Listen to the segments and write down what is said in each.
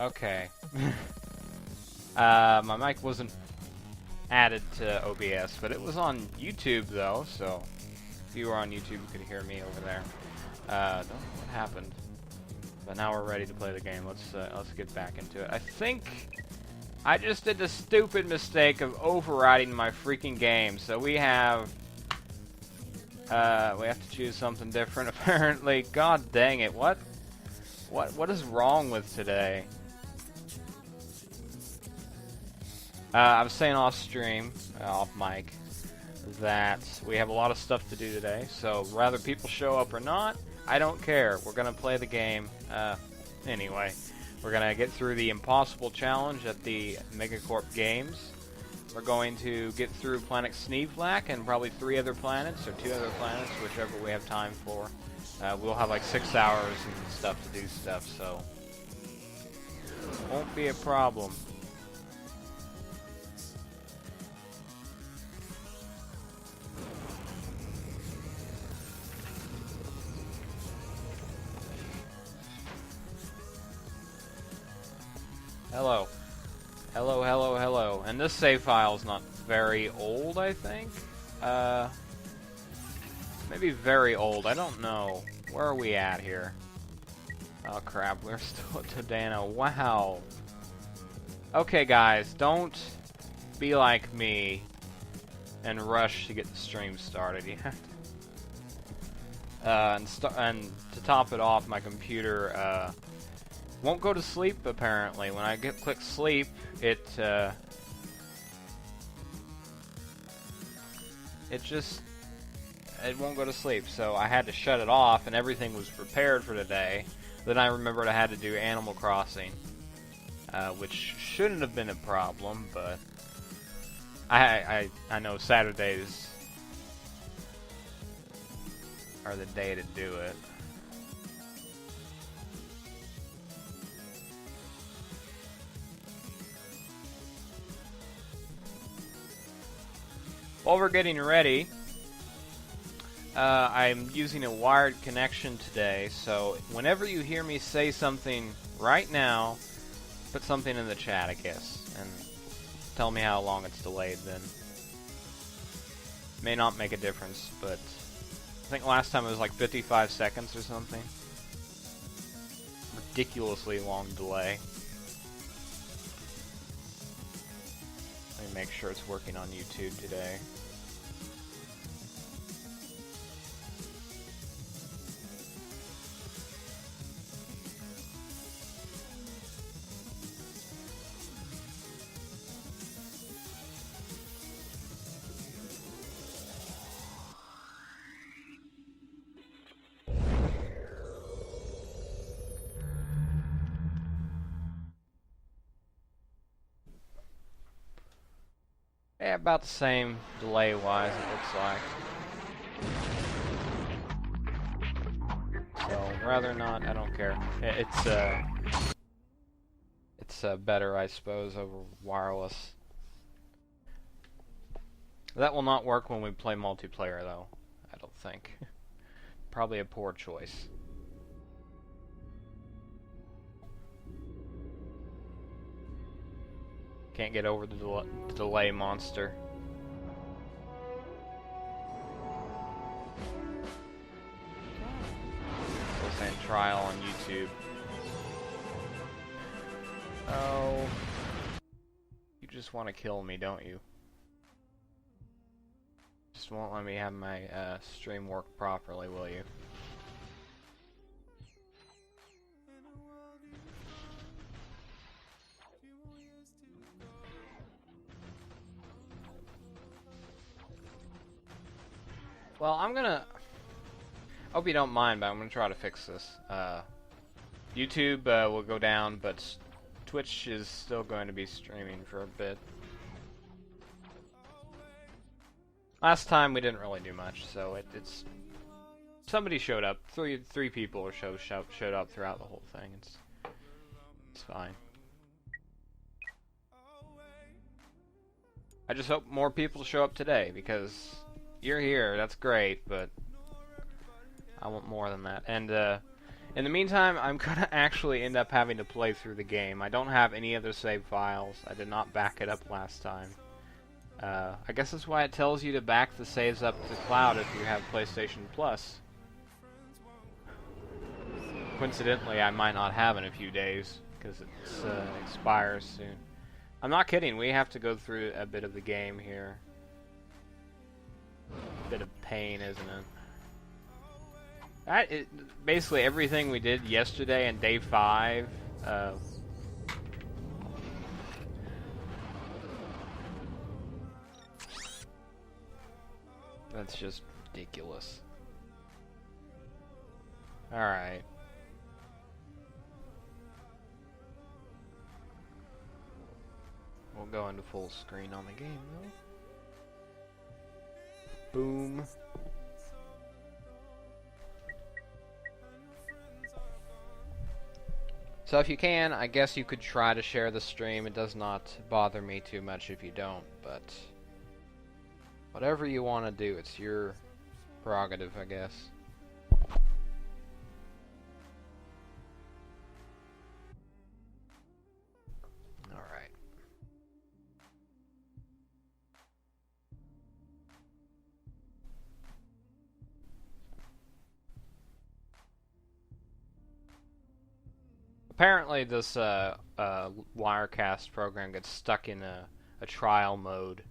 Okay. My mic wasn't added to OBS, but it was on YouTube though, so if you were on YouTube, you could hear me over there. Don't know what happened, but now we're ready to play the game. Let's get back into it. I think I just did the stupid mistake of overriding my freaking game, so we have to choose something different apparently. God dang it! What is wrong with today? I was saying off stream, off mic, that we have a lot of stuff to do today, so whether people show up or not, I don't care. We're going to play the game. Anyway, we're going to get through the impossible challenge at the Megacorp Games. We're going to get through planet Snivelak and probably 3 other planets, or 2 other planets, whichever we have time for. We'll have like 6 hours and stuff to do stuff, so won't be a problem. Hello. Hello, hello, hello. And this save file is not very old, I think? Maybe very old, I don't know. Where are we at here? Oh crap, we're still at Tadano. Wow. Okay guys, don't be like me and rush to get the stream started. You have to... and to top it off, my computer, won't go to sleep apparently. When I click sleep, it won't go to sleep. So I had to shut it off, and everything was prepared for today. Then I remembered I had to do Animal Crossing, which shouldn't have been a problem, but I know Saturdays are the day to do it. While we're getting ready, I'm using a wired connection today, so whenever you hear me say something right now, put something in the chat, I guess, and tell me how long it's delayed then. May not make a difference, but I think last time it was like 55 seconds or something. Ridiculously long delay. Let me make sure it's working on YouTube today. Yeah, about the same delay-wise, it looks like. So, rather not, I don't care. It's better, I suppose, over wireless. That will not work when we play multiplayer, though, I don't think. Probably a poor choice. Can't get over the delay monster. Still saying trial on YouTube. Oh. You just want to kill me, don't you? Just won't let me have my stream work properly, will you? Well, I hope you don't mind, but I'm gonna try to fix this. YouTube will go down, but Twitch is still going to be streaming for a bit. Last time we didn't really do much, so it's somebody showed up. Three people or so showed up throughout the whole thing. It's fine. I just hope more people show up today, because you're here, that's great, but I want more than that. And In the meantime, I'm gonna actually end up having to play through the game. I don't have any other save files. I did not back it up last time. I guess that's why it tells you to back the saves up to cloud if you have PlayStation Plus. Coincidentally, I might not have in a few days, because it expires soon. I'm not kidding, we have to go through a bit of the game here. A bit of pain, isn't it? Basically everything we did yesterday and day 5, that's just ridiculous. Alright. We'll go into full screen on the game, though. Boom. So if you can, I guess you could try to share the stream. It does not bother me too much if you don't, but whatever you want to do, it's your prerogative, I guess. Alright. Apparently this Wirecast program gets stuck in a trial mode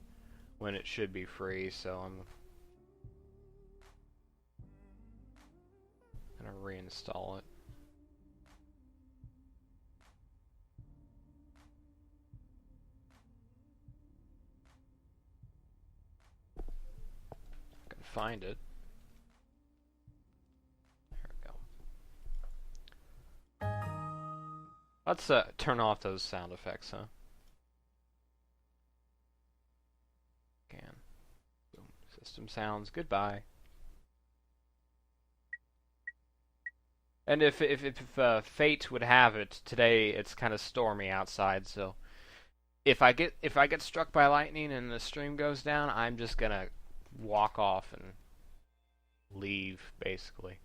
when it should be free, so I'm gonna reinstall it. I can find it. Let's turn off those sound effects, huh? Can. Boom. System sounds. Goodbye. And if fate would have it, today it's kind of stormy outside, so if I get struck by lightning and the stream goes down, I'm just gonna walk off and leave, basically.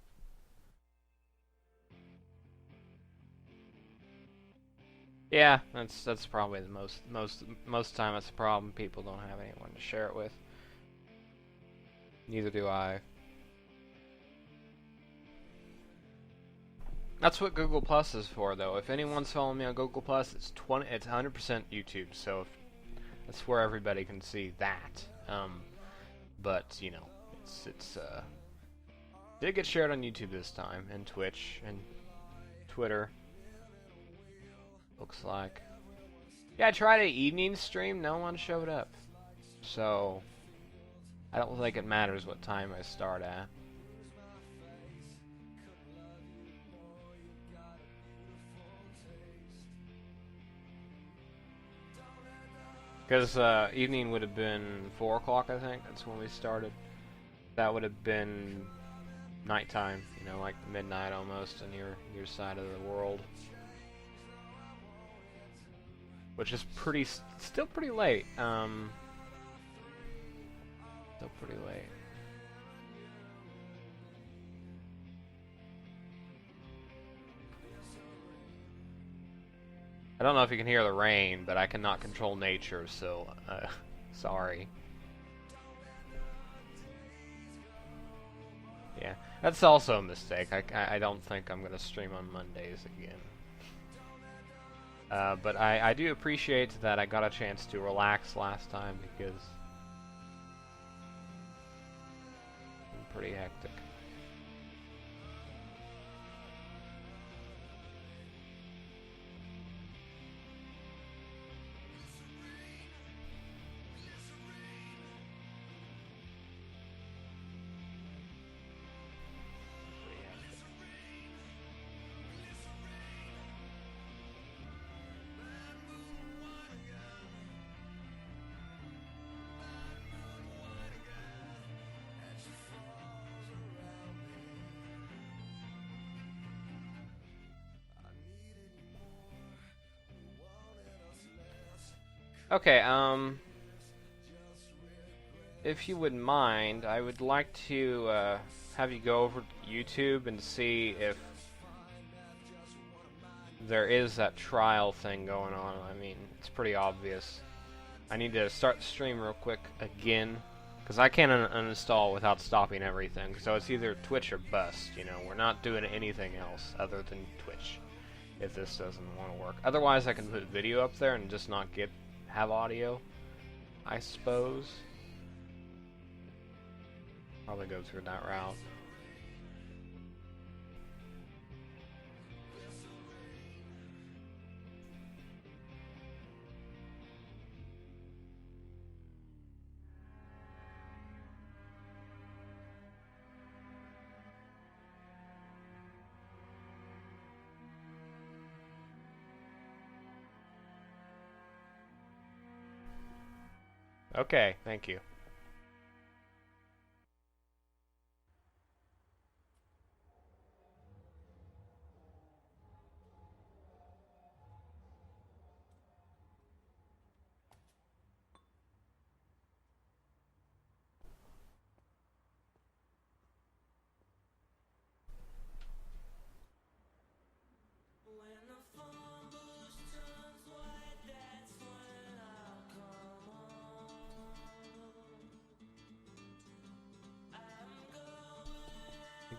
Yeah, that's probably the most time it's a problem. People don't have anyone to share it with. Neither do I. That's what Google Plus is for, though. If anyone's following me on Google Plus, it's 100% YouTube. So that's where everybody can see that. But you know, it's did get shared on YouTube this time, and Twitch and Twitter. Looks like. Yeah, I tried an evening stream, no one showed up. So, I don't think it matters what time I start at. Because evening would have been 4 o'clock, I think. That's when we started. That would have been nighttime, you know, like midnight almost on your side of the world. Which is still pretty late. Still pretty late. I don't know if you can hear the rain, but I cannot control nature, so sorry. Yeah, that's also a mistake. I don't think I'm gonna stream on Mondays again. But I do appreciate that I got a chance to relax last time because it's been pretty hectic. Okay, if you wouldn't mind, I would like to have you go over to YouTube and see if there is that trial thing going on. I mean, it's pretty obvious. I need to start the stream real quick again, because I can't uninstall without stopping everything. So it's either Twitch or bust, you know. We're not doing anything else other than Twitch if this doesn't want to work. Otherwise, I can put video up there and just not have audio, I suppose. Probably go through that route. Okay, thank you.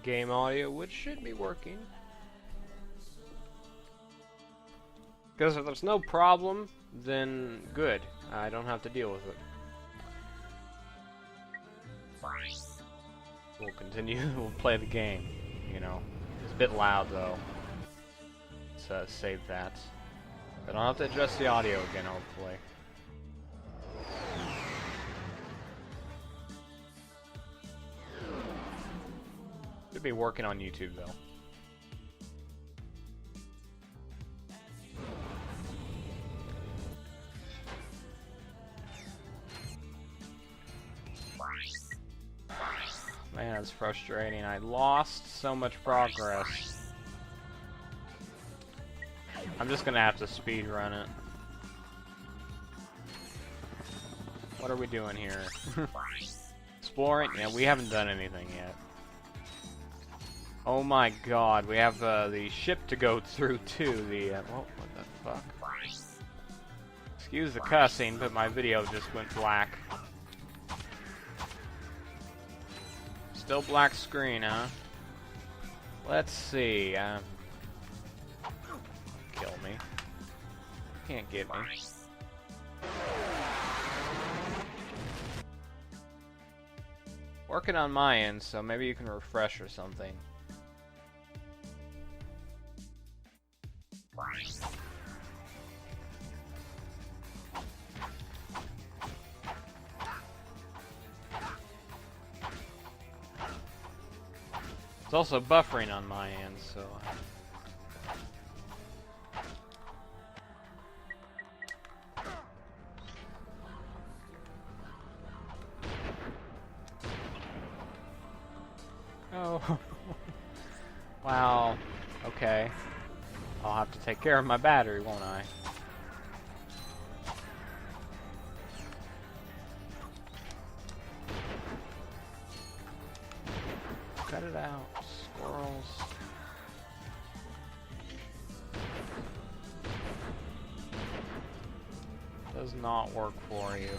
Game audio, which should be working. Because if there's no problem, then good. I don't have to deal with it. We'll continue, we'll play the game, you know. It's a bit loud though. Let's save that. I don't have to adjust the audio again, hopefully. Should be working on YouTube though. Man, it's frustrating. I lost so much progress. I'm just gonna have to speed run it. What are we doing here? Exploring? Yeah, we haven't done anything yet. Oh my god, we have the ship to go through too. What the fuck? Excuse the cussing, but my video just went black. Still black screen, huh? Let's see. Kill me. Can't get me. Working on my end, so maybe you can refresh or something. It's also buffering on my end, so... Oh. Wow. Okay. I'll have to take care of my battery, won't I? Cut it out, squirrels. Does not work for you.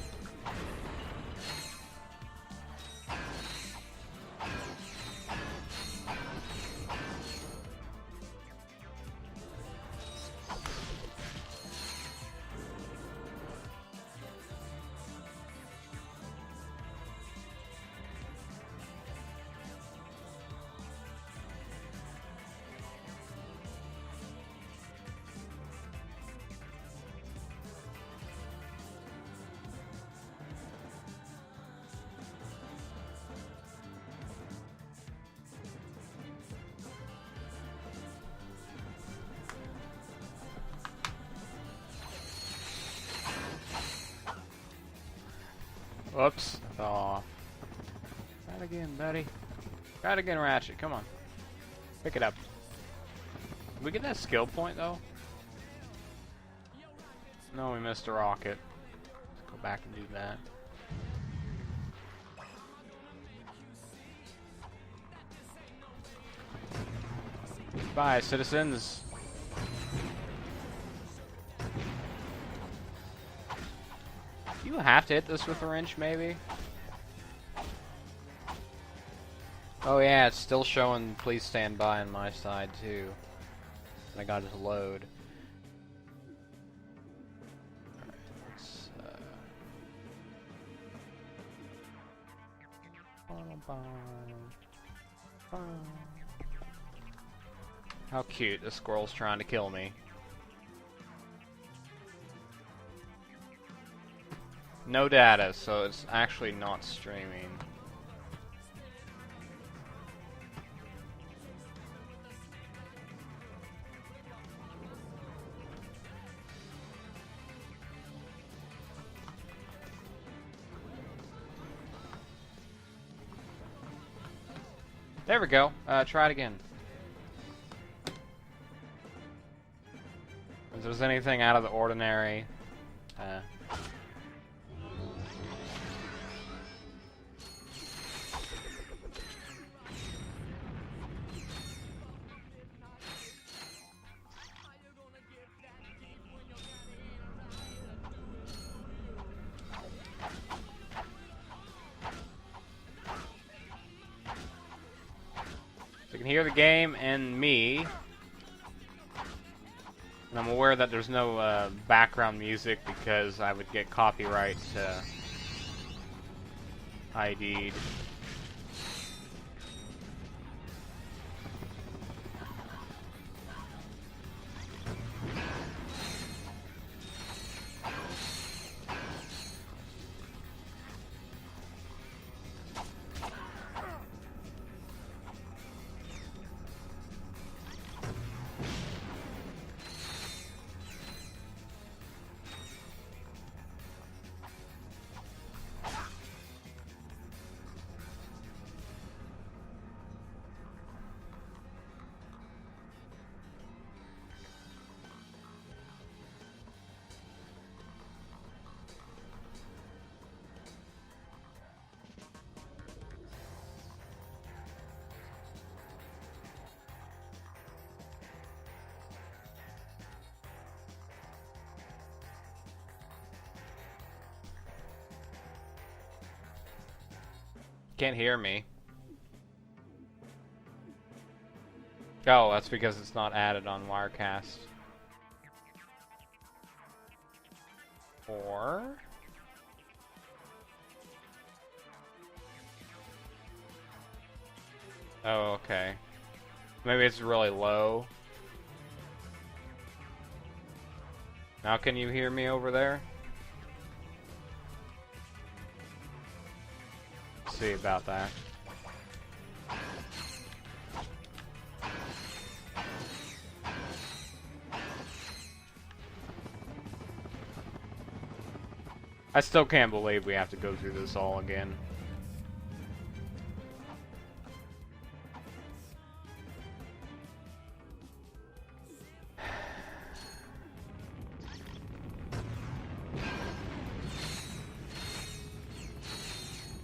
Whoops. Aw. Try it again, buddy. Try it again, Ratchet. Come on. Pick it up. Did we get that skill point, though? No, we missed a rocket. Let's go back and do that. Goodbye, citizens. you have to hit this with a wrench, maybe? Oh yeah, it's still showing please stand by on my side, too. I got it to load. How cute, the squirrel's trying to kill me. No data, so it's actually not streaming. There we go. Try it again. If there's anything out of the ordinary, so you can hear the game and me. And I'm aware that there's no background music because I would get copyright ID'd. Can't hear me. Oh, that's because it's not added on Wirecast. Or... oh, okay. Maybe it's really low. Now can you hear me over there? See about that. I still can't believe we have to go through this all again.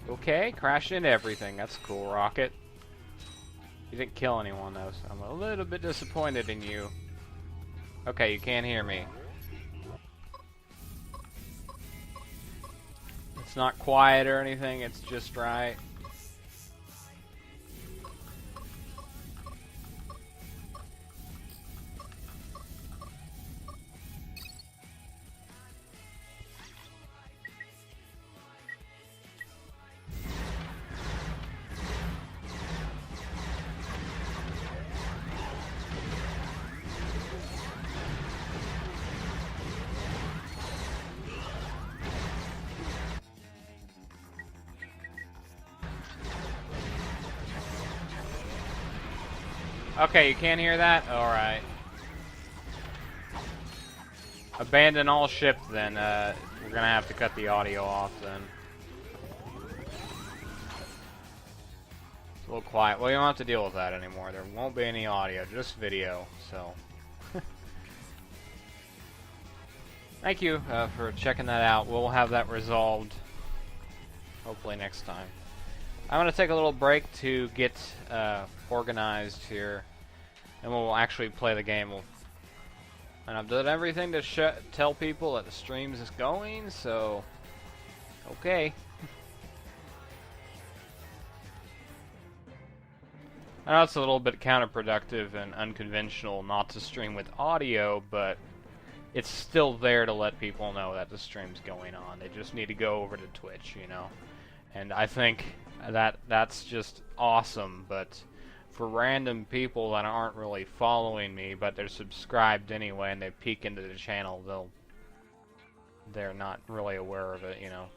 Okay, crashed into everything. That's cool, Rocket. You didn't kill anyone, though, so I'm a little bit disappointed in you. Okay, you can't hear me. It's not quiet or anything, it's just right. Okay, you can't hear that? Alright. Abandon all ship then. We're gonna have to cut the audio off then. It's a little quiet. Well, you don't have to deal with that anymore. There won't be any audio, just video, so. Thank you for checking that out. We'll have that resolved hopefully next time. I'm going to take a little break to get organized here, and we'll actually play the game. And I've done everything to tell people that the streams is going, so Okay. I know it's a little bit counterproductive and unconventional not to stream with audio, but it's still there to let people know that the stream's going on. They just need to go over to Twitch, you know. And I think that's just awesome, but for random people that aren't really following me, but they're subscribed anyway and they peek into the channel, they're not really aware of it, you know.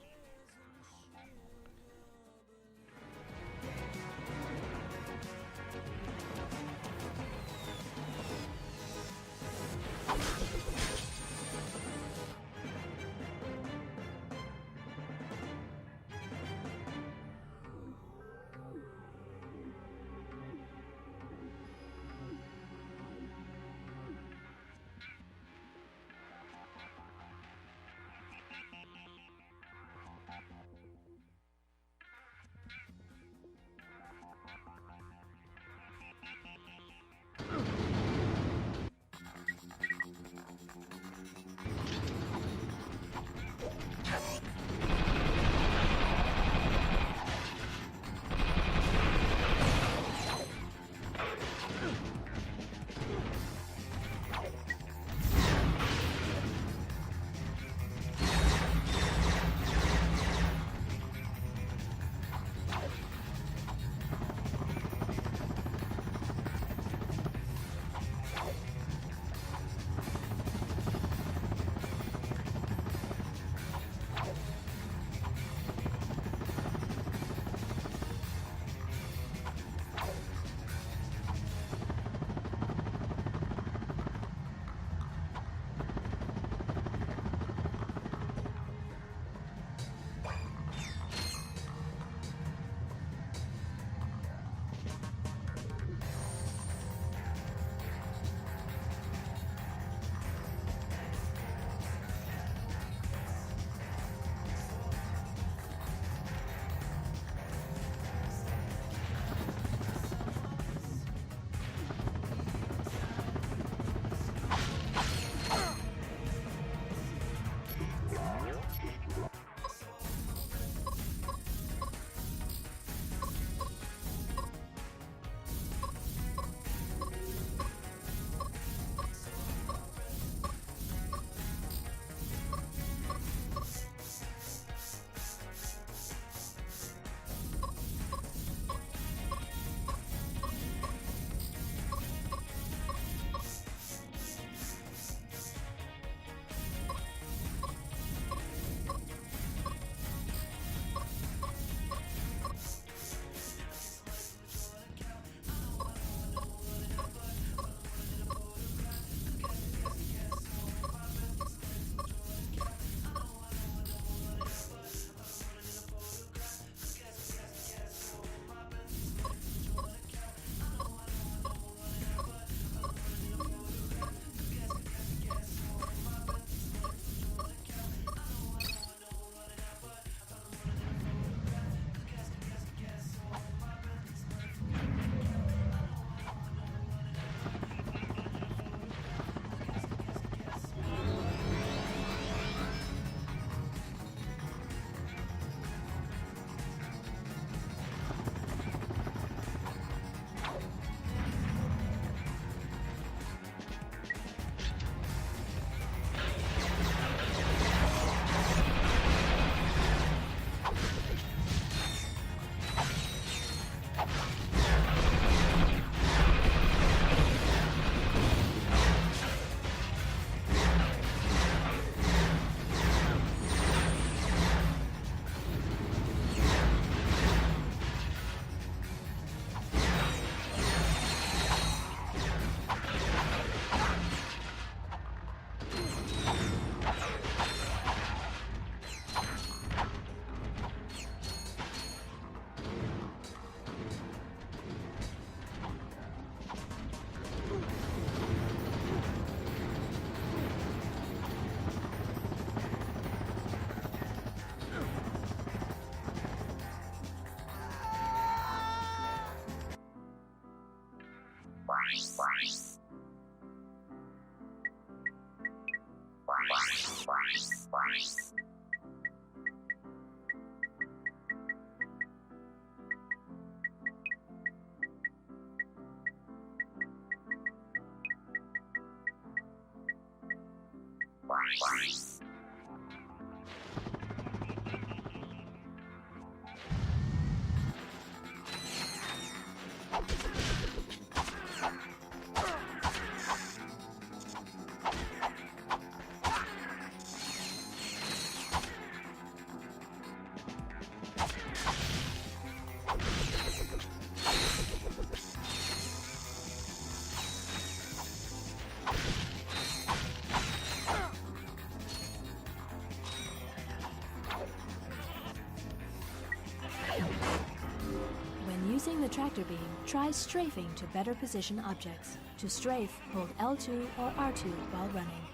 When using the tractor beam, try strafing to better position objects. To strafe, hold L2 or R2 while running.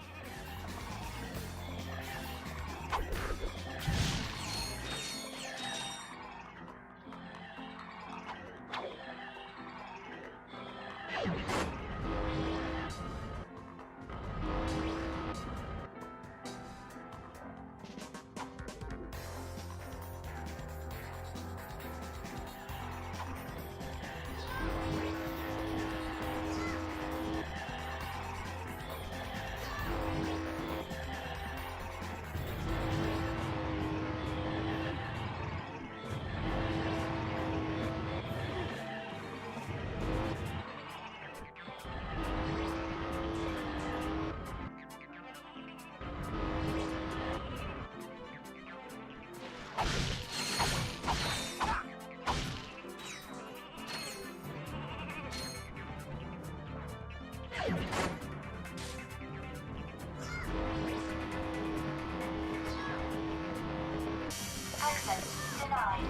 Access denied.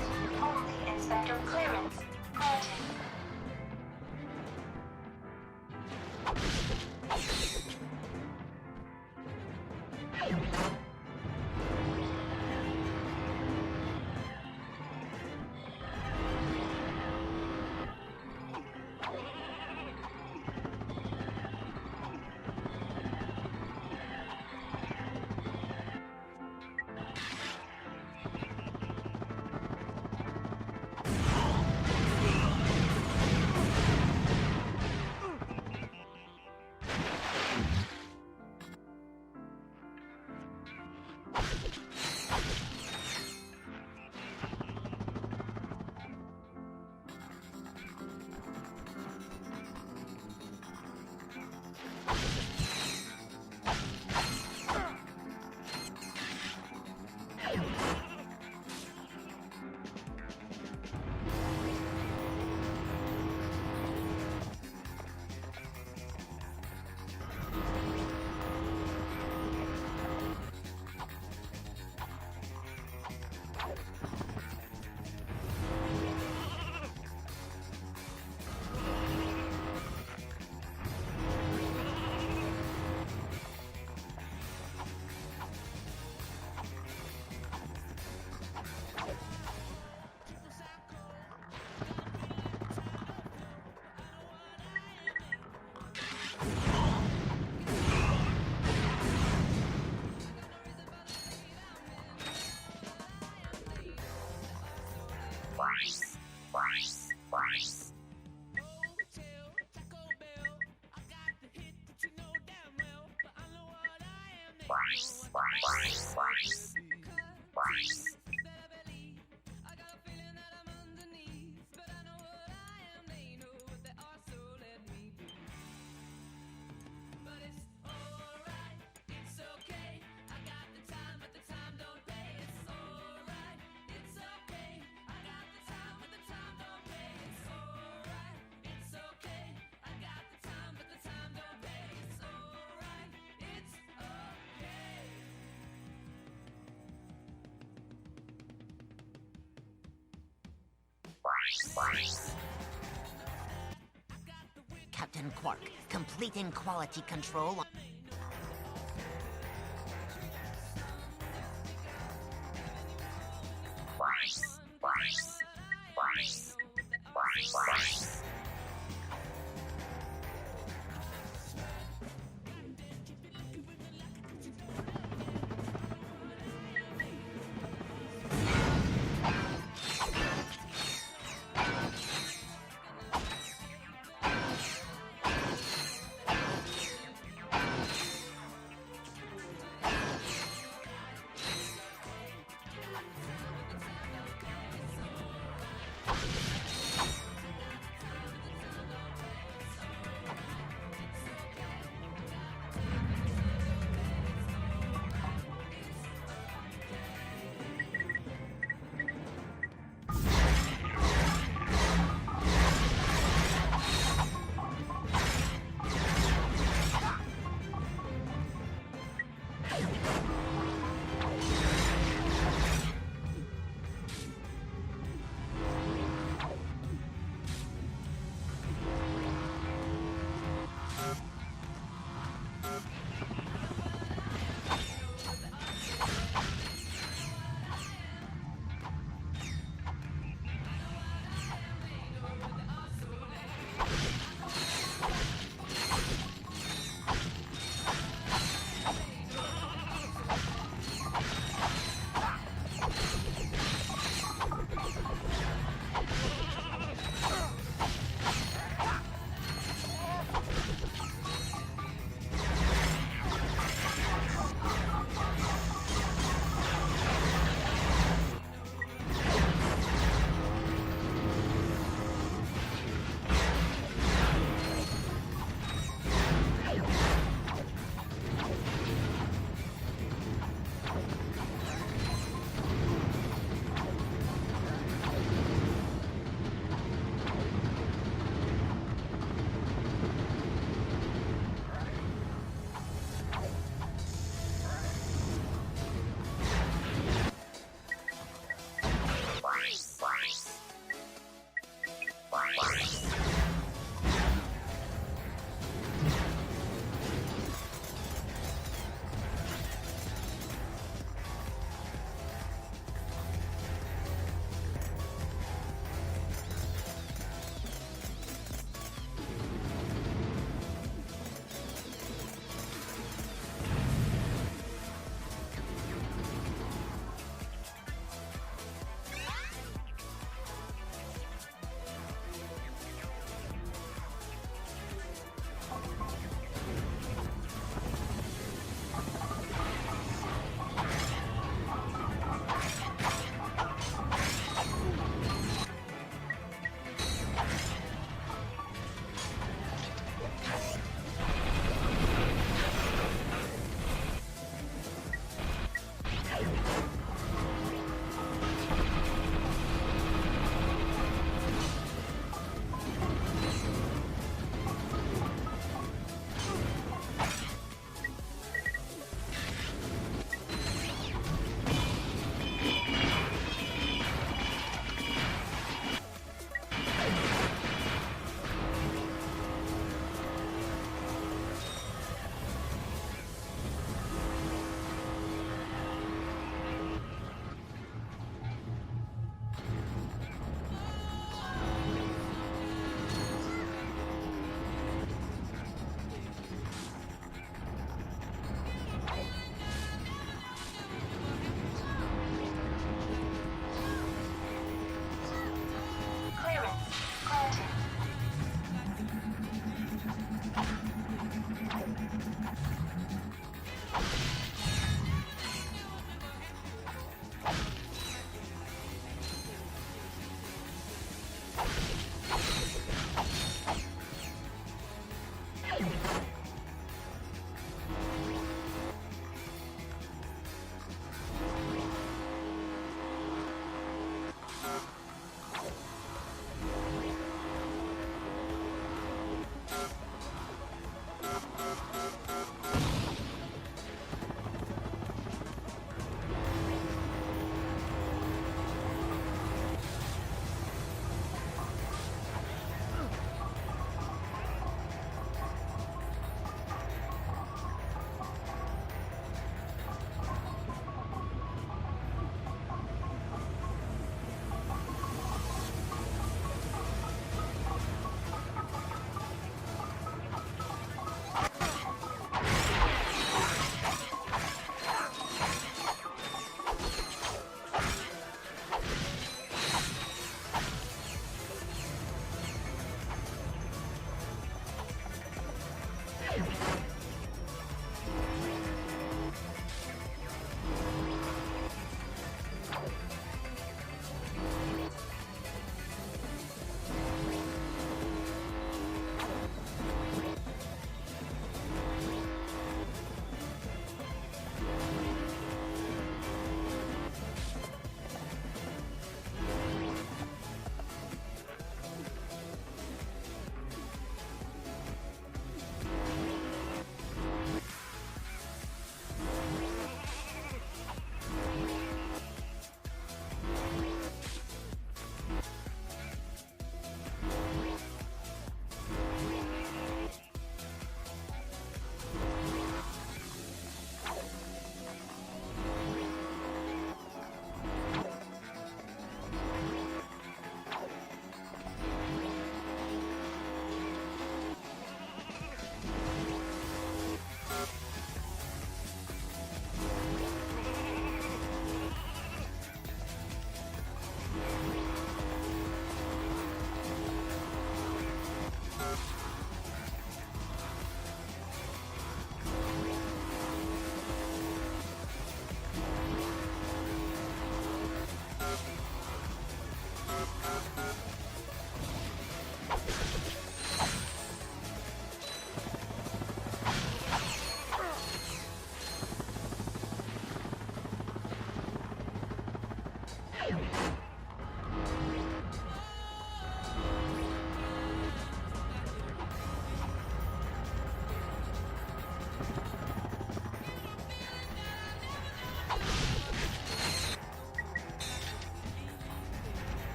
Only inspector clearance granted. Captain Quark, completing quality control.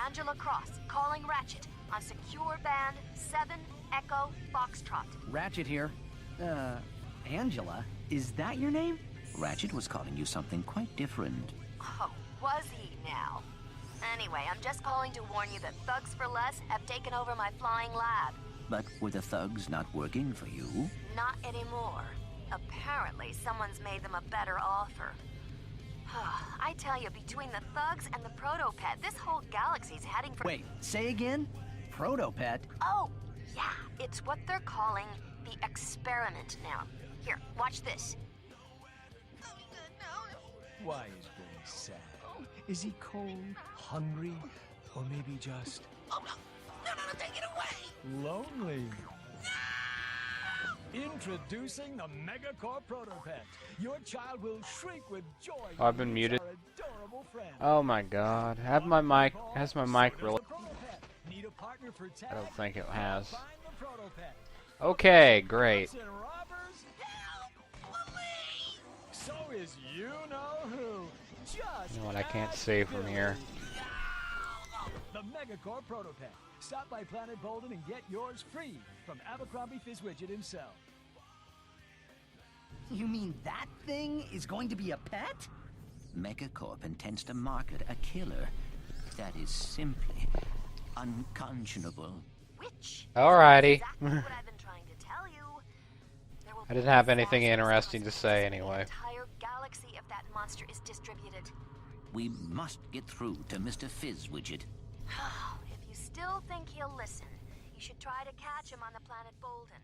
Angela Cross, calling Ratchet on secure band 7 Echo Foxtrot. Ratchet here. Angela? Is that your name? Ratchet was calling you something quite different. Oh, was he now? Anyway, I'm just calling to warn you that Thugs for Less have taken over my flying lab. But were the thugs not working for you? Not anymore. Apparently, someone's made them a better offer. I tell you, between the thugs and the Protopet, this whole galaxy's heading for— Wait, say again? Protopet? Oh, yeah, it's what they're calling the experiment now. Here, watch this. Why is Billy sad? Is he cold, hungry, or maybe just... Oh, no, take it away! lonely? Introducing the Megacore Protopet. Your child will shriek with joy. Oh, I've been muted. Our adorable friend. Oh my god. Has my mic really? Need a partner for I don't think it has. Find the Protopet. Okay, great. Cops and robbers, help! Police! So is you know who. Just You know what, I can't see from here. The Megacore Protopet. Stop by Planet Bolden and get yours free from Abercrombie Fizzwidget himself. You mean that thing is going to be a pet? Megacorp intends to market a killer. That is simply unconscionable. Which? Alrighty. Exactly what I've been trying to tell you. There will I be didn't have anything disastrous interesting to say consequences anyway. The entire galaxy if that monster is distributed. We must get through to Mr. Fizzwidget. If you still think he'll listen, you should try to catch him on the planet Bolden.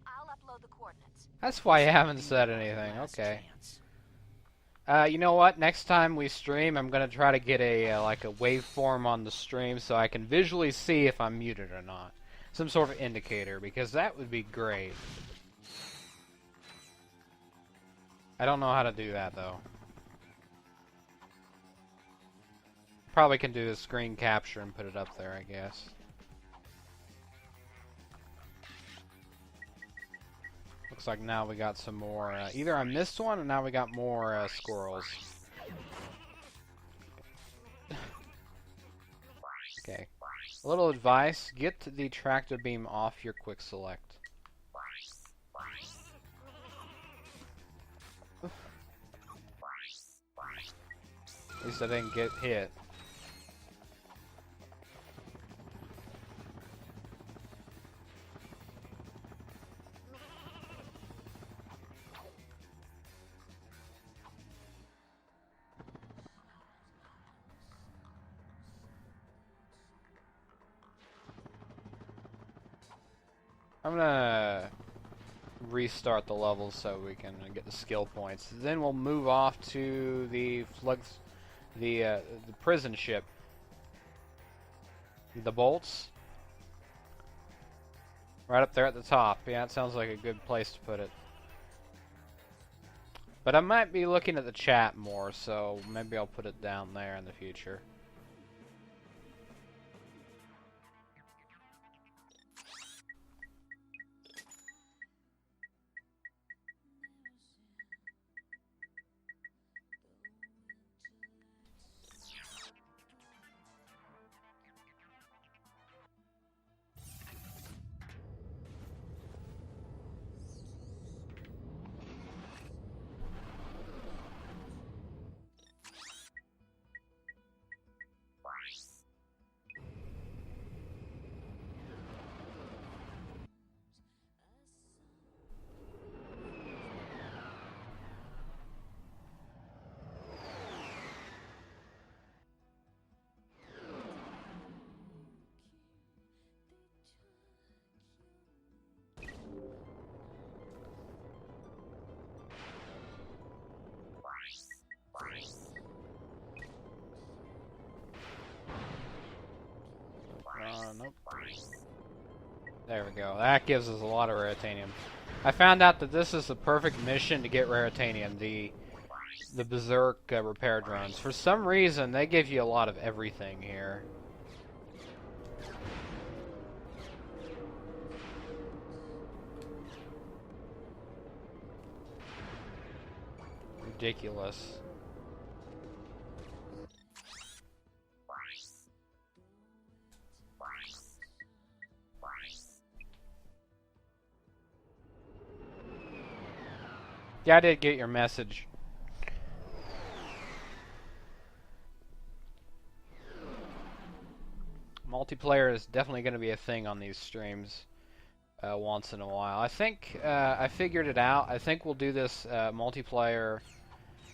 I'll upload the coordinates. That's why you haven't said anything. Okay. You know what? Next time we stream, I'm gonna try to get a like a waveform on the stream so I can visually see if I'm muted or not. Some sort of indicator, because that would be great. I don't know how to do that though. Probably can do a screen capture and put it up there, I guess. Looks like now we got some more, either I missed one or now we got more squirrels. Okay. A little advice, get the tractor beam off your quick select. At least I didn't get hit. I'm gonna restart the levels so we can get the skill points. Then we'll move off to the prison ship. The bolts. Right up there at the top. Yeah, it sounds like a good place to put it. But I might be looking at the chat more, so maybe I'll put it down there in the future. Nope. There we go. That gives us a lot of Raritanium. I found out that this is the perfect mission to get Raritanium, the Berserk repair drones. For some reason, they give you a lot of everything here. Ridiculous. Yeah, I did get your message. Multiplayer is definitely going to be a thing on these streams once in a while. I think I figured it out. I think we'll do this multiplayer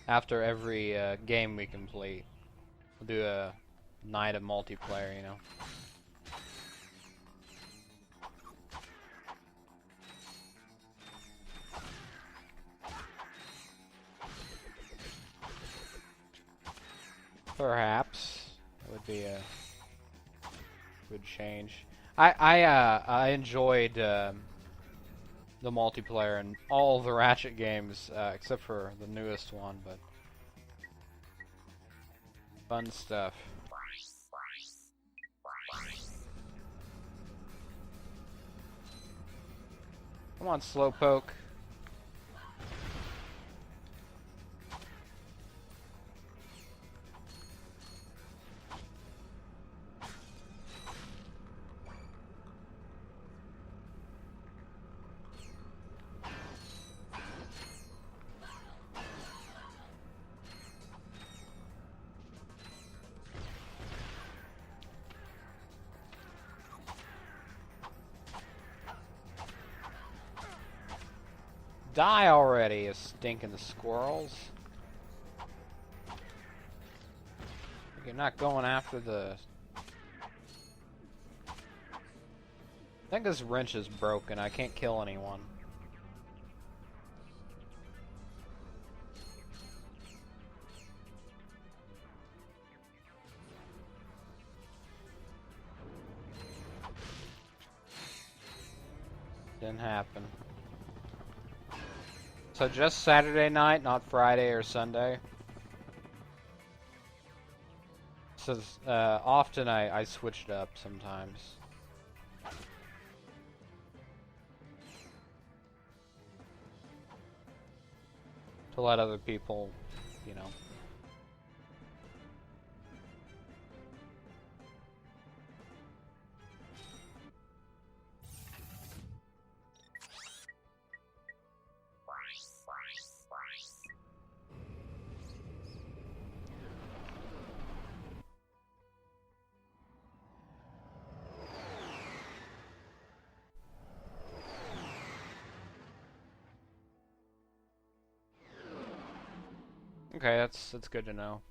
after every game we complete. We'll do a night of multiplayer, you know. Perhaps it would be a good change. I enjoyed the multiplayer in all the Ratchet games except for the newest one, but fun stuff. Come on, Slowpoke. Die already, you stinking squirrels. You're not going after the... I think this wrench is broken. I can't kill anyone. Didn't happen. So just Saturday night, not Friday or Sunday. So often I switched up sometimes. To let other people, you know. Okay, that's good to know.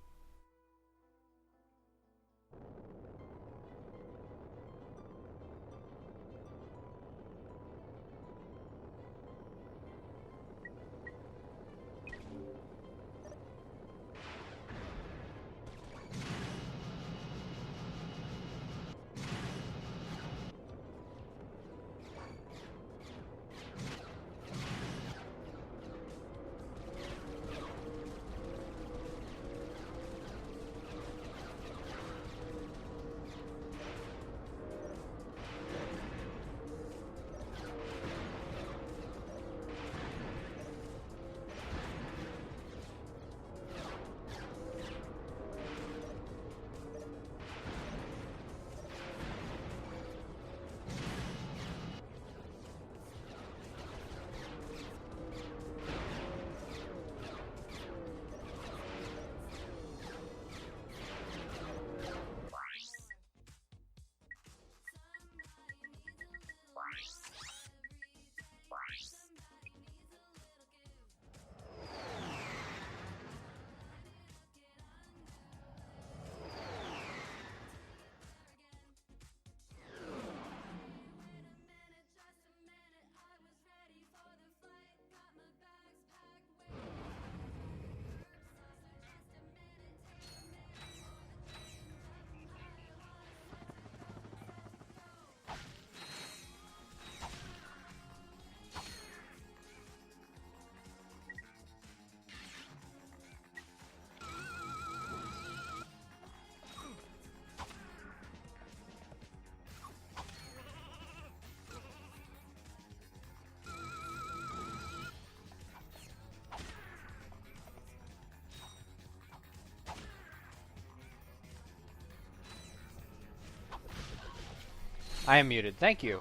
I am muted. Thank you.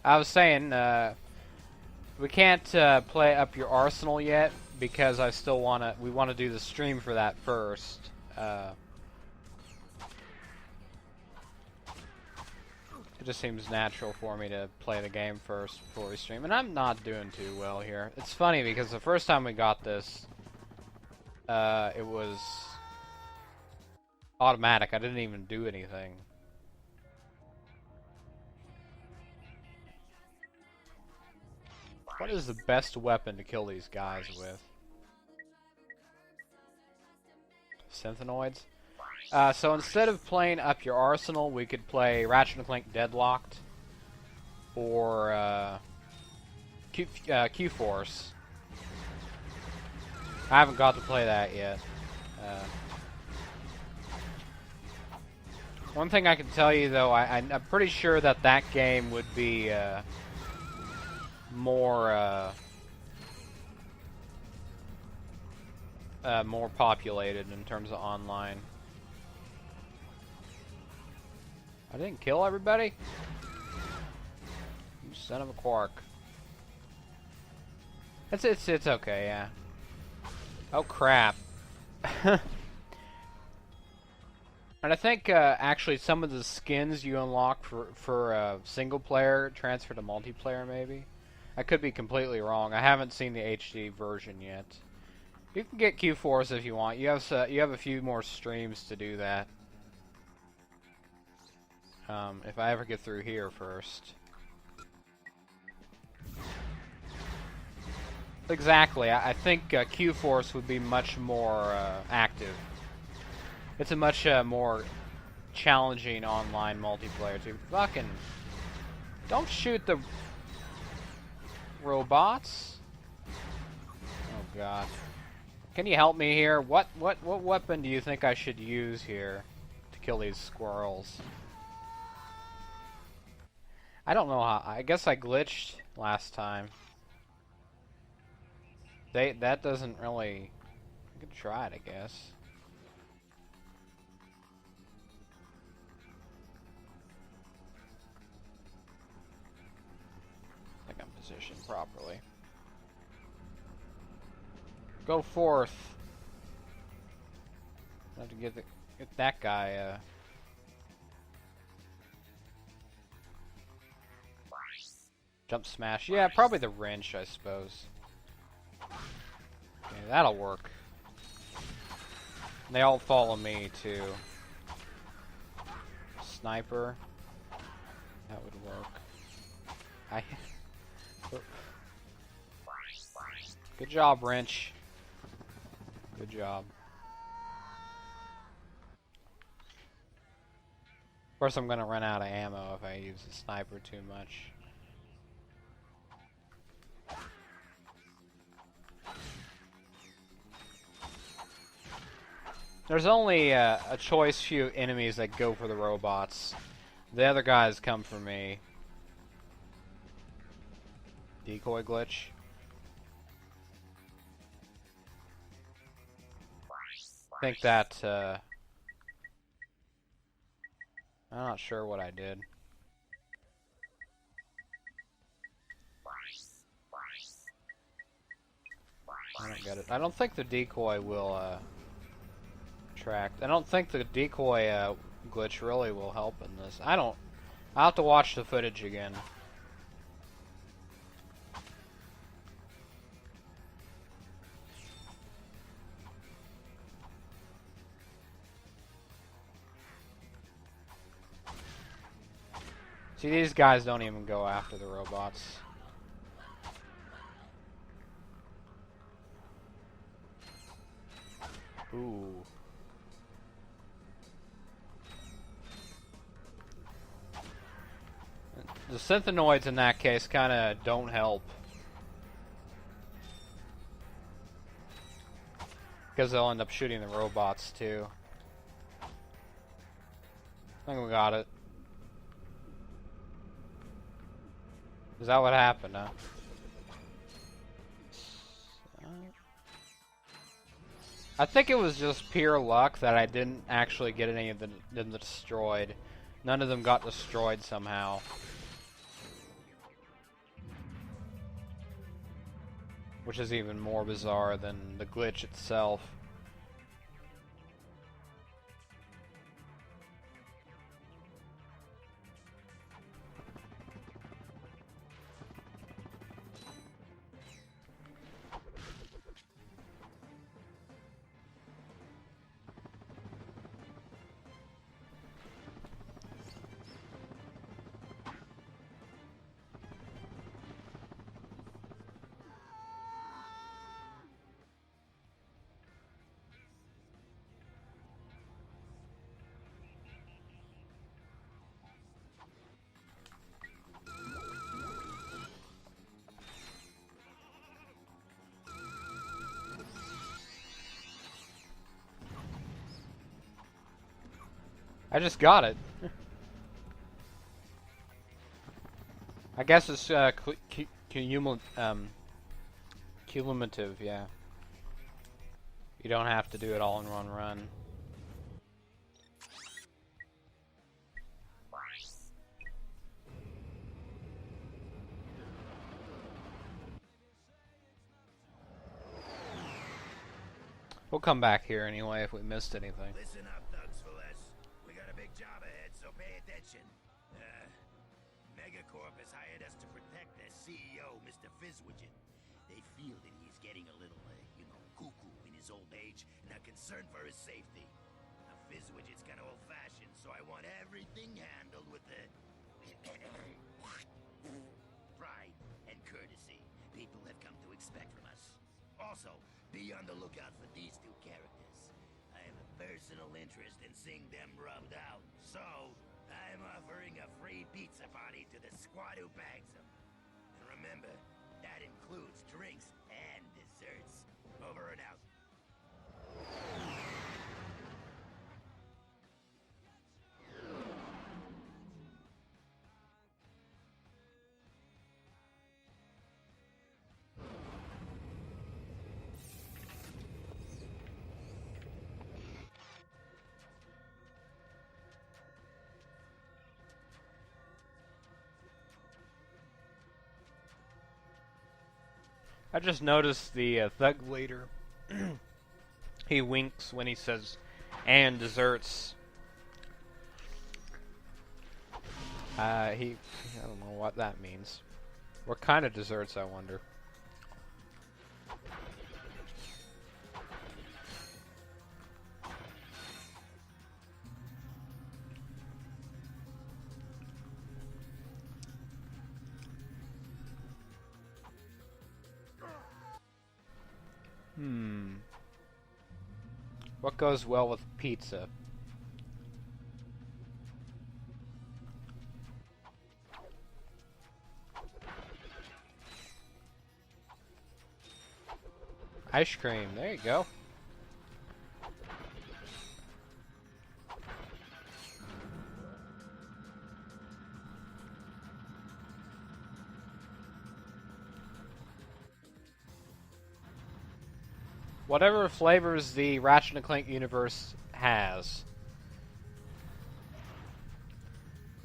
I was saying, we can't play up your arsenal yet because I still wanna. We want to do the stream for that first. It just seems natural for me to play the game first before we stream, and I'm not doing too well here. It's funny because the first time we got this, it was automatic. I didn't even do anything. What is the best weapon to kill these guys with? Synthenoids? So instead of playing up your arsenal, we could play Ratchet Clank Deadlocked or Q-Force. I haven't got to play that yet. One thing I can tell you though, I'm pretty sure that that game would be more populated in terms of online. I didn't kill everybody? You son of a quark. It's okay, yeah. Oh crap. And I think actually some of the skins you unlock for single player transfer to multiplayer maybe. I could be completely wrong. I haven't seen the HD version yet. You can get Q-Force if you want. You have a few more streams to do that. If I ever get through here first. Exactly. I think Q-Force would be much more active. It's a much more challenging online multiplayer too. Fucking don't shoot the robots. Oh god. Can you help me here? What weapon do you think I should use here to kill these squirrels? I don't know how. I guess I glitched last time. That doesn't really. I could try it, I guess. I think I'm positioned properly. Go forth. I have to get that guy. Jump smash. Yeah, probably the wrench, I suppose. Okay, that'll work. And they all follow me, too. Sniper. That would work. Good job, wrench. Good job. Of course, I'm gonna run out of ammo if I use the sniper too much. There's only a choice few enemies that go for the robots. The other guys come for me. Decoy glitch. I think that, I'm not sure what I did. I don't get it. I don't think the decoy will, I don't think the decoy glitch really will help in this. I'll have to watch the footage again. See, these guys don't even go after the robots. Ooh. The synthenoids in that case kind of don't help. Because they'll end up shooting the robots too. I think we got it. Is that what happened, huh? I think it was just pure luck that I didn't actually get any of them destroyed. None of them got destroyed somehow. which is even more bizarre than the glitch itself. I just got it. I guess it's cumulative, yeah. You don't have to do it all in one run. We'll come back here anyway if we missed anything. Listen up, thugs for less. We got a big job ahead, so pay attention. Megacorp has hired us to protect their CEO, Mr. Fizzwidget. They feel that he's getting a little, cuckoo in his old age and are concerned for his safety. Now, Fizzwidget's kind of old-fashioned, so I want everything handled with the pride and courtesy people have come to expect from us. Also, be on the lookout for these two characters. I have a personal interest in seeing them rubbed out, so I'm offering a free pizza party to the squad who bags them. And remember, that includes drinks and desserts. Over and out. I just noticed the thug leader. He winks when he says, "and desserts." I don't know what that means. What kind of desserts, I wonder. What goes well with pizza? Ice cream, there you go. Whatever flavors the Ratchet & Clank universe has.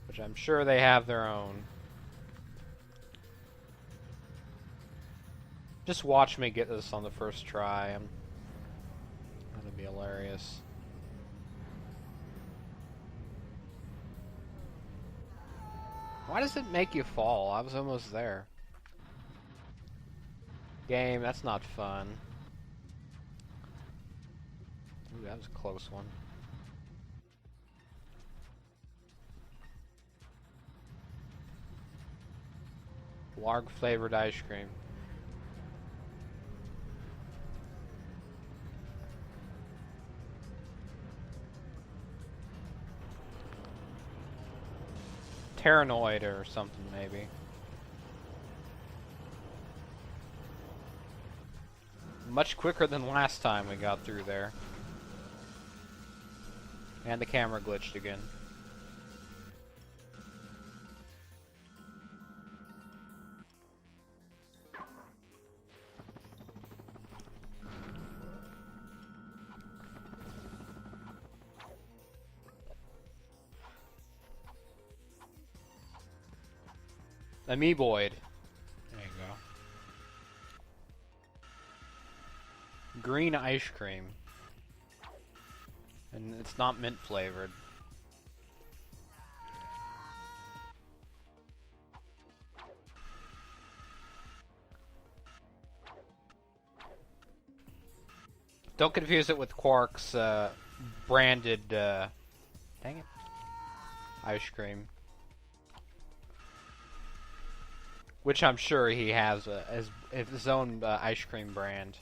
Which I'm sure they have their own. Just watch me get this on the first try. That'd be hilarious. Why does it make you fall? I was almost there. Game, that's not fun. Ooh, that was a close one. Larg flavored ice cream. Paranoid or something, maybe. Much quicker than last time we got through there. And the camera glitched again. Amoeboid. There you go. green ice cream. And it's not mint flavored. Don't confuse it with Quark's branded, dang it, ice cream. Which I'm sure he has as his own ice cream brand.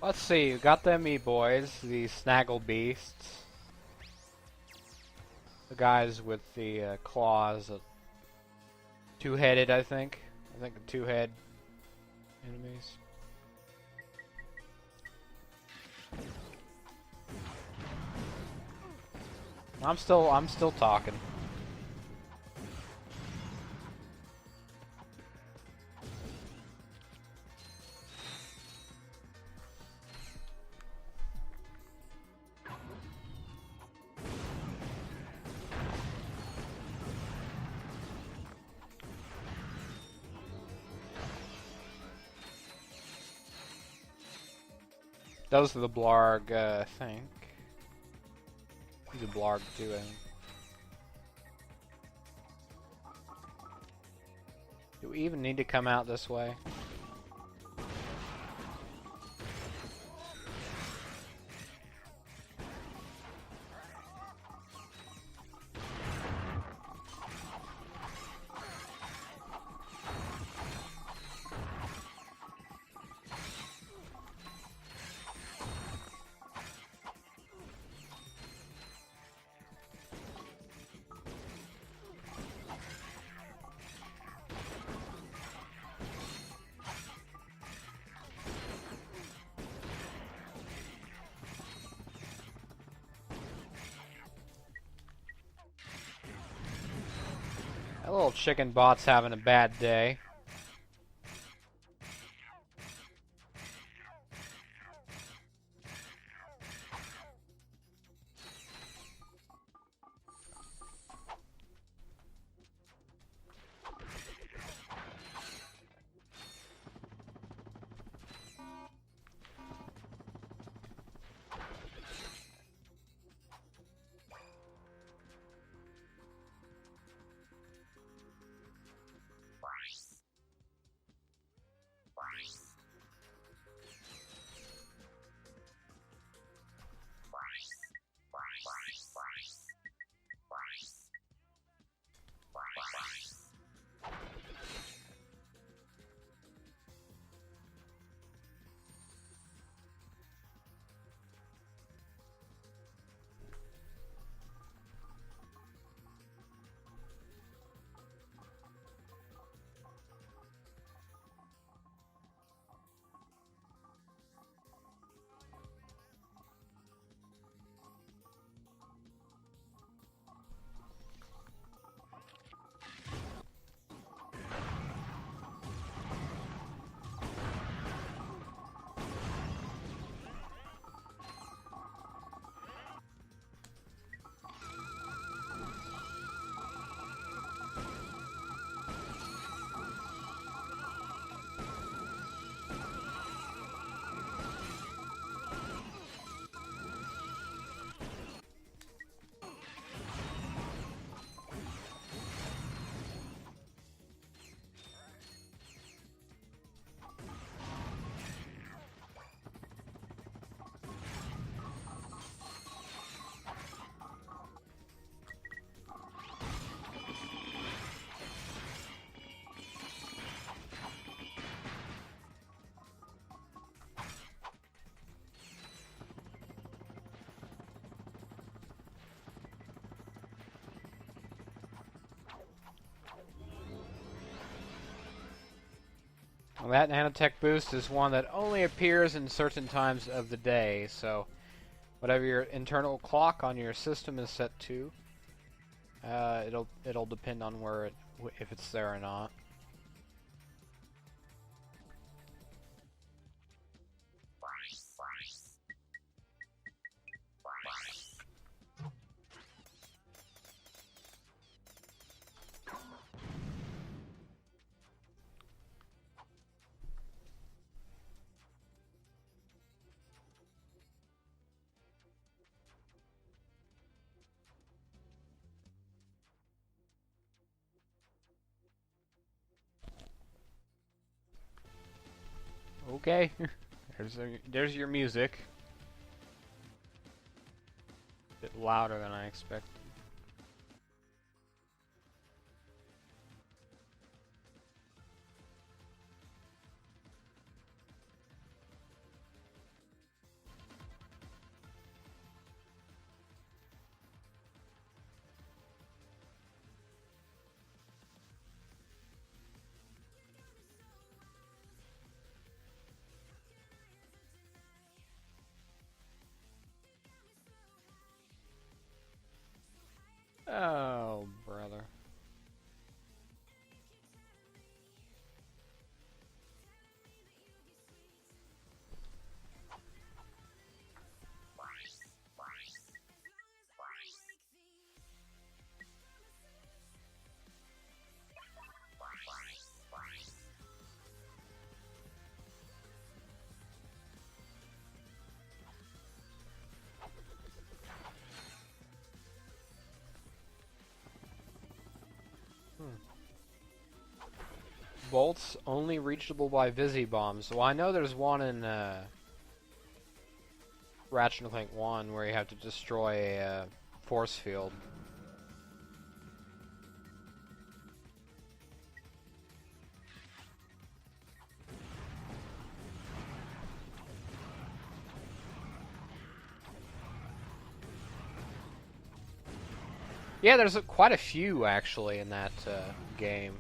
Let's see, we got them boys, the snaggle beasts. The guys with the claws, two-headed, I think. I think two-head enemies. I'm still talking. Those are the Blarg, I think. He's a Blarg too, I think. Do we even need to come out this way? That little chicken bot's having a bad day. Well, that nanotech boost is one that only appears in certain times of the day, so whatever your internal clock on your system is set to, it'll depend on where if it's there or not. Okay, there's your music. A bit louder than I expected. Oh, brother. Bolts only reachable by Visi-bombs. Well, I know there's one in Ratchet Clank 1 where you have to destroy a force field. Yeah, there's quite a few actually in that game.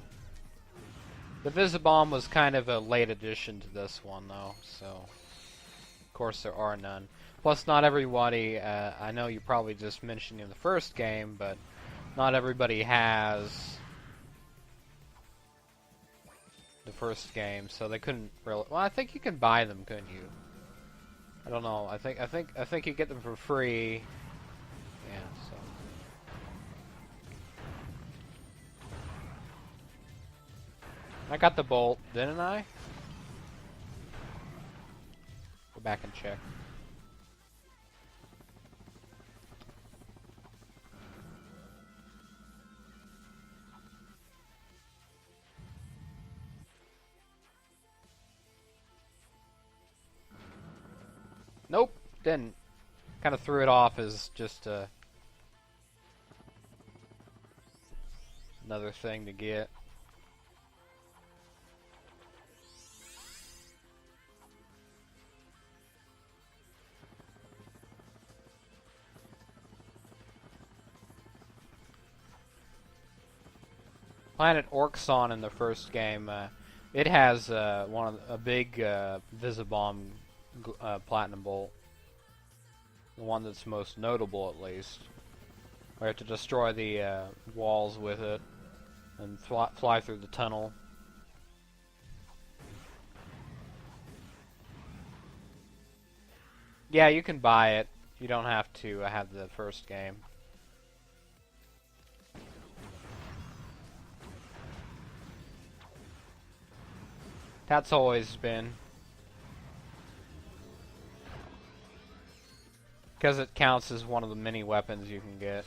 The Visibomb was kind of a late addition to this one, though, so of course there are none. Plus, not everybody, I know you probably just mentioned in the first game, but not everybody has the first game, so they couldn't really. Well, I think you can buy them, couldn't you? I don't know. I think you get them for free. Yeah. So. I got the bolt, didn't I? Go back and check. Nope, didn't. Kind of threw it off as just another thing to get. Planet Orxon in the first game, it has a big Visibomb Platinum Bolt. The one that's most notable, at least. We have to destroy the walls with it and fly through the tunnel. Yeah, you can buy it. You don't have to have the first game. That's always been. Because it counts as one of the many weapons you can get.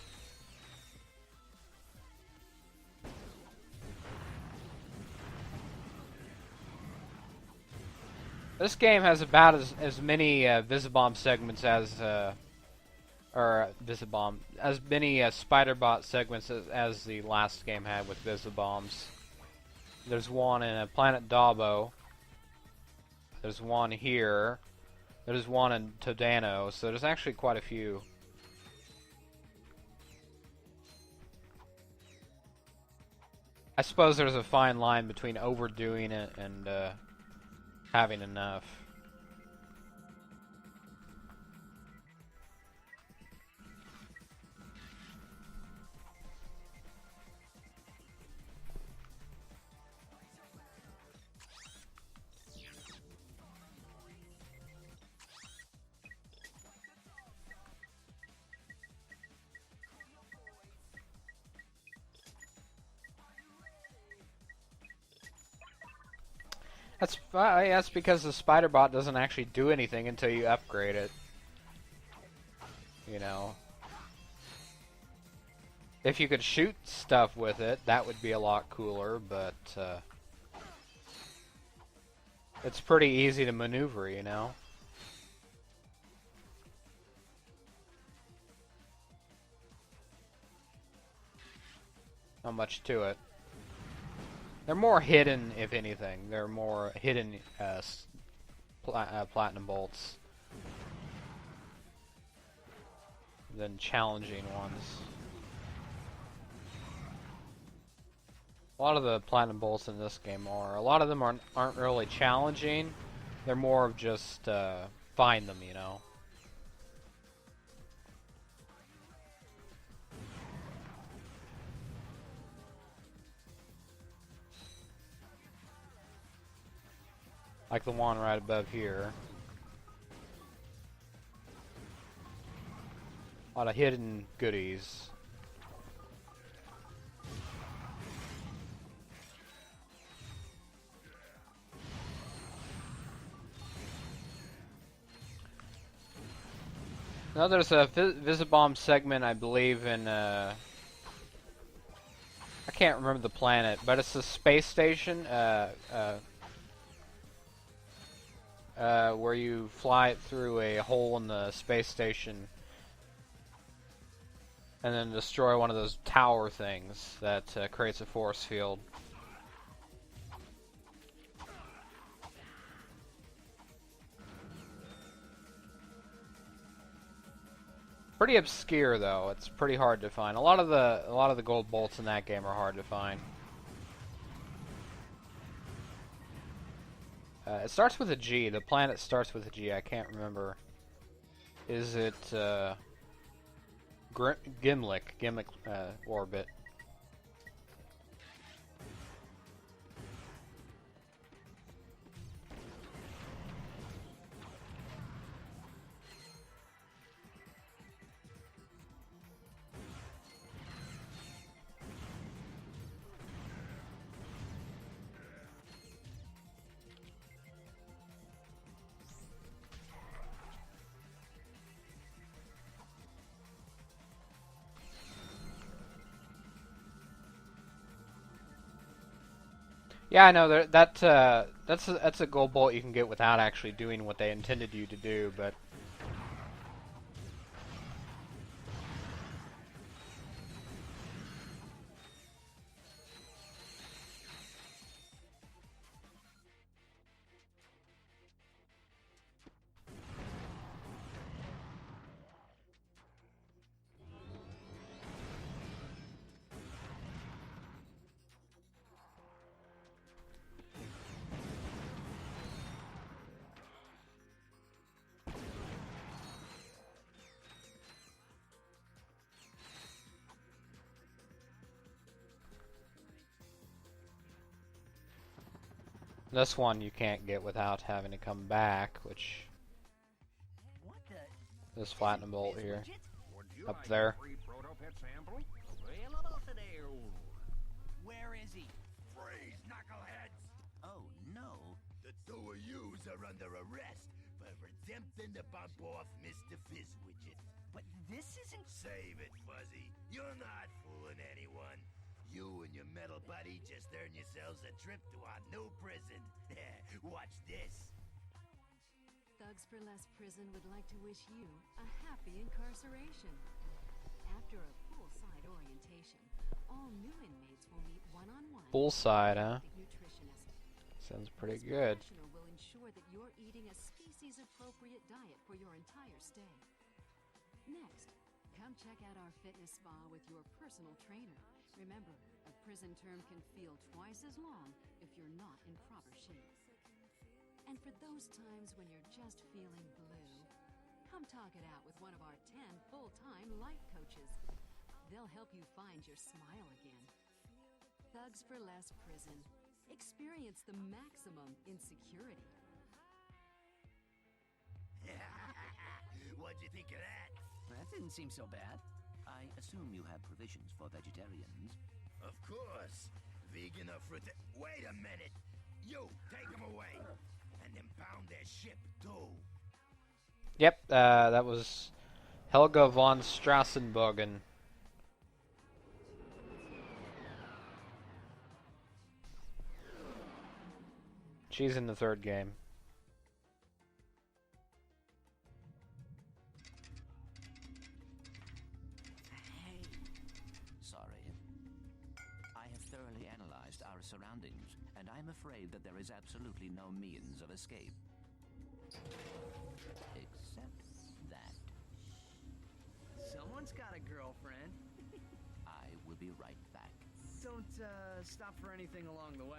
This game has about as many Visibomb segments as as many Spider-Bot segments as the last game had with Visibombs. There's one in Planet Dabo. There's one here. There's one in Todano, so there's actually quite a few. I suppose there's a fine line between overdoing it and having enough. That's because the spider bot doesn't actually do anything until you upgrade it. You know. If you could shoot stuff with it, that would be a lot cooler, but it's pretty easy to maneuver, you know. Not much to it. They're more hidden, if anything. They're more hidden platinum bolts than challenging ones. A lot of the platinum bolts in this game are. A lot of them aren't really challenging. They're more of just find them, you know. Like the one right above here. A lot of hidden goodies. Now there's a Visibomb segment, I believe, in I can't remember the planet, but it's a space station. Where you fly it through a hole in the space station and then destroy one of those tower things that creates a force field. Pretty obscure though. It's pretty hard to find. A lot of the gold bolts in that game are hard to find. It starts with a G. The planet starts with a G. I can't remember. Is it Gimlick orbit? Yeah, I know that's a gold bolt you can get without actually doing what they intended you to do, but this one you can't get without having to come back, which this platinum bolt here, up there. Where is he? Freeze, knuckleheads! Oh no. The two of yous are under arrest for attempting to bump off Mr. Fizzwidget. But this isn't... Save it, Fuzzy. You're not fooling anyone. You and your metal buddy just earned yourselves a trip to our new prison. Watch this. Thugs for Less Prison would like to wish you a happy incarceration. After a poolside orientation, all new inmates will meet one-on-one. Poolside, huh? with a nutritionist. Sounds pretty This good. professional will ensure that you're eating a species-appropriate diet for your entire stay. Next, come check out our fitness spa with your personal trainer. Remember, a prison term can feel twice as long if you're not in proper shape. And for those times when you're just feeling blue, come talk it out with one of our 10 full-time life coaches. They'll help you find your smile again. Thugs for Less Prison. Experience the maximum in security. What'd you think of that? That didn't seem so bad. I assume you have provisions for vegetarians. Of course. Vegan or fruit. Wait a minute. You, take them away. And impound their ship, too. Yep, that was Helga von Strassenbogen. She's in the third game. Sorry. I have thoroughly analyzed our surroundings, and I'm afraid that there is absolutely no means of escape. Except that Someone's got a girlfriend. I will be right back. Don't stop for anything along the way.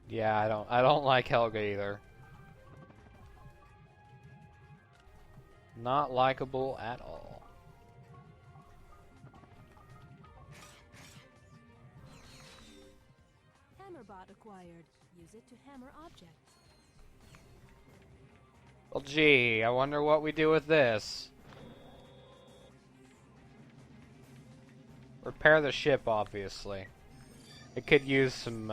Yeah, I don't like Helga either. Not likable at all. Hammerbot acquired. Use it to hammer objects. Well, gee, I wonder what we do with this. Repair the ship, obviously. It could use some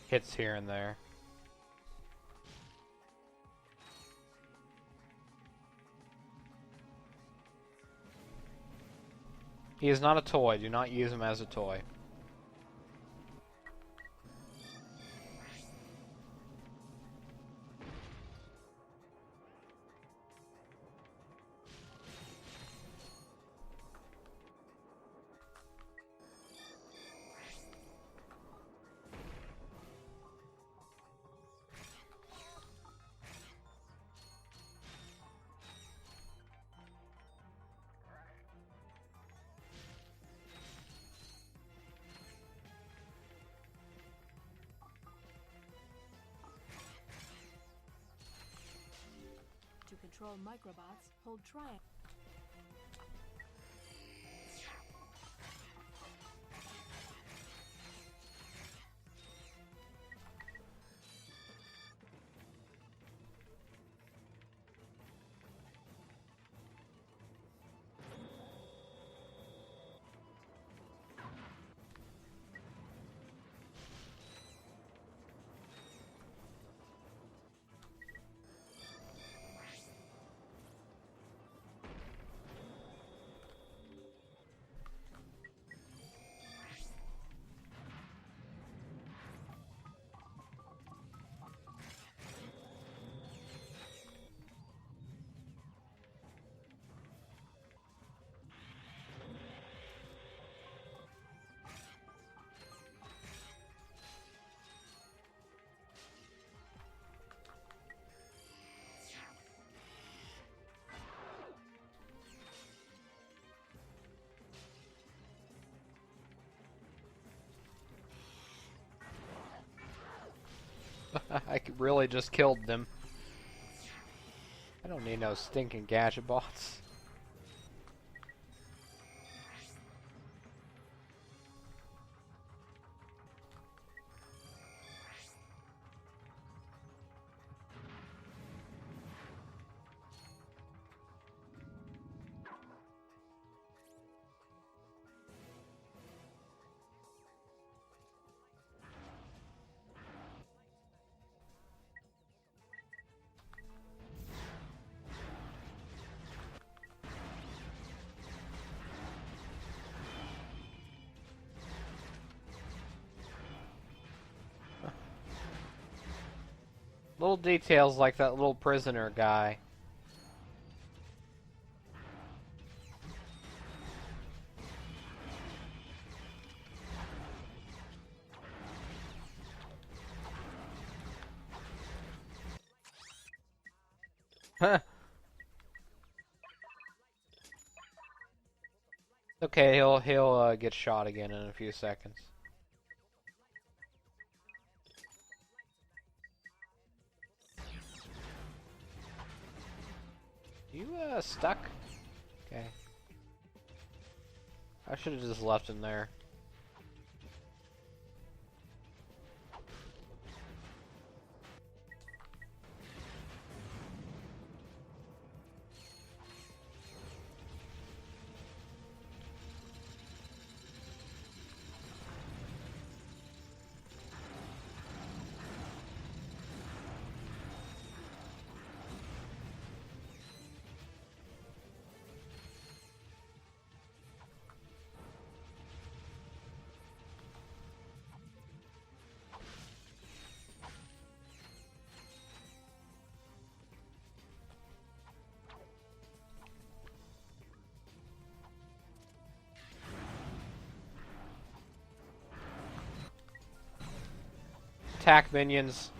hits here and there. He is not a toy. Do not use him as a toy. To control microbots, hold triangle. I really just killed them. I don't need no stinking gadget bots. Little details like that little prisoner guy. Huh. Okay, he'll get shot again in a few seconds. You stuck? Okay. I should have just left him there. Attack minions.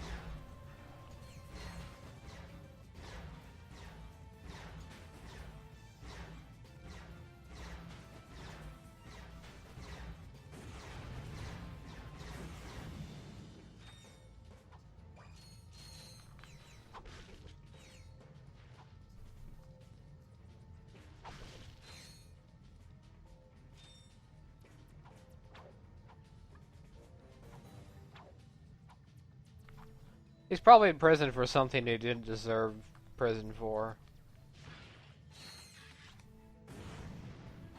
He's probably in prison for something he didn't deserve prison for.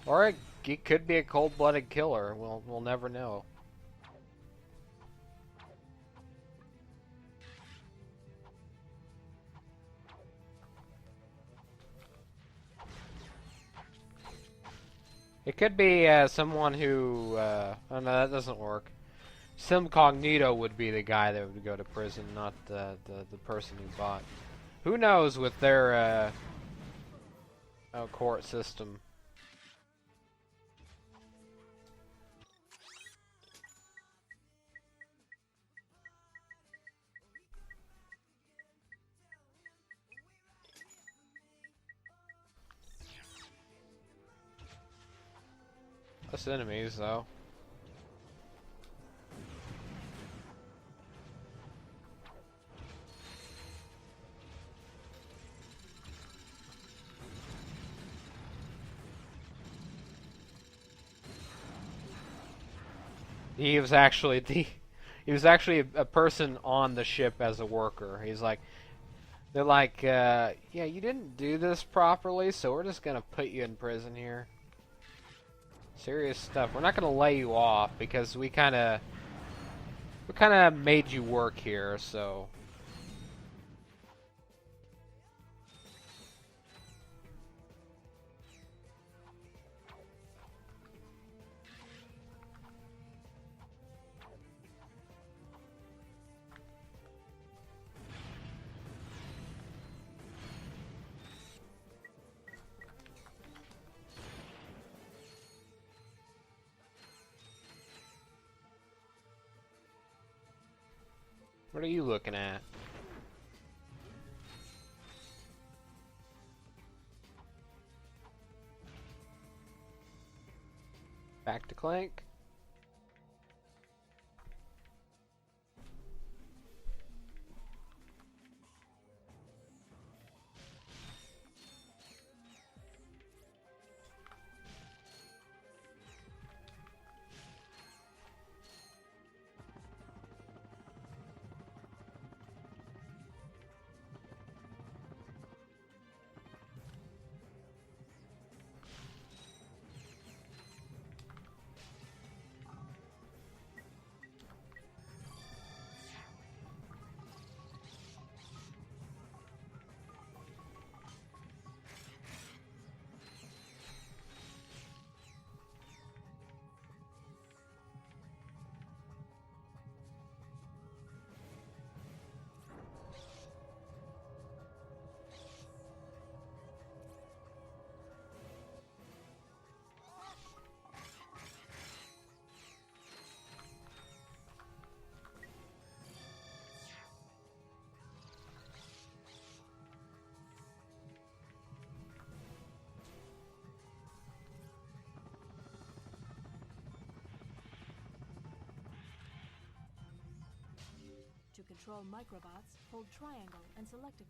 Or he could be a cold-blooded killer. We'll never know. It could be someone who... oh no, that doesn't work. Simcognito would be the guy that would go to prison, not the person who bought. Who knows with their court system. Less enemies, though. He was actually a person on the ship as a worker. He's like, they're like, yeah, you didn't do this properly, so we're just gonna put you in prison here. Serious stuff. We're not gonna lay you off because we kind of made you work here, so. What are you looking at? Back to Clank. control microbots, hold triangle and select a...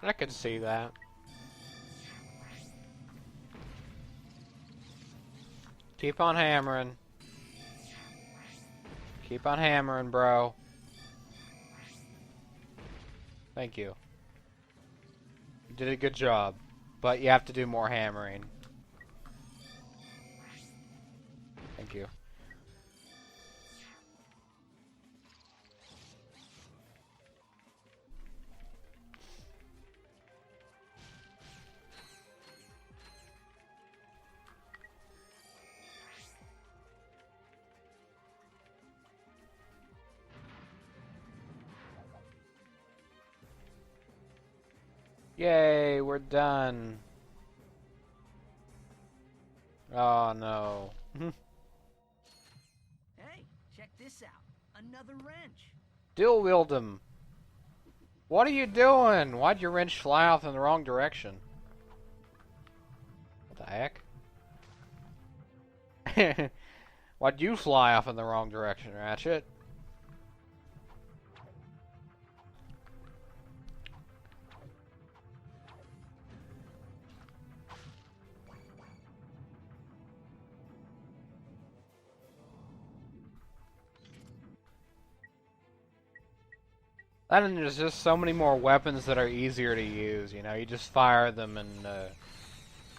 I could see that. Keep on hammering. Keep on hammering, bro. Thank you. You did a good job, but you have to do more hammering. Thank you. Yay, we're done. Oh no. Hey, check this out. Another wrench. Dual wield him. What are you doing? Why'd your wrench fly off in the wrong direction? What the heck? Why'd you fly off in the wrong direction, Ratchet? And there's just so many more weapons that are easier to use, you know, you just fire them and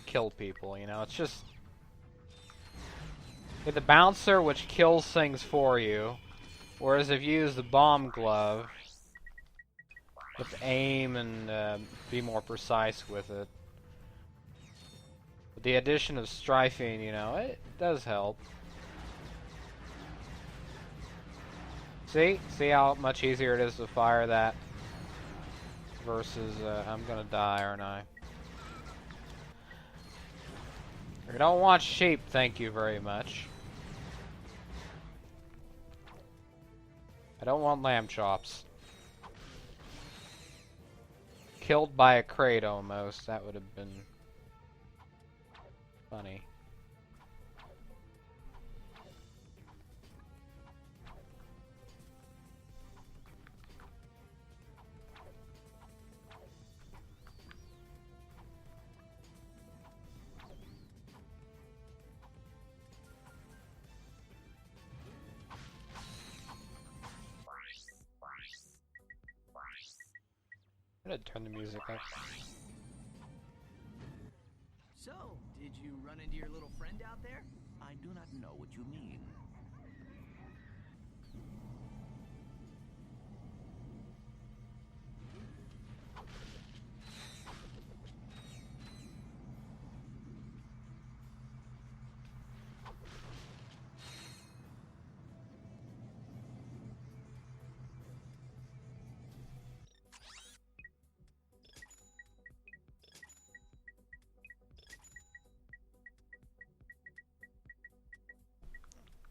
kill people, you know, it's just... You get the bouncer, which kills things for you, whereas if you use the bomb glove, you have to aim and be more precise with it. With the addition of strafing, you know, it does help. See? See how much easier it is to fire that versus, I'm gonna die, aren't I? I don't want sheep, thank you very much. I don't want lamb chops. Killed by a crate almost, that would have been funny. I'm gonna turn the music up. So, did you run into your little friend out there? I do not know what you mean.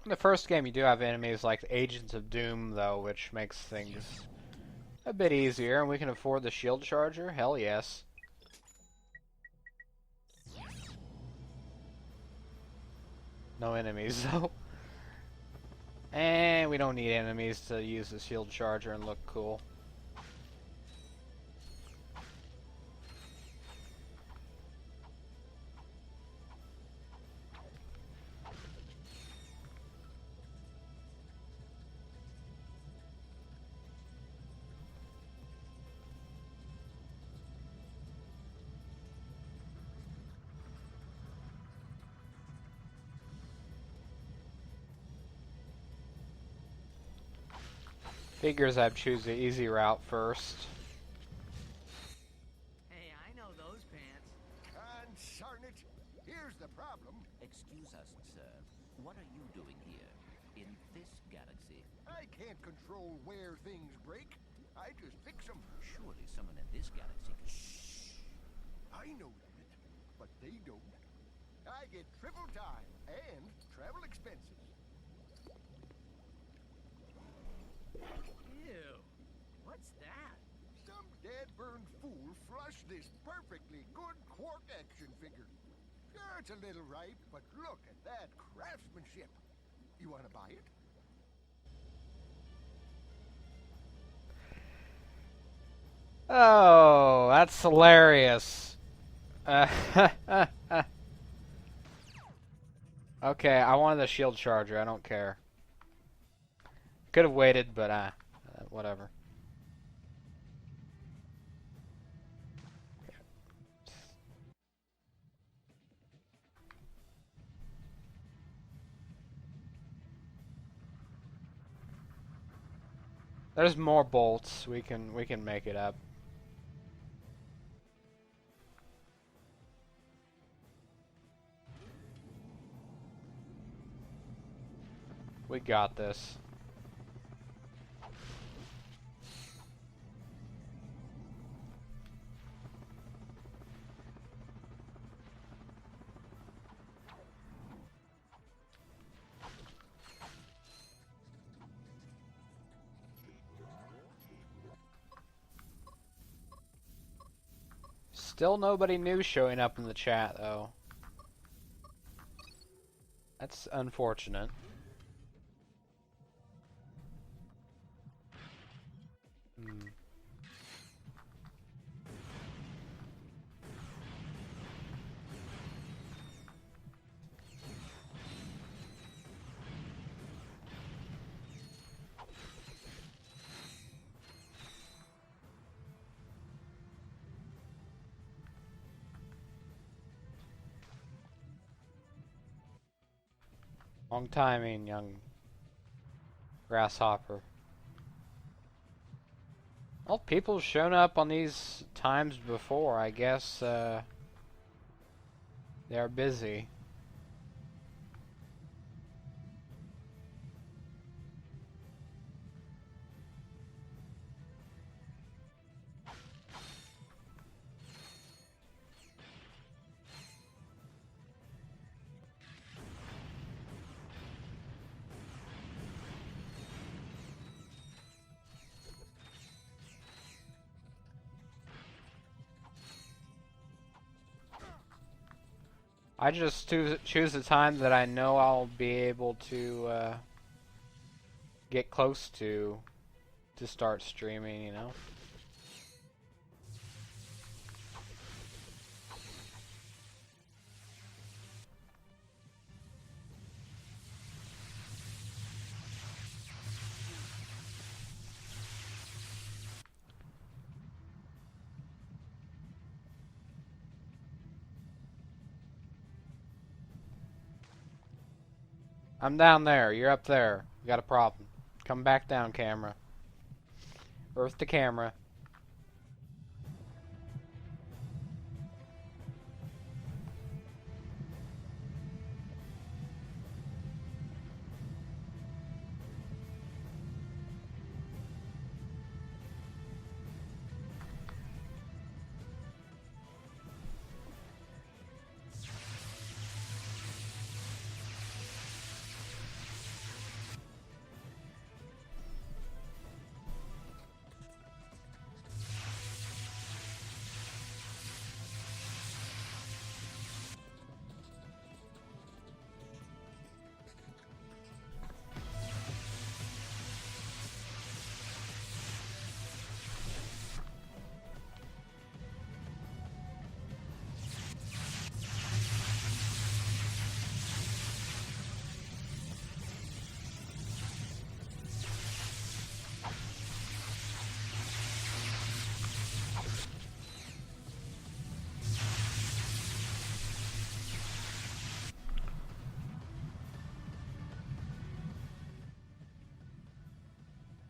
In the first game, you do have enemies like Agents of Doom, though, which makes things a bit easier, and we can afford the shield charger? Hell yes. No enemies, though. And we don't need enemies to use the shield charger and look cool. Figures I'd choose the easy route first. Hey, I know those pants. Consarn it! Here's the problem. Excuse us, sir. What are you doing here? In this galaxy? I can't control where things break. I just fix them. Surely someone in this galaxy could... I know that, but they don't. I get triple time and travel expenses. Ew. What's that? Some dead-burned fool flushed this perfectly good Quark action figure. Sure, it's a little ripe, but look at that craftsmanship. You want to buy it? Oh, that's hilarious. Okay, I wanted the shield charger. I don't care. Could have waited, but whatever. There's more bolts. We can make it up. We got this. Still nobody new showing up in the chat, though. That's unfortunate. Long timing, young grasshopper. Well, people have shown up on these times before. I guess they're busy. I just choose a time that I know I'll be able to get close to start streaming, you know? I'm down there. You're up there. We got a problem. Come back down, camera. Earth to camera.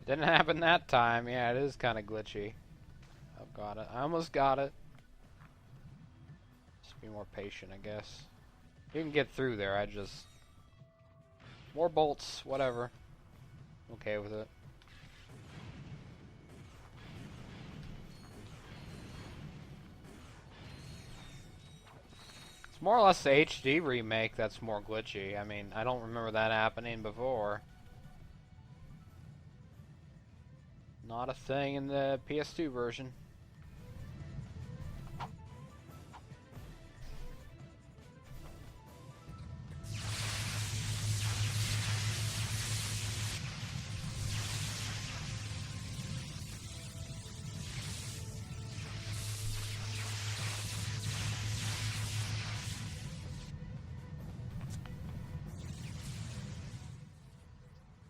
Didn't happen that time. Yeah, it is kind of glitchy. I've got it. I almost got it. Just be more patient, I guess. You can get through there. I just... More bolts. Whatever. Okay with it. It's more or less the HD remake that's more glitchy. I mean, I don't remember that happening before. Not a thing in the PS2 version.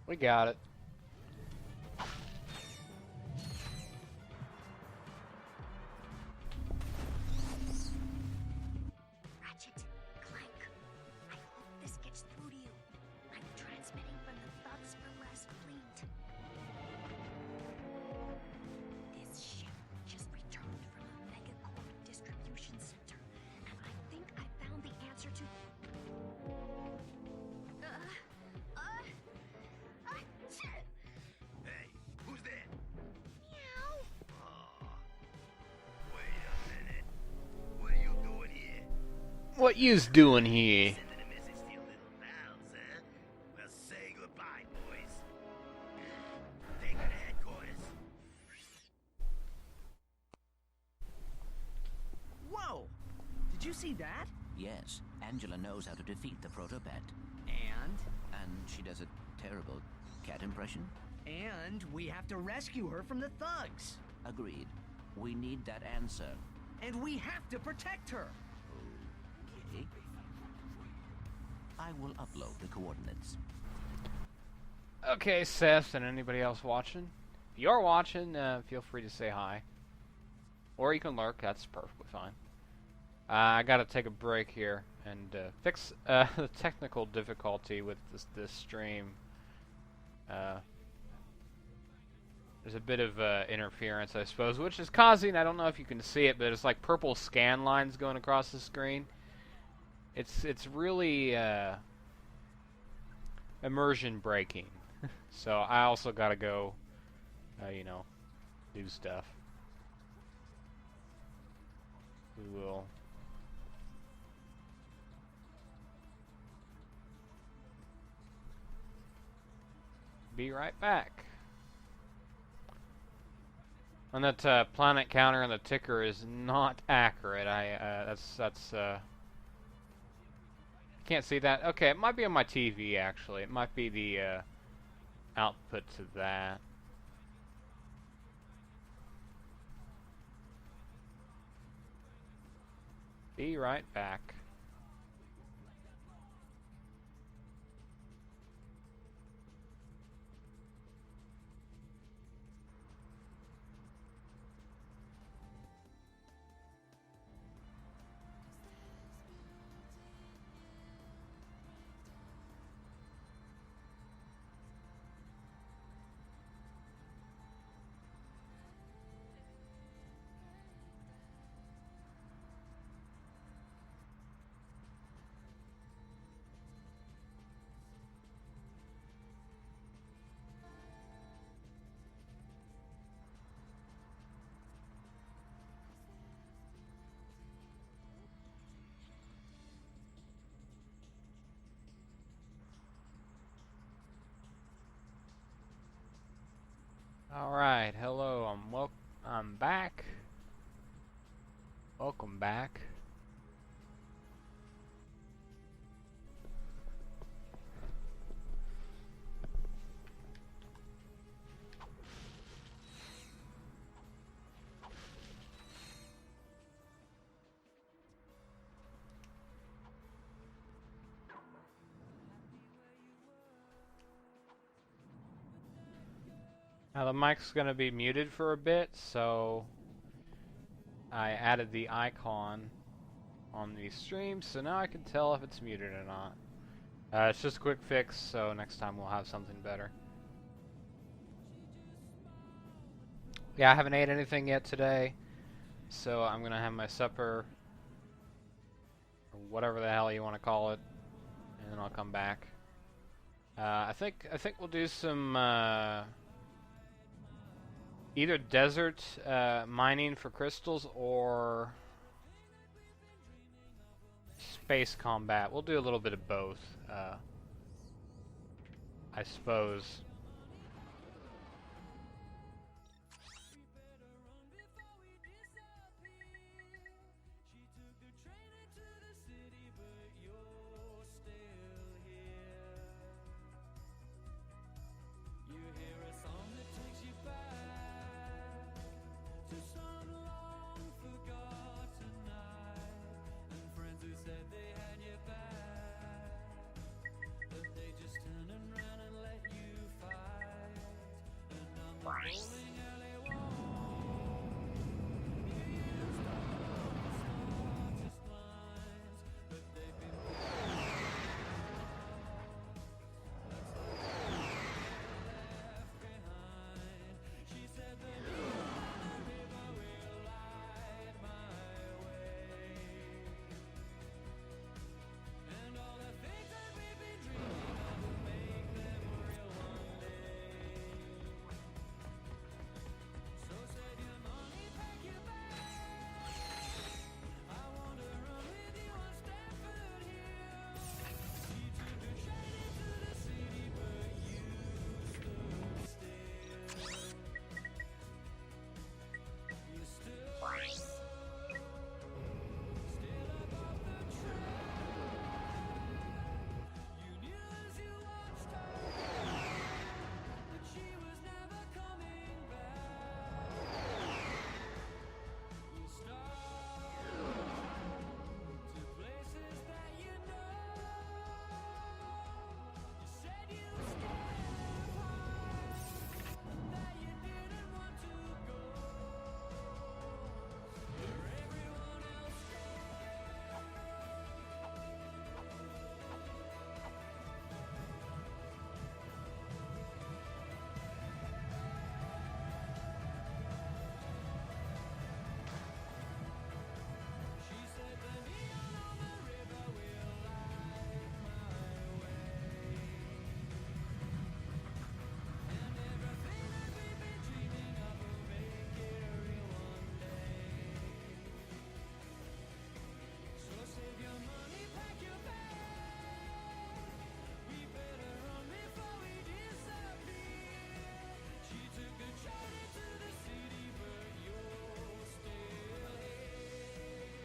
We got it. Ratchet Clank, I hope this gets through to you. I'm transmitting from the thugs for West Fleet. This ship just returned from a megacorp distribution center, and I think I found the answer to... Hey, who's there? Meow. Oh, wait a minute. What are you doing here? What you's doing here? Sending a message to your little pals, huh? Well, say goodbye, boys. Take her to headquarters. Whoa! Did you see that? Yes, Angela knows how to defeat the protopet. And She does a terrible cat impression? we have to rescue her from the thugs. Agreed. We need that answer. And we have to protect her. Okay. I will upload the coordinates. Okay, Seth, and anybody else watching? If you're watching, feel free to say hi. Or you can lurk, that's perfectly fine. I gotta take a break here and fix the technical difficulty with this stream. There's a bit of interference, I suppose, which is causing, I don't know if you can see it, but it's like purple scan lines going across the screen. It's really immersion breaking. So I also gotta go, you know, do stuff. We will be right back. And that planet counter on the ticker is not accurate. That's can't see that. Okay, it might be on my TV actually. It might be the output to that. Be right back. Alright, hello, I'm back. Welcome back. Now the mic's going to be muted for a bit, so I added the icon on the stream, so now I can tell if it's muted or not. It's just a quick fix, so next time we'll have something better. Yeah, I haven't ate anything yet today, so I'm going to have my supper, or whatever the hell you want to call it, and then I'll come back. I think we'll do some either desert mining for crystals or space combat. We'll do a little bit of both, I suppose.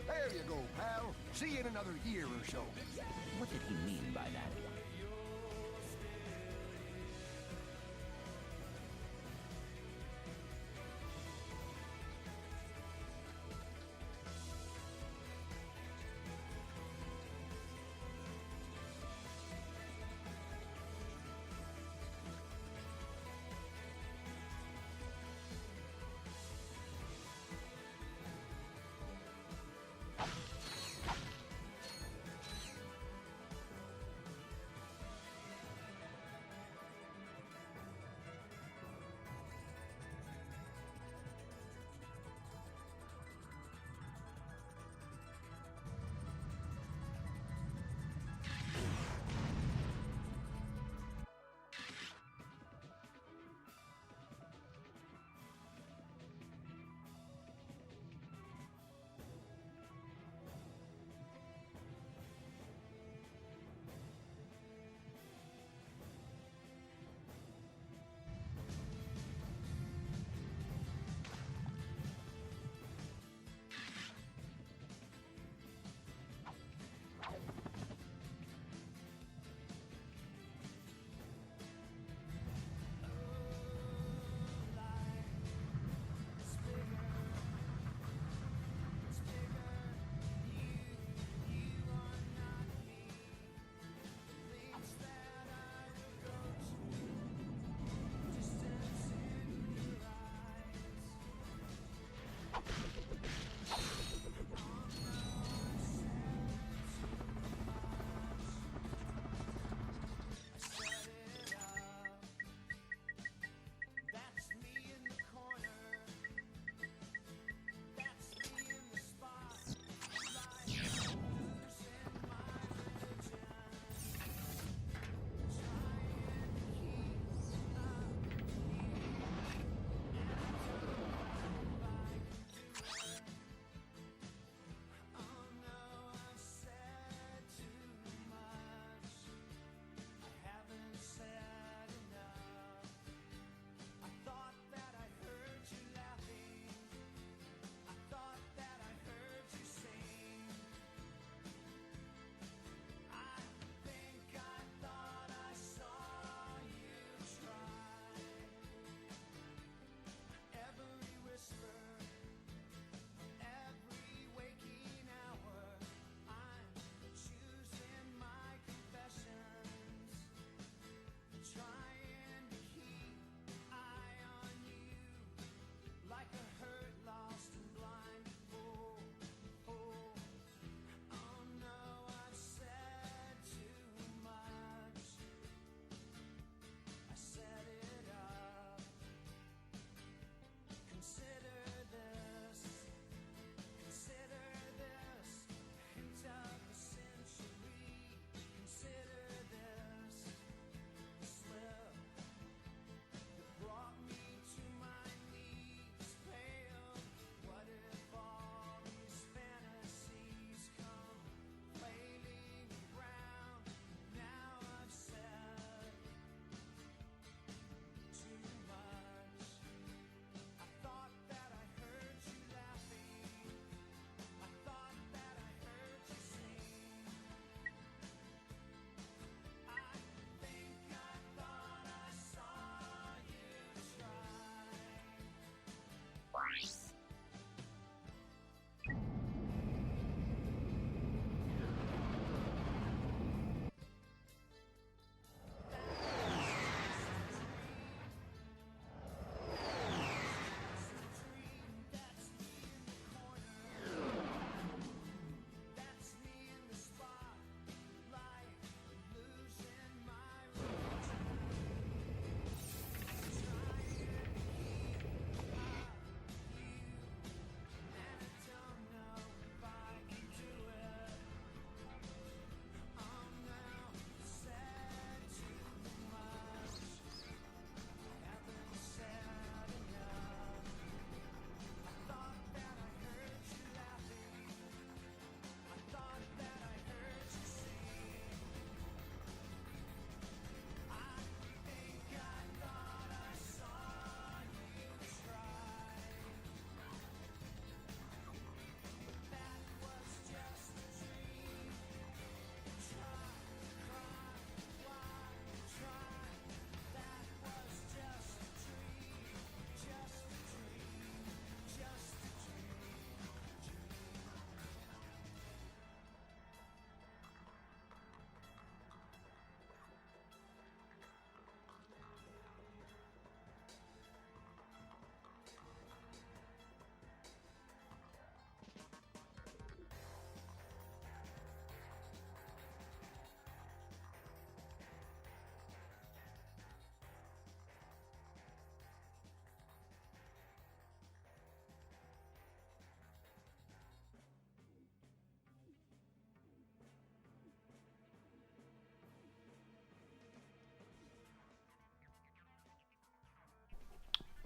There you go, pal. See you in another year or so. What did he mean by that?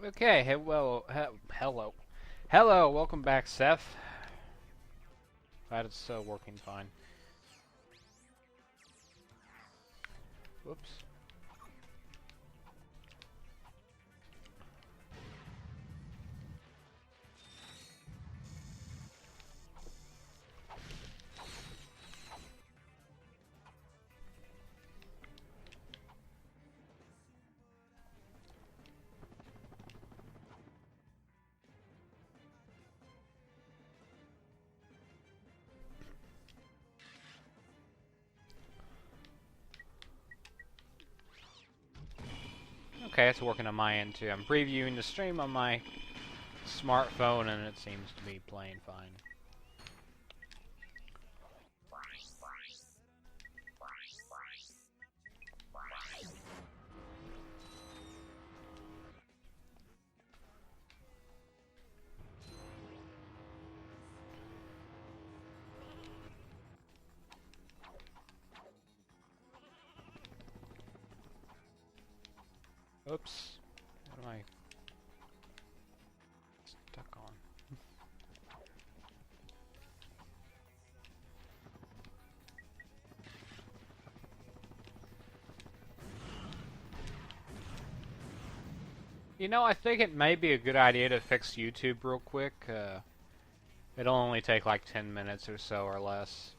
Okay, hello, welcome back, Seth. Glad it's working fine. Whoops. Okay, it's working on my end too. I'm previewing the stream on my smartphone and it seems to be playing fine. Oops. What am I stuck on? You know, I think it may be a good idea to fix YouTube real quick. It'll only take like 10 minutes or so or less.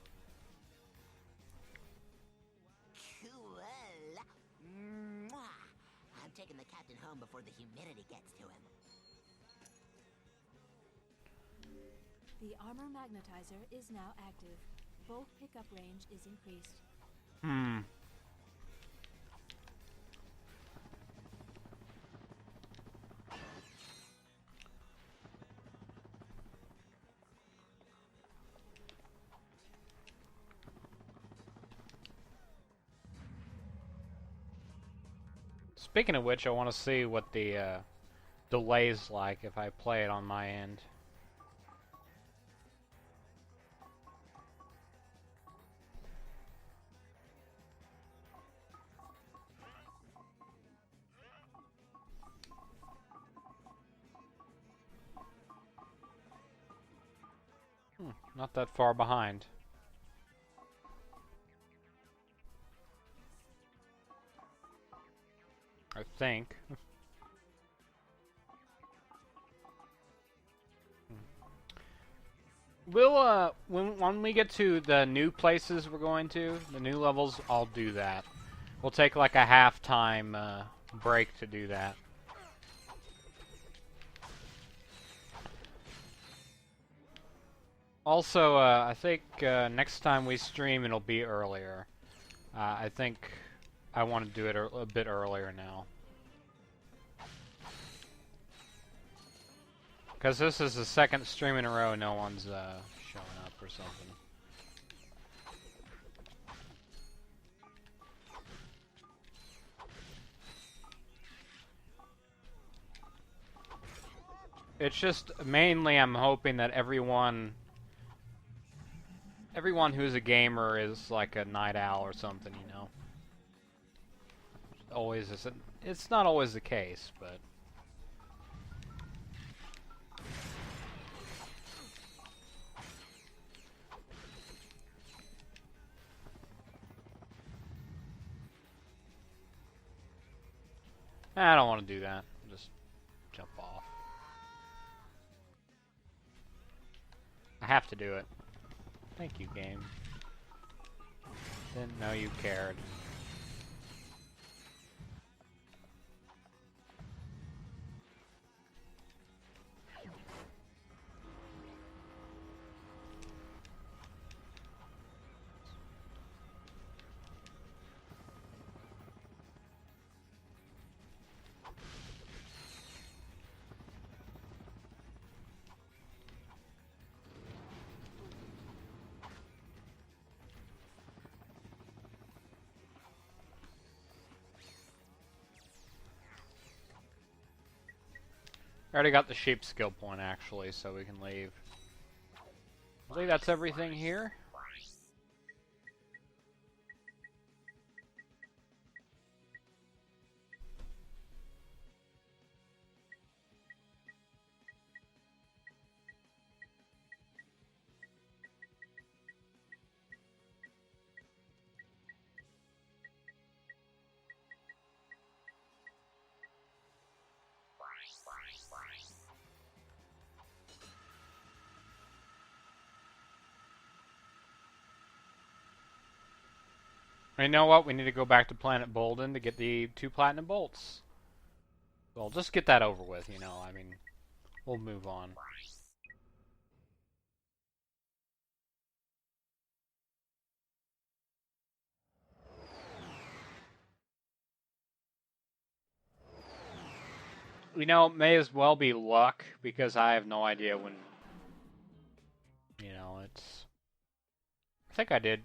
Cool. Mwah. I'm taking the captain home before the humidity gets to him. The armor magnetizer is now active. Bolt pickup range is increased. Speaking of which, I want to see what the delay's like if I play it on my end. Not that far behind. I think. We'll, when we get to the new places we're going to, the new levels, I'll do that. We'll take like a halftime break to do that. Also, I think next time we stream it'll be earlier. I think I want to do it a bit earlier now. Because this is the second stream in a row no one's showing up or something. It's just mainly I'm hoping that everyone who's a gamer is like a night owl or something, you know. Always isn't. It's not always the case, but I don't want to do that. Just jump off. I have to do it. Thank you, game. Didn't know you cared. I already got the sheep skill point actually, so we can leave. I think that's everything here. You know what? We need to go back to Planet Bolden to get the 2 platinum bolts. Well, just get that over with, you know. I mean, we'll move on. You know, it may as well be luck, because I have no idea when... You know, it's... I think I did.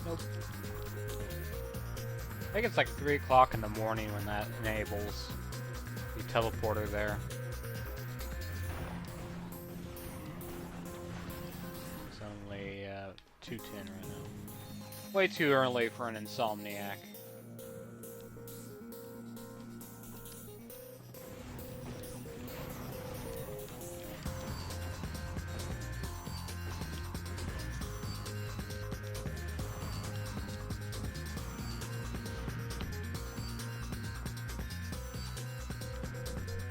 Nope. I think it's like 3 o'clock in the morning when that enables the teleporter there. It's only 2:10 right now. Way too early for an Insomniac.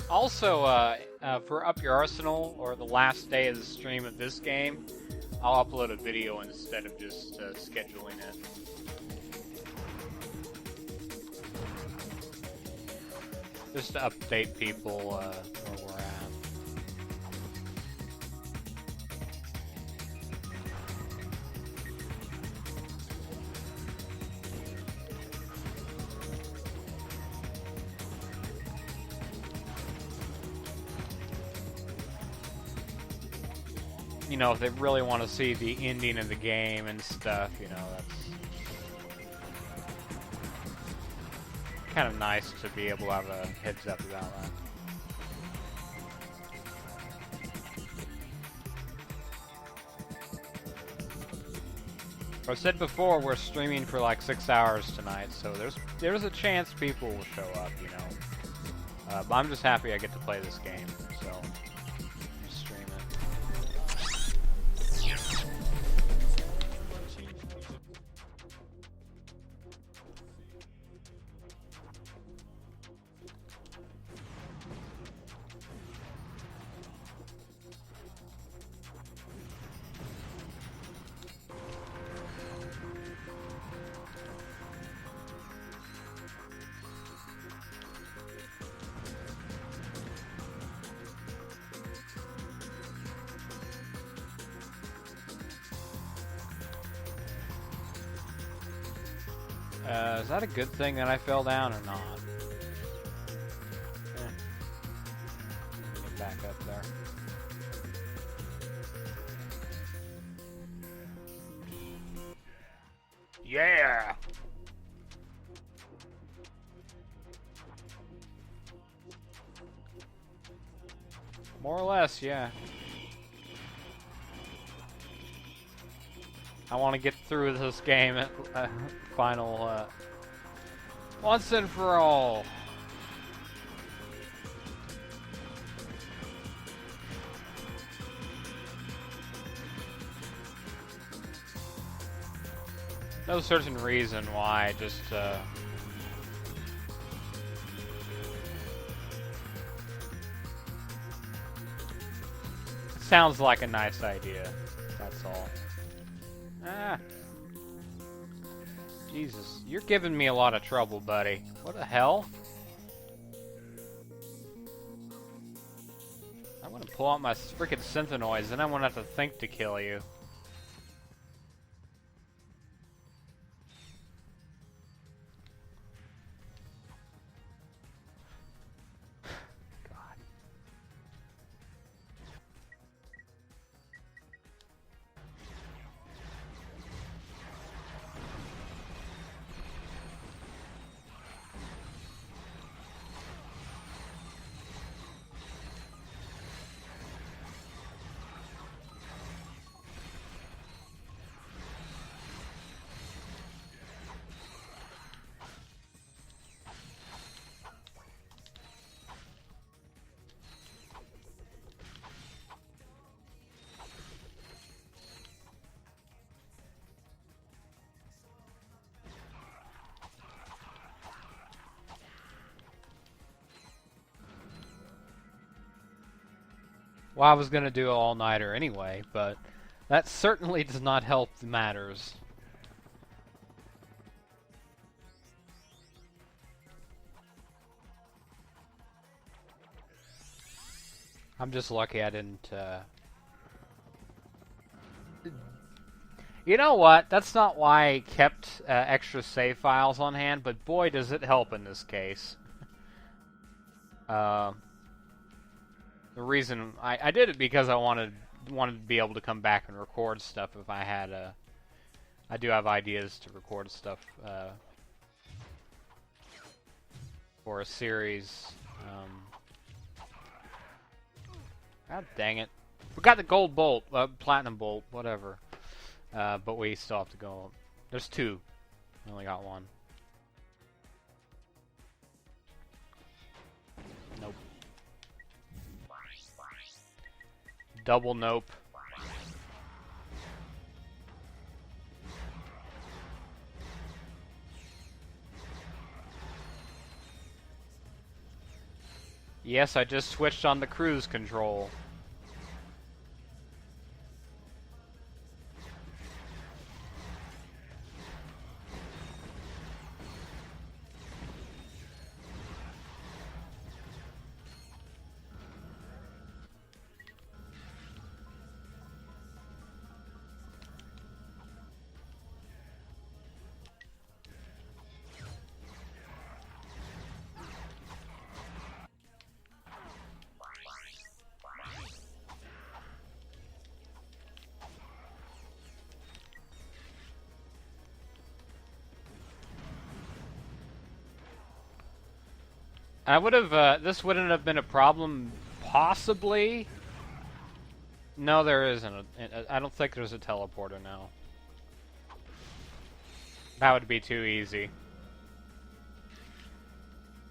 Also, for Up Your Arsenal, or the last day of the stream of this game, I'll upload a video instead of just scheduling it. Just to update people where we're at. You know, if they really want to see the ending of the game and stuff, you know, that's kind of nice to be able to have a heads up about that. I said before, we're streaming for like 6 hours tonight, so there's a chance people will show up, you know. But I'm just happy I get to play this game, so just stream it. Is that a good thing that I fell down or not? Get back up there. Yeah! More or less, yeah. I want to get through this game at final, once and for all. No certain reason why, just, sounds like a nice idea, that's all. Ah. Jesus, you're giving me a lot of trouble, buddy. What the hell? I'm gonna pull out my freaking synthenoids, and I'm gonna have to think to kill you. Well, I was gonna do an all-nighter anyway, but that certainly does not help the matters. I'm just lucky I didn't, You know what? That's not why I kept extra save files on hand, but boy does it help in this case. The reason I did it because I wanted to be able to come back and record stuff if I had I do have ideas to record stuff for a series. God dang it. We got the gold bolt, platinum bolt, whatever. But we still have to go. There's two. I only got one. Nope. Double nope. Yes, I just switched on the cruise control. I would have, this wouldn't have been a problem, possibly. No, there isn't. I don't think there's a teleporter now. That would be too easy.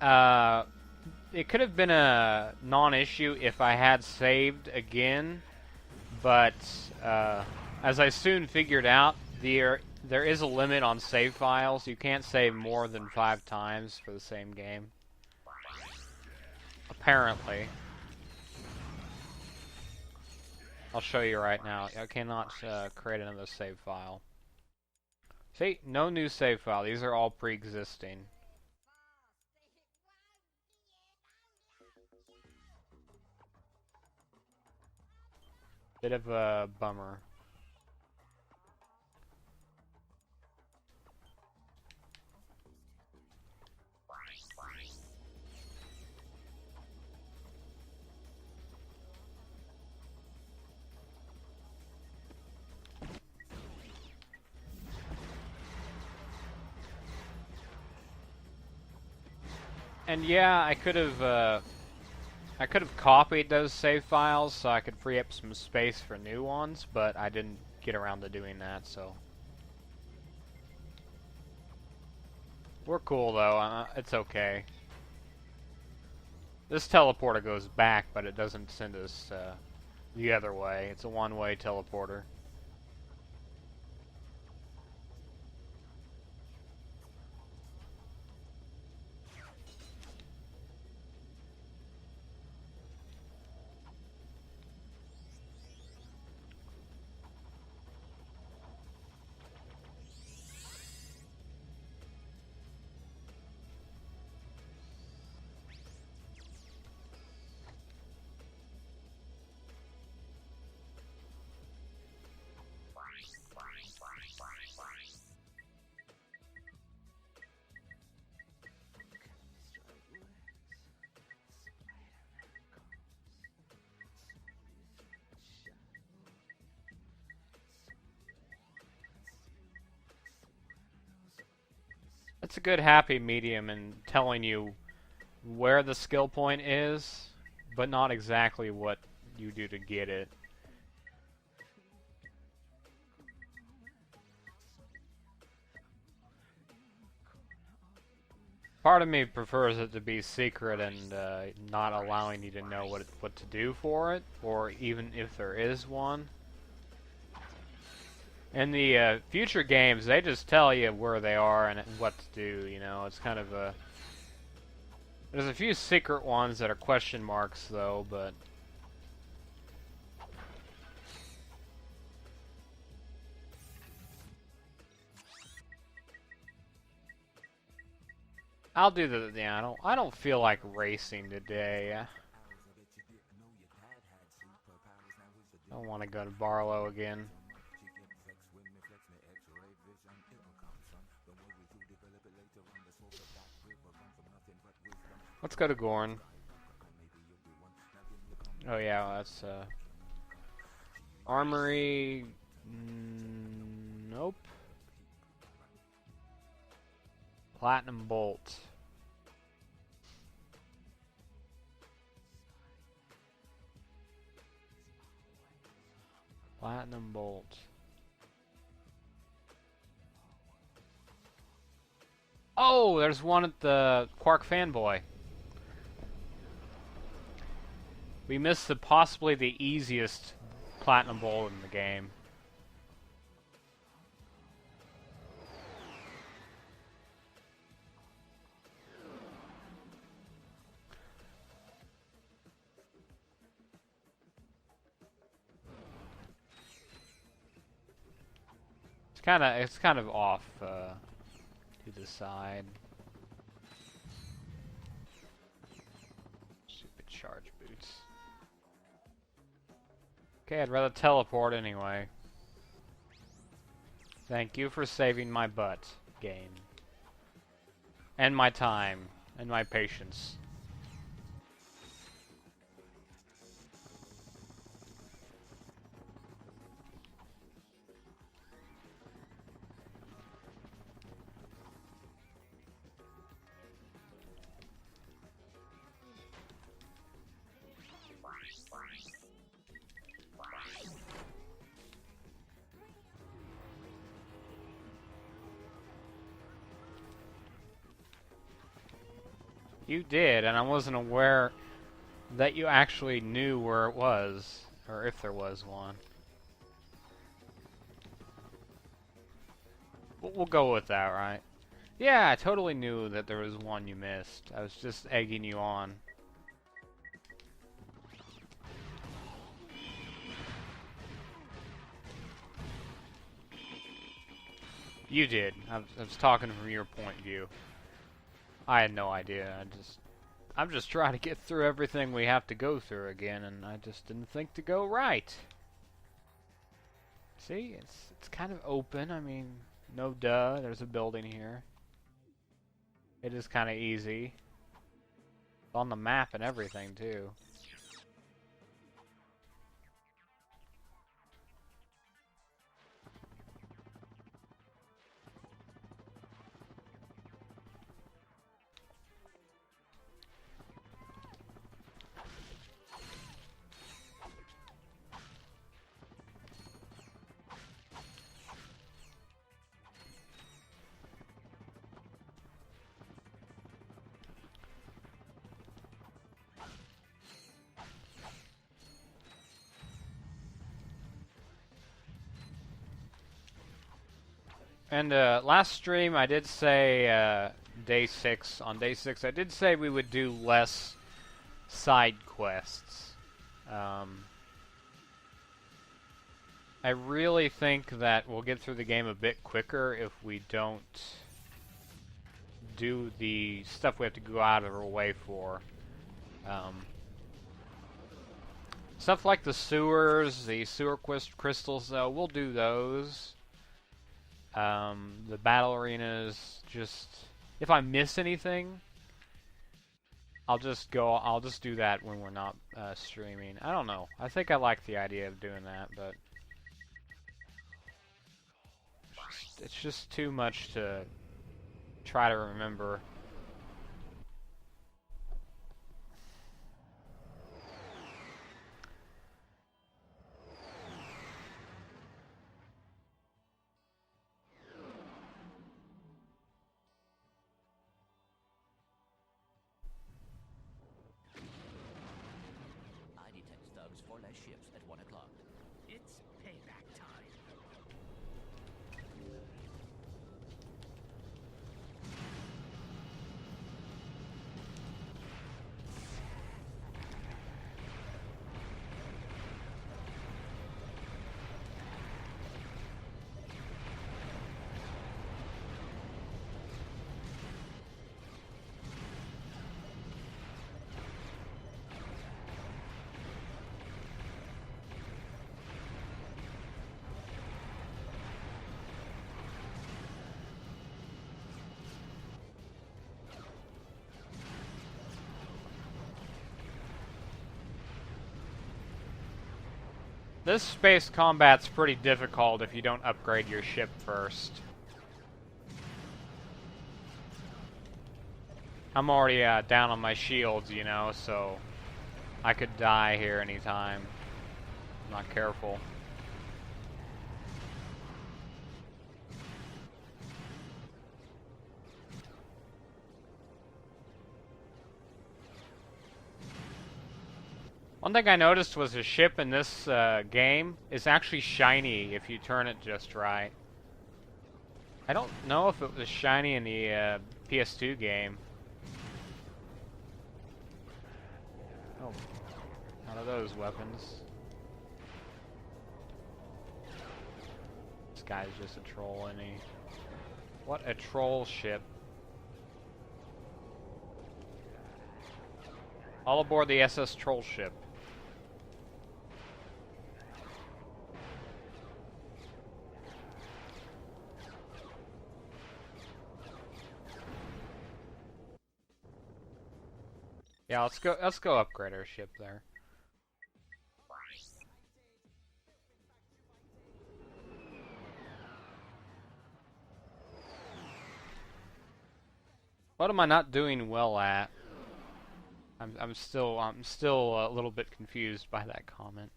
It could have been a non-issue if I had saved again, but as I soon figured out, there is a limit on save files. You can't save more than 5 times for the same game. Apparently. I'll show you right now. I cannot create another save file. See? No new save file. These are all pre-existing. Bit of a bummer. And yeah, I could have copied those save files so I could free up some space for new ones, but I didn't get around to doing that, so. We're cool though, it's okay. This teleporter goes back, but it doesn't send us the other way. It's a one-way teleporter. It's a good happy medium in telling you where the skill point is, but not exactly what you do to get it. Part of me prefers it to be secret and not allowing you to know what to do for it, or even if there is one. In the future games, they just tell you where they are and what to do, you know. It's kind of a... There's a few secret ones that are question marks, though, but... I'll do the. Yeah, I don't feel like racing today. I don't want to go to Barlow again. Let's go to Gorn. Oh yeah, that's Armory. Nope. Platinum Bolt. Platinum Bolt. Oh, there's one at the Quark Fanboy. We missed possibly the easiest Platinum Bolt in the game. It's kind of off to the side. Stupid charge boots. Okay, I'd rather teleport anyway. Thank you for saving my butt, game. And my time, and my patience. You did, and I wasn't aware that you actually knew where it was, or if there was one. We'll go with that, right? Yeah, I totally knew that there was one you missed. I was just egging you on. You did. I was talking from your point of view. I had no idea. I'm just trying to get through everything we have to go through again, and I just didn't think to go right. See, it's kind of open. I mean, no duh. There's a building here. It is kind of easy. It's on the map and everything too. And last stream I did say day 6, on day 6 I did say we would do less side quests. I really think that we'll get through the game a bit quicker if we don't do the stuff we have to go out of our way for. Stuff like the sewers, the sewer crystals, though, we'll do those. The battle arenas, just if I miss anything, I'll just do that when we're not streaming. I don't know. I think I like the idea of doing that, but it's just too much to try to remember. For less ships at 1 o'clock. It's payback time. This space combat's pretty difficult if you don't upgrade your ship first. I'm already down on my shields, you know, so I could die here anytime. I'm not careful. One thing I noticed was the ship in this game is actually shiny if you turn it just right. I don't know if it was shiny in the PS2 game. Oh, out of those weapons. This guy's just a troll, isn't he? What a troll ship. All aboard the SS Troll ship. Yeah, let's go upgrade our ship there. What am I not doing well at? I'm still a little bit confused by that comment.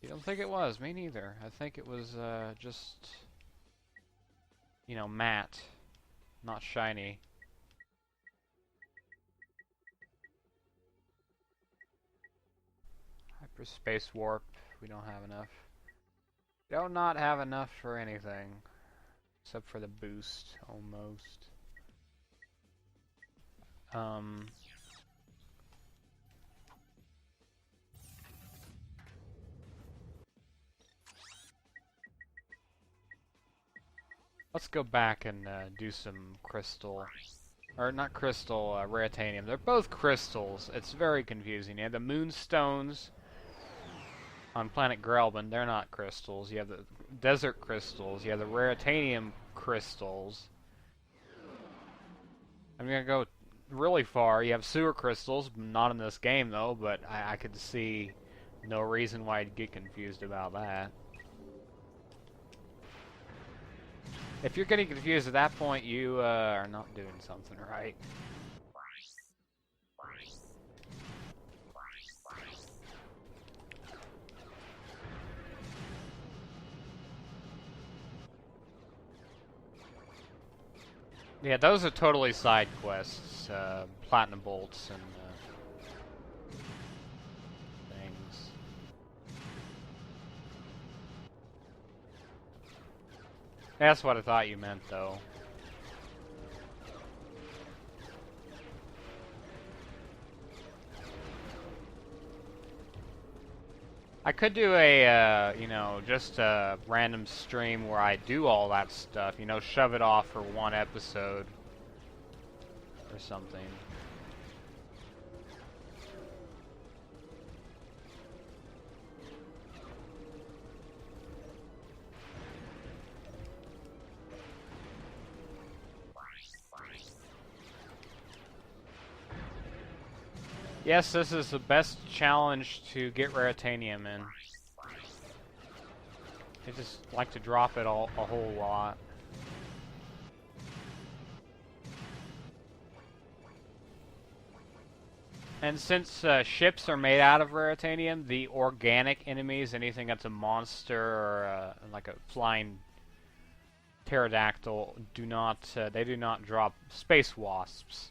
You don't think it was? Me neither. I think it was just, you know, matte, not shiny. Hyperspace warp. We don't have enough. We do not have enough for anything, except for the boost, almost. Let's go back and do some crystal, or not crystal, Raritanium. They're both crystals. It's very confusing. You have the moonstones on planet Grelban. They're not crystals. You have the desert crystals. You have the Raritanium crystals. I'm gonna go really far. You have sewer crystals, not in this game though, but I could see no reason why I'd get confused about that. If you're getting confused at that point, you are not doing something right. Yeah, those are totally side quests, platinum bolts and things. That's what I thought you meant, though. I could do a, you know, just a random stream where I do all that stuff, you know, shove it off for one episode or something. Yes, this is the best challenge to get Raritanium in. I just like to drop it a whole lot. And since ships are made out of Raritanium, the organic enemies, anything that's a monster or like a flying pterodactyl, do not drop space wasps.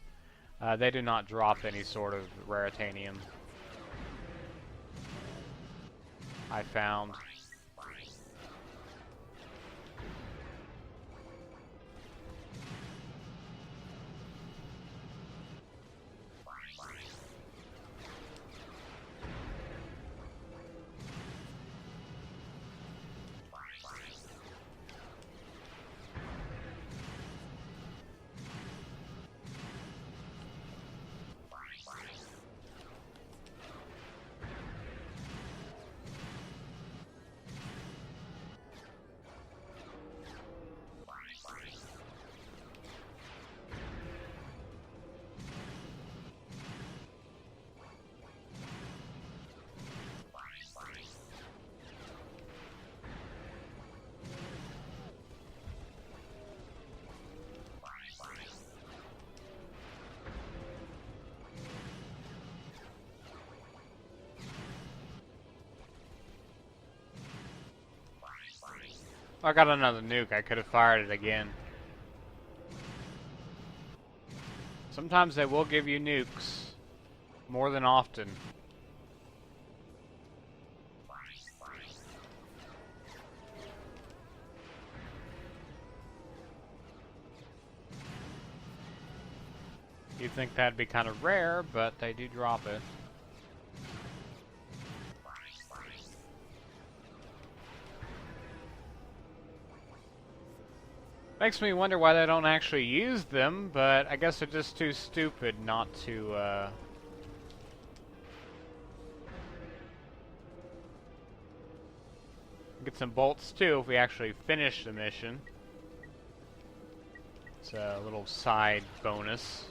They do not drop any sort of Raritanium, I found. I got another nuke. I could have fired it again. Sometimes they will give you nukes. More than often. You'd think that'd be kind of rare, but they do drop it. Makes me wonder why they don't actually use them, but I guess they're just too stupid not to, get some bolts too if we actually finish the mission. It's a little side bonus.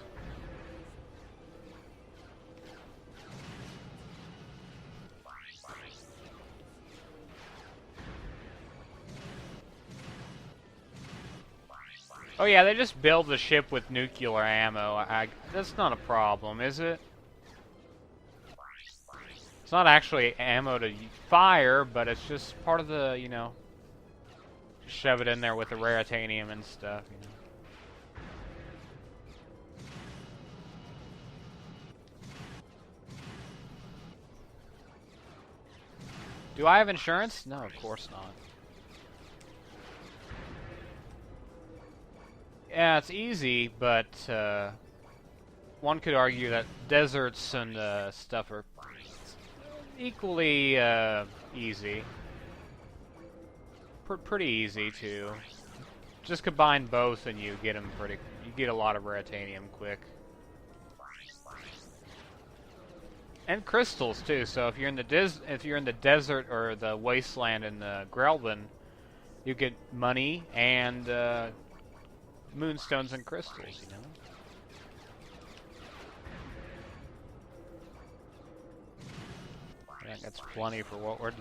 Oh yeah, they just build the ship with nuclear ammo. That's not a problem, is it? It's not actually ammo to fire, but it's just part of the, you know, shove it in there with the raritanium and stuff, you know. Do I have insurance? No, of course not. Yeah, it's easy, but one could argue that deserts and stuff are equally easy. Pretty easy too. Just combine both, and you get them pretty. You get a lot of raritanium quick. And crystals too. So if you're in the desert or the wasteland in the Grelvin, you get money and moonstones and crystals, you know? I think that's plenty for what we're... It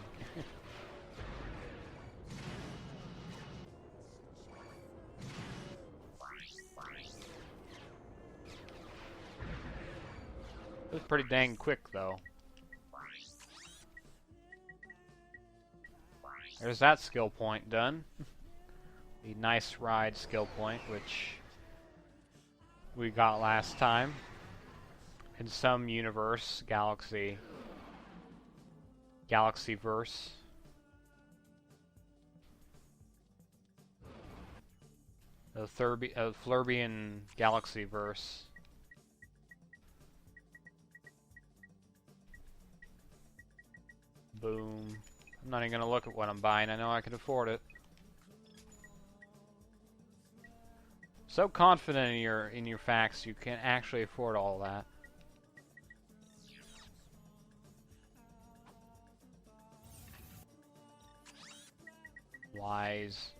was pretty dang quick, though. There's that skill point done. The nice ride skill point, which we got last time in some universe, galaxyverse. The Flurbian galaxyverse. Boom. I'm not even gonna look at what I'm buying. I know I can afford it. So confident in your facts, you can actually afford all that. Wise.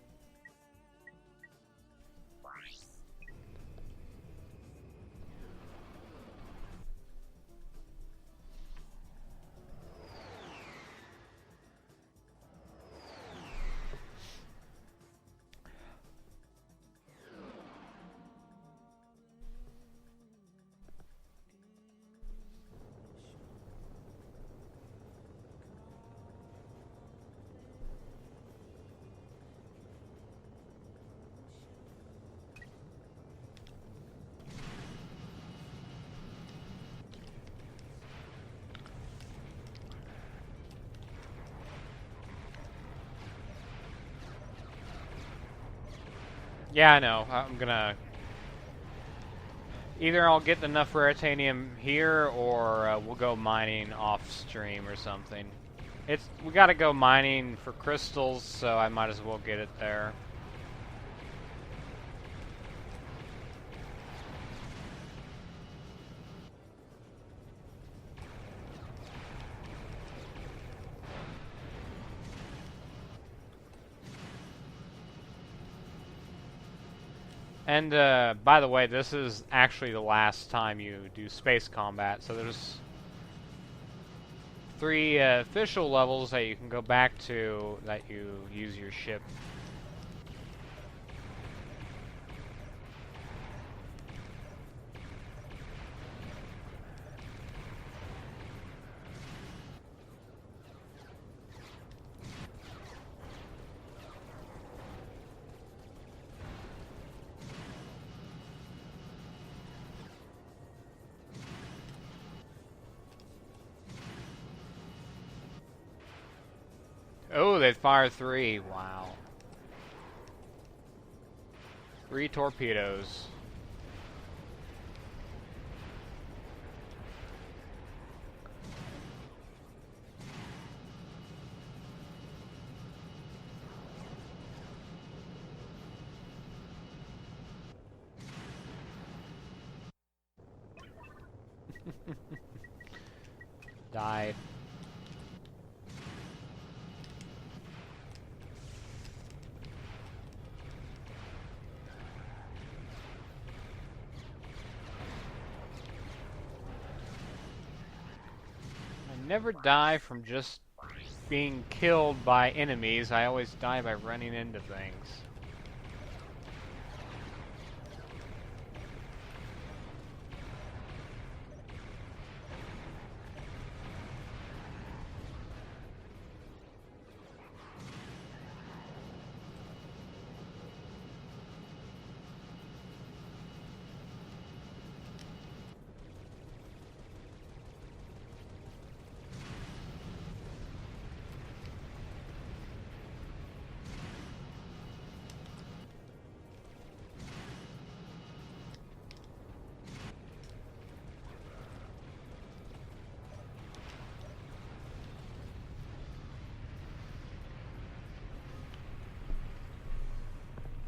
Yeah, I know. I'm gonna... Either I'll get enough raritanium here, or we'll go mining off stream or something. We gotta go mining for crystals, so I might as well get it there. And, by the way, this is actually the last time you do space combat, so there's 3 official levels that you can go back to that you use your ship. Oh, they fire 3. Wow. 3 torpedoes. Died. I never die from just being killed by enemies. I always die by running into things.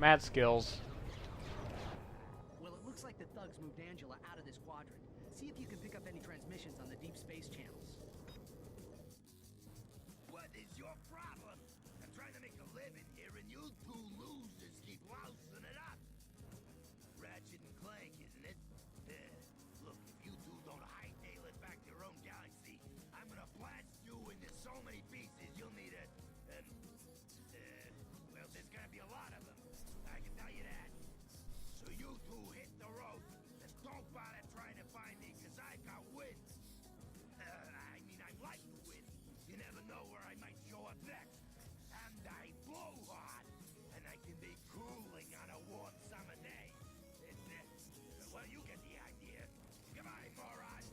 Mad skills. Well, it looks like the thugs moved Angela out of this quadrant. See if you can pick up any transmissions on the deep space channels. What is your problem? I'm trying to make a living here, and you two losers keep lousing it up. Ratchet and Clank, isn't it? Look, if you two don't hightail it back to your own galaxy, I'm gonna blast you into so many pieces you'll need a... well, there's gonna be a lot of them. I can tell you that. So you two hit the road, and don't bother trying to find me, because I got wins. I mean, I like to win. You never know where I might show up next. And I blow hot, and I can be cooling on a warm summer day. Well, you get the idea. Goodbye, moron.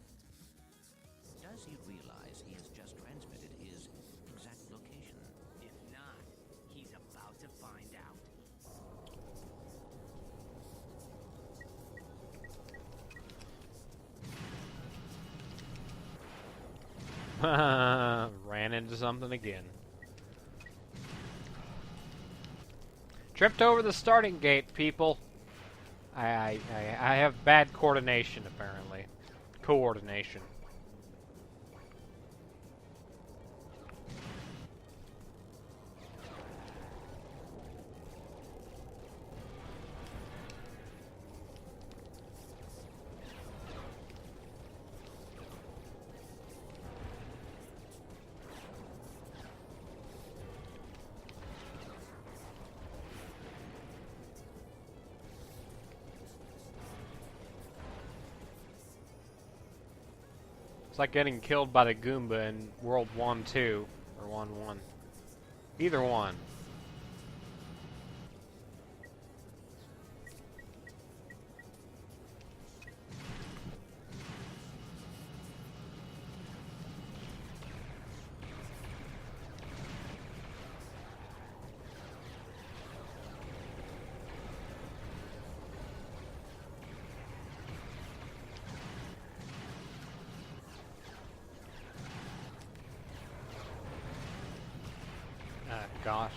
Does he realize he has just transmitted his exact location? If not, he's about to find out. Ran into something again. Tripped over the starting gate, people. I have bad coordination, apparently. Coordination. It's like getting killed by the Goomba in World 1-2, or 1-1. Either one. Gosh.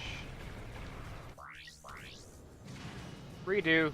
Redo.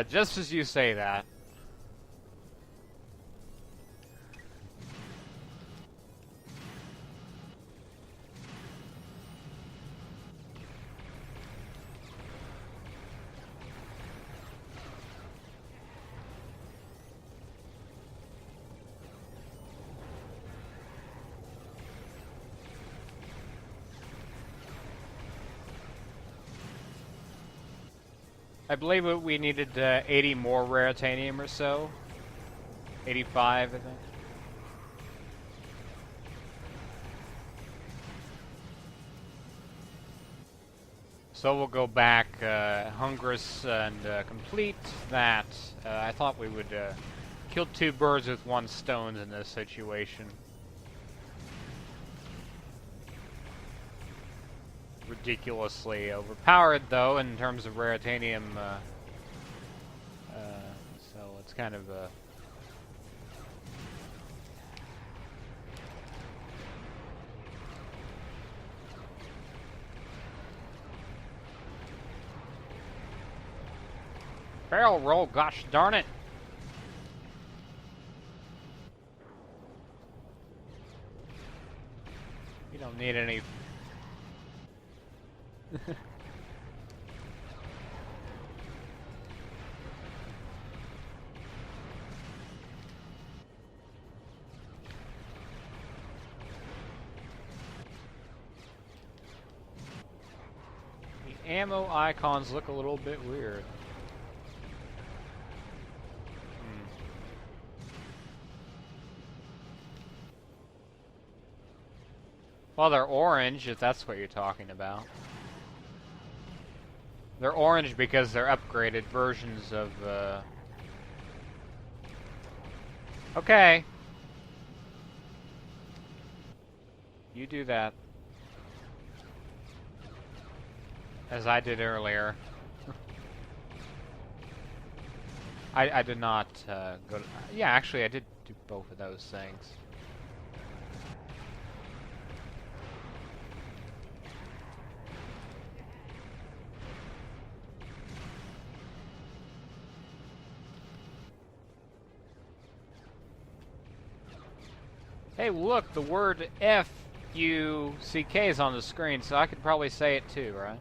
Just as you say that. I believe we needed 80 more raritanium or so. 85, I think. So we'll go back, Hungrous, and complete that. I thought we would kill two birds with one stone in this situation. Ridiculously overpowered, though, in terms of raritanium. So it's kind of barrel roll, gosh darn it! You don't need any. The ammo icons look a little bit weird. Well, they're orange, if that's what you're talking about. They're orange because they're upgraded versions of, Okay. You do that. As I did earlier. I did not, go to... Yeah, actually, I did do both of those things. Hey, look, the word F-U-C-K is on the screen, so I could probably say it too, right?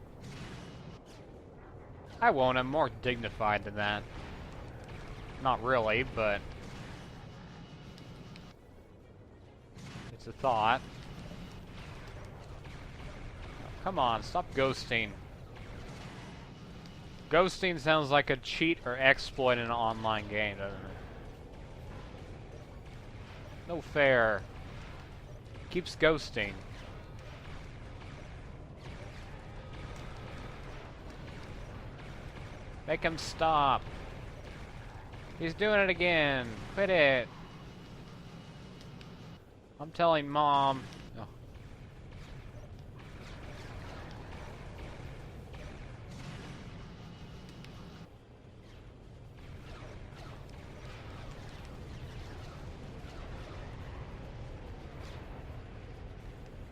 I won't, I'm more dignified than that. Not really, but... it's a thought. Oh, come on, stop ghosting. Ghosting sounds like a cheat or exploit in an online game, doesn't it? No fair. Keeps ghosting. Make him stop. He's doing it again. Quit it. I'm telling Mom. Oh.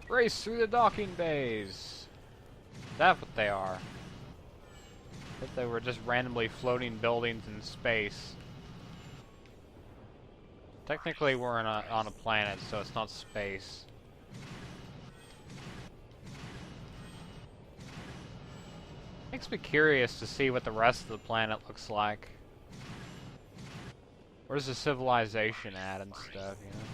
Race through the docking bays. That's what they are. If they were just randomly floating buildings in space. Technically, we're on a planet, so it's not space. Makes me curious to see what the rest of the planet looks like. Where's the civilization at and stuff, you know?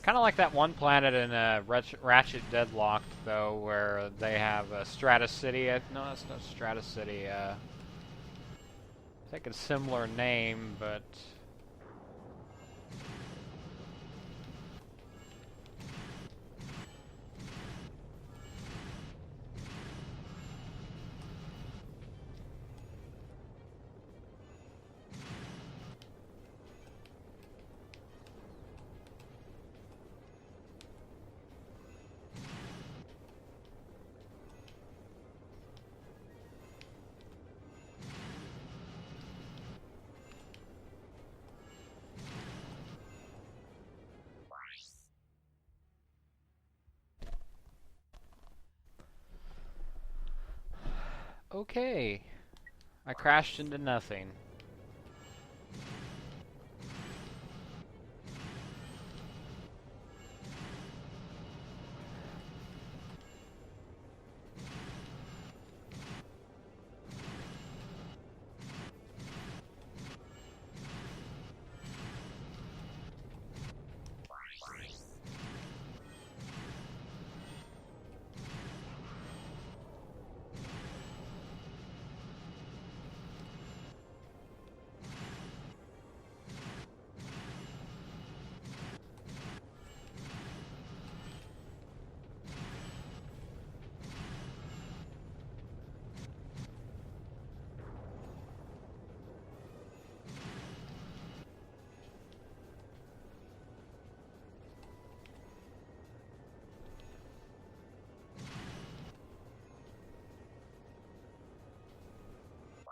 Kind of like that one planet in Ratchet Deadlocked, though, where they have Stratus City. No, that's not Stratus City. I think a similar name, but... Okay. I crashed into nothing.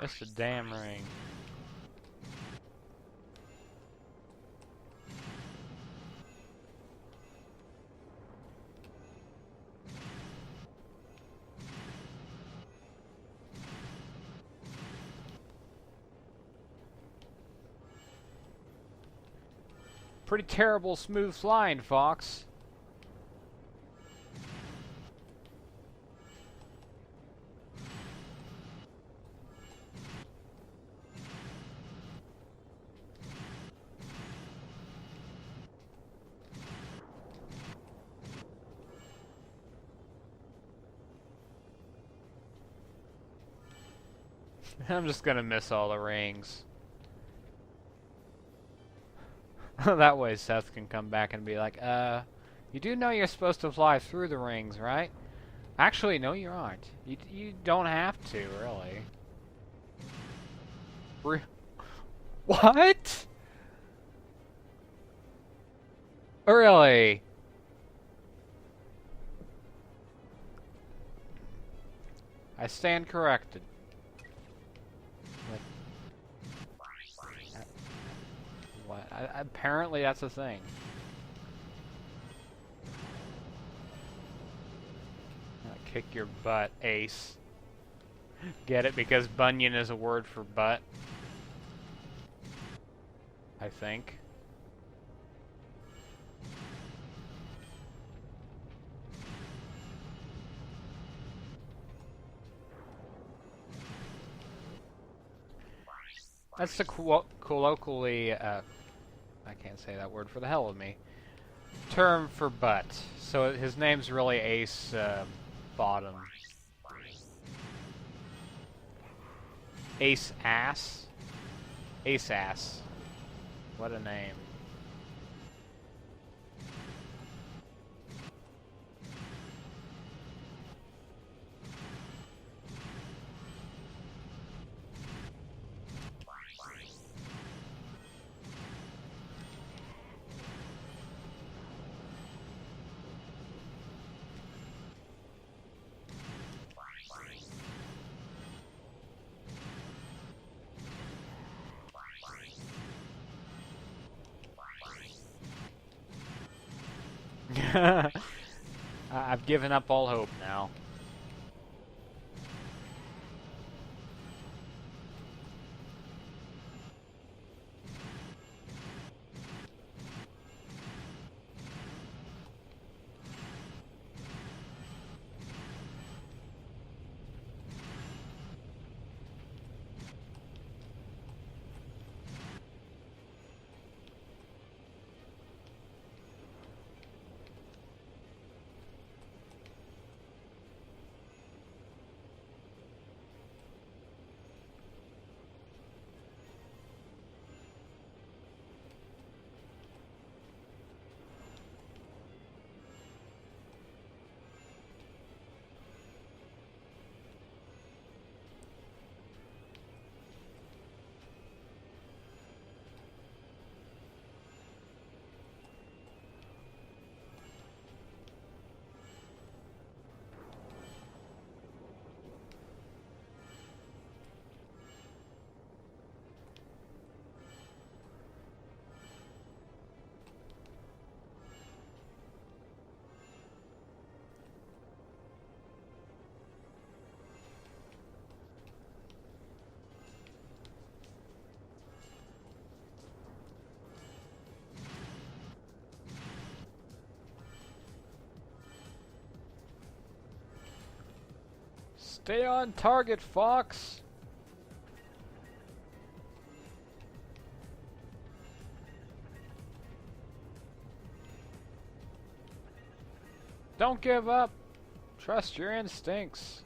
It's a damn ring. Pretty terrible smooth flying, Fox. I'm just gonna miss all the rings. That way Seth can come back and be like, you do know you're supposed to fly through the rings, right? Actually, no you aren't. You don't have to, really. What? Really? I stand corrected. What? Apparently that's a thing. Kick your butt, Ace. Get it? Because bunion is a word for butt. I think. That's the colloquially, I can't say that word for the hell of me, term for butt. So his name's really Ace Bottom. Ace Ass? Ace Ass. What a name. I've given up all hope now. Stay on target, Fox! Don't give up! Trust your instincts.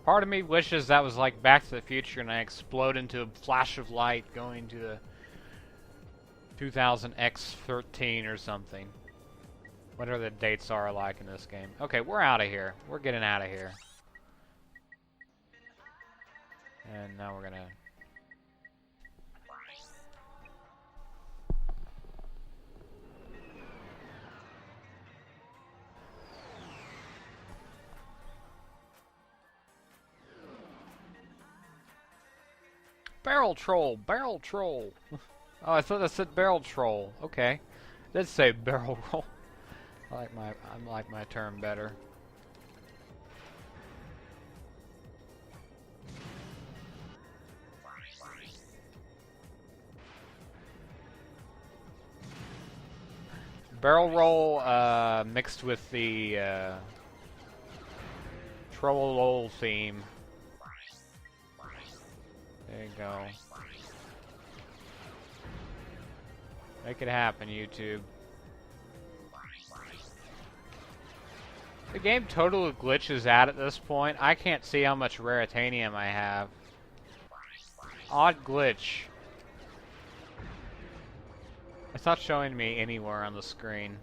Part of me wishes that was like Back to the Future and I explode into a flash of light going to the 2000X13 or something. Whatever the dates are like in this game. Okay, we're out of here. We're getting out of here. And now we're gonna... Barrel troll! Barrel troll! Oh, I thought that said barrel troll. Okay. It did say barrel roll. I like my term better. Barrel roll mixed with the troll theme. There you go. Make it happen, YouTube. The game totally glitches out at this point. I can't see how much raritanium I have. Odd glitch. It's not showing me anywhere on the screen.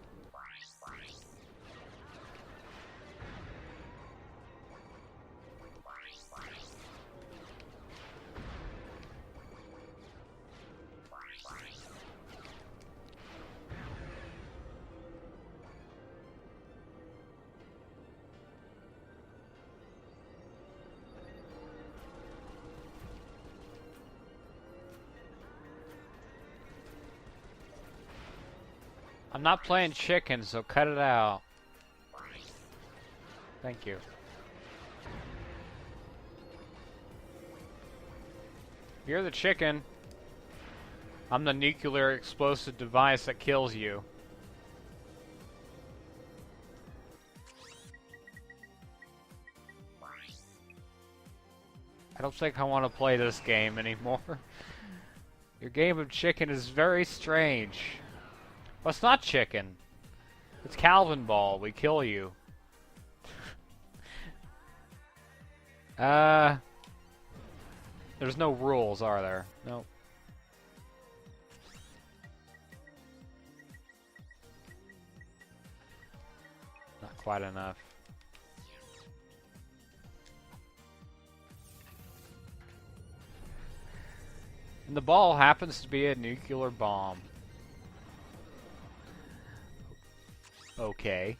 I'm not playing chicken, so cut it out. Thank you. You're the chicken. I'm the nuclear explosive device that kills you. I don't think I want to play this game anymore. Your game of chicken is very strange. Well, it's not chicken. It's Calvin Ball. We kill you. There's no rules, are there? Nope. Not quite enough. And the ball happens to be a nuclear bomb. Okay.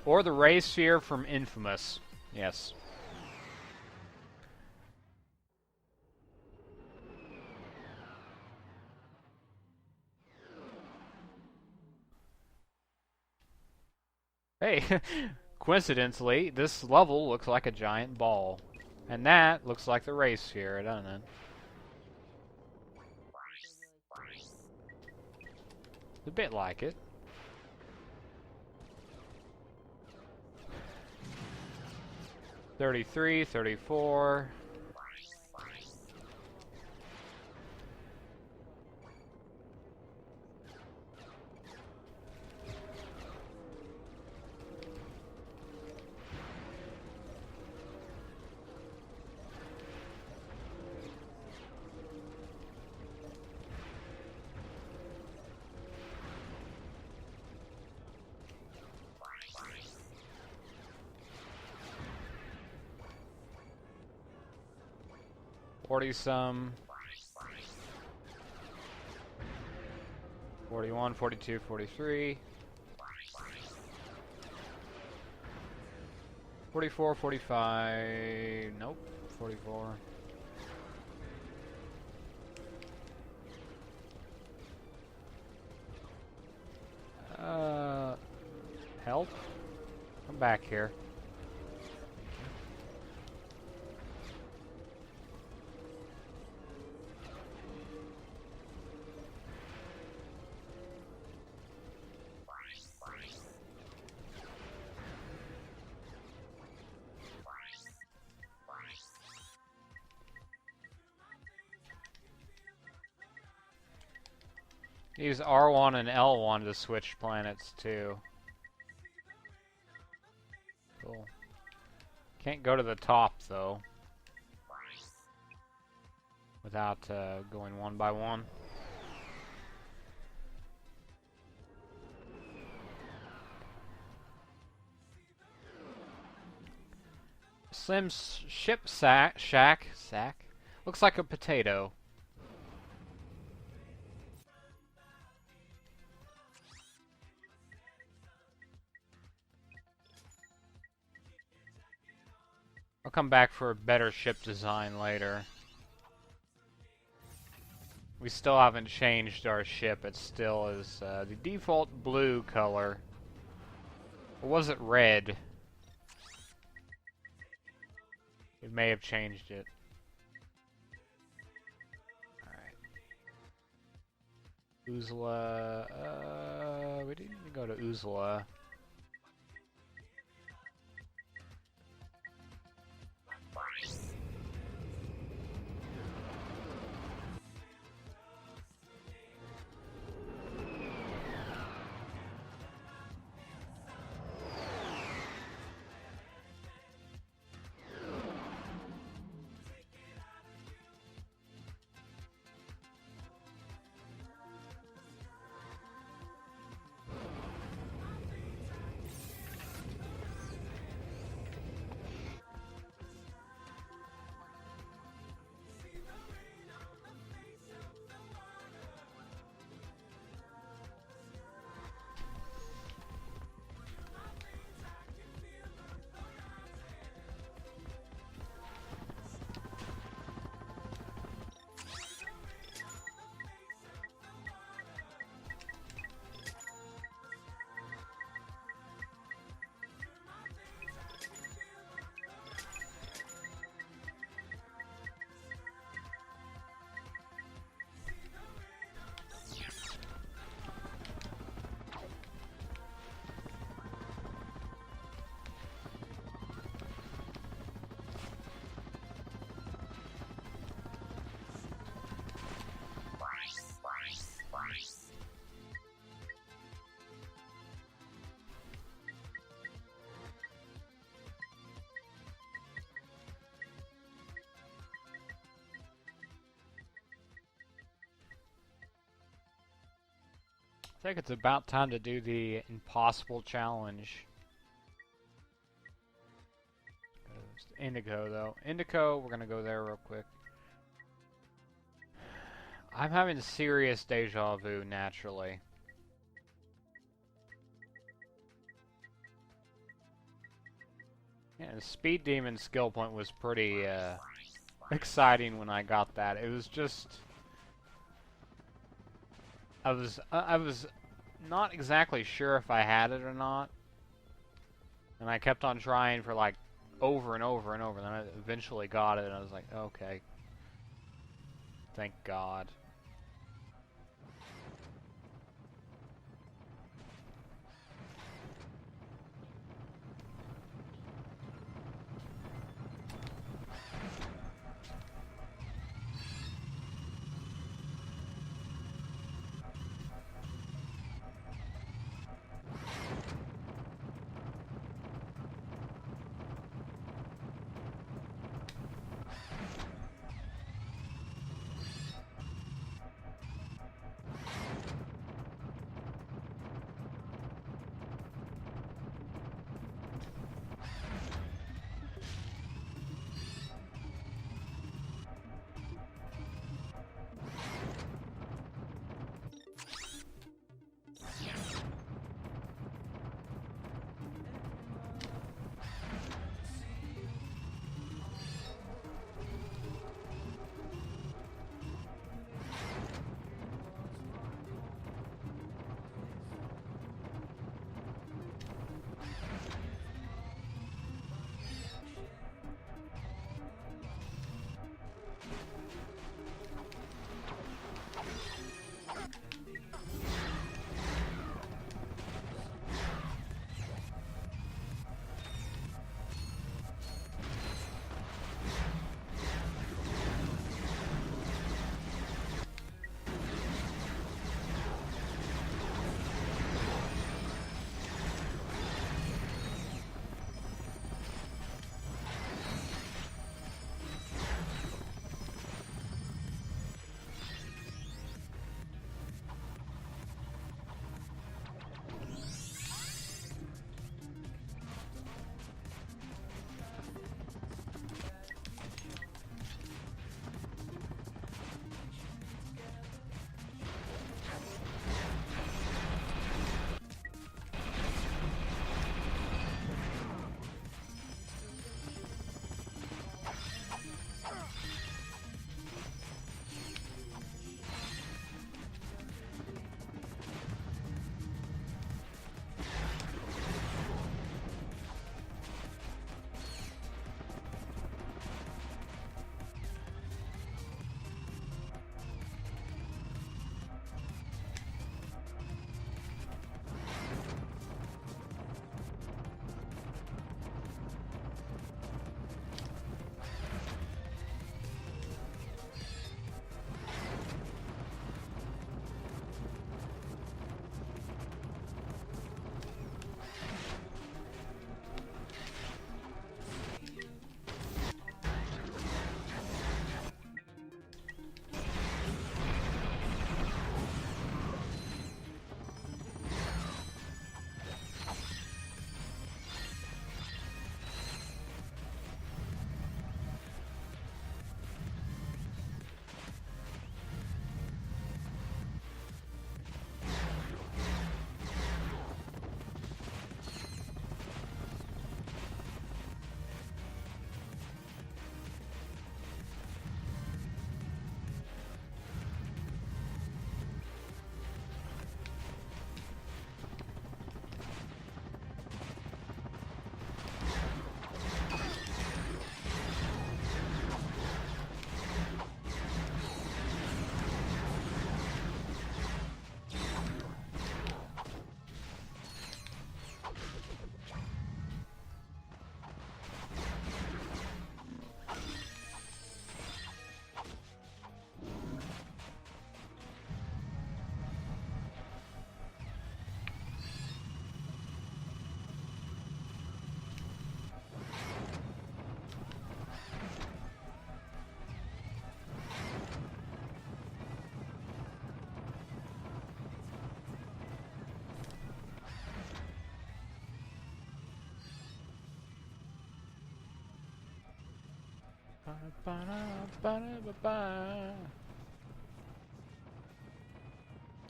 Or the ray sphere from Infamous. Yes. Hey, coincidentally, this level looks like a giant ball. And that looks like the ray sphere, doesn't it? A bit like it. $33, $34. Some 41, 42, 43, 44, 45, nope, 44. Help? Come back here. Use R1 and L1 to switch planets too. Cool. Can't go to the top though. Without going one by one. Slim's ship shack looks like a potato. I'll come back for a better ship design later. We still haven't changed our ship. It still is the default blue color. Or was it red? It may have changed it. Alright. Uzla. We didn't even go to Uzla. I think it's about time to do the impossible challenge. Indigo, though. Indigo, we're gonna go there real quick. I'm having serious deja vu, naturally. Yeah, the Speed Demon skill point was pretty exciting when I got that. It was just... I was not exactly sure if I had it or not, and I kept on trying for like over and over and over, and then I eventually got it, and I was like, okay, thank God.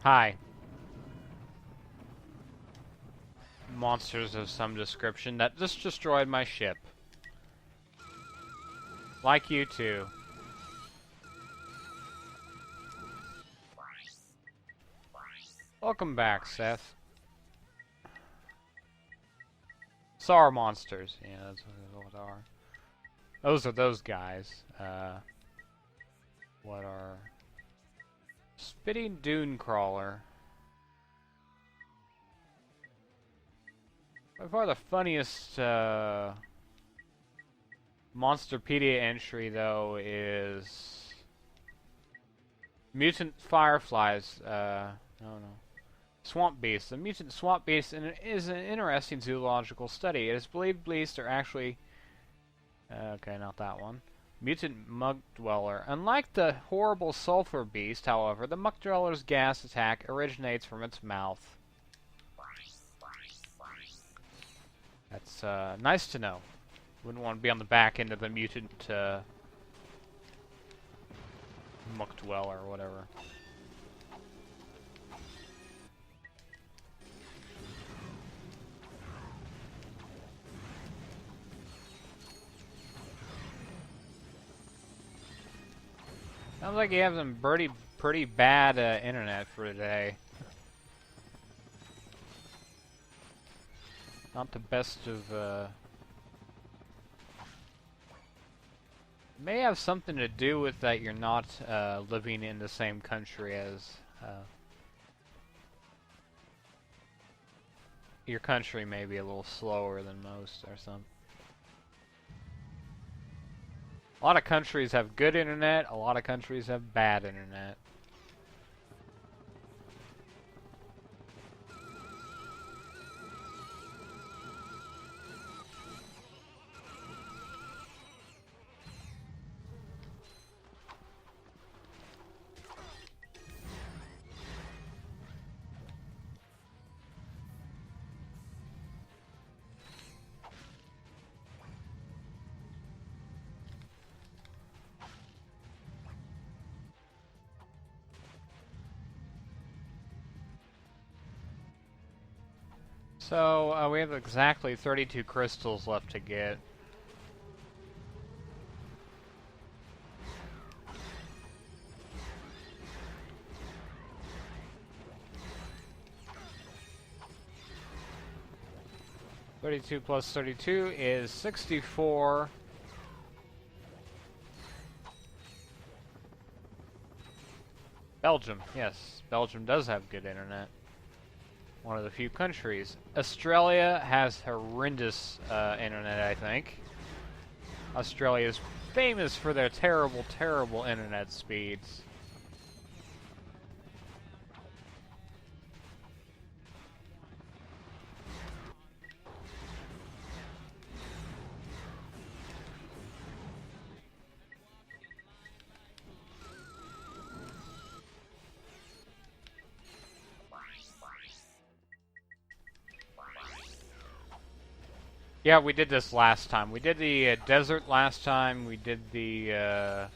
Hi. Monsters of some description that just destroyed my ship. Like you too. Welcome back, Seth. SAR monsters. Yeah, that's what they are. Those are those guys. What are... Spitting Dune Crawler. By far the funniest Monsterpedia entry, though, is... Mutant Fireflies. I don't know. Swamp Beast. The mutant swamp beast is an interesting zoological study. It is believed beasts are actually... okay, not that one. Mutant Muck Dweller. Unlike the horrible sulfur beast, however, the Muck Dweller's gas attack originates from its mouth. That's nice to know. Wouldn't want to be on the back end of the mutant Muck Dweller or whatever. Sounds like you have some pretty bad internet for today. Not the best of, may have something to do with that you're not living in the same country as your country may be a little slower than most or something. A lot of countries have good internet, a lot of countries have bad internet. So, we have exactly 32 crystals left to get. $32 plus 32 is 64. Belgium, yes. Belgium does have good internet. One of the few countries. Australia has horrendous internet, I think. Australia is famous for their terrible, terrible internet speeds. Yeah, we did this last time. We did the desert last time. We did the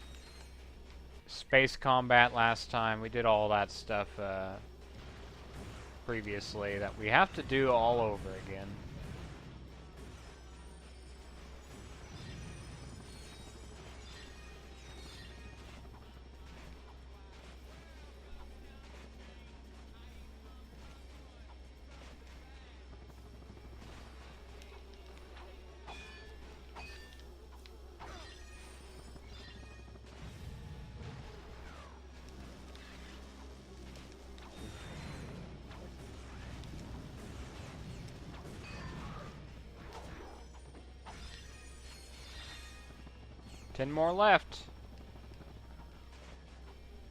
space combat last time. We did all that stuff previously that we have to do all over again. Ten more left.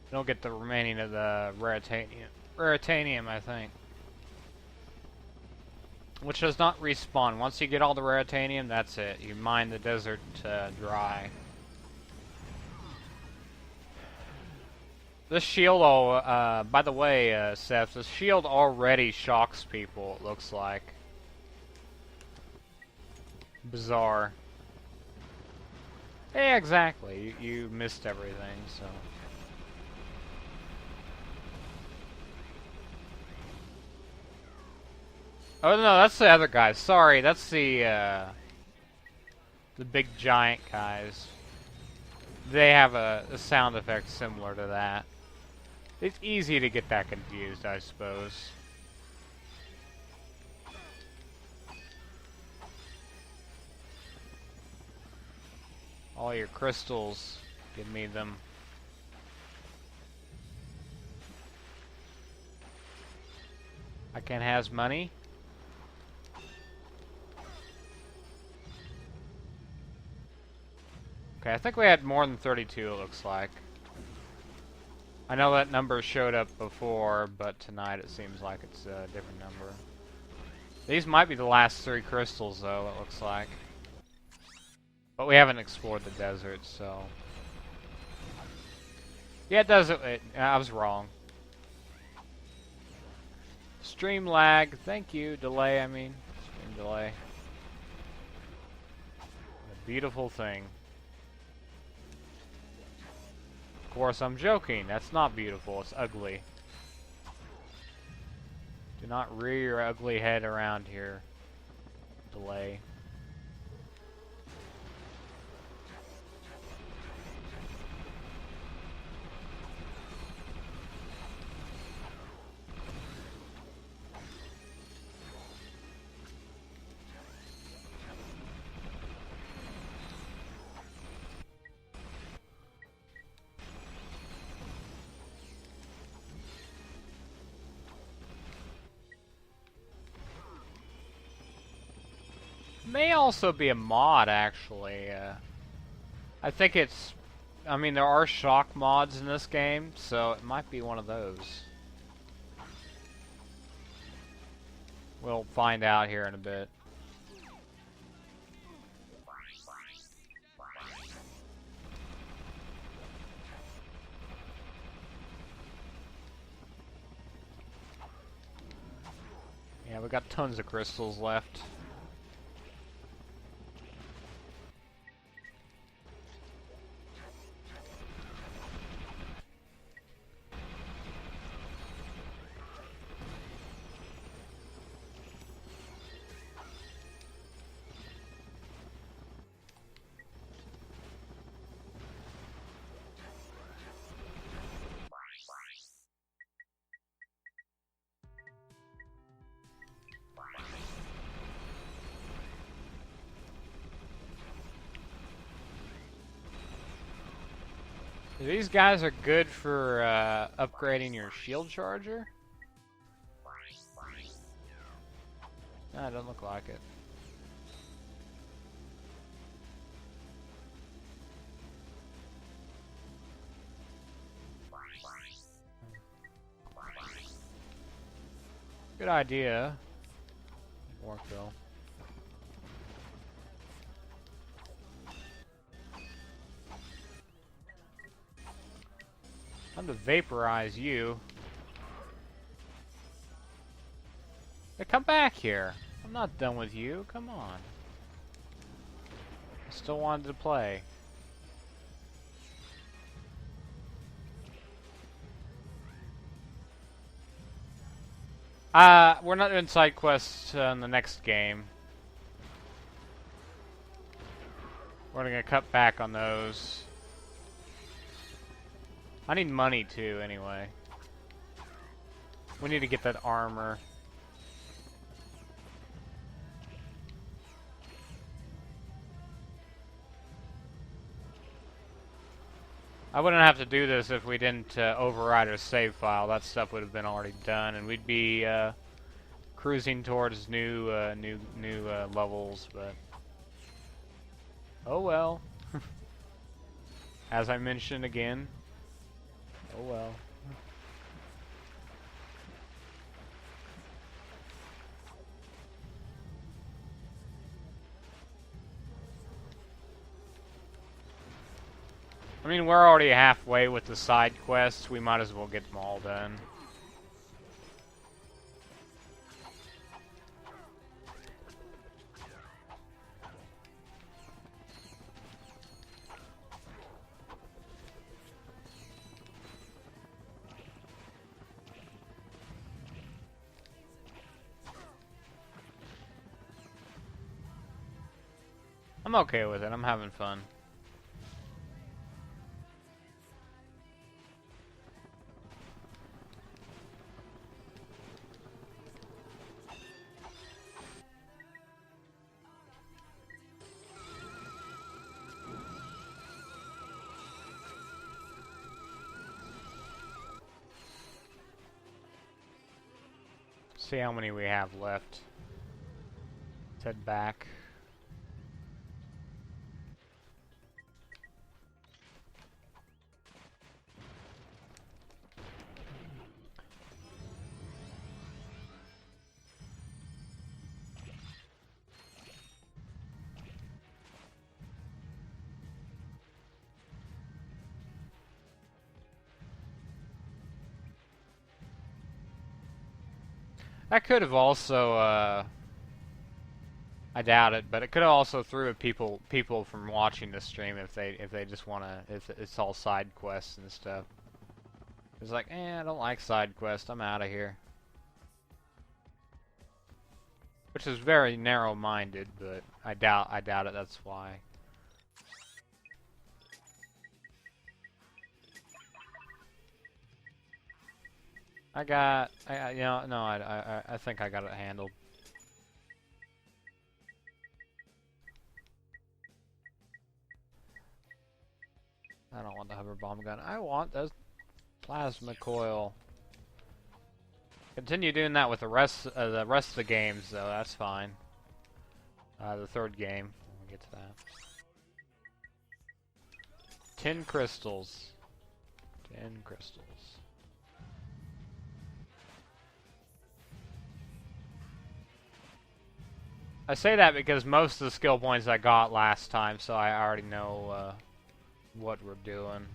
Don't get the remaining of the raritanium, I think. Which does not respawn. Once you get all the raritanium, that's it. You mine the desert dry. This shield, by the way, Seth, this shield already shocks people, it looks like. Bizarre. Yeah, exactly. You missed everything, so. Oh no, that's the other guy. Sorry, that's the big giant guys. They have a sound effect similar to that. It's easy to get that confused, I suppose. All your crystals, give me them. I can has money. Okay, I think we had more than 32, it looks like. I know that number showed up before, but tonight it seems like it's a different number. These might be the last 3 crystals, though, it looks like. But we haven't explored the desert, so... Yeah, it does. I was wrong. Stream lag. Thank you. Delay, I mean. Stream delay. A beautiful thing. Of course, I'm joking. That's not beautiful. It's ugly. Do not rear your ugly head around here. Delay. May also be a mod, actually. I think it's... I mean, there are shock mods in this game, so it might be one of those. We'll find out here in a bit. Yeah, we got tons of crystals left. These guys are good for upgrading your shield charger? No, it doesn't look like it. Good idea. Work though. Time to vaporize you. Hey, come back here. I'm not done with you. Come on. I still wanted to play. We're not doing side quests in the next game. We're gonna cut back on those. I need money too, anyway. We need to get that armor. I wouldn't have to do this if we didn't override our save file. That stuff would have been already done, and we'd be cruising towards new levels. But oh well. As I mentioned again. Oh well. I mean, we're already halfway with the side quests. We might as well get them all done. I'm okay with it. I'm having fun. See how many we have left. Let's head back. That could have also, I doubt it, but it could have also threw people from watching the stream if they just wanna, if it's all side quests and stuff. It's like, I don't like side quests. I'm out of here. Which is very narrow-minded, but I doubt it. That's why. I think I got it handled. I don't want the hover bomb gun. I want the plasma coil. Continue doing that with the rest of the games, though. That's fine. The third game. We'll get to that. 10 crystals. 10 crystals. I say that because most of the skill points I got last time, so I already know what we're doing.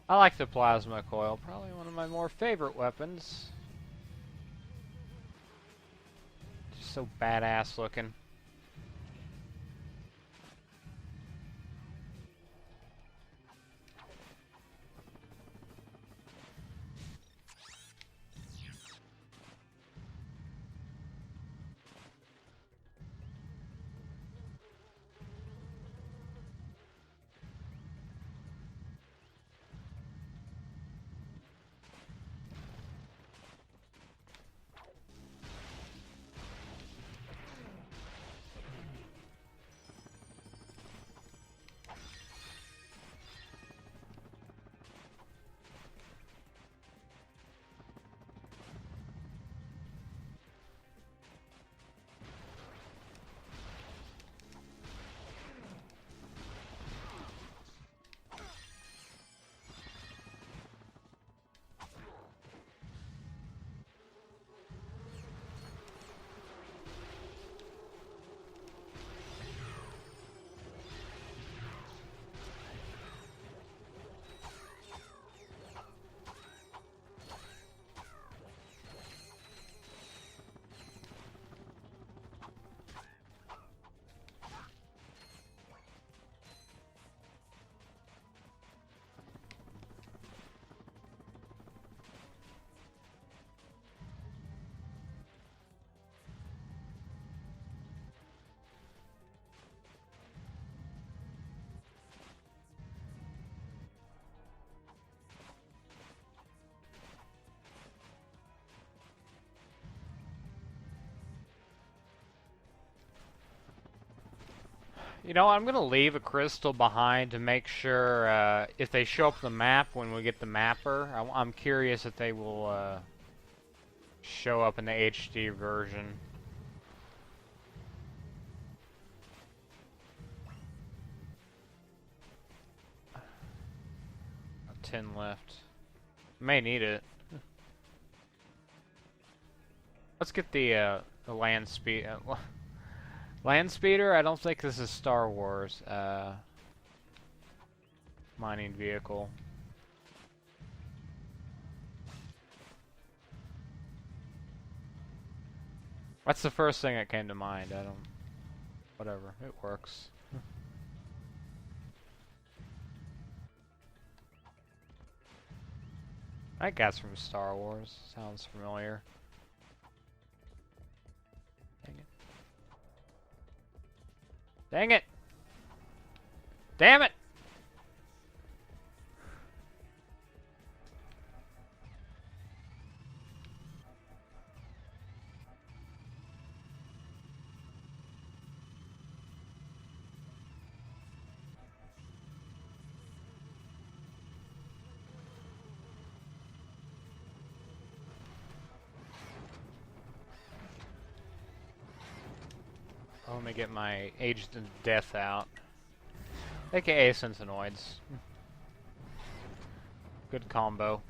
I like the plasma coil, probably one of my more favorite weapons. Just so badass looking. You know, I'm gonna leave a crystal behind to make sure if they show up on the map when we get the mapper. I'm curious if they will show up in the HD version. 10 left. May need it. Let's get the land speed. Land speeder? I don't think this is Star Wars. Mining vehicle. That's the first thing that came to mind. I don't... Whatever. It works. That guy's from Star Wars. Sounds familiar. Dang it. Dang it! Damn it! Let me get my aged to death out. AKA Sensonoids. Good combo.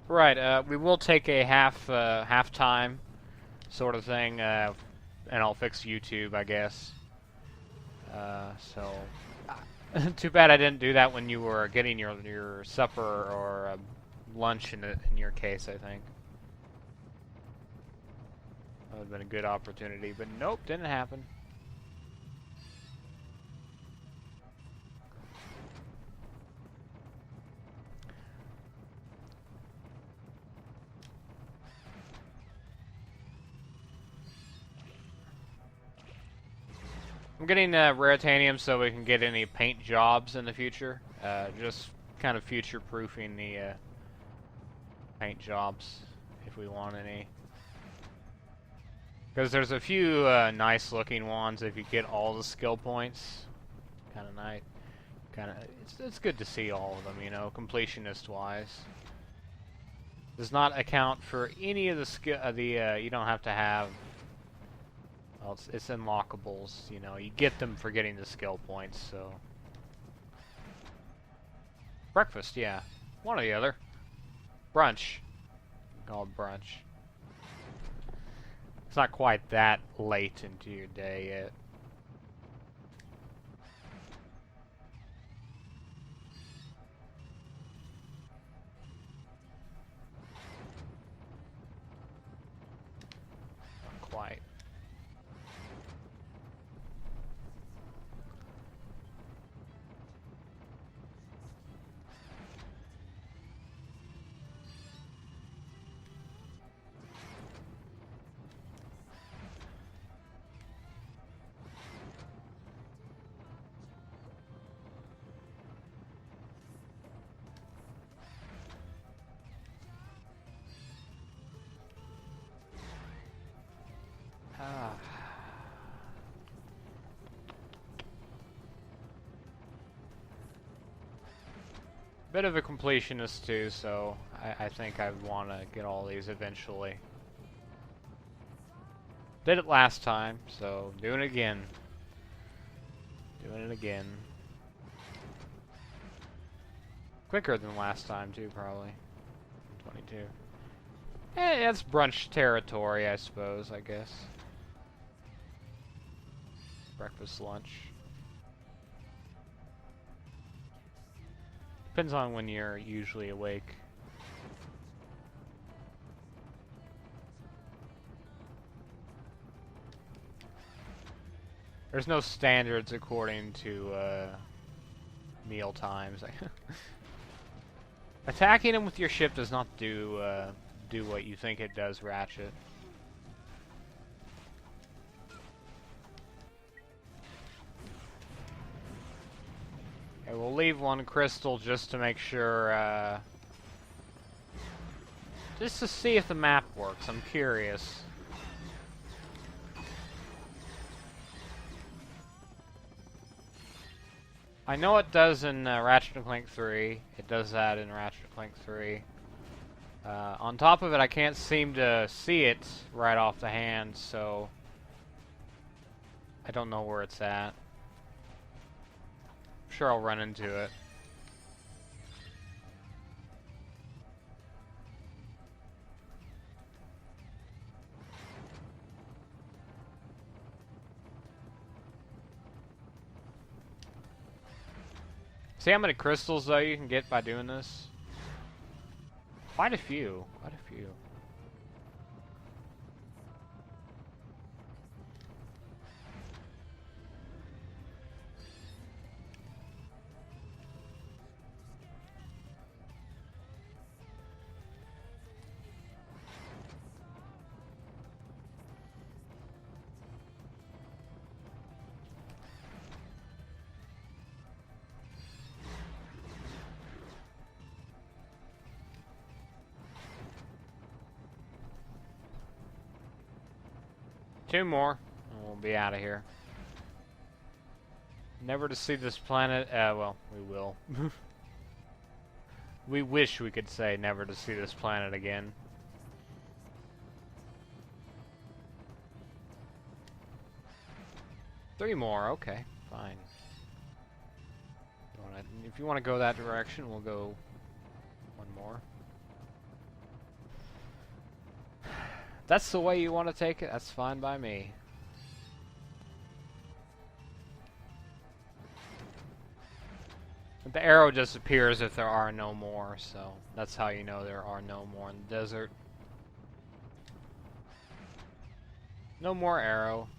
Right, we will take a half-time sort of thing, and I'll fix YouTube, I guess. Too bad I didn't do that when you were getting your supper or lunch in your case, I think. That would have been a good opportunity, but nope, didn't happen. I'm getting Raritanium so we can get any paint jobs in the future. Just kind of future-proofing the paint jobs if we want any. Because there's a few nice-looking ones if you get all the skill points. Kind of nice. It's good to see all of them, you know, completionist-wise. Does not account for any of the skill. You don't have to have. Well, it's unlockables, you know. You get them for getting the skill points, so. Breakfast, yeah. One or the other. Brunch. Call it brunch. It's not quite that late into your day yet. Not quite. Bit of a completionist too, so I think I want to get all these eventually. Did it last time, so doing it again. Doing it again. Quicker than last time too, probably. 22. That's brunch territory, I suppose, I guess. Breakfast, lunch. Depends on when you're usually awake. There's no standards according to meal times. Attacking him with your ship does not do what you think it does, Ratchet. Okay, we'll leave one crystal just to make sure, just to see if the map works. I'm curious. I know it does in Ratchet Clank 3. It does that in Ratchet Clank 3. On top of it, I can't seem to see it right off the hand, so I don't know where it's at. I'm sure I'll run into it. See how many crystals, though, you can get by doing this? Quite a few. Quite a few. Two more, and we'll be out of here. Never to see this planet. Well, we will. We wish we could say never to see this planet again. Three more, okay, fine. If you want to go that direction, we'll go one more. That's the way you want to take it, that's fine by me. The arrow just appears if there are no more, so that's how you know there are no more in the desert. No more arrow.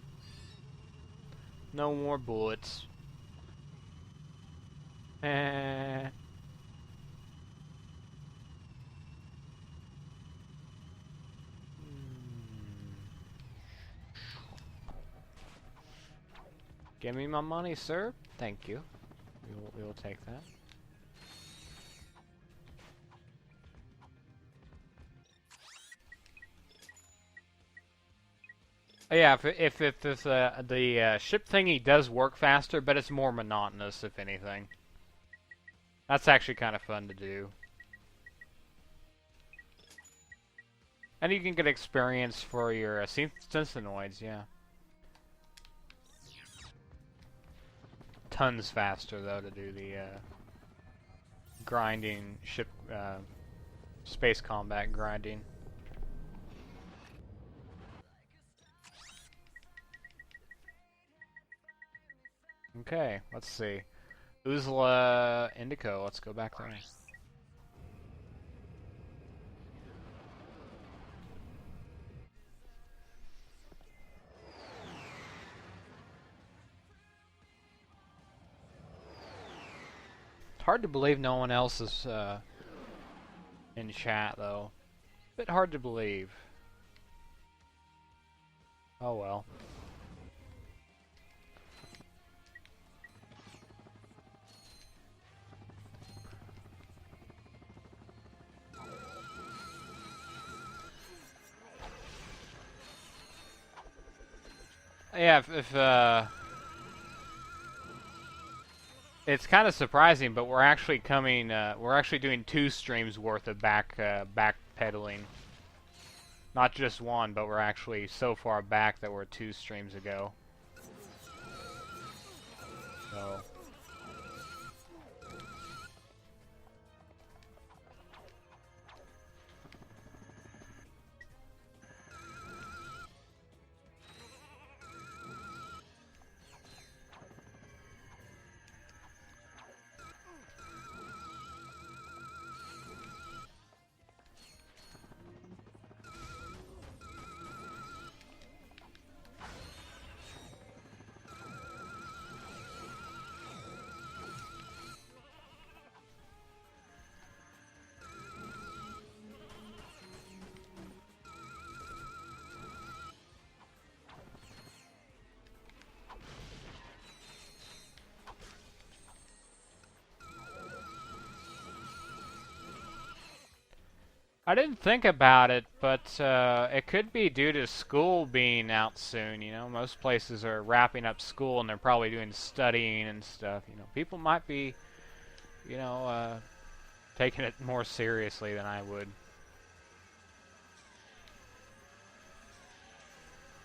No more bullets. Give me my money, sir. Thank you. We will take that. Yeah, if the ship thingy does work faster, but it's more monotonous, if anything. That's actually kind of fun to do. And you can get experience for your synthenoids, yeah. Tons faster, though, to do the grinding, ship, space combat grinding. Okay, let's see. Uzla Indico, let's go back there. It's hard to believe no one else is in chat, though. A bit hard to believe. Oh well. Yeah, if it's kind of surprising, but we're actually doing 2 streams worth of backpedaling. Not just one, but we're actually so far back that we're 2 streams ago. So. I didn't think about it, but it could be due to school being out soon, you know. Most places are wrapping up school and they're probably doing studying and stuff, you know. People might be, you know, taking it more seriously than I would.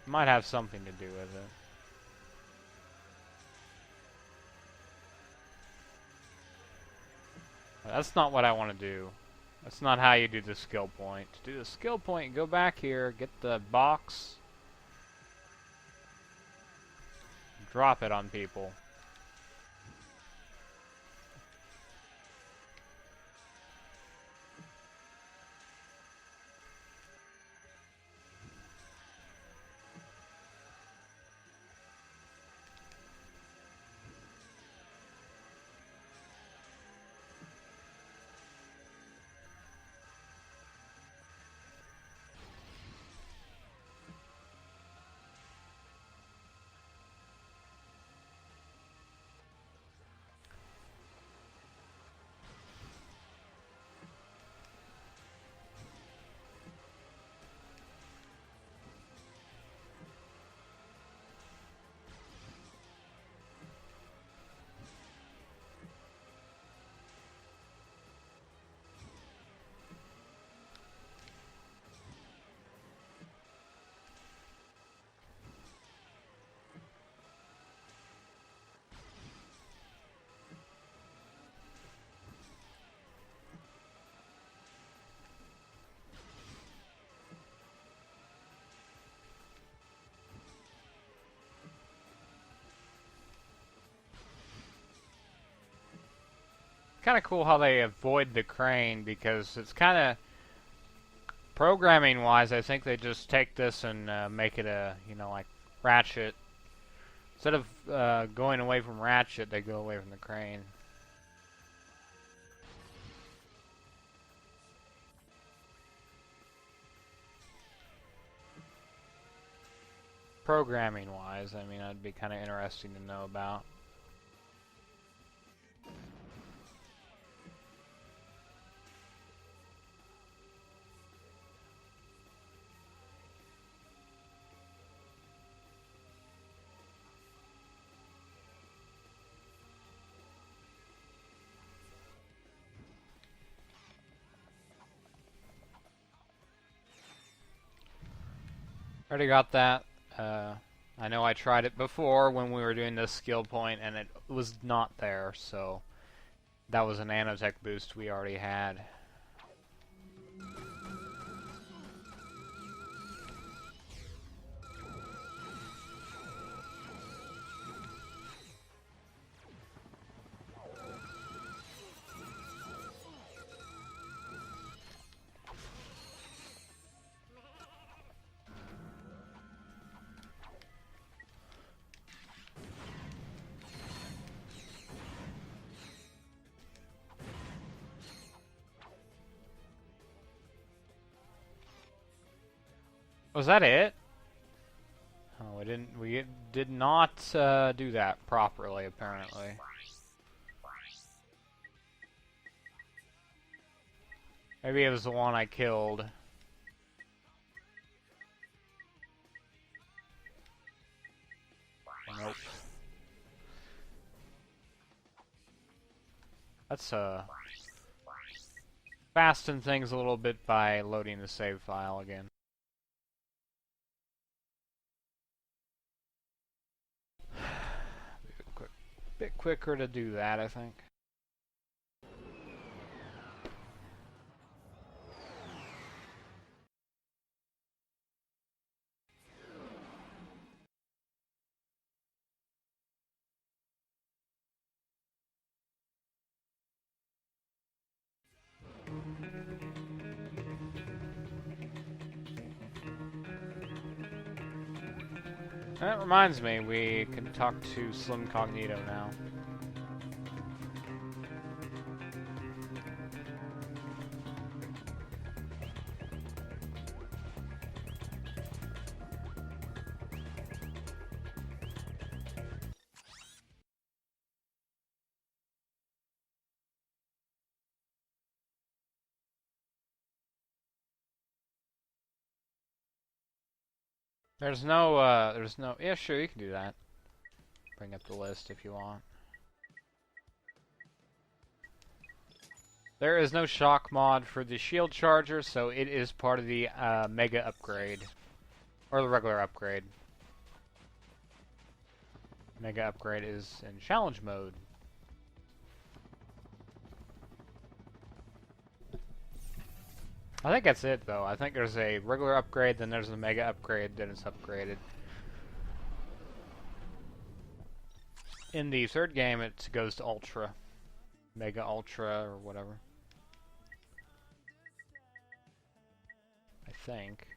Might have something to do with it. That's not what I want to do. That's not how you do the skill point. To do the skill point, go back here, get the box, drop it on people. Kind of cool how they avoid the crane, because it's kind of programming wise, I think they just take this and make it a, you know, like Ratchet. Instead of going away from Ratchet, they go away from the crane. Programming wise, I mean, that'd be kind of interesting to know about. Already got that. I know I tried it before when we were doing this skill point and it was not there, so that was a nanotech boost we already had. Was that it? Oh, we did not do that properly, apparently. Maybe it was the one I killed. Nope. Let's fasten things a little bit by loading the save file again. Bit quicker to do that, I think. That reminds me, we can talk to Slim Cognito now. There's no, yeah, sure, you can do that. Bring up the list if you want. There is no shock mod for the shield charger, so it is part of the mega upgrade. Or the regular upgrade. Mega upgrade is in challenge mode. I think that's it, though. I think there's a regular upgrade, then there's a mega upgrade, then it's upgraded. In the third game, it goes to Ultra. Mega Ultra, or whatever. I think.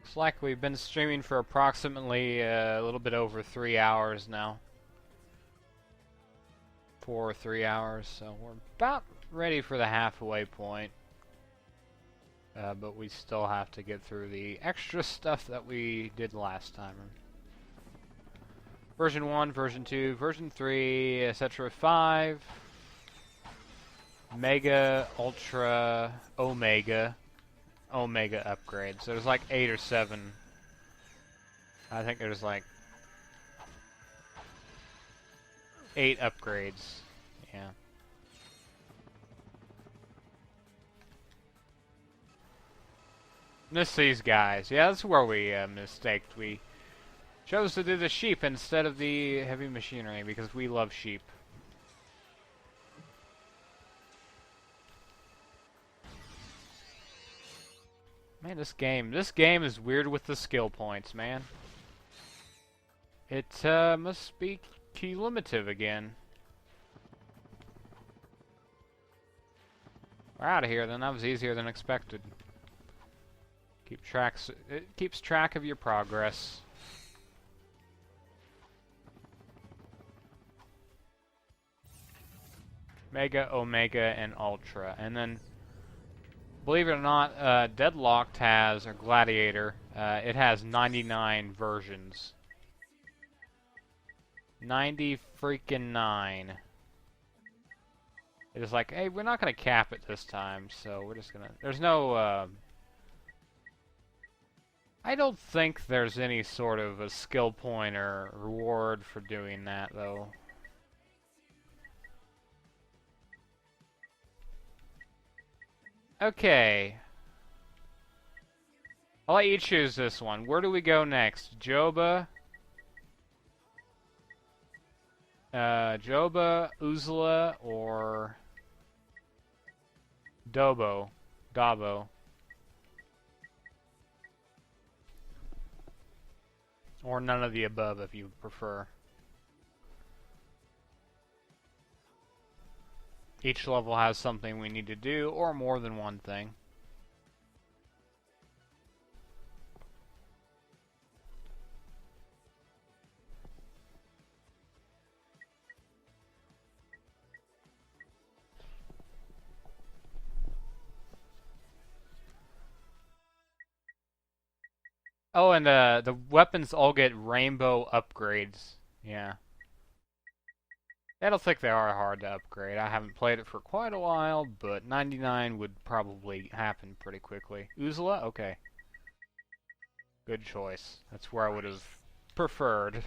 Looks like we've been streaming for approximately a little bit over 3 hours now. 4 or 3 hours, so we're about ready for the halfway point. But we still have to get through the extra stuff that we did last time. Version 1, version 2, version 3, etc. 5, Mega, Ultra, Omega upgrades. So there's like 8 or 7. I think there's like 8 upgrades. Yeah. Miss these guys. Yeah, that's where we mistaked. We chose to do the sheep instead of the heavy machinery because we love sheep. Man, this game is weird with the skill points, man. It must be cumulative again. We're out of here then. That was easier than expected. It keeps track of your progress. Mega, Omega, and Ultra. And then, believe it or not, Deadlocked has, or Gladiator, it has 99 versions. 90 freaking 9. It is like, hey, we're not going to cap it this time, so we're just going to... There's no, I don't think there's any sort of a skill point or reward for doing that, though. Okay. I'll let you choose this one. Where do we go next? Joba? Joba, Uzla, or... Dabo? Or none of the above, if you prefer. Each level has something we need to do, or more than one thing. Oh, and the weapons all get rainbow upgrades. Yeah. I don't think they are hard to upgrade. I haven't played it for quite a while, but 99 would probably happen pretty quickly. Uzla? Okay. Good choice. That's where I would have preferred.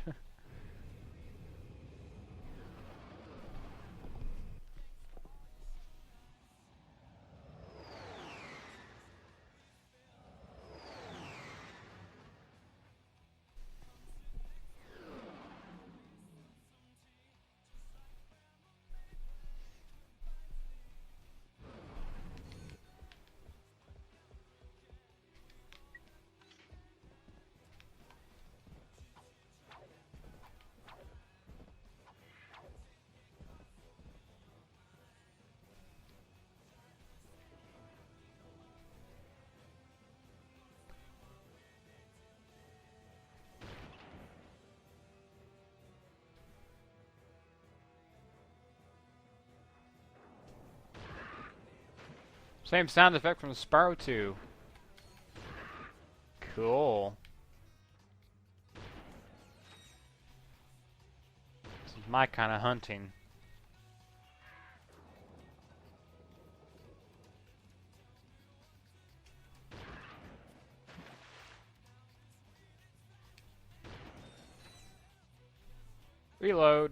Same sound effect from Sparrow 2. Cool. This is my kind of hunting. Reload.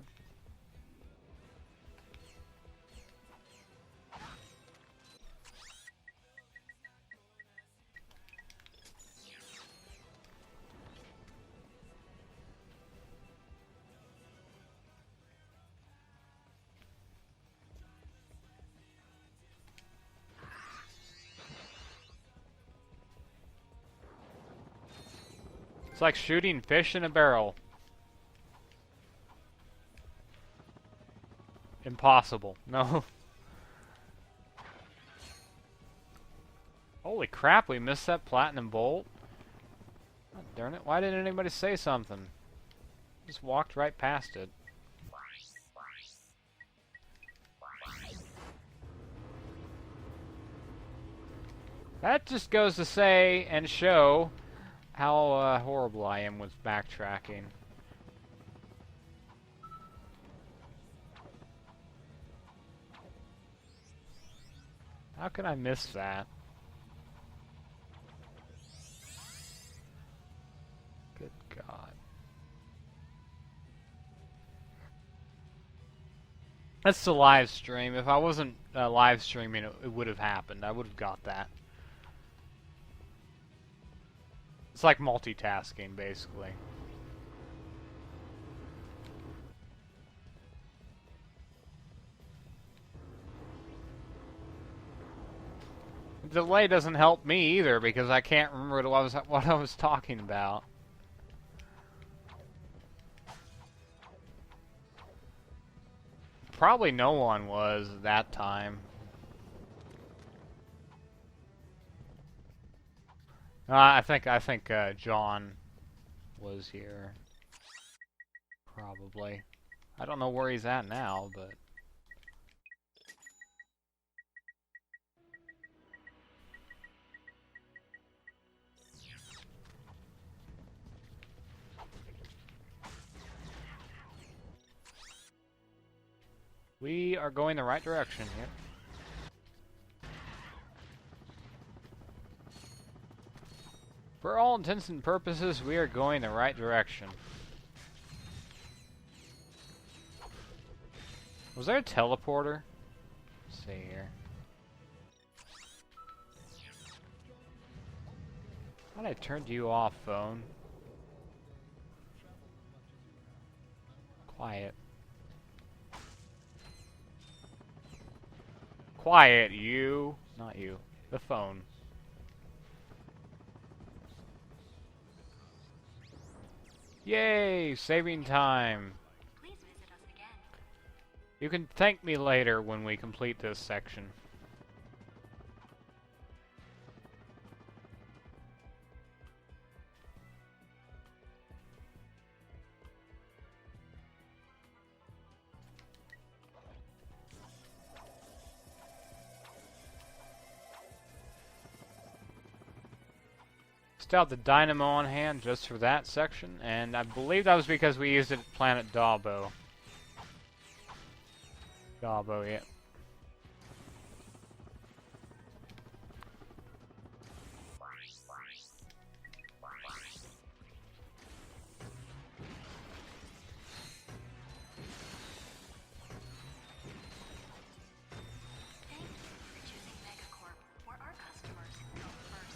It's like shooting fish in a barrel. Impossible. No. Holy crap, we missed that platinum bolt. God darn it, why didn't anybody say something? Just walked right past it. That just goes to say and show how horrible I am with backtracking. How could I miss that? Good God. That's the live stream. If I wasn't live streaming, it would have happened. I would have got that. It's like multitasking, basically. The delay doesn't help me either because I can't remember what I was talking about. Probably no one was at that time. I think John was here. Probably. I don't know where he's at now, but we are going the right direction here. For all intents and purposes, we are going the right direction. Was there a teleporter? Let's see here. I thought I turned you off, phone. Quiet. Quiet, you. Not you. The phone. Yay! Saving time. Please visit us again. You can thank me later when we complete this section. Still have the dynamo on hand just for that section, and I believe that was because we used it at Planet Dabo. Dabo, yeah. Thank you for choosing Megacorp, where our customers go first.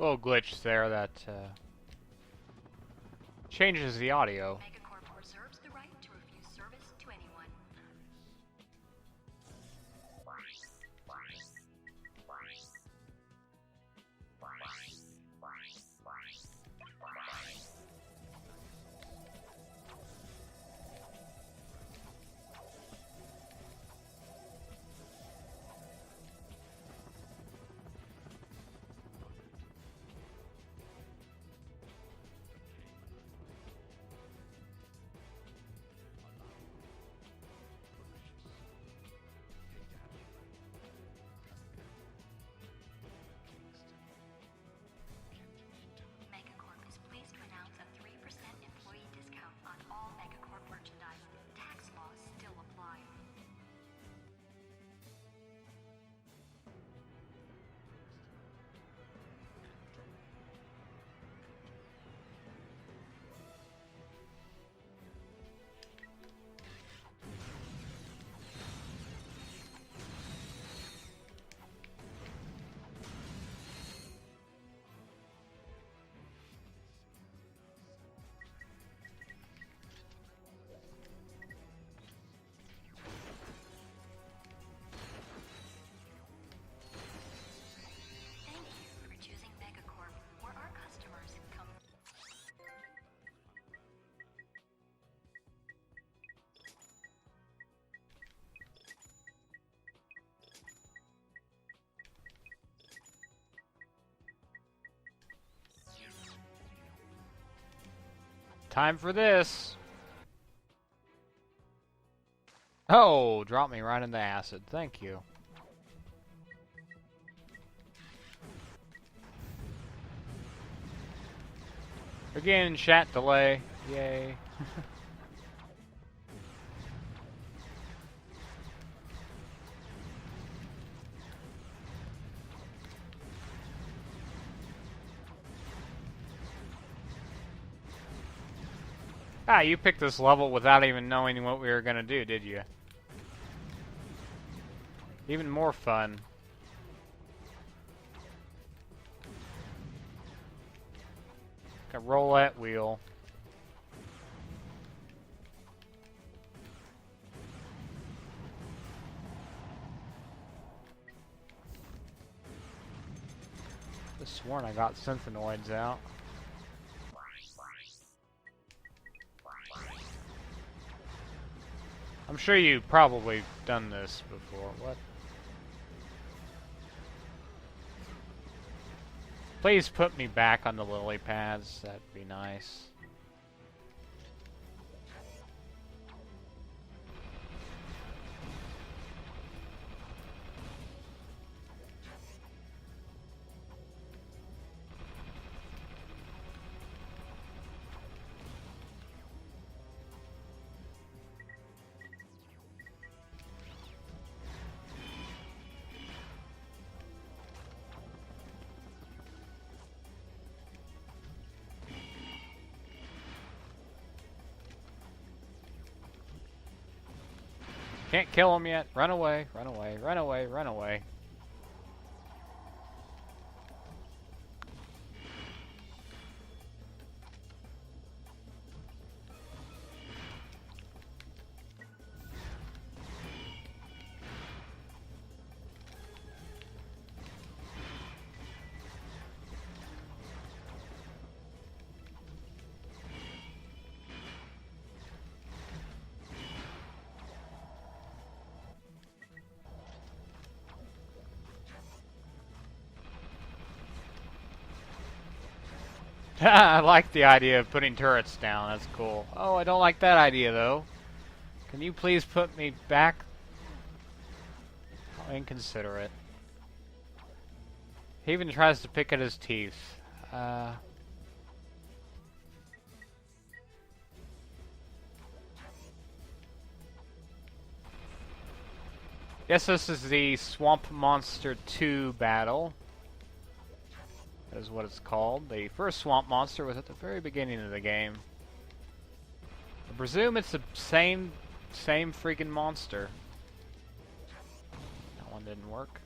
little glitch there that changes the audio. Megacorp reserves the right to refuse service to anyone. Megacorp is pleased to announce a 3% employee discount on all Megacorp merchandise. Tax laws still apply. Thank you for choosing Megacorp, where our customers come. Time for this. Oh, drop me right into acid. Thank you. Again, chat delay. Yay. Ah, you picked this level without even knowing what we were gonna do, did you? Even more fun. Like a roulette wheel. I sworn I got synthenoids out. I'm sure you've probably done this before. What? Please put me back on the lily pads. That'd be nice. Can't kill him yet. Run away, run away, run away, run away. I like the idea of putting turrets down. That's cool. Oh, I don't like that idea, though. Can you please put me back? How inconsiderate. He even tries to pick at his teeth. Guess this is the Swamp Monster 2 battle. That is what it's called. The first swamp monster was at the very beginning of the game. I presume it's the same freaking monster. That one didn't work.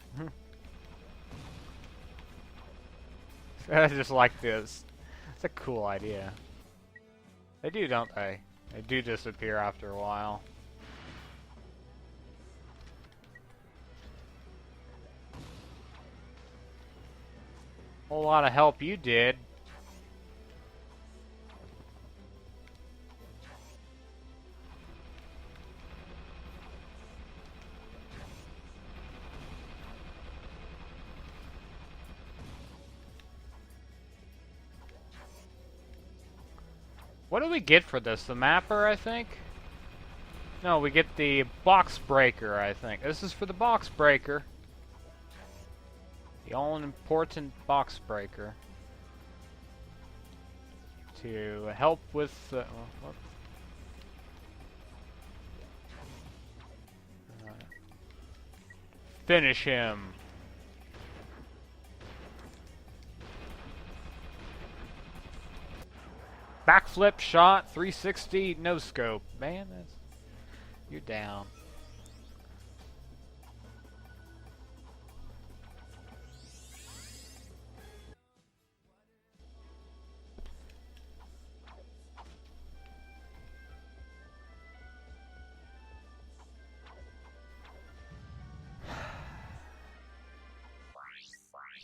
I just like this. It's a cool idea. They do, don't they? They do disappear after a while. Whole lot of help you did. What do we get for this? The mapper, I think? No, we get the box breaker, I think. This is for the box breaker. The all-important box breaker. To help with... finish him. Backflip shot, 360, no scope. Man, that's... You're down.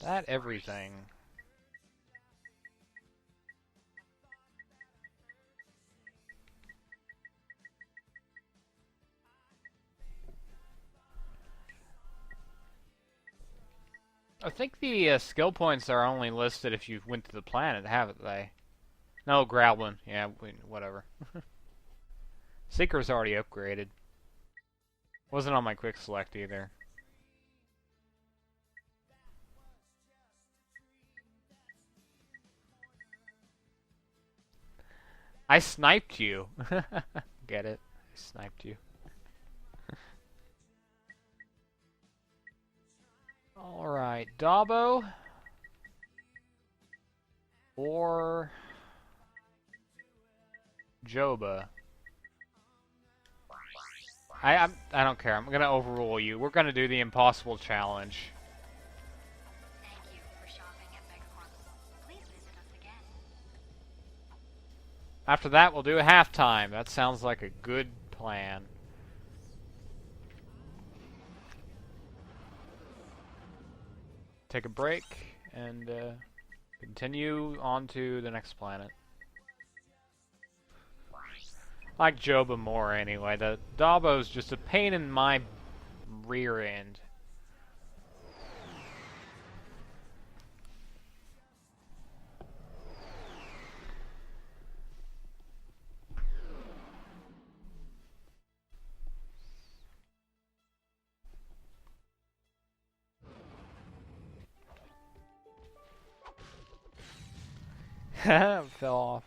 That everything. I think the skill points are only listed if you went to the planet, haven't they? No, Growlin. Yeah, whatever. Seeker's already upgraded. Wasn't on my quick select either. I sniped you. Get it? I sniped you. Alright, Dabo. Or... Joba. I don't care. I'm gonna overrule you. We're gonna do the impossible challenge. Thank you for shopping at Megacorp. Please visit us again. After that, we'll do a halftime. That sounds like a good plan. Take a break and continue on to the next planet. I like Joba more anyway. The Dabo's just a pain in my rear end. Fell off.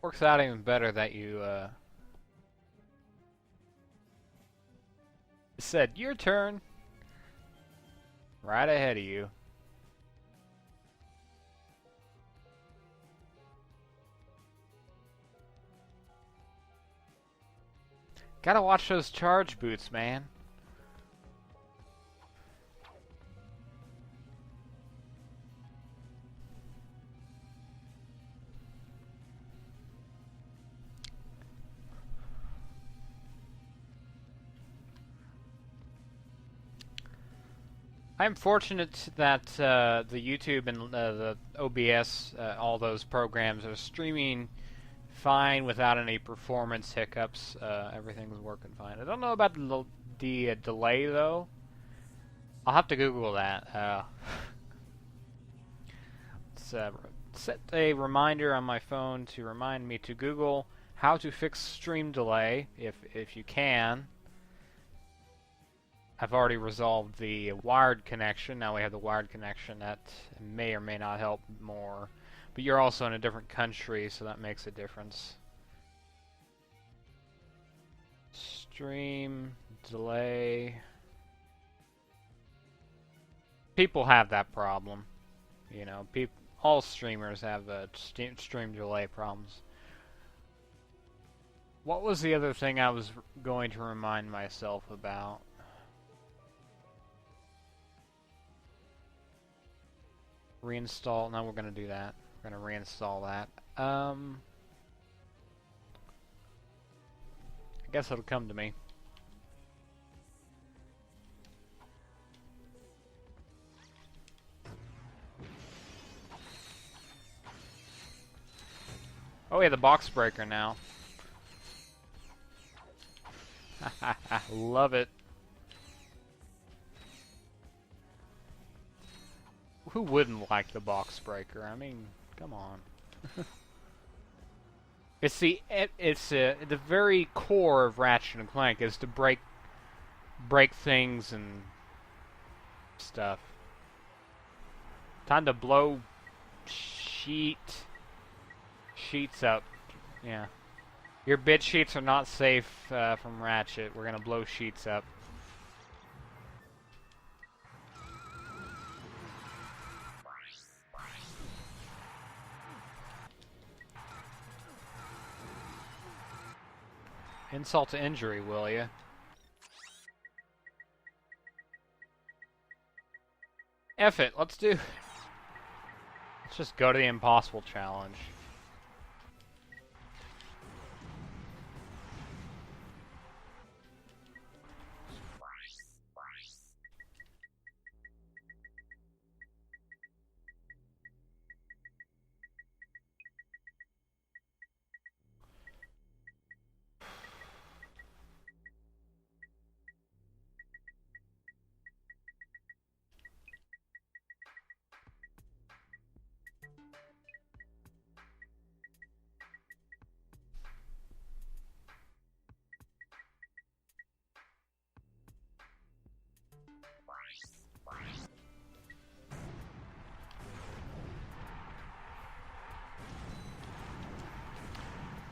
Works out even better that you said your turn right ahead of you. Gotta watch those charge boots, man. I'm fortunate that the YouTube and the OBS, all those programs are streaming fine without any performance hiccups. Everything's working fine. I don't know about the delay though. I'll have to Google that. Set a reminder on my phone to remind me to Google how to fix stream delay if you can. I've already resolved the wired connection. Now we have the wired connection. That may or may not help more. But you're also in a different country, so that makes a difference. Stream delay. People have that problem. You know, all streamers have stream delay problems. What was the other thing I was going to remind myself about? Reinstall. No, we're going to do that. We're going to reinstall that. I guess it'll come to me. Oh yeah, the box breaker now. Love it. Who wouldn't like the box breaker? I mean, come on. It's the very core of Ratchet and Clank is to break things and stuff. Time to blow sheets up. Yeah. Your bit sheets are not safe from Ratchet. We're gonna blow sheets up. Insult to injury, will ya? F it, let's just go to the impossible challenge.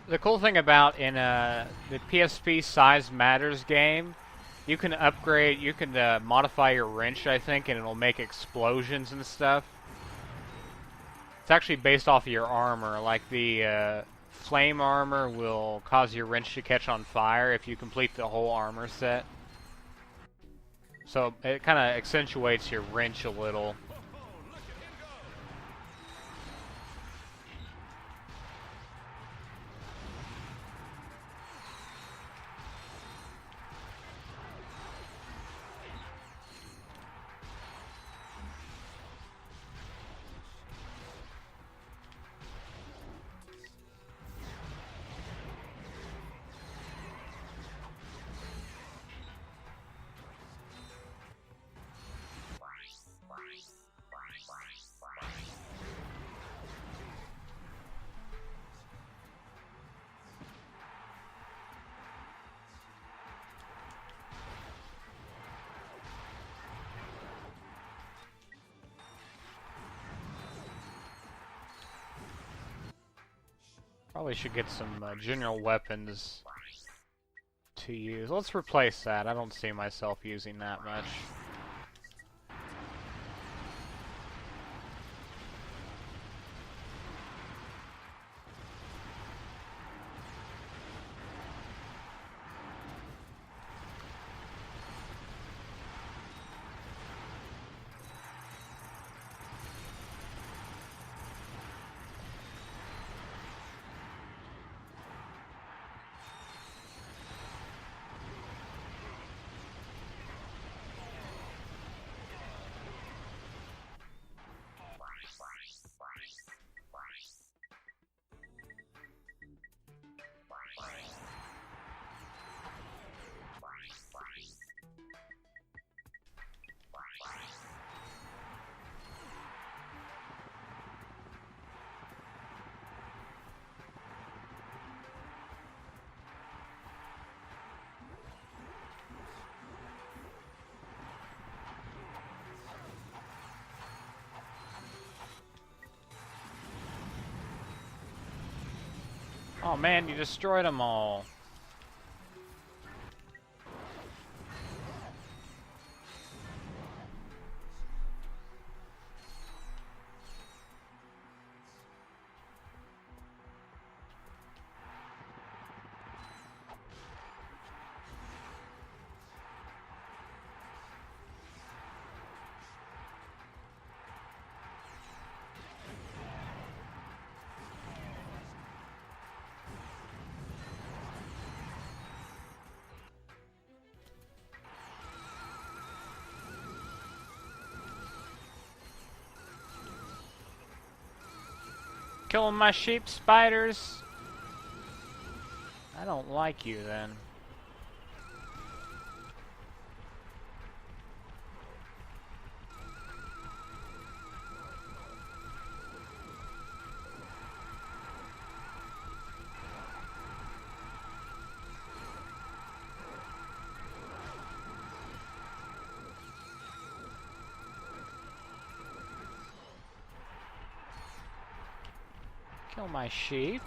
The cool thing about in the PSP Size Matters game, you can upgrade, you can modify your wrench, I think, and it'll make explosions and stuff. It's actually based off of your armor. Like the flame armor will cause your wrench to catch on fire if you complete the whole armor set. So it kind of accentuates your wrench a little. Probably should get some general weapons to use. Let's replace that. I don't see myself using that much. Oh man, you destroyed them all. Killing my sheep, spiders. I don't like you then. Kill my sheep.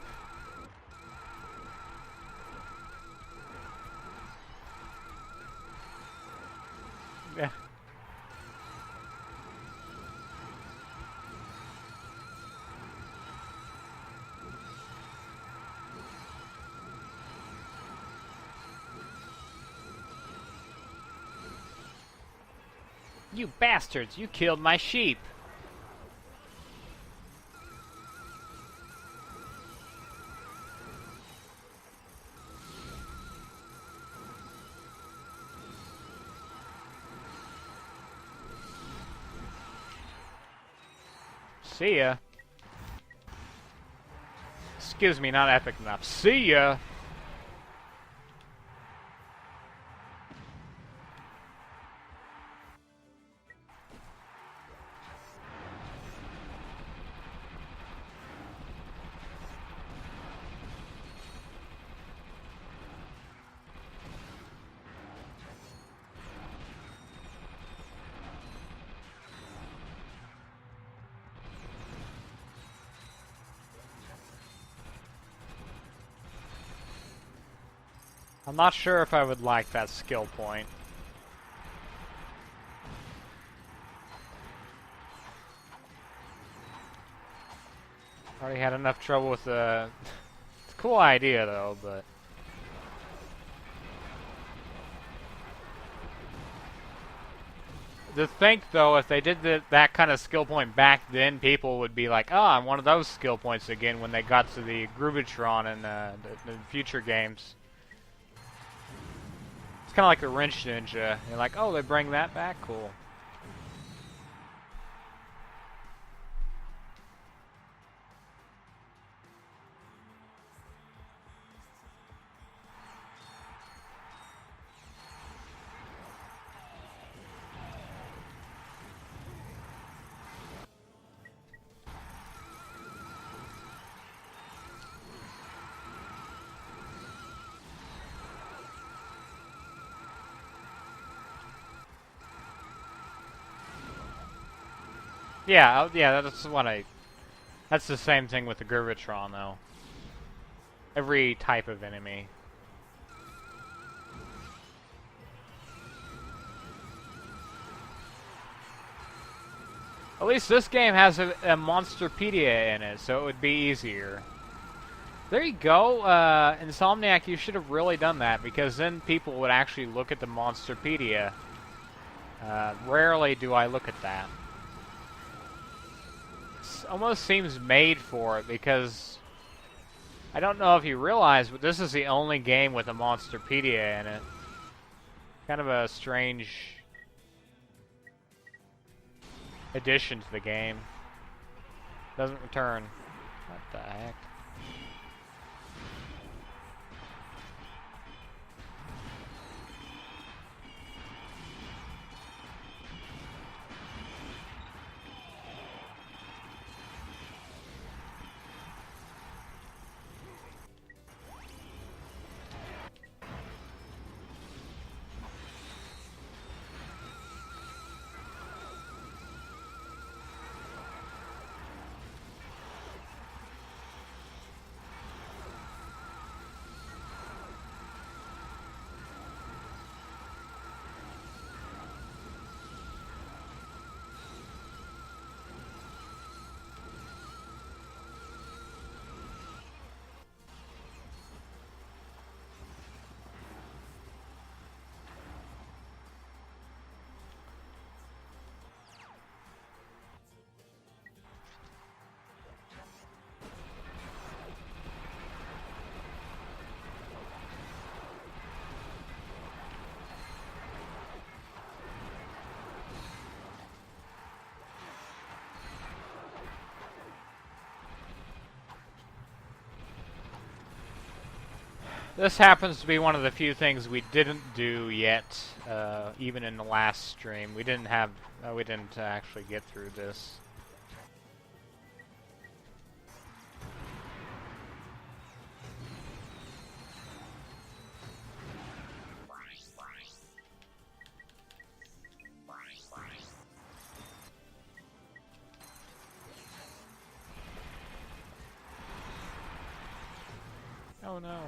Yeah. You bastards, you killed my sheep. See ya. Excuse me, not epic enough. See ya. I'm not sure if I would like that skill point. Already had enough trouble with the... It's a cool idea though, but... To think though, if they did that kind of skill point back then, people would be like, oh, I want those skill points again when they got to the Groovatron in the future games. It's kind of like a wrench ninja. You're like, oh, they bring that back? Cool. Yeah, yeah, that's what I... That's the same thing with the Groovatron, though. Every type of enemy. At least this game has a Monsterpedia in it, so it would be easier. There you go, Insomniac, you should have really done that, because then people would actually look at the Monsterpedia. Rarely do I look at that. Almost seems made for it, because I don't know if you realize, but this is the only game with a Monsterpedia in it. Kind of a strange addition to the game. Doesn't return. What the heck? This happens to be one of the few things we didn't do yet, even in the last stream. We didn't actually get through this. Oh no.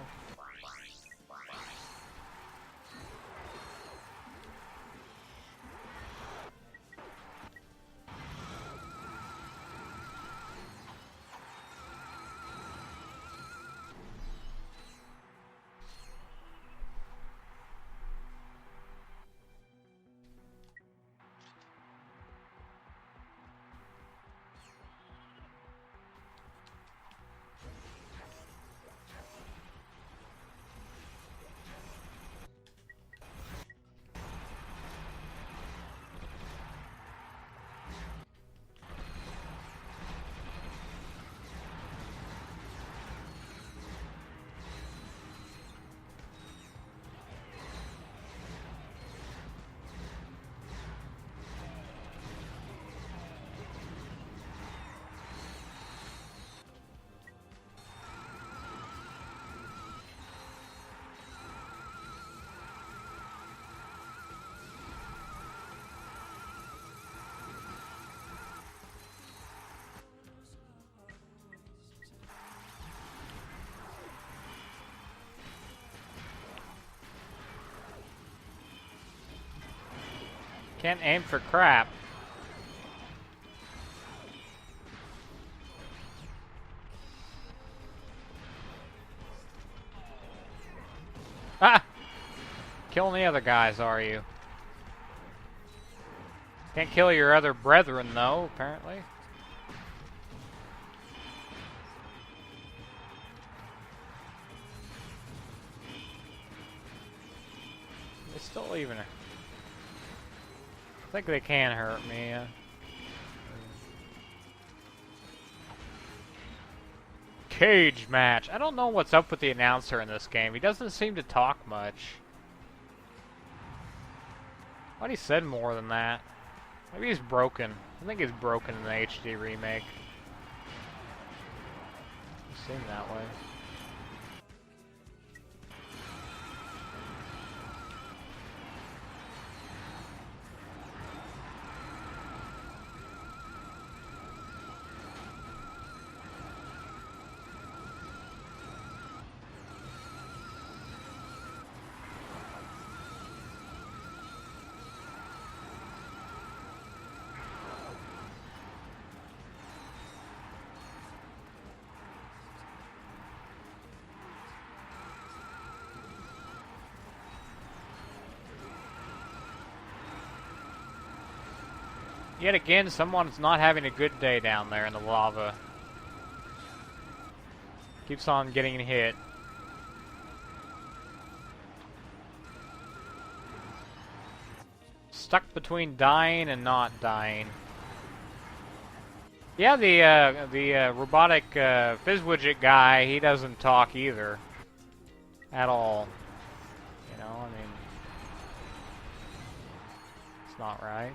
Can't aim for crap. Ah! Killing the other guys, are you? Can't kill your other brethren, though, apparently. They still even... I think they can hurt me. Cage match. I don't know what's up with the announcer in this game. He doesn't seem to talk much. I thought he said more than that. Maybe he's broken. I think he's broken in the HD remake. It seemed that way. Yet again, someone's not having a good day down there in the lava. Keeps on getting hit. Stuck between dying and not dying. Yeah, the robotic Fizzwidget guy, he doesn't talk either. At all. You know, I mean... It's not right.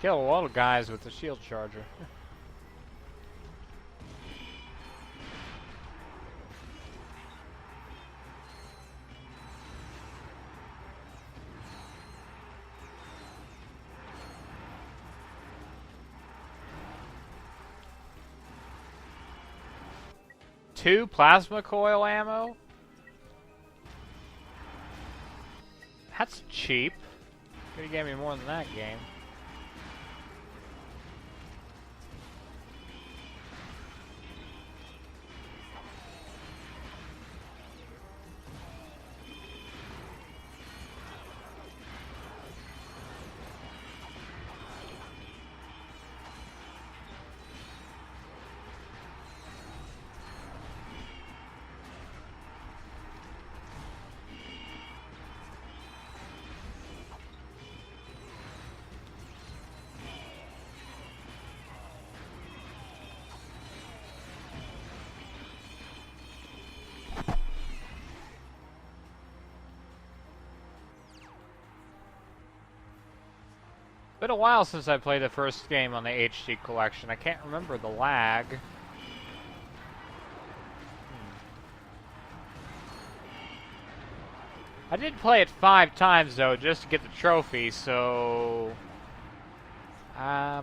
Kill a lot of guys with the shield charger. Two plasma coil ammo? That's cheap. Could've gave me more than that game. Been a while since I played the first game on the HD collection. I can't remember the lag. I did play it 5 times though, just to get the trophy, so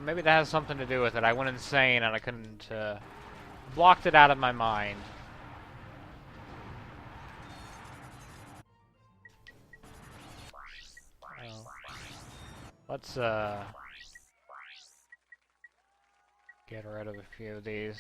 maybe that has something to do with it. I went insane and I couldn't blocked it out of my mind. Let's get rid of a few of these.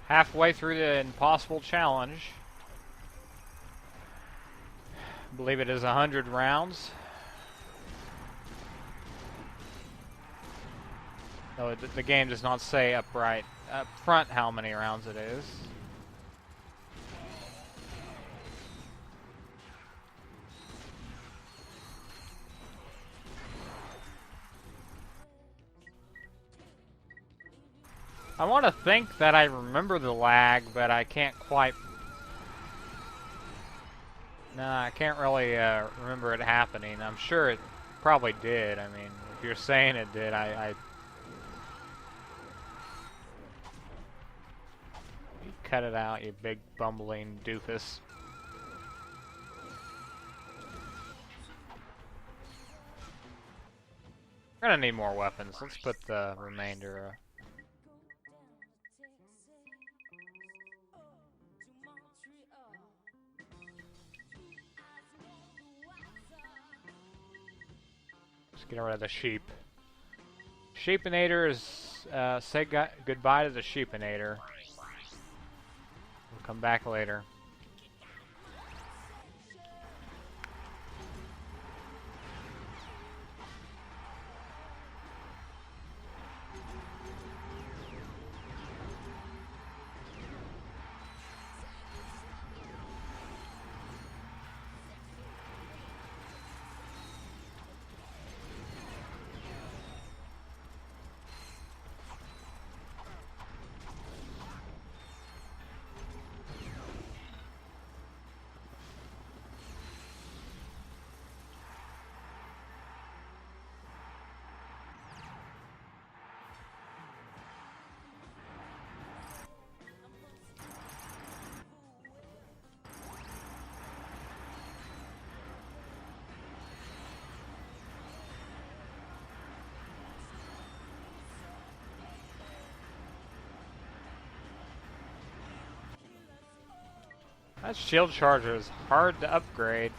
Halfway through the impossible challenge. I believe it is 100 rounds. No, the game does not say up front how many rounds it is. I want to think that I remember the lag, but I can't quite... Nah, I can't really remember it happening. I'm sure it probably did. I mean, if you're saying it did, I... You cut it out, you big bumbling doofus. We're gonna need more weapons. Let's put the remainder... Get rid of the sheep. Sheepinator is, say goodbye to the Sheepinator. We'll come back later. That shield charger is hard to upgrade.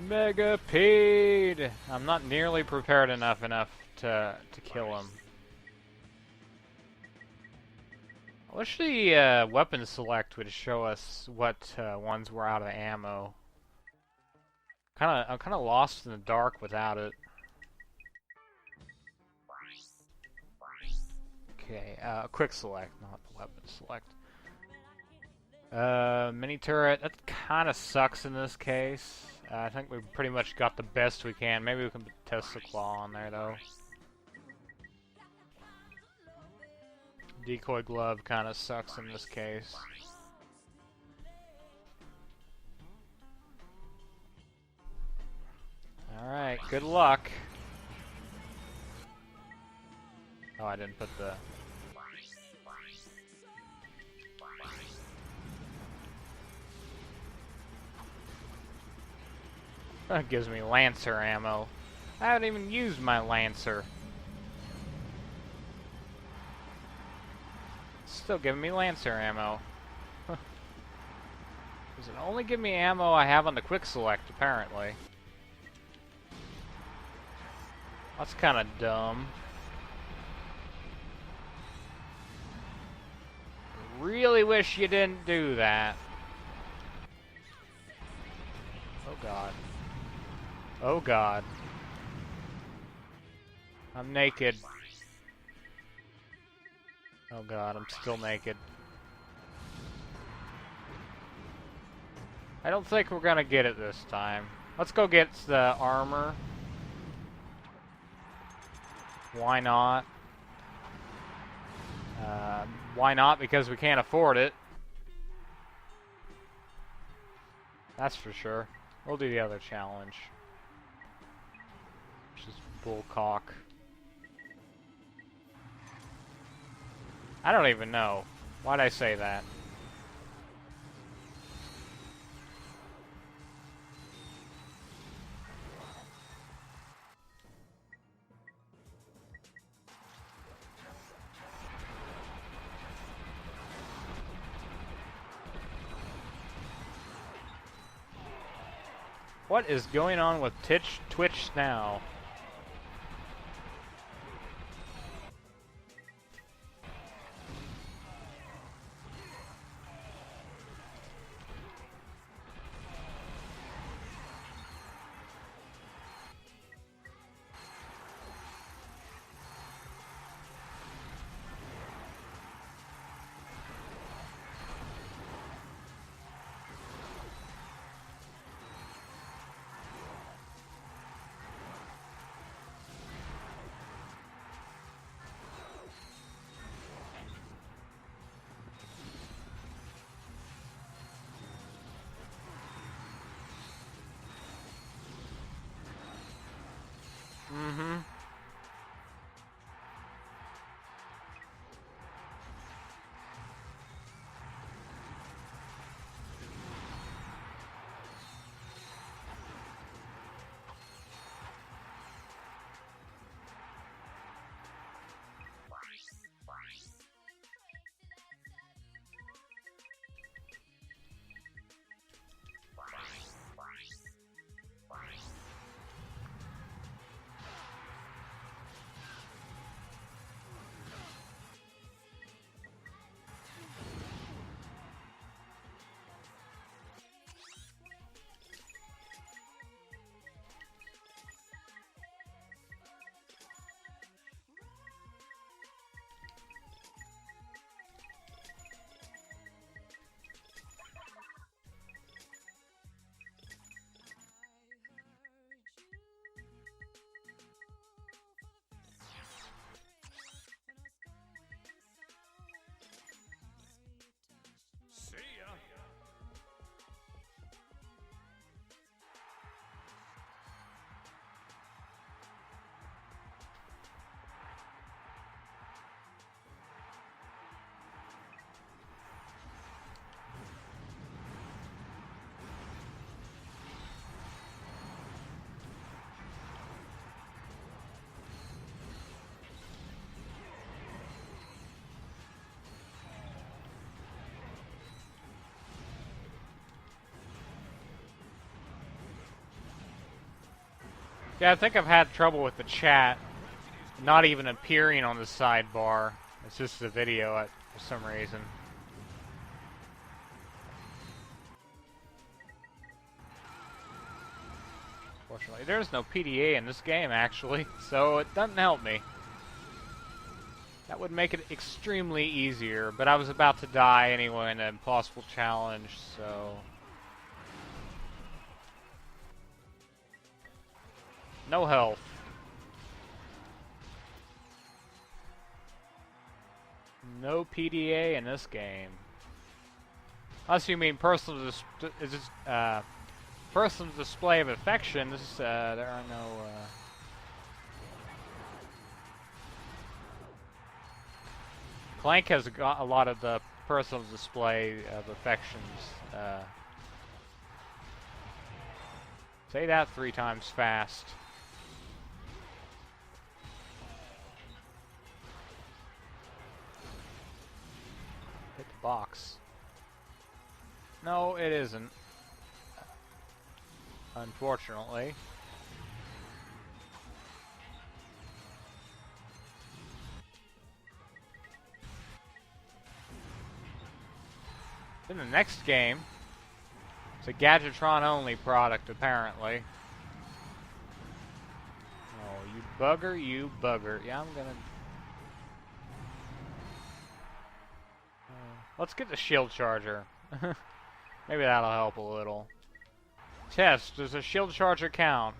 Megapede! I'm not nearly prepared enough to kill him. I wish the weapon select would show us what ones were out of ammo. I'm kind of lost in the dark without it. Okay, quick select, not the weapon select. Mini turret, that kind of sucks in this case. I think we've pretty much got the best we can. Maybe we can test the claw on there, though. Decoy glove kind of sucks in this case. Alright, good luck. Oh, I didn't put the... That gives me Lancer ammo. I haven't even used my Lancer. Still giving me Lancer ammo. Does it only give me ammo I have on the quick select, apparently? That's kind of dumb. Really wish you didn't do that. Oh god. Oh god. I'm naked. Oh god, I'm still naked. I don't think we're gonna get it this time. Let's go get the armor. Why not? Why not? Because we can't afford it. That's for sure. We'll do the other challenge. Which is bullcock. I don't even know. Why'd I say that? What is going on with Twitch now? Mm-hmm. Yeah, I think I've had trouble with the chat not even appearing on the sidebar. It's just a video for some reason. Fortunately, there's no PDA in this game, actually, so it doesn't help me. That would make it extremely easier, but I was about to die anyway in an impossible challenge, so... No health. No PDA in this game. Unless you mean personal personal display of affection. There are no. Clank has got a lot of the personal display of affections. Say that 3 times fast. Hit the box. No, it isn't. Unfortunately. In the next game, it's a Gadgetron-only product, apparently. Oh, you bugger, you bugger. Yeah, I'm gonna... let's get the shield charger. Maybe that'll help a little. Test, does a shield charger count?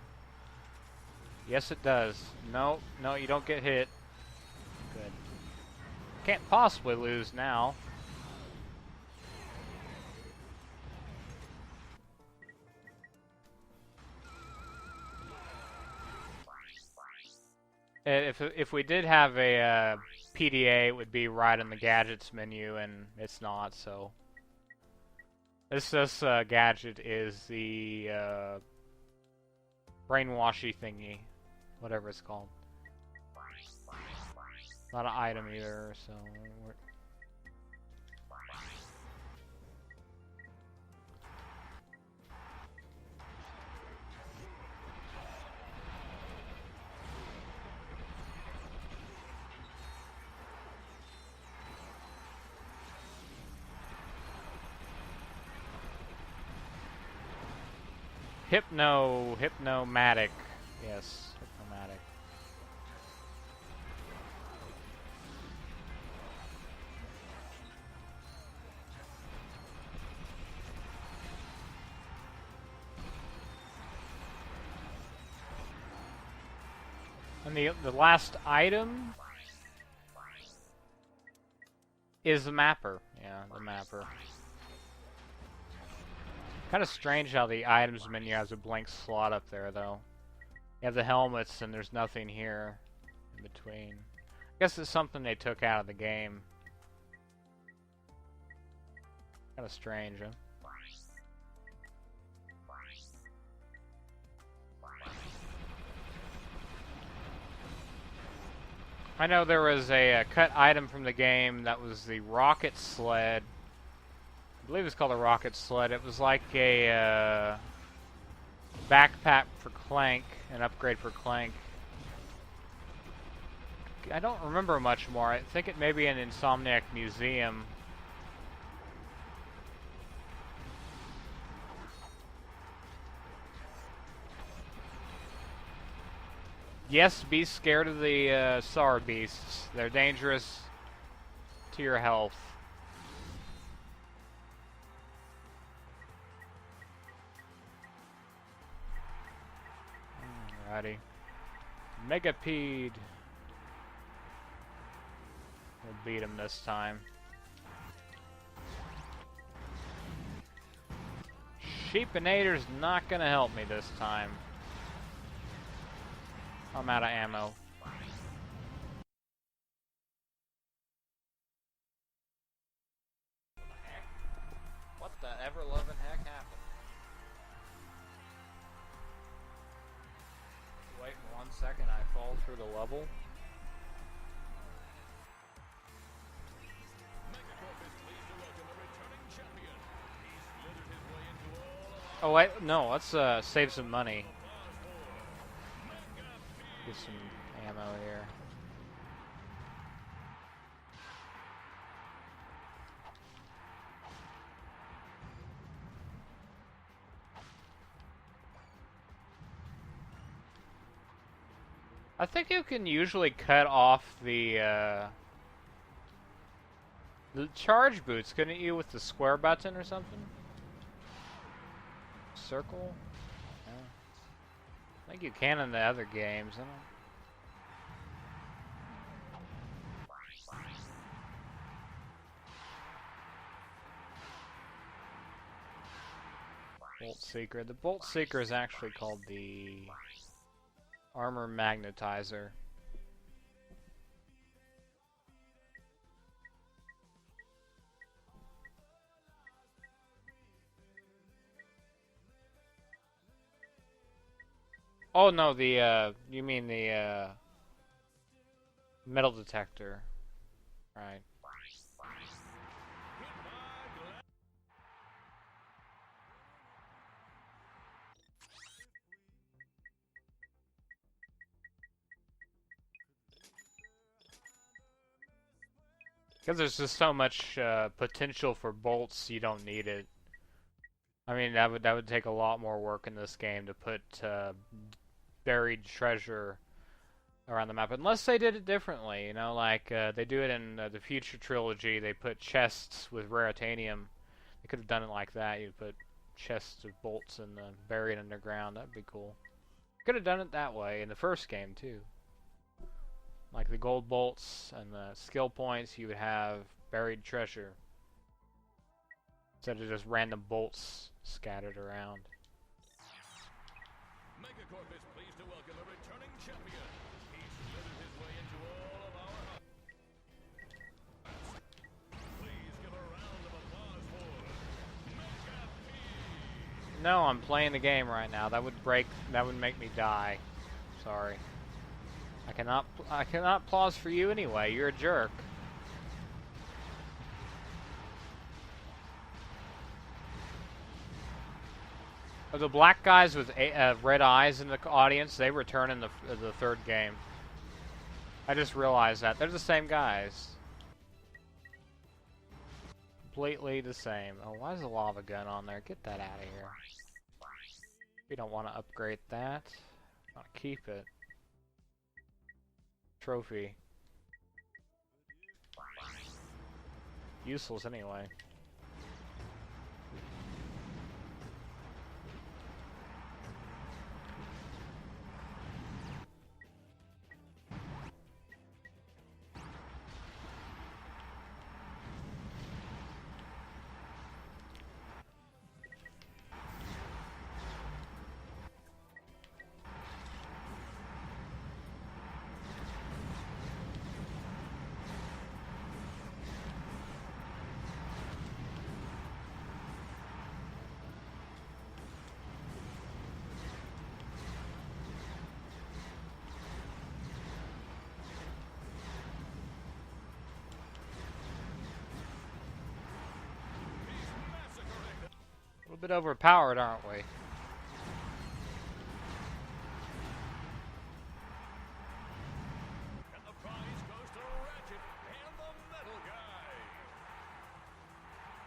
Yes, it does. No, no, you don't get hit. Good. Can't possibly lose now. If we did have a PDA, it would be right in the gadgets menu, and it's not, so... This gadget is the brainwashy thingy, whatever it's called. Not an item either, so... Hypnomatic. Yes, hypnomatic. And the last item is the mapper. Yeah, the mapper. Kind of strange how the items menu has a blank slot up there, though. You have the helmets, and there's nothing here in between. I guess it's something they took out of the game. Kind of strange, huh? I know there was a cut item from the game that was the rocket sled. I believe it's called a rocket sled. It was like a backpack for Clank, an upgrade for Clank. I don't remember much more. I think it may be an Insomniac museum. Yes, be scared of the SAR beasts. They're dangerous to your health. Alrighty. Megapede. We'll beat him this time. Sheepinator's not gonna help me this time. I'm out of ammo. What the ever-loving heck happened? Wait 1 second, I fall through the level. Oh wait, no, let's save some money. Get some ammo here. I think you can usually cut off the charge boots, couldn't you, with the square button or something? Circle? Yeah. I think you can in the other games, I don't know. Bolt Seeker. The Bolt Seeker is actually called the Armor Magnetizer. Oh no, the you mean the metal detector, right? Because there's just so much potential for bolts, you don't need it. I mean, that would take a lot more work in this game to put buried treasure around the map, unless they did it differently. You know, like they do it in the Future trilogy. They put chests with raritanium. They could have done it like that. You put chests of bolts and buried underground. That'd be cool. Could have done it that way in the first game too. Like the gold bolts and the skill points, you would have buried treasure instead of just random bolts scattered around. Megacorp is pleased to welcome a returning champion. He's slithered his way into all of our hearts. Please give a round of applause for Mega P. No, I'm playing the game right now. That would make me die. Sorry. I cannot applause for you anyway. You're a jerk. The black guys with red eyes in the audience, they return in the third game. I just realized that. They're the same guys. Completely the same. Oh, why is the lava gun on there? Get that out of here. We don't want to upgrade that. I want to keep it. Trophy. Useless anyway. A little bit overpowered, aren't we? And the prize goes to Ratchet and the metal guy.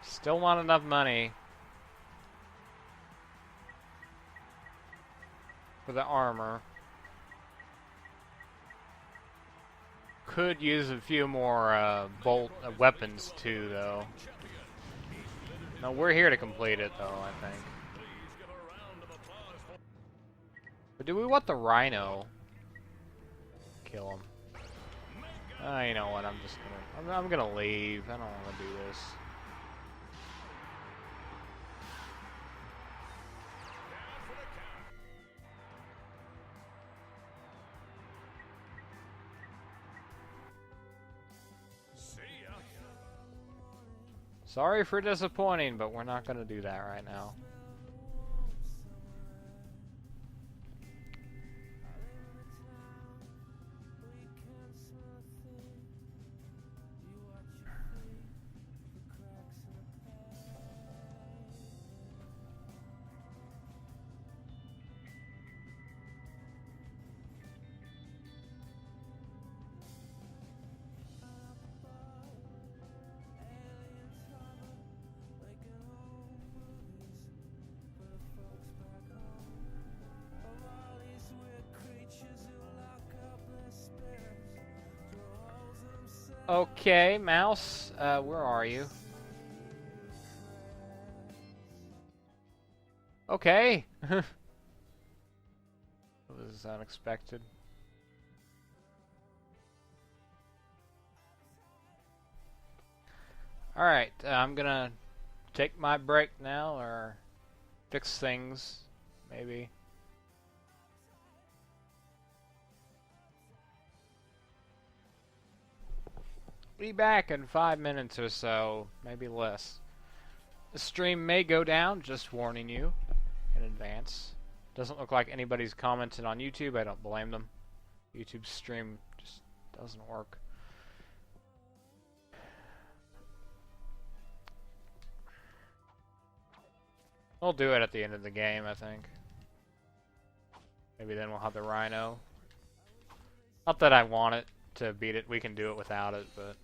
Still not enough money for the armor. Could use a few more bolt weapons too, though. No, we're here to complete it, though, I think. But do we want the rhino? Kill him. You know what? I'm gonna leave. I don't want to do this. Sorry for disappointing, but we're not going to do that right now. Okay, mouse, where are you? Okay. It was unexpected. Alright, I'm gonna take my break now, or fix things, maybe. Be back in 5 minutes or so, maybe less. The stream may go down, just warning you in advance. Doesn't look like anybody's commented on YouTube, I don't blame them. YouTube stream just doesn't work. We'll do it at the end of the game, I think. Maybe then we'll have the Rhino. Not that I want it to beat it, we can do it without it, but...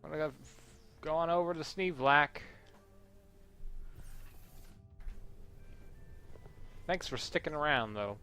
I'm gonna go on over to Snivelak. Thanks for sticking around, though.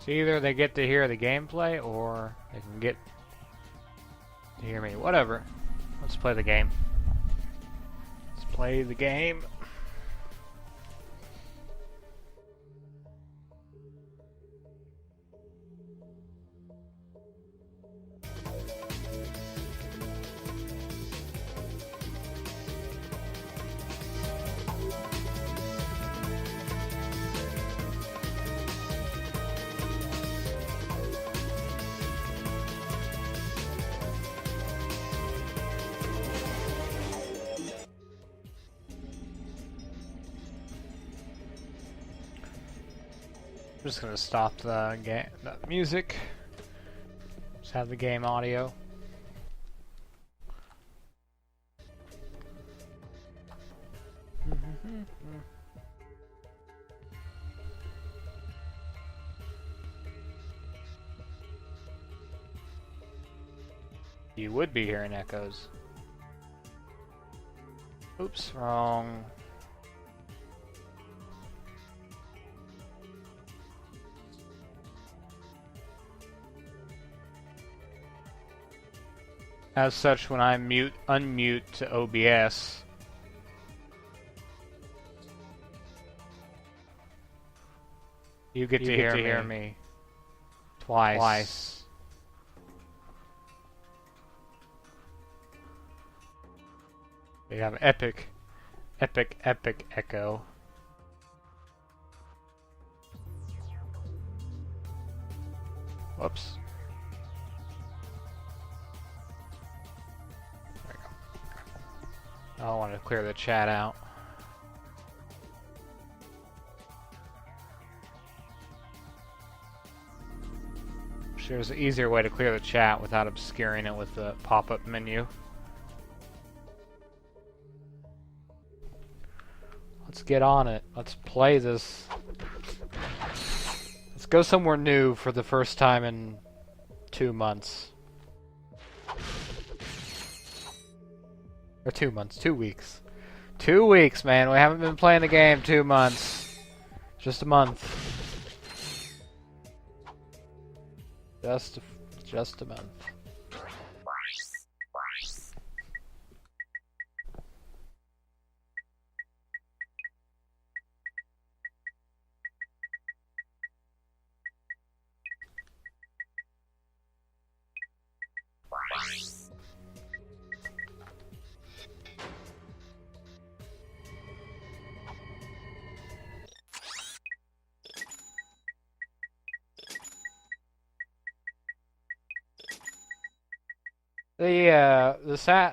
So either they get to hear the gameplay, or they can get to hear me. Whatever. Let's play the game. Let's play the game. I'm just gonna stop the music. Just have the game audio. You would be hearing echoes. Oops, wrong. As such, when I unmute to OBS, you get to hear me twice. We have epic echo. Whoops. I want to clear the chat out. Sure, there's an easier way to clear the chat without obscuring it with the pop-up menu. Let's get on it. Let's play this. Let's go somewhere new for the first time in 2 months. Or 2 months, 2 weeks. 2 weeks, man. We haven't been playing the game 2 months. Just a month. Just a month.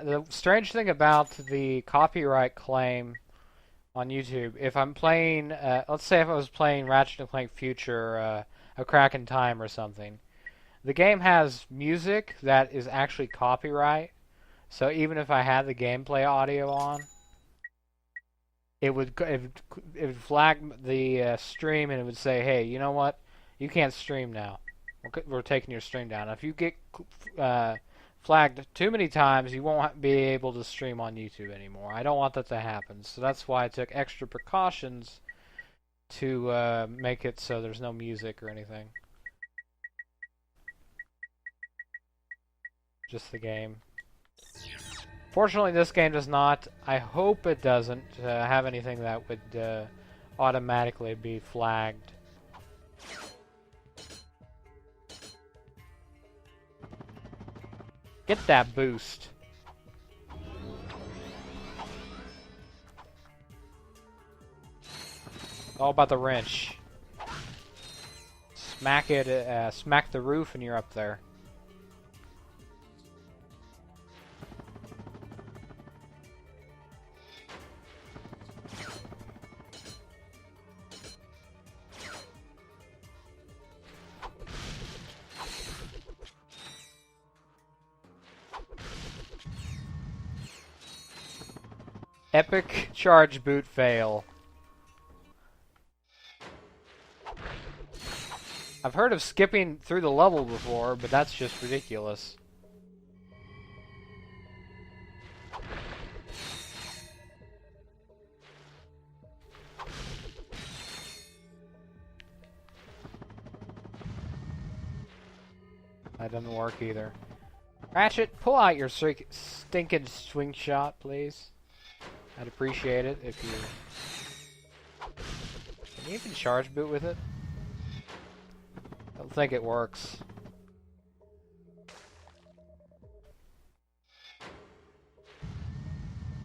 The strange thing about the copyright claim on YouTube, if I'm playing, let's say if I was playing Ratchet Clank Future, A Crack in Time or something, the game has music that is actually copyright. So even if I had the gameplay audio on, it would flag the stream and it would say, "Hey, you know what? You can't stream now. We're taking your stream down." If you get flagged too many times, you won't be able to stream on YouTube anymore. I don't want that to happen, so that's why I took extra precautions to make it so there's no music or anything. Just the game. Fortunately, this game does not. I hope it doesn't have anything that would automatically be flagged. Get that boost. All about the wrench. Smack it, smack the roof and you're up there. Epic charge boot fail. I've heard of skipping through the level before, but that's just ridiculous. That doesn't work either. Ratchet, pull out your stinking swing shot, please. I'd appreciate it if you... Can you even charge boot with it? I don't think it works.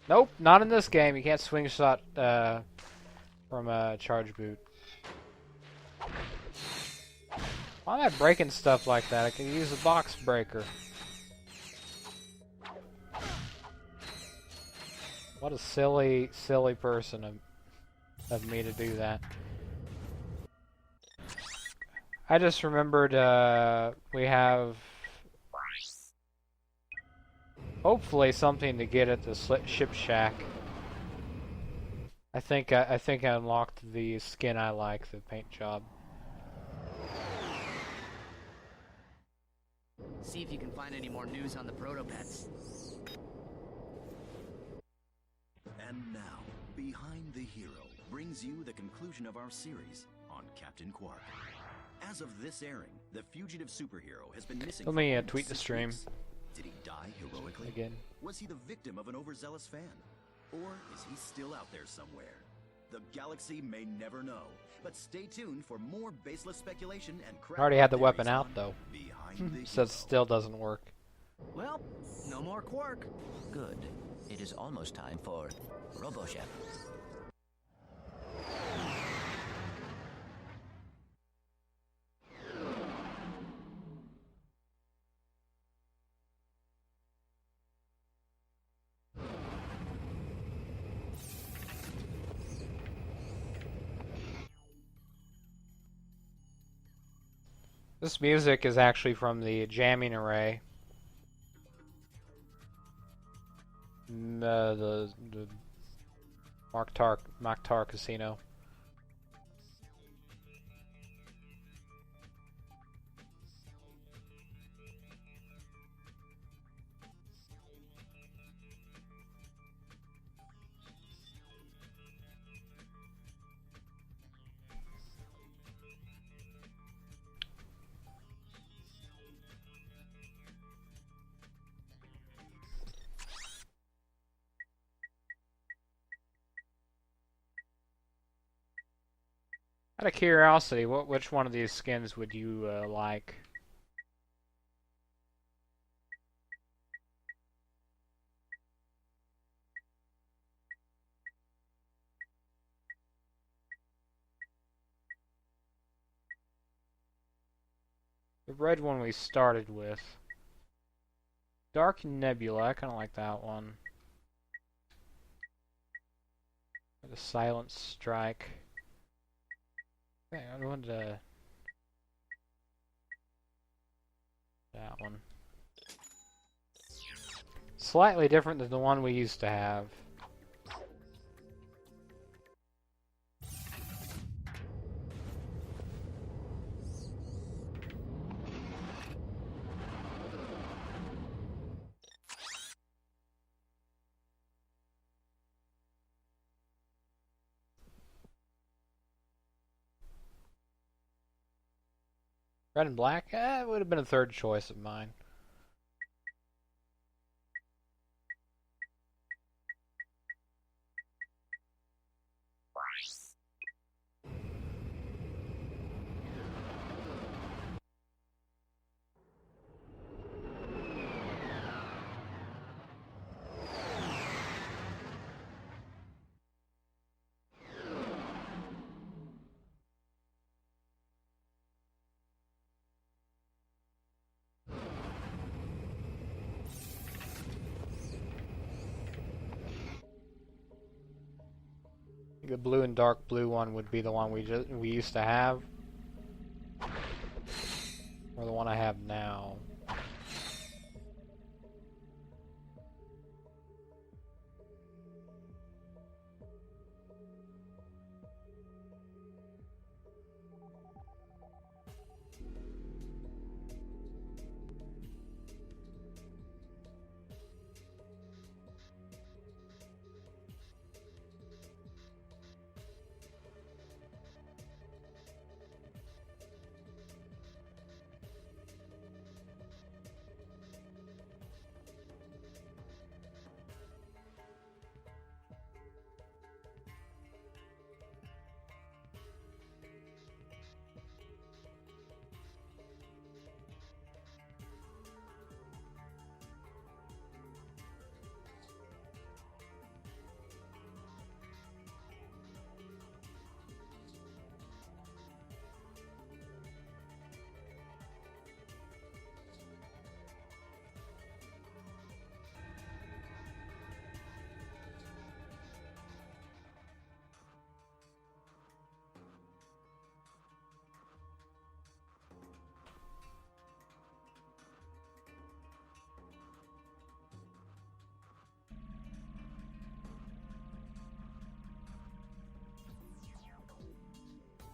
Nope, not in this game. You can't swing shot from a charge boot. Why am I breaking stuff like that? I can use a box breaker. What a silly, silly person of me to do that. I just remembered we have hopefully something to get at the ship shack. I think I unlocked the skin I like, the paint job. See if you can find any more news on the proto-pets. And now, Behind the Hero brings you the conclusion of our series on Captain Quark. As of this airing, the fugitive superhero has been missing. Let me tweet the stream. Did he die heroically? Again. Was he the victim of an overzealous fan? Or is he still out there somewhere? The galaxy may never know, but stay tuned for more baseless speculation and crap. I already had the weapon out though. Behind the So it still doesn't work. Well, no more Quark. Good. It is almost time for RoboChef. This music is actually from the jamming array. The Maktar Casino. Out of curiosity, which one of these skins would you like? The red one we started with. Dark Nebula, I kind of like that one. The Silent Strike. Okay, I wanted to... that one. Slightly different than the one we used to have. Red and black? It would have been a third choice of mine. The blue and dark blue one would be the one we used to have, or the one I have now.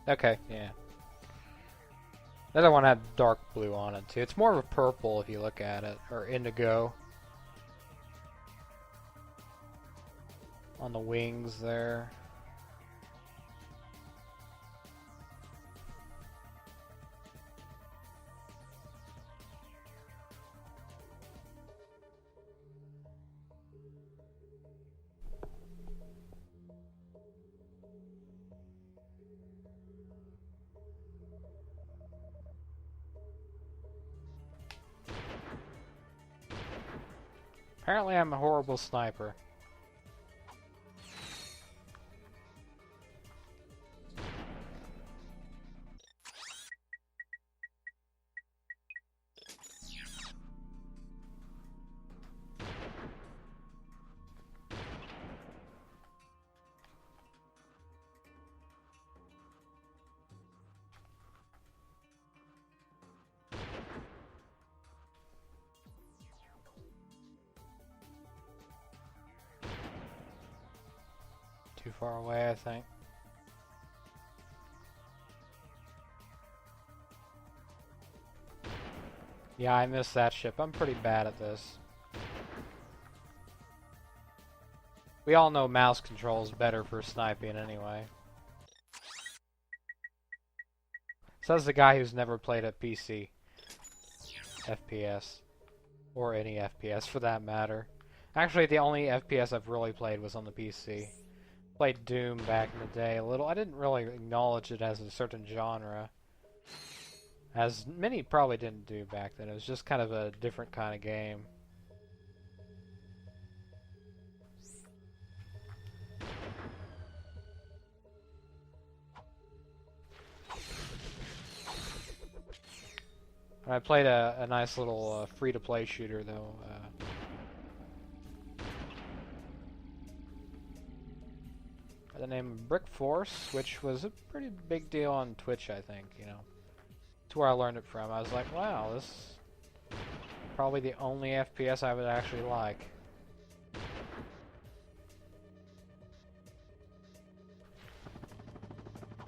Okay, yeah. The other one had dark blue on it too. It's more of a purple if you look at it, or indigo. On the wings there. Apparently I'm a horrible sniper. Too far away, I think. Yeah, I missed that ship. I'm pretty bad at this. We all know mouse control is better for sniping anyway. Says the guy who's never played a PC FPS. Or any FPS for that matter. Actually, the only FPS I've really played was on the PC. Played Doom back in the day a little. I didn't really acknowledge it as a certain genre, as many probably didn't do back then. It was just kind of a different kind of game. I played a nice little free-to-play shooter, though. By the name of Brick Force, which was a pretty big deal on Twitch, I think, you know. It's where I learned it from. I was like, wow, this is probably the only FPS I would actually like.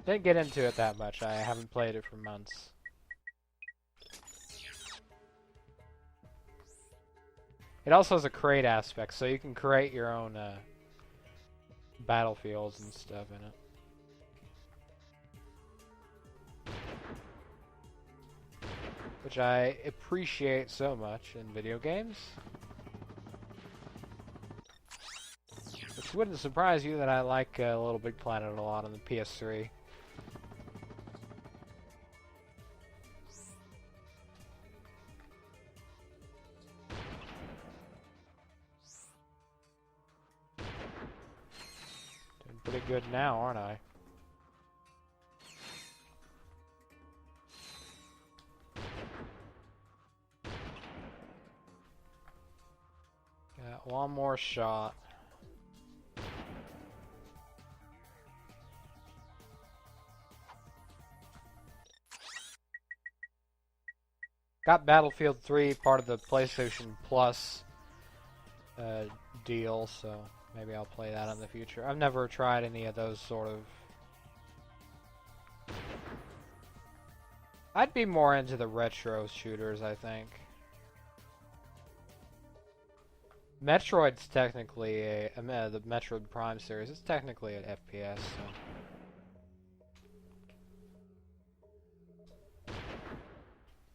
Didn't get into it that much. I haven't played it for months. It also has a crate aspect, so you can create your own battlefields and stuff in it. Which I appreciate so much in video games. Which wouldn't surprise you that I like Little Big Planet a lot on the PS3. Pretty good now, aren't I? Got one more shot. Got Battlefield 3, part of the PlayStation Plus deal, so maybe I'll play that in the future. I've never tried any of those sort of... I'd be more into the retro shooters, I think. Metroid's technically the Metroid Prime series is technically an FPS, so...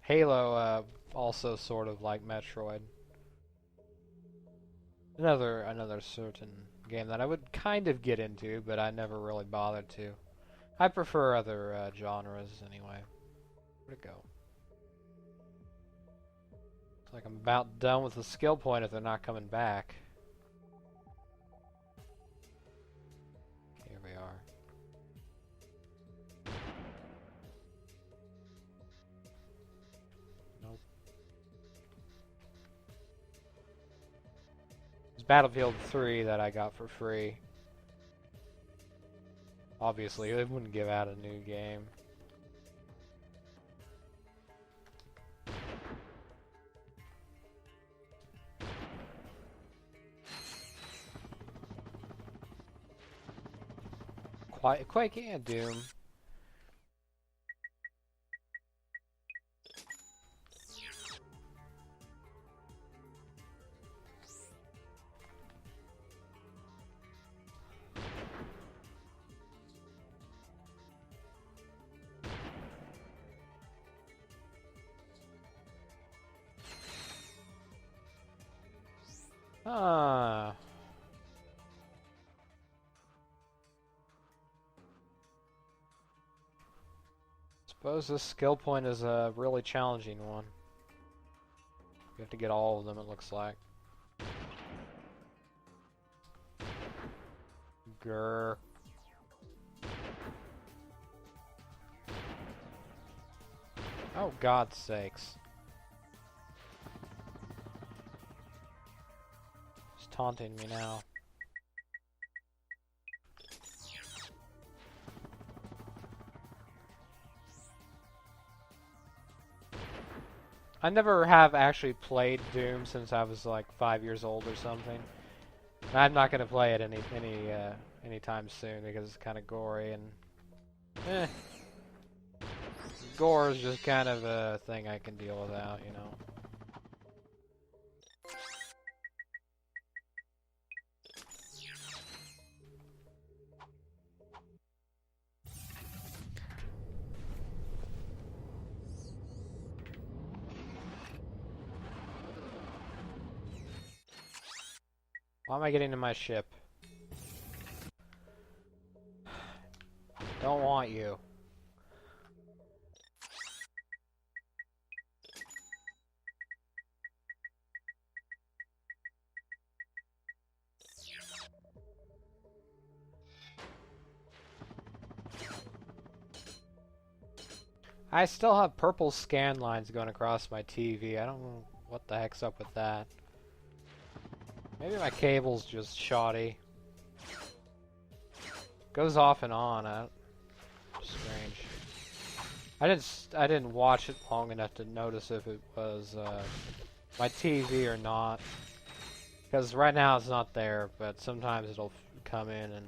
Halo, also sort of like Metroid. Another certain game that I would kind of get into, but I never really bothered to. I prefer other genres anyway. Where'd it go? It's like I'm about done with the skill point if they're not coming back. Here we are. Nope. It's Battlefield 3 that I got for free. Obviously, they wouldn't give out a new game. Quake and Doom. Ah. Suppose this skill point is a really challenging one. You have to get all of them, it looks like. Grr. Oh, God's sakes. He's taunting me now. I never have actually played Doom since I was like 5 years old or something. I'm not gonna play it anytime soon because it's kind of gory and gore is just kind of a thing I can deal without, you know. Why am I getting to my ship? Don't want you. I still have purple scan lines going across my TV. I don't know what the heck's up with that. Maybe my cable's just shoddy. Goes off and on. Strange. I didn't watch it long enough to notice if it was my TV or not. Because right now it's not there, but sometimes it'll come in and.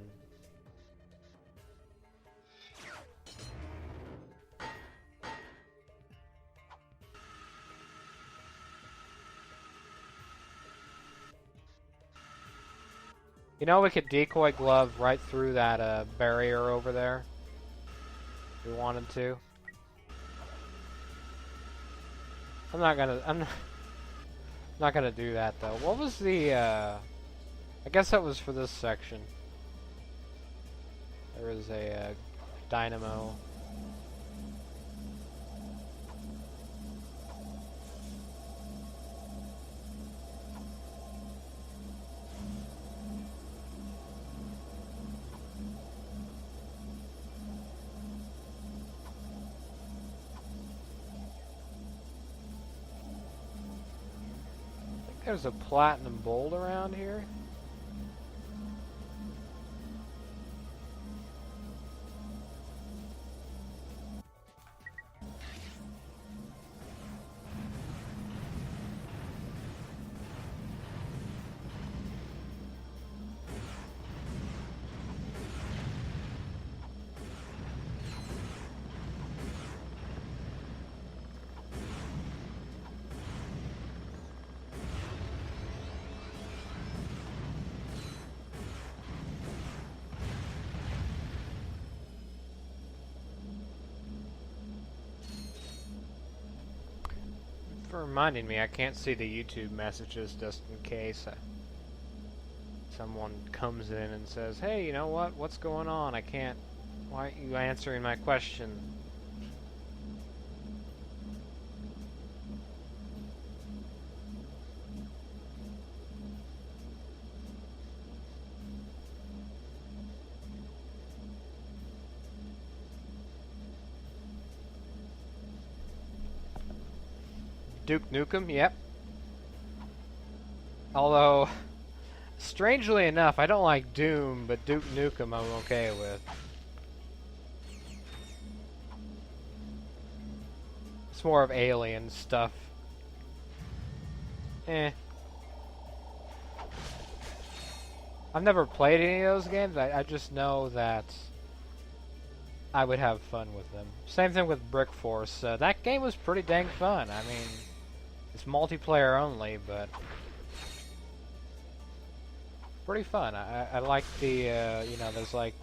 You know, we could decoy glove right through that barrier over there. If we wanted to. I'm not gonna do that though. What was the? I guess that was for this section. There is a dynamo. There's a platinum bolt around here. For reminding me, I can't see the YouTube messages just in case someone comes in and says, "Hey, you know what? What's going on? I can't. Why aren't you answering my question?" Duke Nukem, yep. Although, strangely enough, I don't like Doom, but Duke Nukem I'm okay with. It's more of alien stuff. Eh. I've never played any of those games. I just know that I would have fun with them. Same thing with Brick Force. That game was pretty dang fun. I mean, it's multiplayer only, but pretty fun. I like the, you know, there's like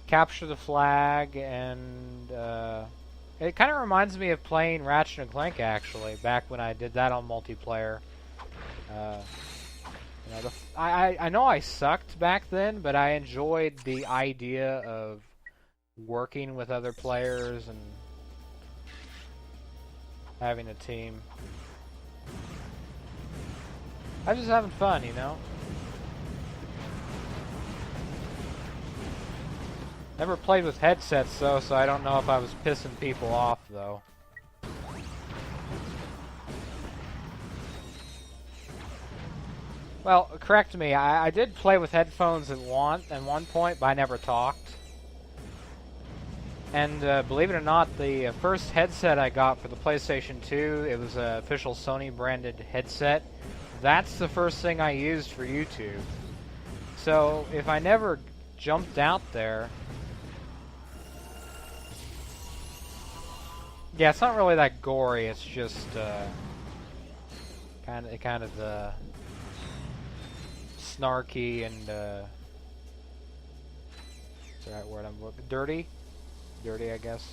capture the flag, and it kind of reminds me of playing Ratchet Clank actually, back when I did that on multiplayer. You know, I know I sucked back then, but I enjoyed the idea of working with other players and having a team. I was just having fun, you know? Never played with headsets though, so I don't know if I was pissing people off though. Well, correct me, I did play with headphones at one point, but I never talked. And believe it or not, the first headset I got for the PlayStation 2, it was an official Sony branded headset. That's the first thing I used for YouTube. So if I never jumped out there... Yeah, it's not really that gory, it's just kind of snarky and what's the right word I'm looking? Dirty, I guess.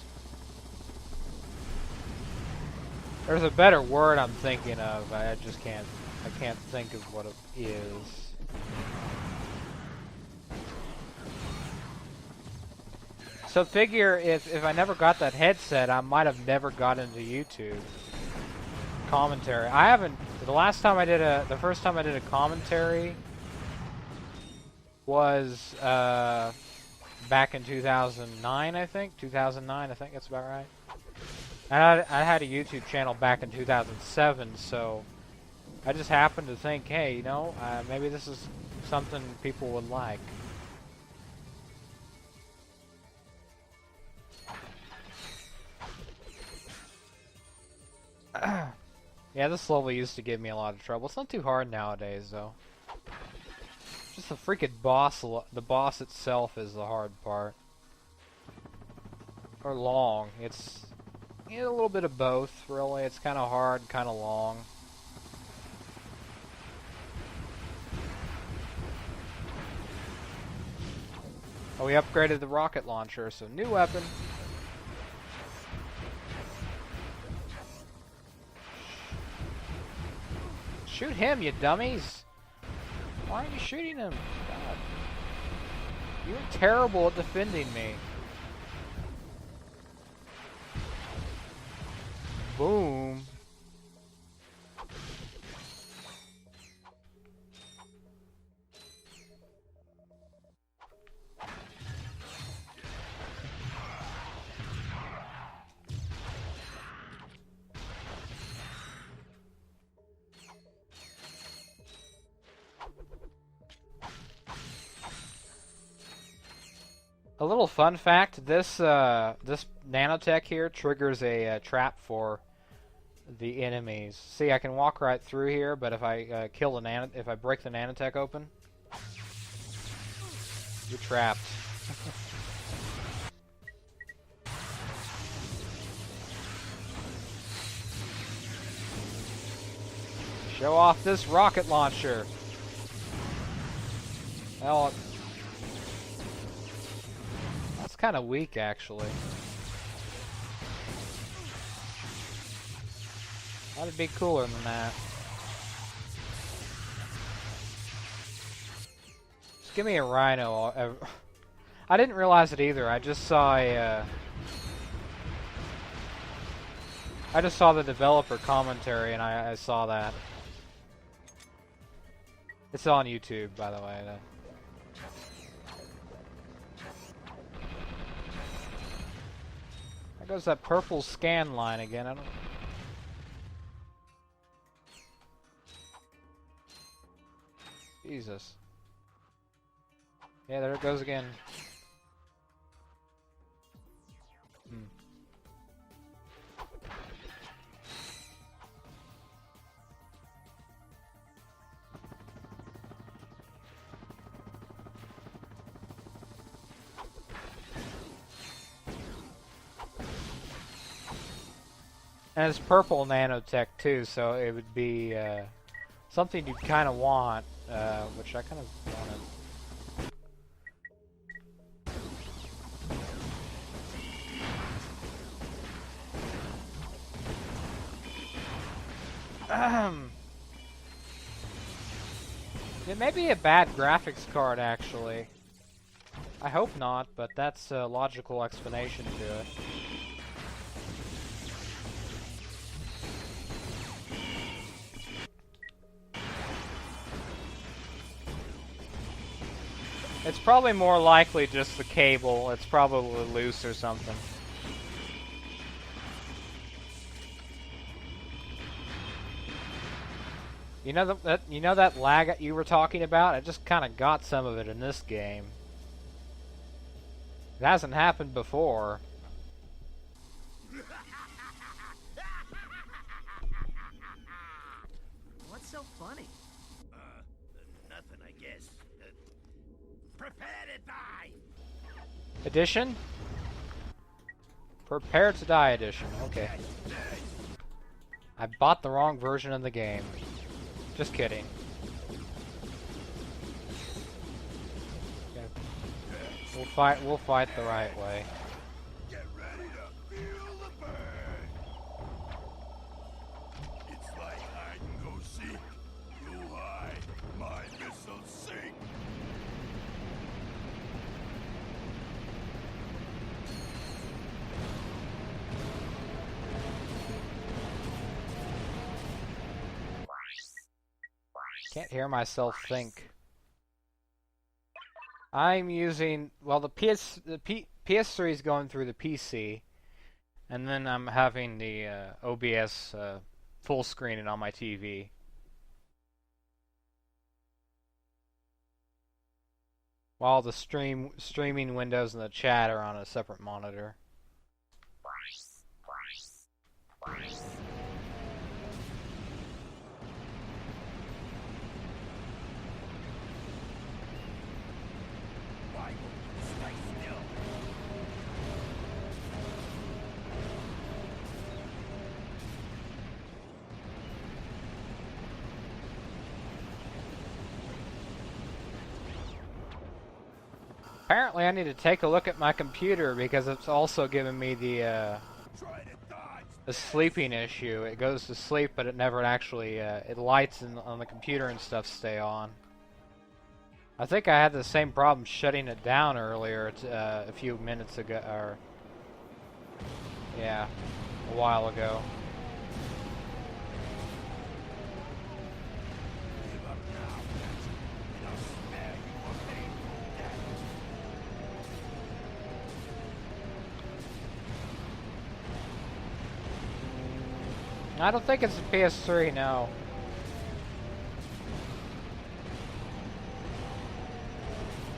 There's a better word I'm thinking of. I just can't. I can't think of what it is. So figure if I never got that headset, I might have never got into YouTube commentary. I haven't. The first time I did a commentary was back in 2009, I think. 2009, I think that's about right. And I had a YouTube channel back in 2007, so I just happened to think, hey, you know, maybe this is something people would like. Yeah, this level used to give me a lot of trouble. It's not too hard nowadays, though. Just the freaking boss. The boss itself is the hard part. Or long. It's a little bit of both, really. It's kind of hard, kind of long. Oh, we upgraded the rocket launcher, so new weapon. Shoot him, you dummies! Why aren't you shooting him? God. You're terrible at defending me. Boom. A little fun fact: this nanotech here triggers a trap for the enemies. See, I can walk right through here, but if I if I break the nanotech open, you're trapped. Show off this rocket launcher. Well, that's kind of weak, actually. That'd be cooler than that. Just give me a rhino. I didn't realize it either. I just saw the developer commentary, and I saw that. It's on YouTube, by the way. There goes that purple scan line again. I don't. Jesus. Yeah, there it goes again. And it's purple nanotech too, so it would be something you'd kind of want, which I kind of wanted. It may be a bad graphics card, actually. I hope not, but that's a logical explanation to it. It's probably more likely just the cable. It's probably loose or something. You know that lag you were talking about? I just kind of got some of it in this game. It hasn't happened before. What's so funny? Nothing, I guess. Prepare to die! Edition? Prepare to die edition. Okay. I bought the wrong version of the game. Just kidding. Okay. We'll fight the right way. Get ready to feel the burn! It's like hide and go seek. You hide, my missiles sink. Can't hear myself think. I'm using, well, the PS3 is going through the PC, and then I'm having the OBS full screening on my TV. While the streaming windows and the chat are on a separate monitor. Apparently I need to take a look at my computer because it's also giving me the sleeping issue. It goes to sleep but it never actually, it lights on the computer and stuff stay on. I think I had the same problem shutting it down earlier a few minutes ago, or yeah, a while ago. I don't think it's a PS3, no.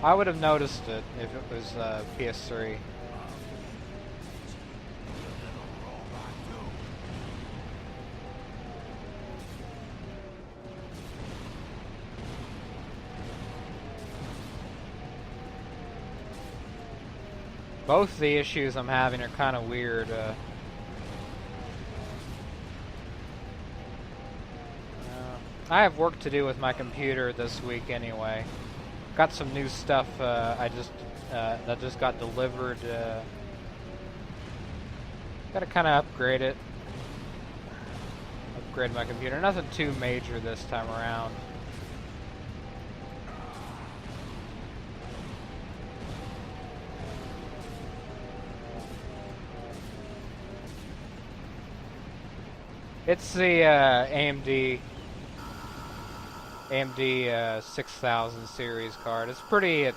I would have noticed it if it was PS3. Both the issues I'm having are kind of weird. I have work to do with my computer this week anyway. Got some new stuff that just got delivered. Gotta kind of upgrade it. Upgrade my computer. Nothing too major this time around. It's the AMD 6000 series card. It's pretty, it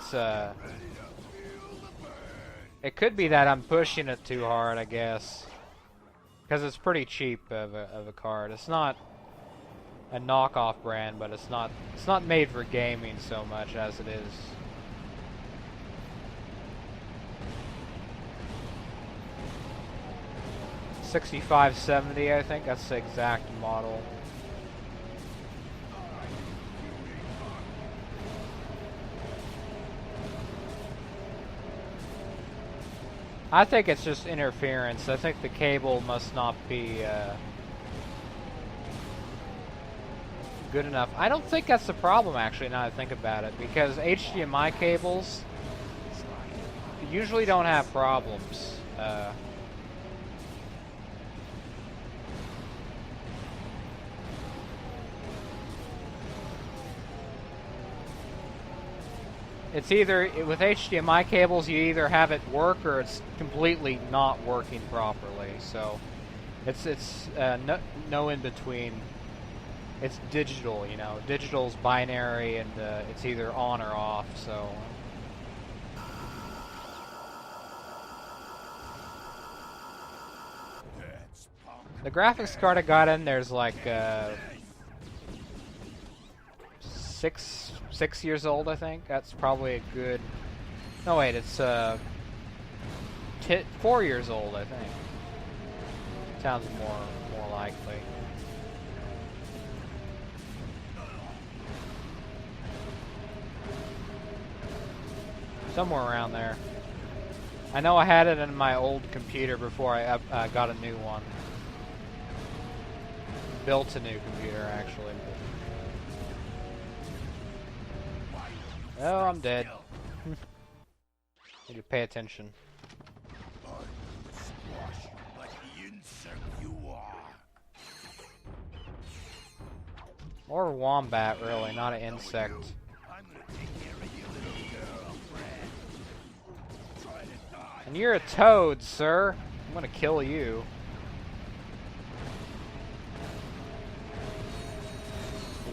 could be that I'm pushing it too hard, I guess. Because it's pretty cheap of a card. It's not a knockoff brand, but it's not made for gaming so much as it is. $6570, I think that's the exact model. I think it's just interference. I think the cable must not be good enough. I don't think that's the problem, actually, now that I think about it, because HDMI cables usually don't have problems. It's either, with HDMI cables, you either have it work or it's completely not working properly. So, it's no in between. It's digital, you know. Digital's binary, and it's either on or off. So. The graphics card I got in there's like 6 years old, I think. That's probably a good. No, wait, it's 4 years old, I think. Sounds more likely. Somewhere around there. I know I had it in my old computer before I got a new one. Built a new computer, actually. Oh, I'm dead. Need to pay attention. Or a wombat, really, not an insect. And you're a toad, sir. I'm gonna kill you.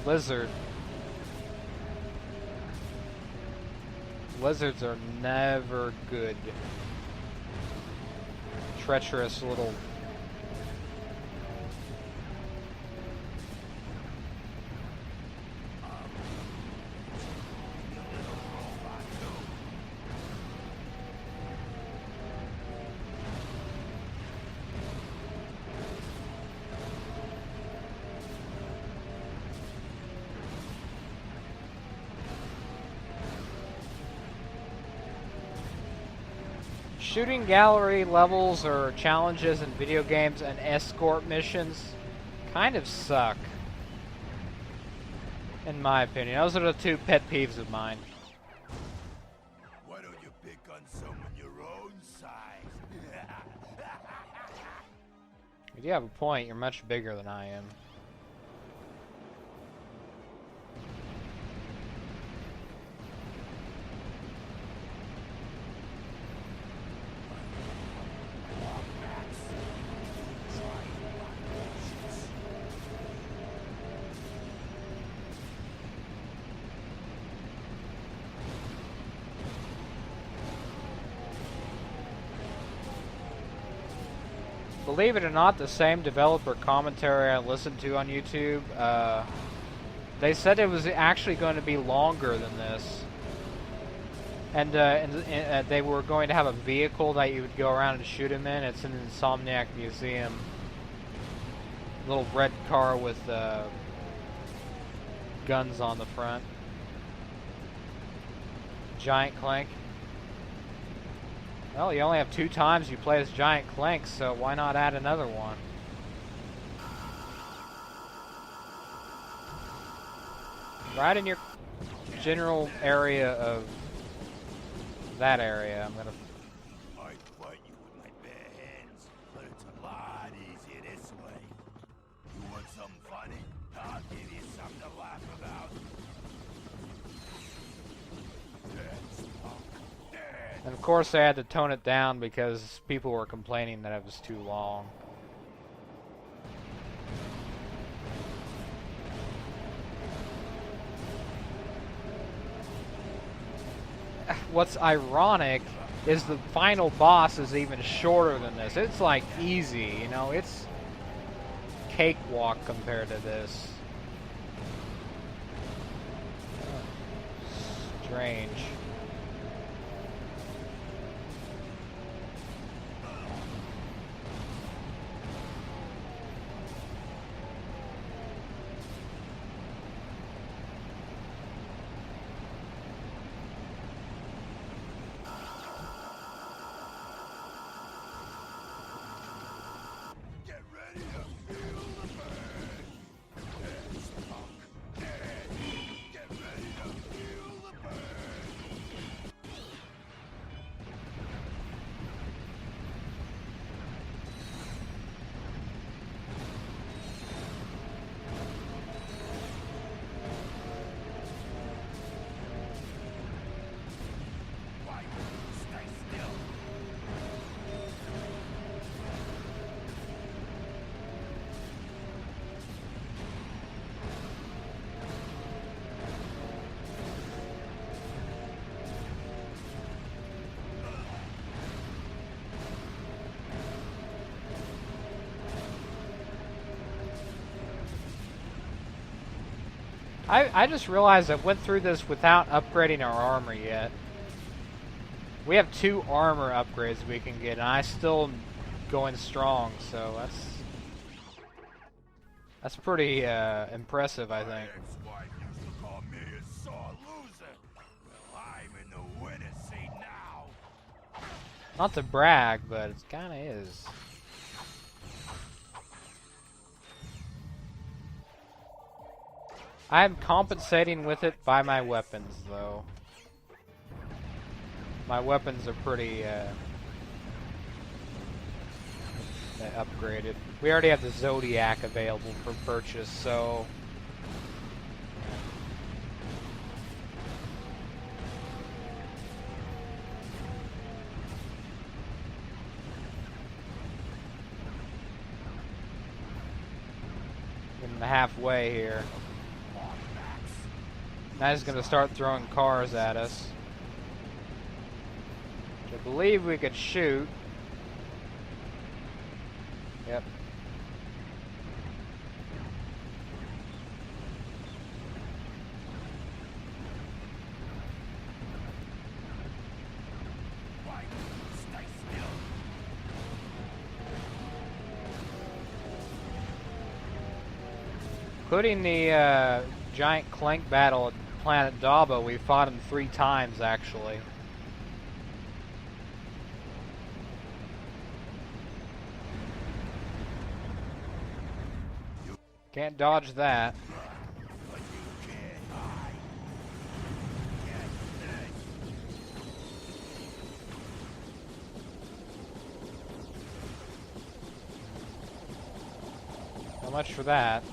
Lizard. Lizards are never good. Treacherous little... Shooting gallery levels or challenges in video games and escort missions kind of suck, in my opinion. Those are the two pet peeves of mine. Why don't you pick on someone your own size? You do have a point. You're much bigger than I am. Believe it or not, the same developer commentary I listened to on YouTube, they said it was actually going to be longer than this. And they were going to have a vehicle that you would go around and shoot him in. It's in the Insomniac Museum. Little red car with guns on the front. Giant Clank. Well, you only have 2 times you play as Giant Clank, so why not add another one? Right in your general area of that area, I'm gonna... I'd fight you with my bare hands, but it's a lot easier this way. You want something funny? I'll give you something to laugh about. And of course I had to tone it down because people were complaining that it was too long. What's ironic is the final boss is even shorter than this. It's like easy, you know, it's cakewalk compared to this. Strange. I just realized I went through this without upgrading our armor yet. We have 2 armor upgrades we can get, and I still am going strong, so that's pretty impressive, I think. Ex-wife used to call me a sore loser. Well, I'm in the winner's seat now. Not to brag, but it kinda is. I'm compensating with it by my weapons, though. My weapons are pretty upgraded. We already have the Zodiac available for purchase, so... Getting halfway here. Now he's gonna start throwing cars at us. I believe we could shoot. Yep. Including the giant Clank battle at Planet Daba, we fought him 3 times actually. Can't dodge that. So much for that.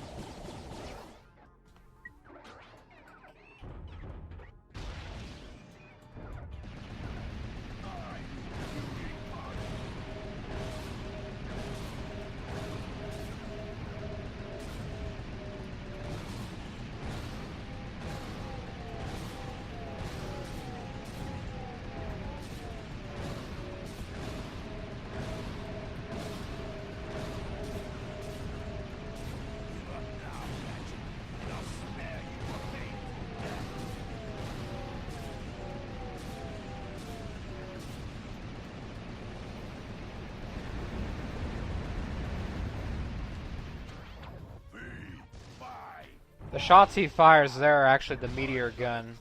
The shots he fires there are actually the meteor gun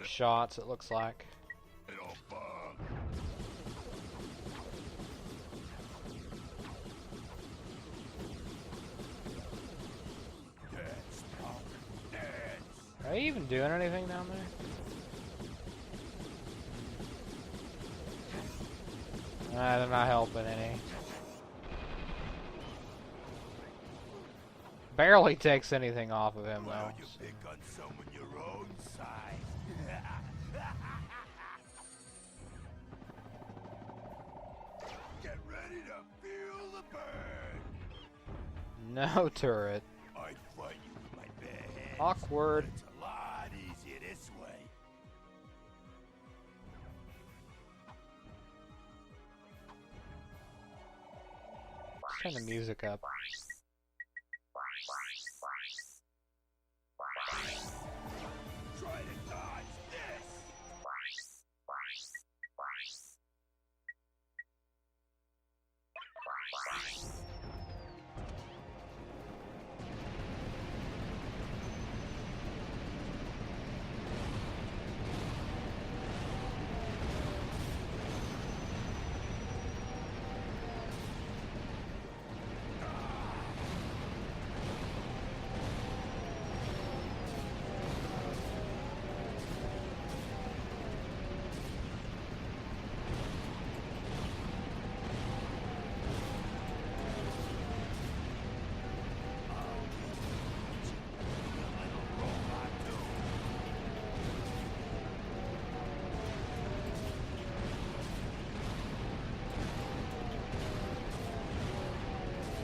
shots, it looks like. Are they even doing anything down there? They're not helping any. Barely takes anything off of him, though. You pick on someone your own size. Get ready to feel the burn. No turret. I'd fight you with my bare hands. Awkward. It's a lot easier this way. Turn the music up. Try to dodge this.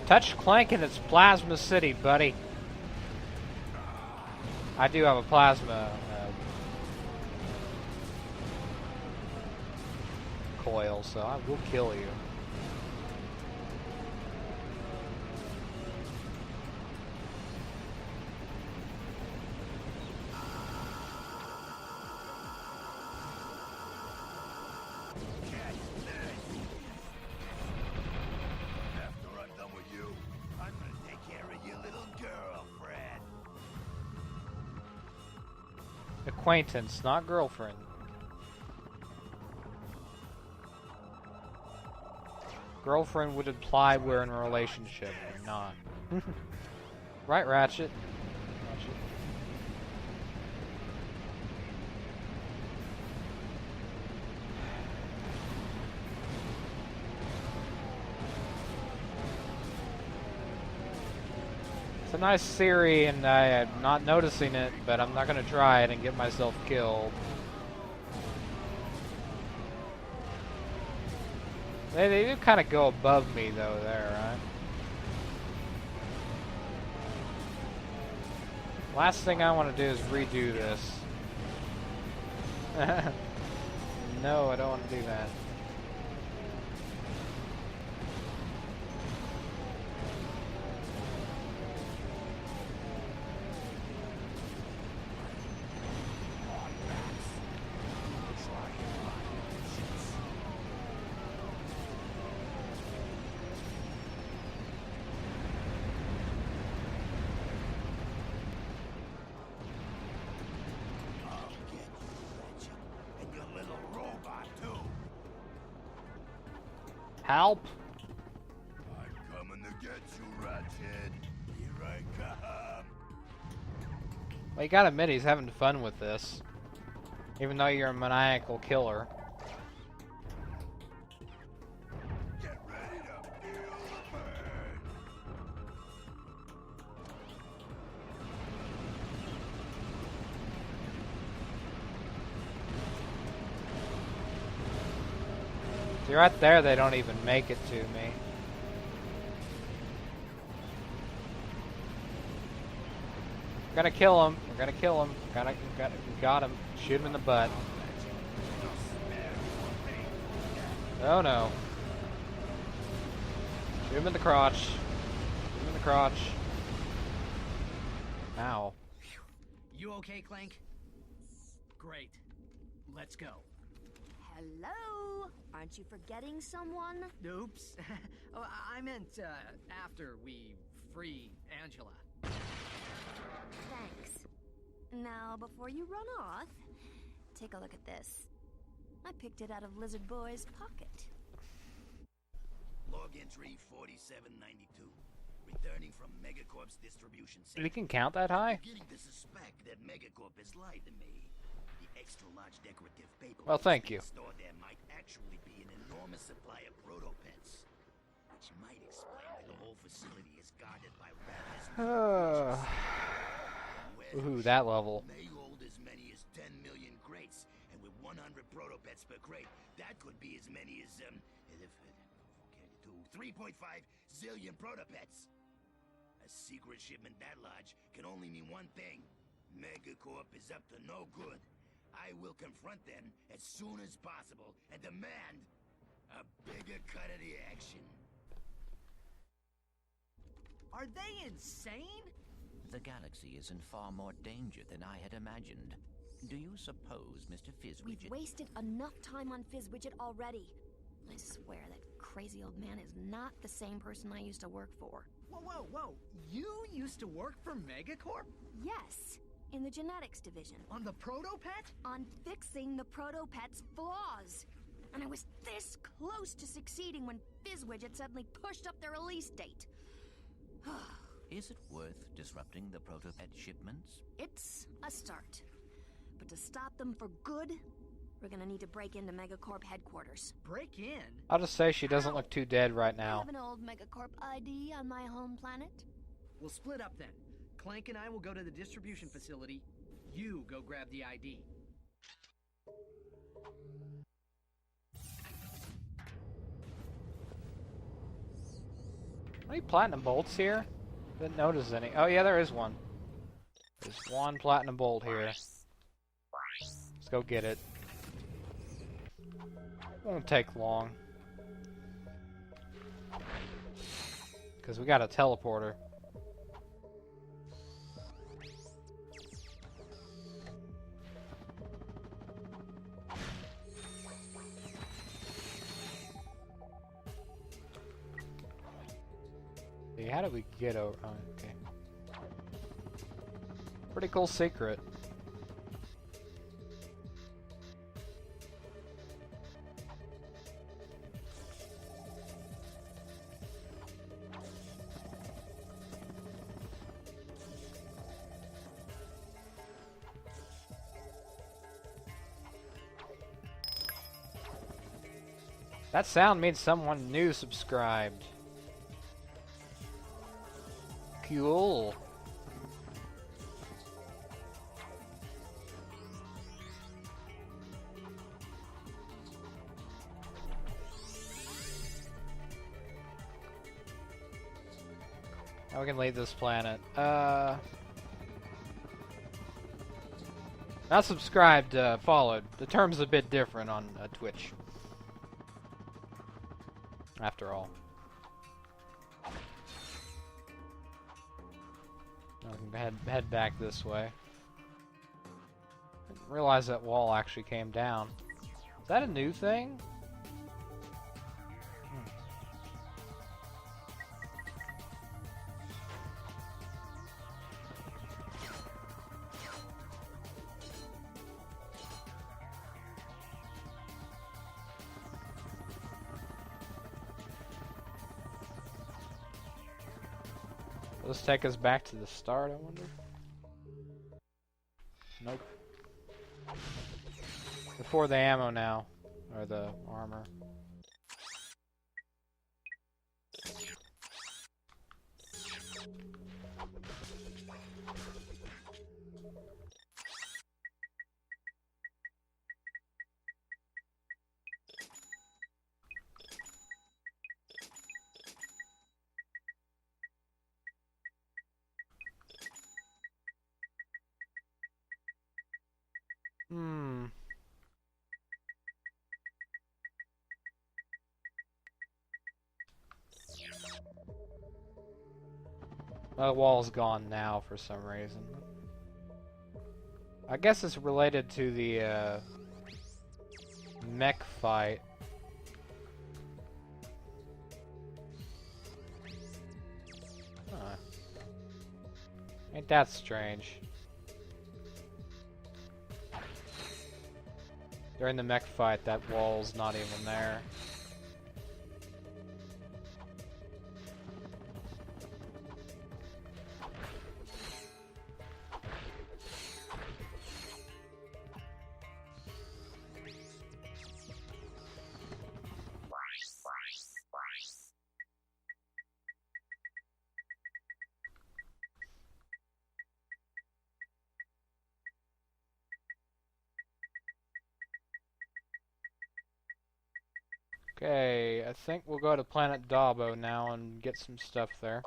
Touch Clank in its plasma city, buddy. I do have a plasma coil, so I will kill you. Acquaintance, not girlfriend. Girlfriend would imply we're in a relationship. We're not. Right, Ratchet? It's a nice theory, and I'm not noticing it, but I'm not going to try it and get myself killed. They do kind of go above me, though, there, right? Last thing I want to do is redo this. No, I don't want to do that. Help! I'm coming to get you, Ratchet. Here I come. Well, you gotta admit he's having fun with this. Even though you're a maniacal killer. Get ready to feel the burn. See, right there, they don't even make it to me. We're gonna kill him. We're gonna kill him. Got him. Shoot him in the butt. Oh no. Shoot him in the crotch. Shoot him in the crotch. Ow. You okay, Clank? Great. Let's go. Hello? Aren't you forgetting someone? Oops. Oh, I meant, after we free Angela. Thanks. Now, before you run off, take a look at this. I picked it out of Lizard Boy's pocket. Log entry 4792. Returning from Megacorp's distribution center. You can count that high? Beginning to suspect that Megacorp has lied to me. The extra large decorative paper. Well, thank you. Stored there might actually be an enormous supply of proto-pets, which might explain why the whole facility is guarded by ravenous. Ooh, that level. May hold as many as 10 million crates, and with 100 proto-pets per crate, that could be as many as 3.5 zillion proto-pets. A secret shipment that large can only mean one thing. Megacorp is up to no good. I will confront them as soon as possible and demand a bigger cut of the action. Are they insane? The galaxy is in far more danger than I had imagined. Do you suppose, Mr. Fizzwidget... We've wasted enough time on Fizzwidget already. I swear that crazy old man is not the same person I used to work for. Whoa. You used to work for Megacorp? Yes, in the genetics division. On the proto-pet? On fixing the proto-pet's flaws. And I was this close to succeeding when Fizzwidget suddenly pushed up their release date. Is it worth disrupting the proto-pet shipments? It's a start. But to stop them for good, we're gonna need to break into Megacorp headquarters. Break in? I'll just say she doesn't look too dead right I now. have an old Megacorp ID on my home planet. We'll split up then. Clank and I will go to the distribution facility. You go grab the ID. Any platinum bolts here? Didn't notice any. Oh yeah, there is one. There's one platinum bolt here. Let's go get it. Won't take long. Because we got a teleporter. See, how did we get over? Oh, okay. Pretty cool secret. That sound means someone new subscribed. Cool. Now we can leave this planet. Not subscribed, followed. The term's a bit different on Twitch. After all. I can head back this way. Didn't realize that wall actually came down. Is that a new thing? Will this take us back to the start, I wonder? Nope. Before the ammo now. Or the armor. The wall's gone now for some reason. I guess it's related to the mech fight. Huh. Ain't that strange? During the mech fight, that wall's not even there. Okay, I think we'll go to Planet Dabo now and get some stuff there.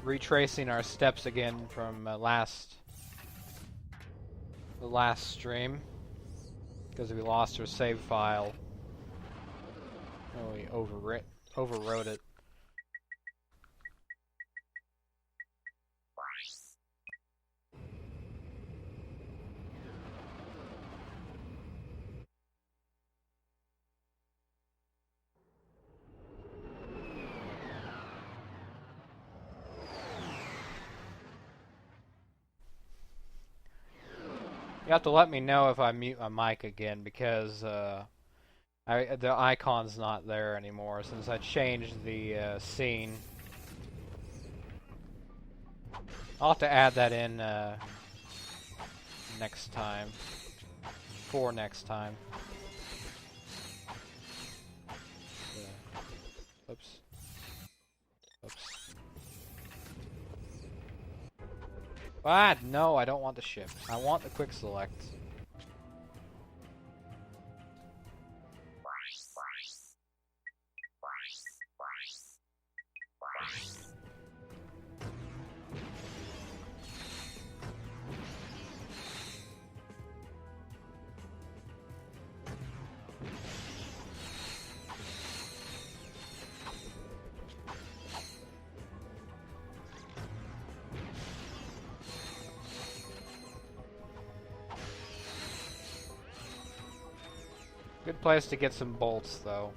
Retracing our steps again from the last stream, because we lost our save file. Oh, we overwrote it. You have to let me know if I mute my mic again, because the icon's not there anymore since I changed the scene. I'll have to add that in next time. For next time. Oops. Oops. Ah, no, I don't want the ship. I want the quick select. Good place to get some bolts, though.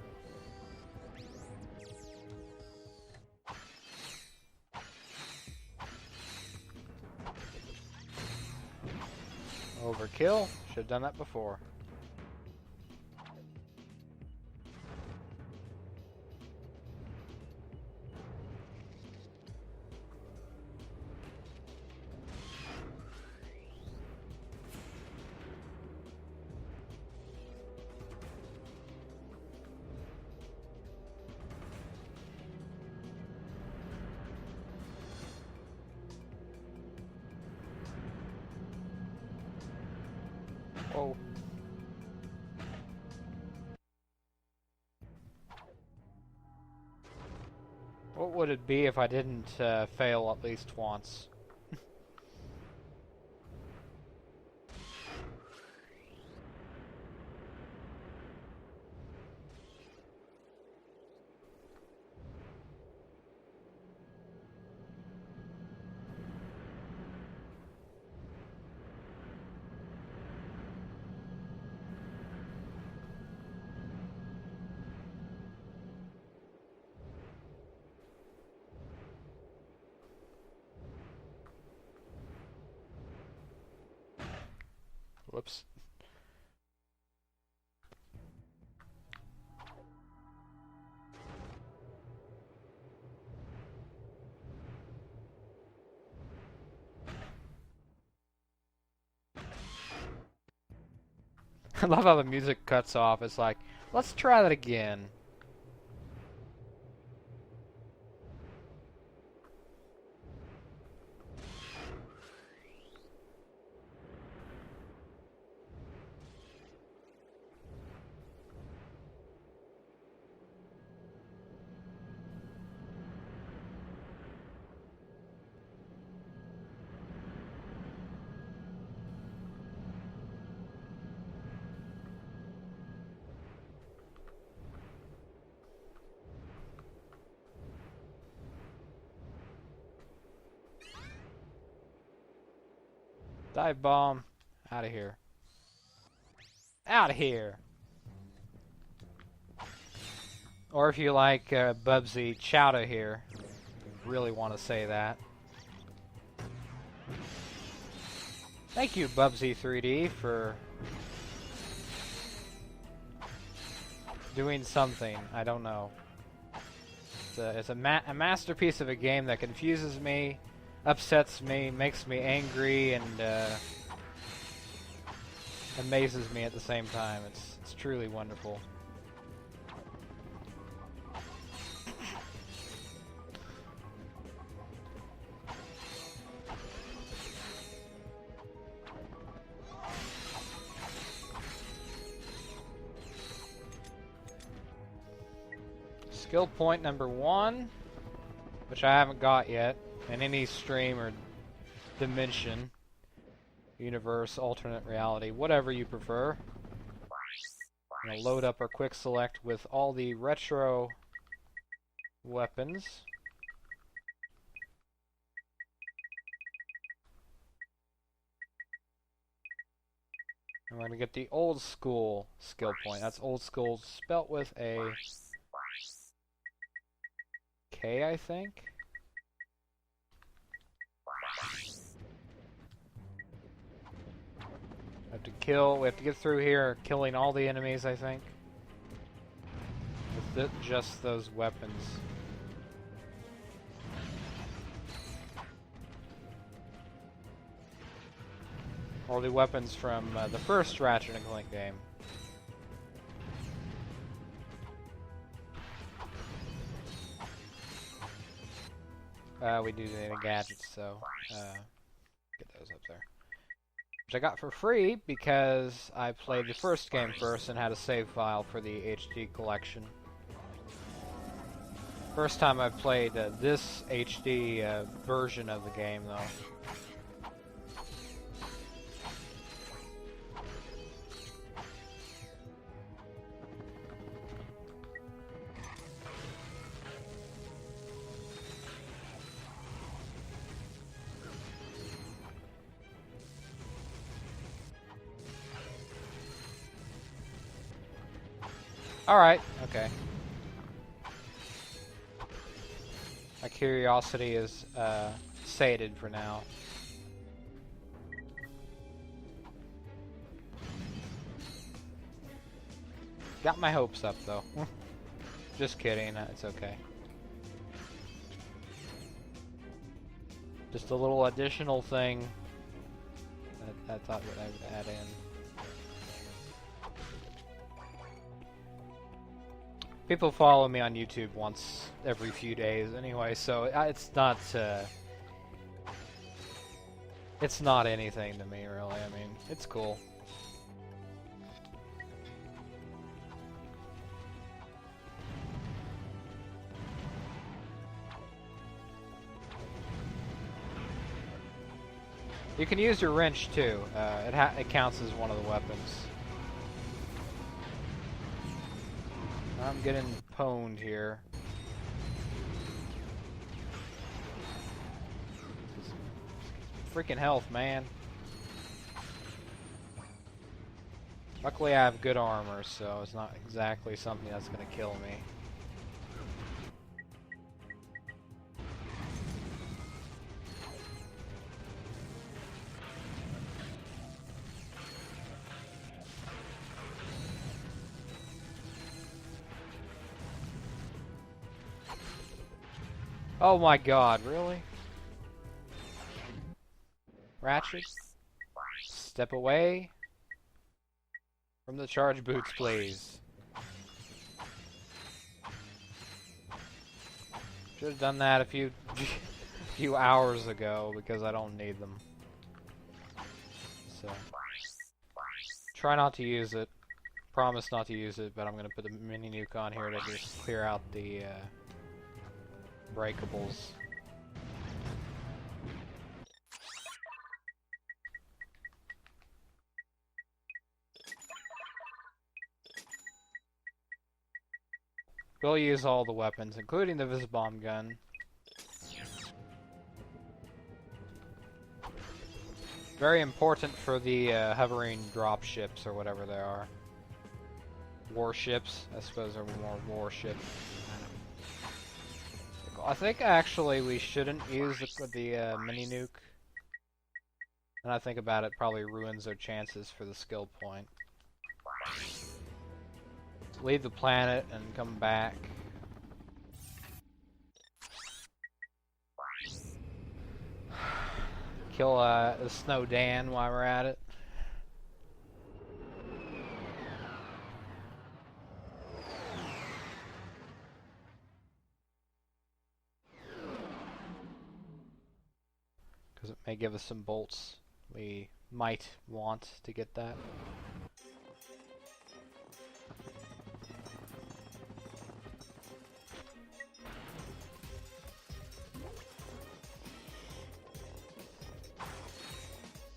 Overkill? Should have done that before. Whoa. would it be if I didn't fail at least once? Whoops. I love how the music cuts off. It's like, let's try that again. Dive bomb. Out of here. Out of here. Or if you like Bubsy, chowda here. Really want to say that. Thank you, Bubsy 3D, for doing something. I don't know. It's a masterpiece of a game that confuses me, upsets me, makes me angry, and amazes me at the same time. It's truly wonderful. Skill point number 1, which I haven't got yet, in any stream or dimension, universe, alternate reality, whatever you prefer. I'm gonna load up our quick select with all the retro weapons. I'm gonna get the old school skill point. That's old school spelt with a K, I think. We have to get through here killing all the enemies, I think. With just those weapons. All the weapons from the first Ratchet Clank game. We do need gadgets, so get those up there. Which I got for free because I played the first game first and had a save file for the HD collection. First time I've played this HD version of the game, though. Alright, okay. My curiosity is sated for now. Got my hopes up, though. Just kidding, it's okay. Just a little additional thing that I thought I would add in. People follow me on YouTube once every few days anyway, so it's not anything to me, really. I mean, it's cool. You can use your wrench too. It counts as one of the weapons. I'm getting pwned here. Freaking health, man. Luckily I have good armor, so it's not exactly something that's gonna kill me. Oh my god, really? Ratchet? Step away from the charge boots, please. Should have done that a few hours ago because I don't need them. So try not to use it. Promise not to use it, but I'm gonna put a mini nuke on here to just clear out the breakables. We'll use all the weapons, including the Visbomb gun. Very important for the hovering drop ships, or whatever they are. Warships, I suppose they're more warships. I think actually we shouldn't use the mini nuke. And I think about it, probably ruins their chances for the skill point. Leave the planet and come back. Kill the Snow Dan while we're at it. Because it may give us some bolts we might want to get that.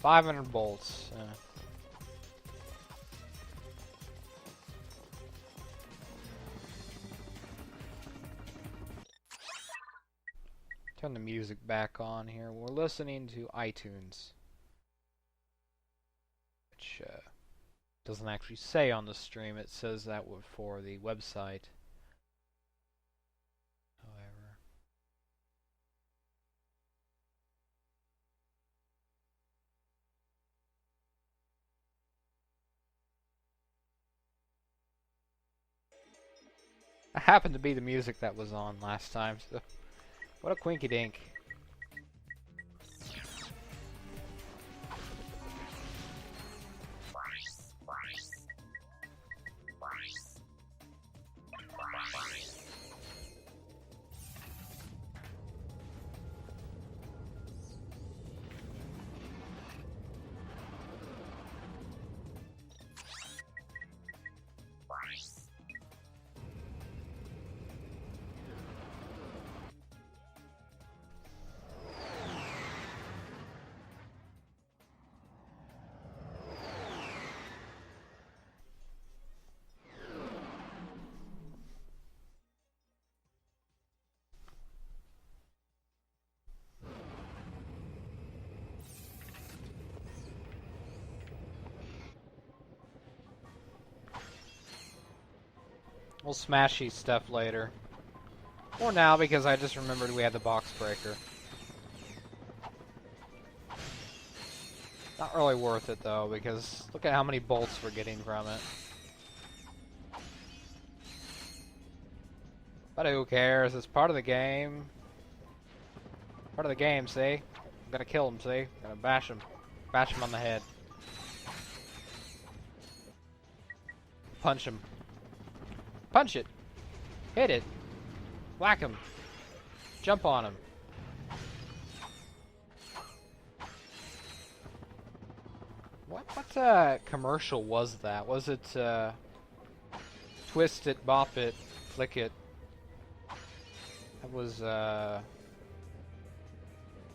$500 bolts. Turn the music back on here. We're listening to iTunes, which doesn't actually say on the stream. It says that for the website. However, it happened to be the music that was on last time, so what a quinky dink. We'll smash these stuff later. Or now, because I just remembered we had the box breaker. Not really worth it, though, because look at how many bolts we're getting from it. But who cares? It's part of the game. Part of the game, see? I'm gonna kill him, see? I'm gonna bash him. Bash him on the head. Punch him. Punch it. Hit it. Whack him. Jump on him. What commercial was that? Was it twist it, bop it, flick it? That was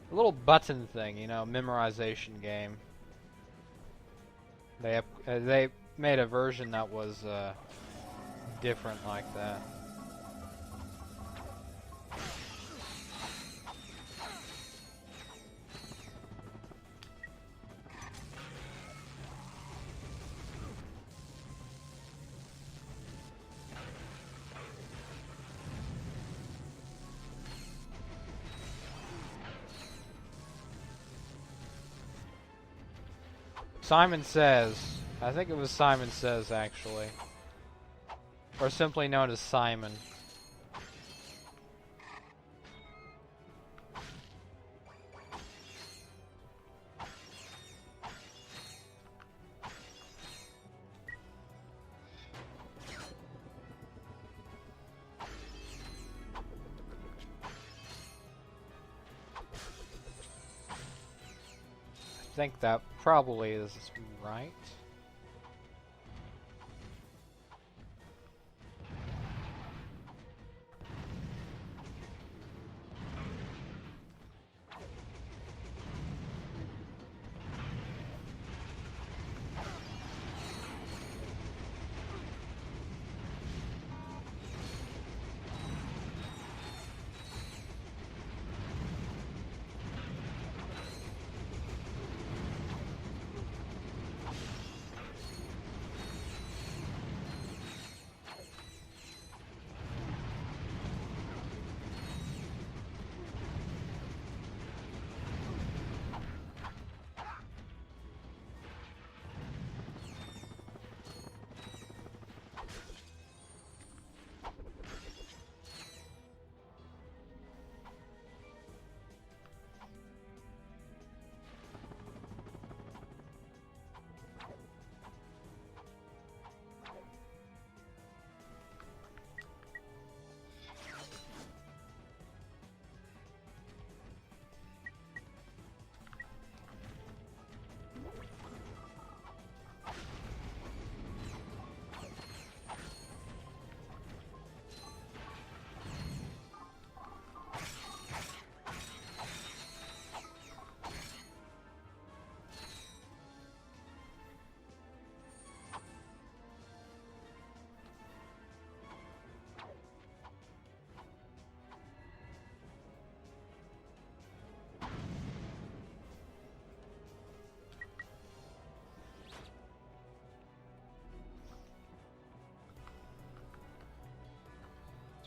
A little button thing, you know, memorization game. They made a version that was different like that. Simon Says. I think it was Simon Says, actually. Or simply known as Simon. I think that probably is right.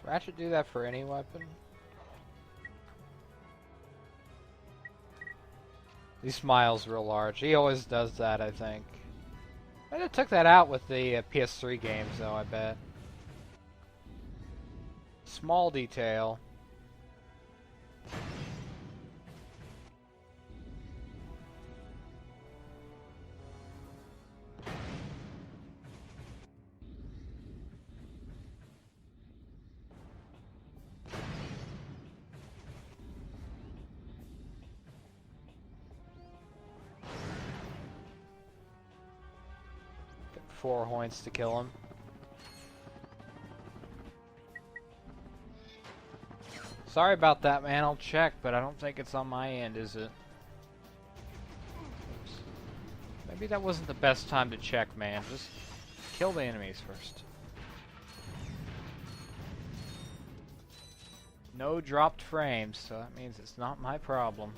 Does Ratchet do that for any weapon? He smiles real large. He always does that, I think. I might have took that out with the PS3 games, though, I bet. Small detail. Get 4 Hoints to kill him. Sorry about that, man. I'll check, but I don't think it's on my end, is it? Oops. Maybe that wasn't the best time to check, man. Just kill the enemies first. No dropped frames, so that means it's not my problem.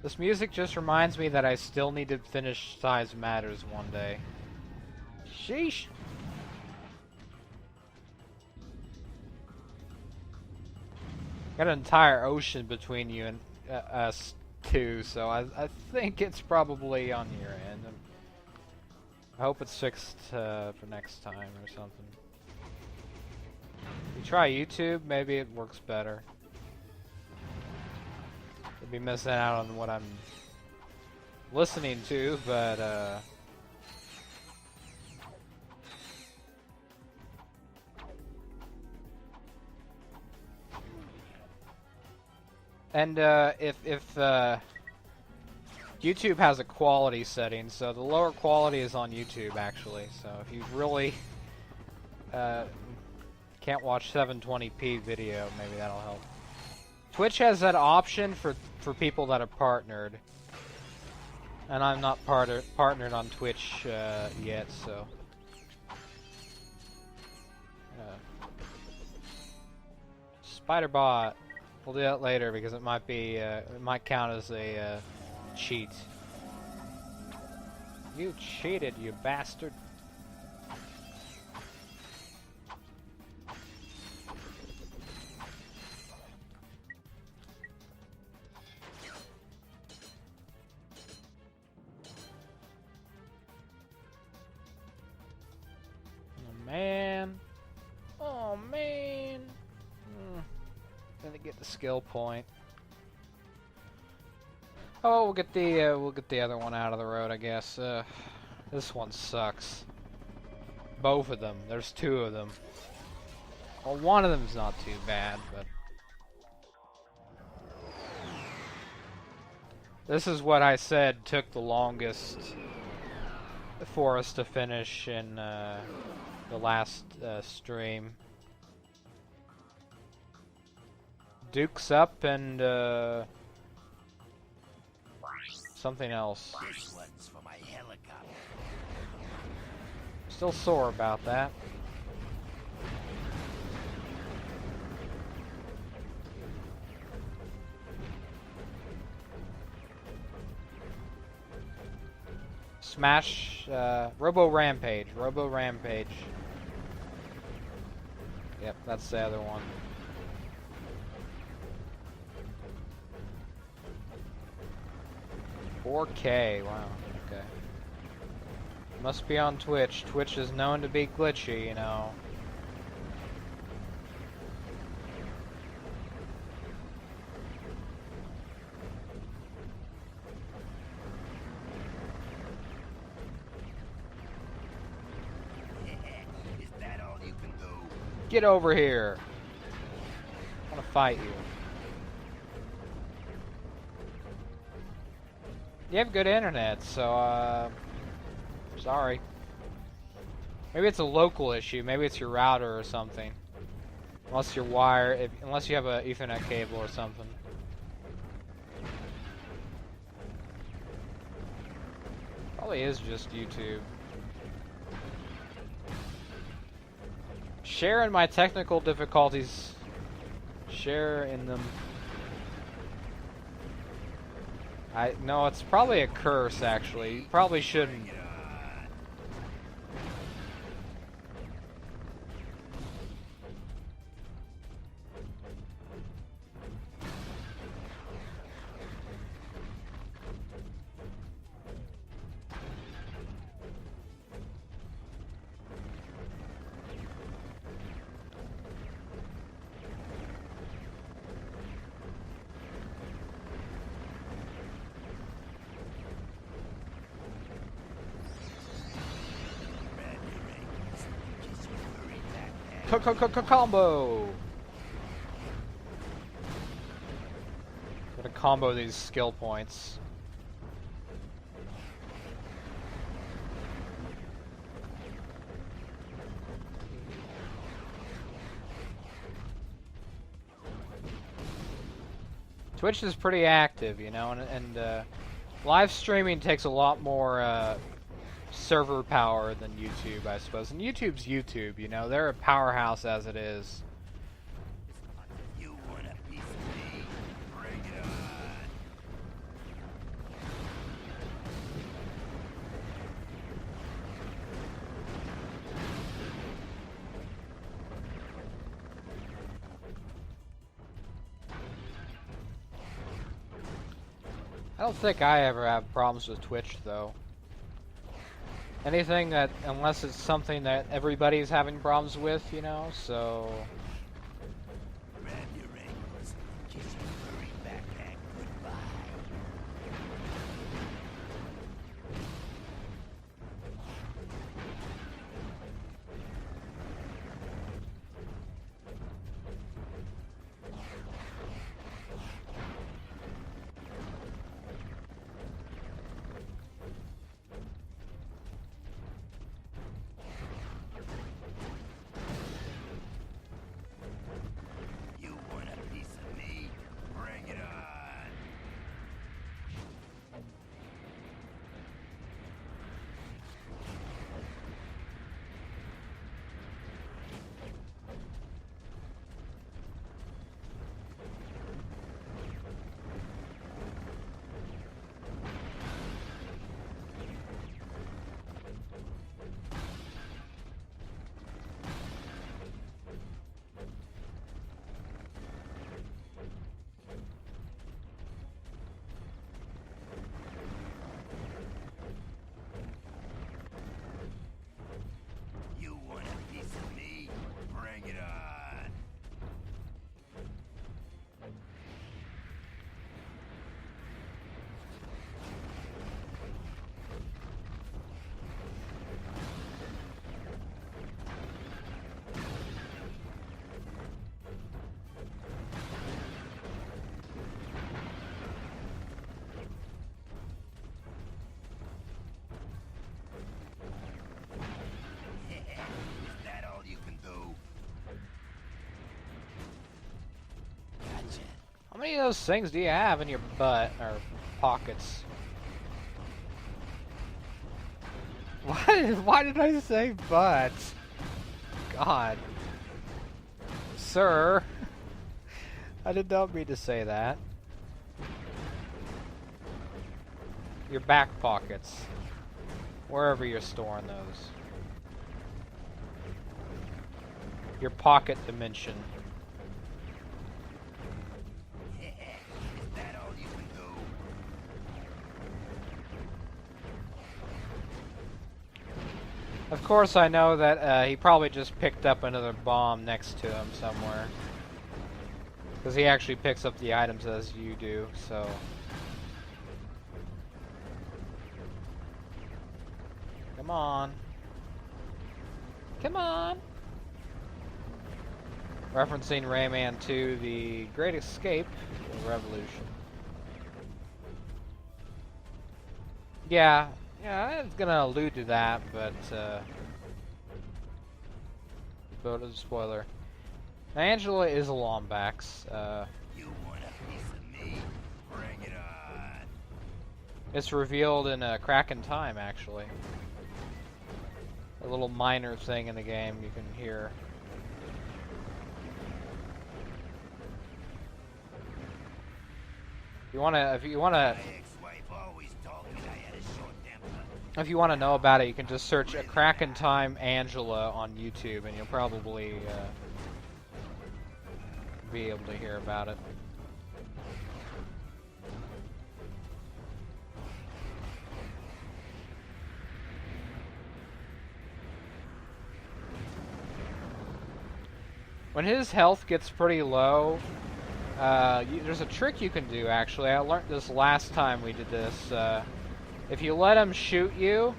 This music just reminds me that I still need to finish Size Matters one day. Sheesh! Got an entire ocean between you and us two, so I think it's probably on your end. I hope it's fixed for next time or something. You try YouTube, maybe it works better. You'll be missing out on what I'm listening to, but and if YouTube has a quality setting, so the lower quality is on YouTube actually. So if you really can't watch 720p video, maybe that'll help. Twitch has that option for people that are partnered, and I'm not partnered on Twitch yet, so. Spiderbot. We'll do that later because it might be it might count as a cheat. You cheated, you bastard. Oh man. Oh man. Gonna get the skill point. Oh, we'll get the other one out of the road, I guess. This one sucks. Both of them. There's two of them. Well, one of them's not too bad, but this is what I said took the longest for us to finish in the last stream. Duke's up and something else. This one's for my helicopter. Still sore about that. Smash, Robo Rampage. Yep, that's the other one. $4K, wow, okay. Must be on Twitch. Twitch is known to be glitchy, you know. Is that all you can do? Get over here. I want to fight you. You have good internet, so, sorry. Maybe it's a local issue. Maybe it's your router or something. Unless your wire, unless you have a Ethernet cable or something. Probably is just YouTube. Share in my technical difficulties. Share in them. No, it's probably a curse, actually. You probably shouldn't. Combo! Gotta combo these skill points. Twitch is pretty active, you know, and live streaming takes a lot more server power than YouTube, I suppose. And YouTube's YouTube, you know, they're a powerhouse as it is. You want a piece of me? Bring it on. I don't think I ever have problems with Twitch, though. Anything that, unless it's something that everybody's having problems with, you know, so... Grab your ankles and kiss your furry backpack goodbye. many of those things do you have in your butt or pockets? Why did I say butt? God. Sir. I did not mean to say that. Your back pockets. Wherever you're storing those. Your pocket dimension. Is that all you can do? Of course I know that he probably just picked up another bomb next to him somewhere. Because he actually picks up the items as you do, so... Come on. Come on! Referencing Rayman 2, The Great Escape, The Revolution. Yeah, I was gonna allude to that, but spoiler. Angela is a Lombax. You want a piece of me? Bring it on. It's revealed in Crack in Time, actually. A little minor thing in the game you can hear. If you want to know about it, you can just search "A Crack in Time Angela" on YouTube, and you'll probably be able to hear about it. When his health gets pretty low, there's a trick you can do, actually. I learned this last time we did this. If you let him shoot you,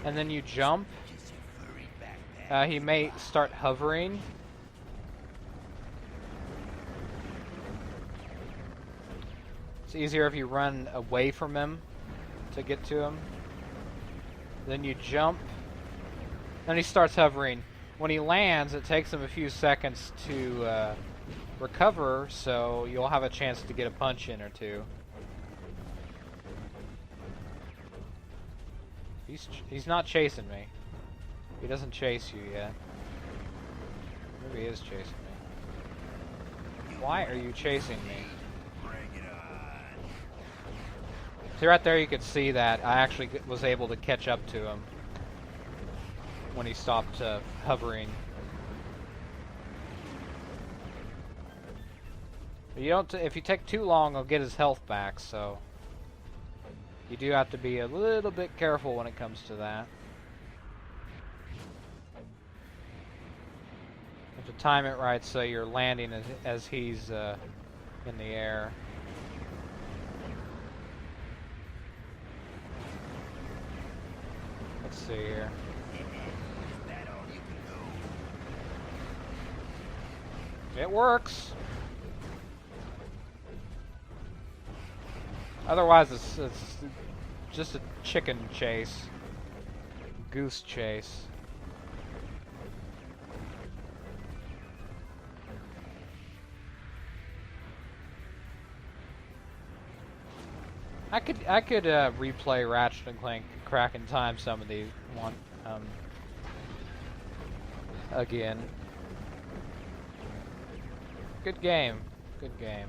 and then you jump, he may start hovering. It's easier if you run away from him to get to him. Then you jump, then he starts hovering. When he lands, it takes him a few seconds to recover, so you'll have a chance to get a punch in or two. He's not chasing me. He doesn't chase you yet. Maybe he is chasing me. Why are you chasing me? See, right there you could see that I actually was able to catch up to him when he stopped hovering. You don't. If you take too long, he'll get his health back. So you do have to be a little bit careful when it comes to that. You have to time it right so you're landing as he's in the air. Let's see here. It works. Otherwise, it's just a chicken chase. Goose chase. I could replay Ratchet and Clank Crack in Time some of these again. Good game. Good game.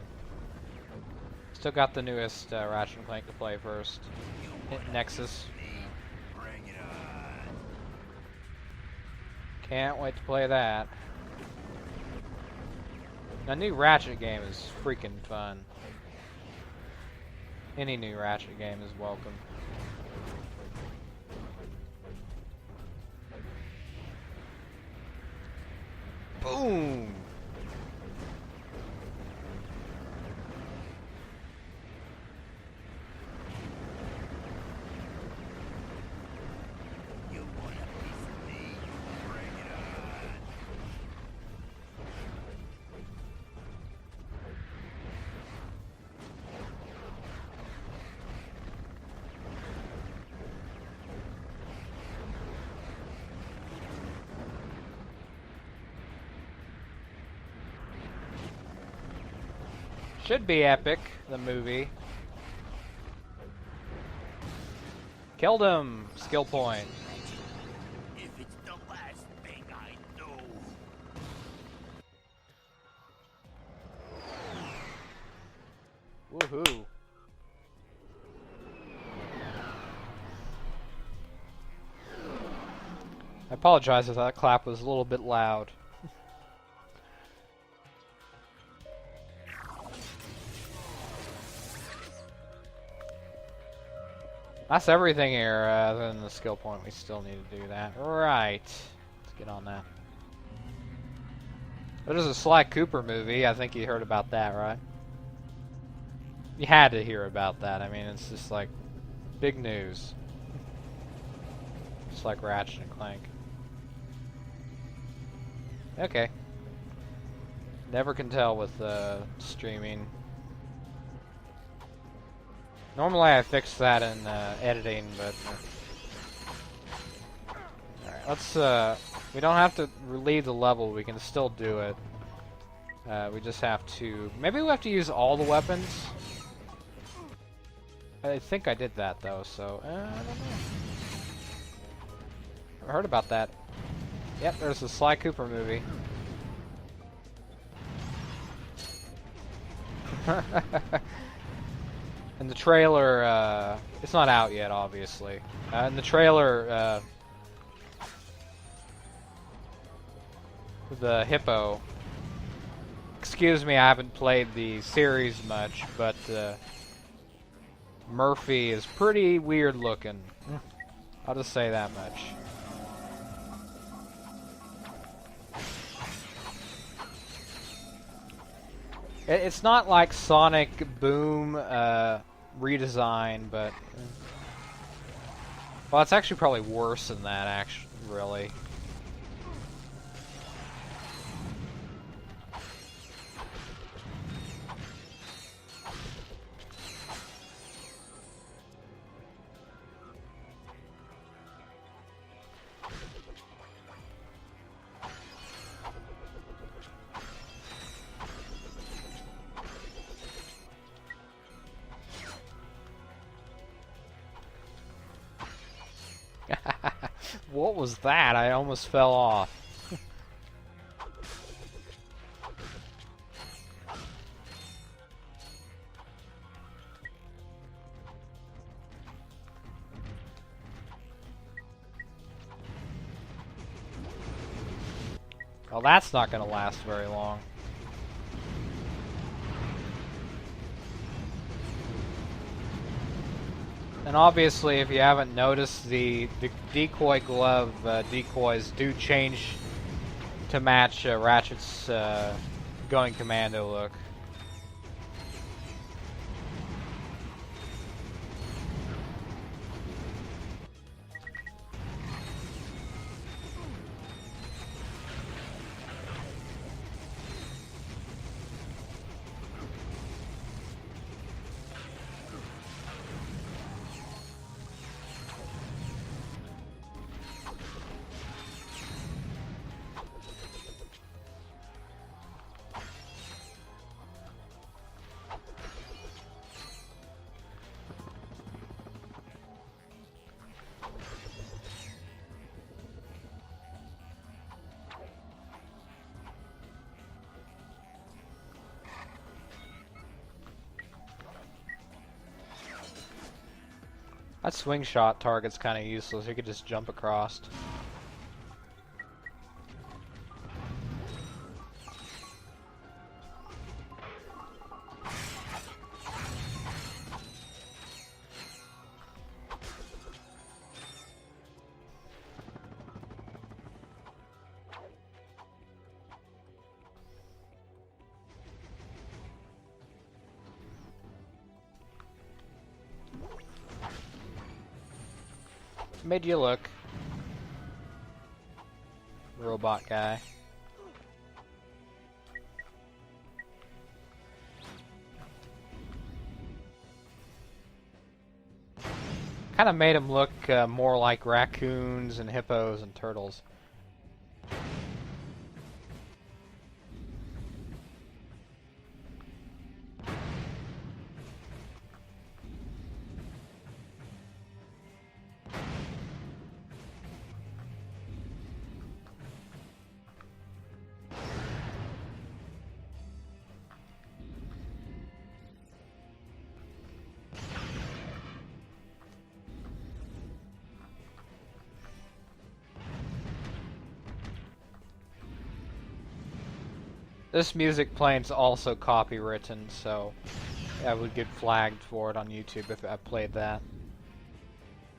Still got the newest Ratchet and Clank to play first. Nexus. Can't wait to play that. A new Ratchet game is freaking fun. Any new Ratchet game is welcome. Boom! Should be epic, the movie. Killed him! Skill point. If it's the last thing I do. Woohoo. I apologize if that clap was a little bit loud. That's everything here, other than the skill point. We still need to do that. Right. Let's get on that. There's a Sly Cooper movie. I think you heard about that, right? You had to hear about that. I mean, it's just like big news. Just like Ratchet and Clank. Okay. Never can tell with streaming. Normally I fix that in editing, but alright, let's we don't have to leave the level, we can still do it. We just have to, maybe we have to use all the weapons. I think I did that though, so I don't know. I heard about that. Yep, there's the Sly Cooper movie. And the trailer, it's not out yet, obviously. In the trailer, the hippo. Excuse me, I haven't played the series much, but Murphy is pretty weird looking. I'll just say that much. It's not like Sonic Boom redesign, but well, it's actually probably worse than that. Actually, really. What was that? I almost fell off. Well, that's not going to last very long. And obviously, if you haven't noticed, the decoy glove decoys do change to match Ratchet's Going Commando look. That swing shot target's kind of useless. You could just jump across. Made you look. Robot guy. Kind of made him look more like raccoons and hippos and turtles. This music playing is also copywritten, so I would get flagged for it on YouTube if I played that.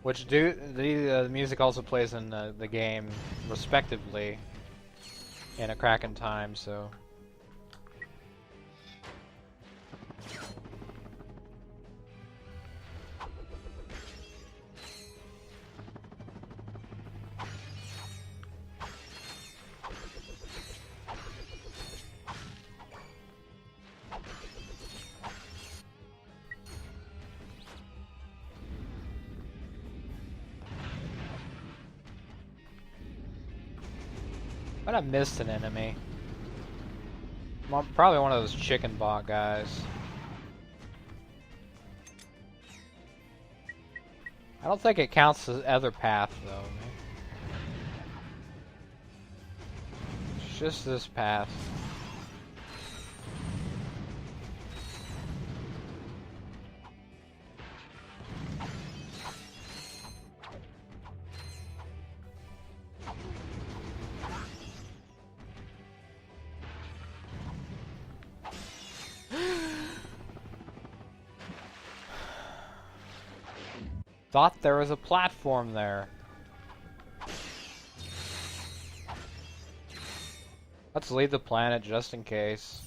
Which the music also plays in the game, respectively, in a Kraken time, so... But I missed an enemy. Probably one of those chicken bot guys. I don't think it counts as other path though. It's just this path. Thought there was a platform there. Let's leave the planet just in case.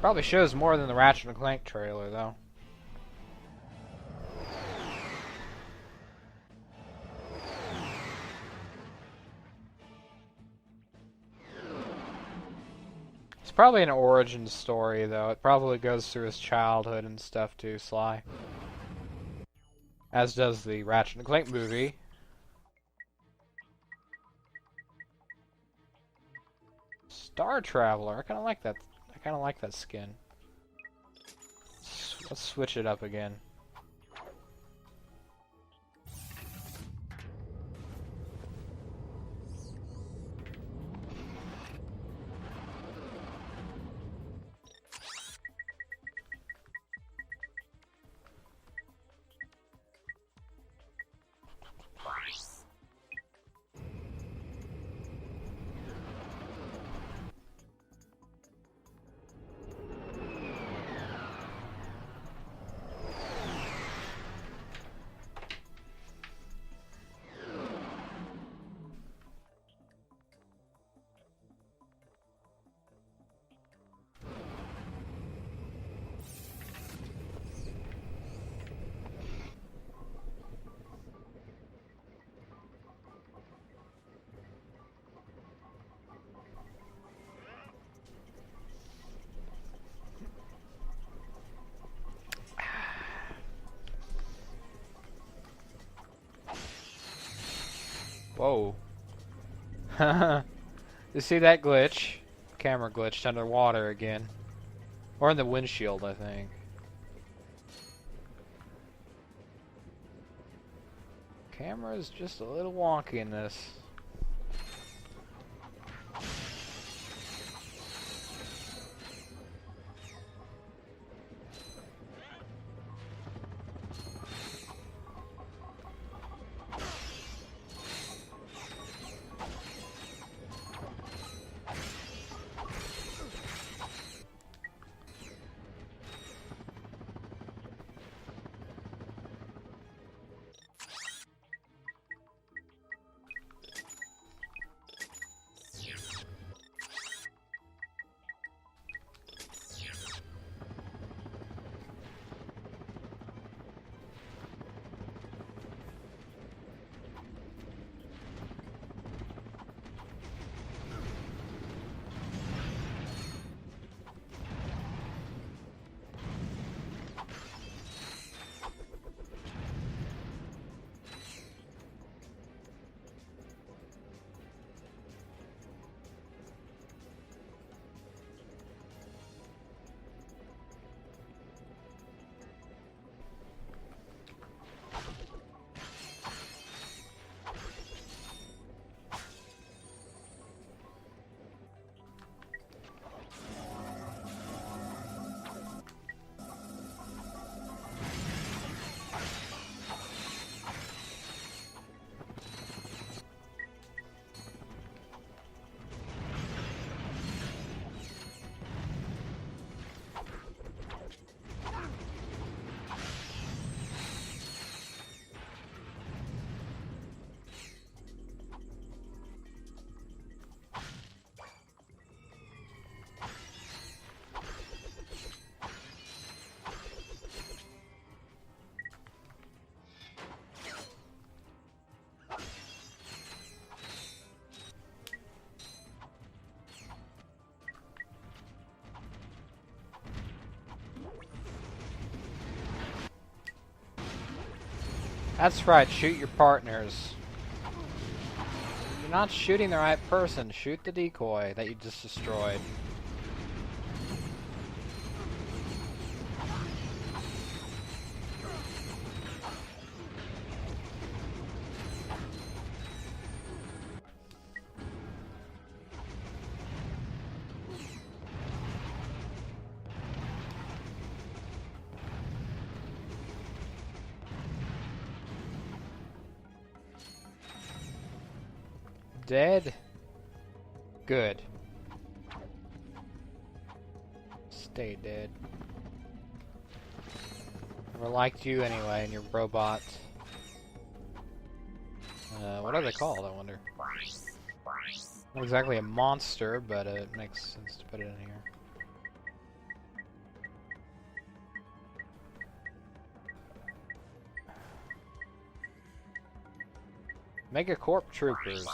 Probably shows more than the Ratchet Clank trailer, though. It's probably an origin story, though. It probably goes through his childhood and stuff, too, Sly. As does the Ratchet Clank movie. Star Traveler. I kind of like that. I kind of like that skin. Let's switch it up again. Whoa. You see that glitch? Camera glitched underwater again. Or in the windshield, I think. Camera is just a little wonky in this. That's right, shoot your partners. If you're not shooting the right person, shoot the decoy that you just destroyed. Dead? Good. Stay dead. Never liked you anyway and your robot. What are they called, I wonder? Not exactly a monster, but it makes sense to put it in here. Megacorp Troopers.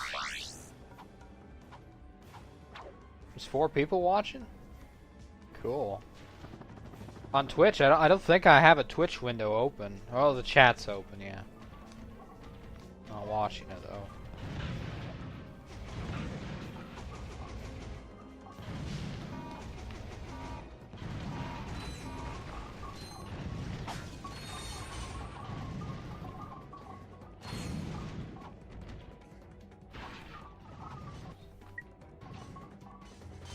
There's 4 people watching? Cool. On Twitch, I don't think I have a Twitch window open. Oh, the chat's open, yeah. Not watching it, though.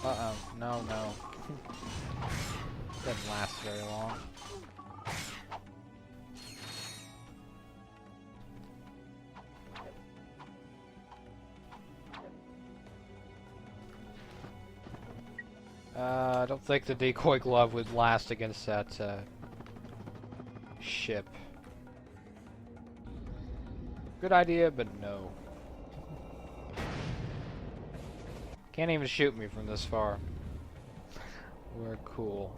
Uh-oh. No, no. Doesn't last very long. I don't think the decoy glove would last against that ship. Good idea, but no. Can't even shoot me from this far. We're cool.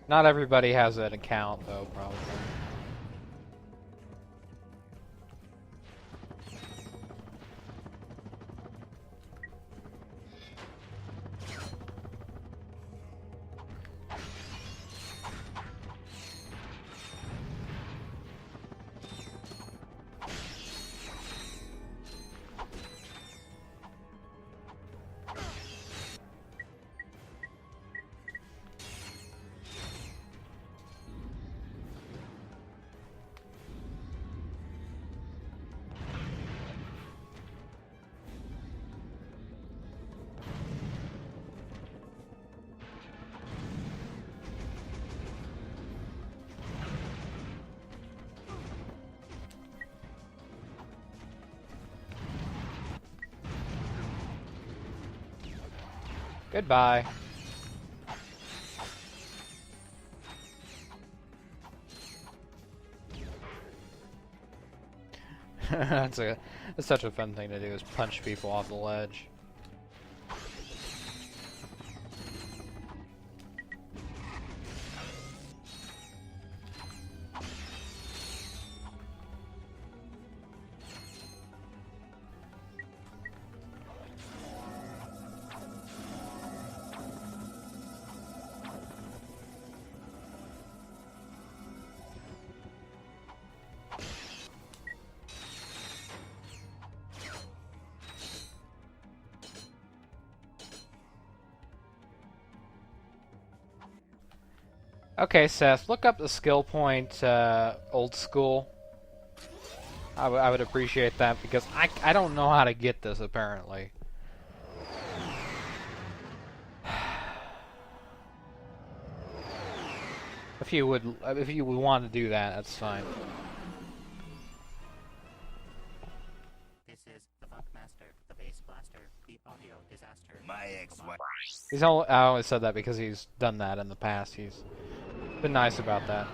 Not everybody has an account, though, probably. Goodbye. That's such a fun thing to do, is punch people off the ledge. Okay, Seth, look up the skill point old school. I would appreciate that, because I don't know how to get this, apparently. If you would want to do that, that's fine. This is the Funk Master, the Bass Blaster, the Audio Disaster. My ex-wife. I always said that because he's done that in the past. He's been nice about that.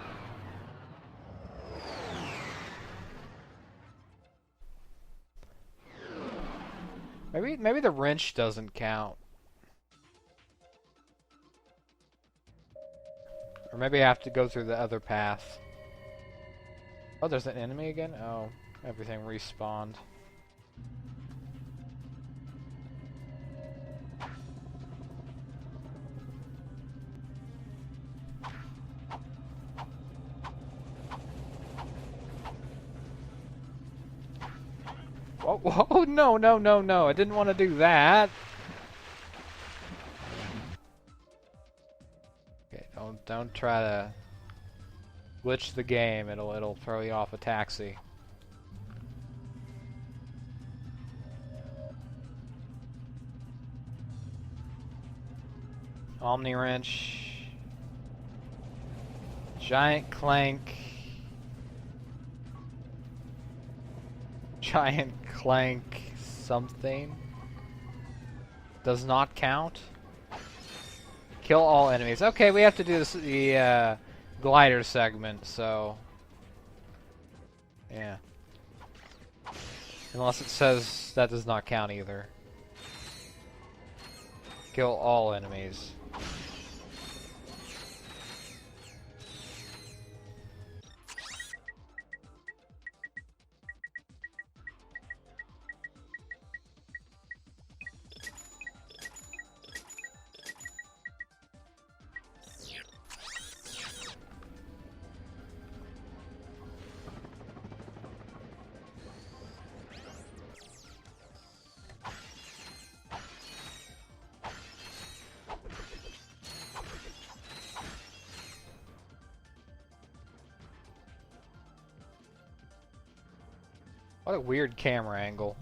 Maybe the wrench doesn't count. Or maybe I have to go through the other path. Oh, there's an enemy again? Oh, everything respawned. Oh, no, no, no, no. I didn't want to do that. Okay, don't try to glitch the game. It'll throw you off a taxi. Omni wrench. Giant clank. Giant clank something. Does not count. Kill all enemies. Okay, we have to do this, the glider segment, so yeah. Unless it says that does not count either. Kill all enemies. What a weird camera angle.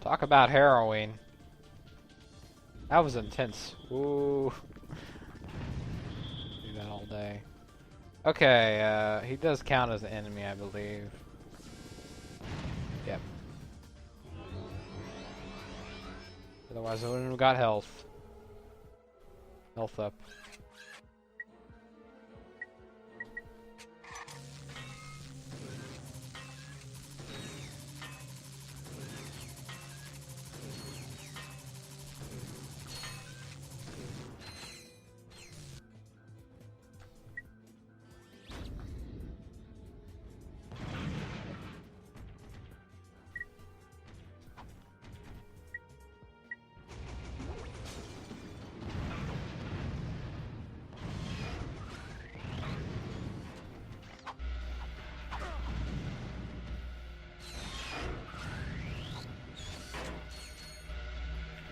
Talk about harrowing. That was intense. Ooh. Do that all day. Okay, he does count as an enemy, I believe. Yep. Otherwise I wouldn't have got health. Health up.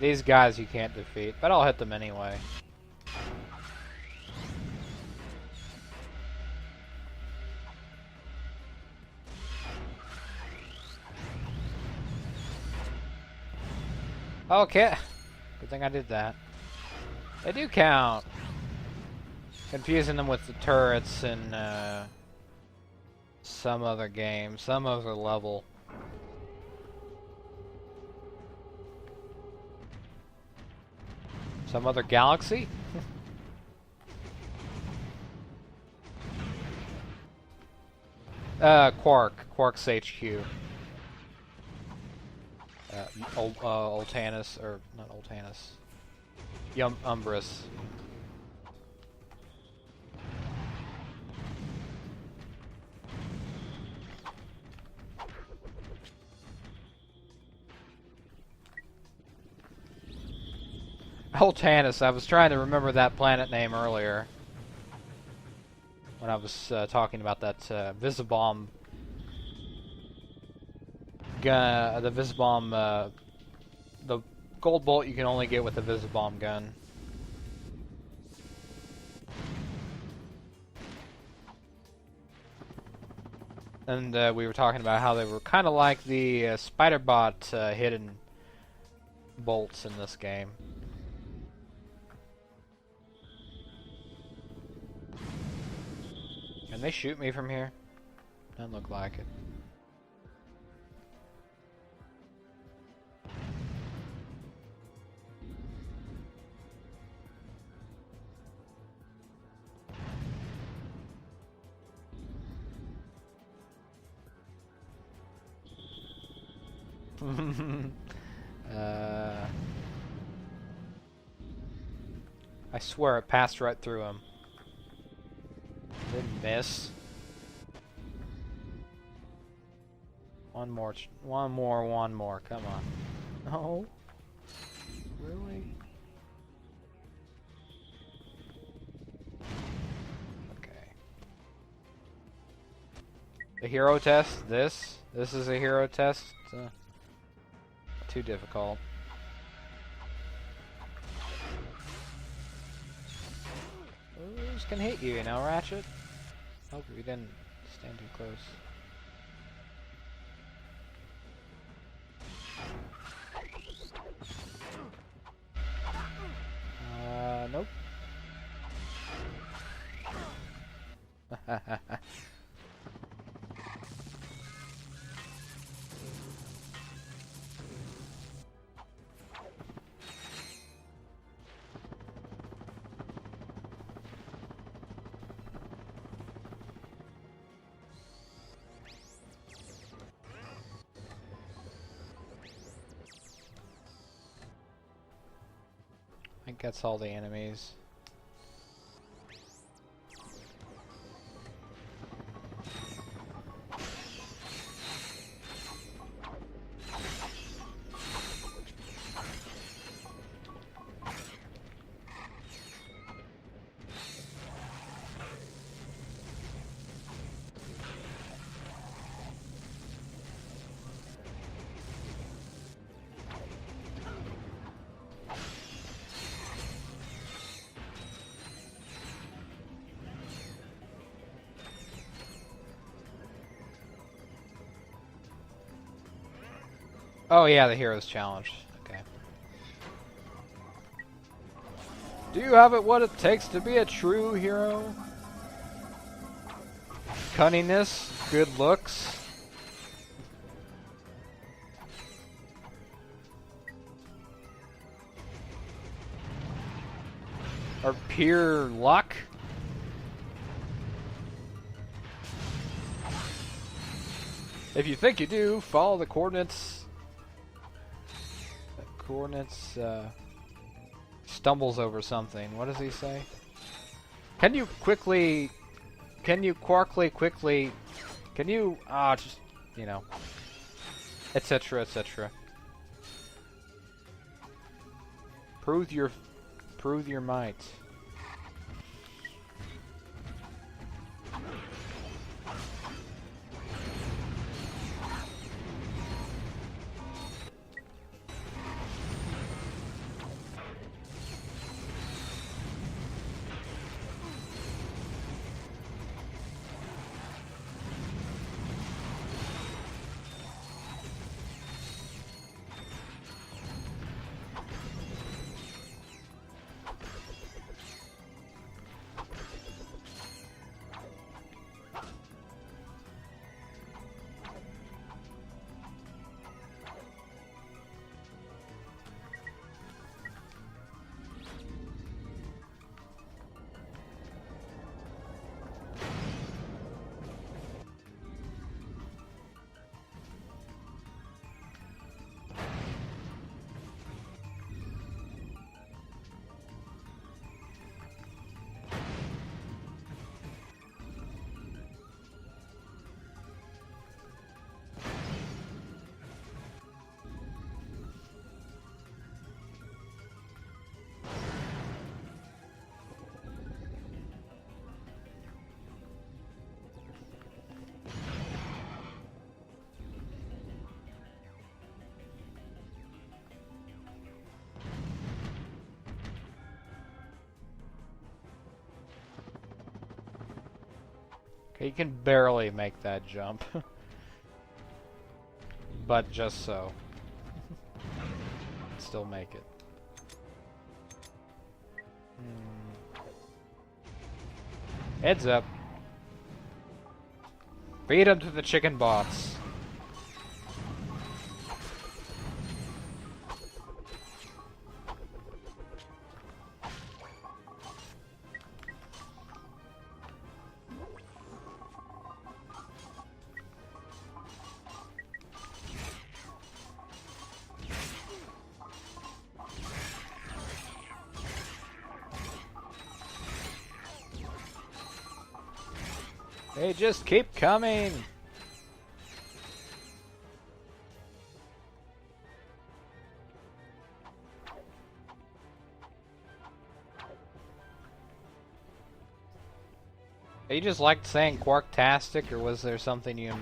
These guys you can't defeat, but I'll hit them anyway. Okay. Good thing I did that. They do count. Confusing them with the turrets in some other game, some other level. Some other galaxy? Quark's HQ. Ultanis, or not Ultanis. Umbris. Ultanis, I was trying to remember that planet name earlier when I was talking about that Visibomb gun, the Visibomb, the gold bolt you can only get with the Visibomb gun. And we were talking about how they were kind of like the Spider-Bot hidden bolts in this game. Can they shoot me from here? Doesn't look like it. I swear it passed right through him. Didn't miss. One more. Come on. No. Really? Okay. The hero test. This is a hero test. Too difficult. Those can hit you, you know, Ratchet. Hope we didn't stand too close. Nope. I think that's all the enemies. Oh yeah, the hero's challenge. Okay. Do you have it what it takes to be a true hero? Cunningness, good looks. Or pure luck? If you think you do, follow the coordinates. Stumbles over something. What does he say? Can you quickly, can you just, you know, etc, etc. Prove your might. Okay, you can barely make that jump. But just so. Still make it. Heads up. Feed them to the chicken bots. They just keep coming. You just liked saying Quarktastic, or was there something you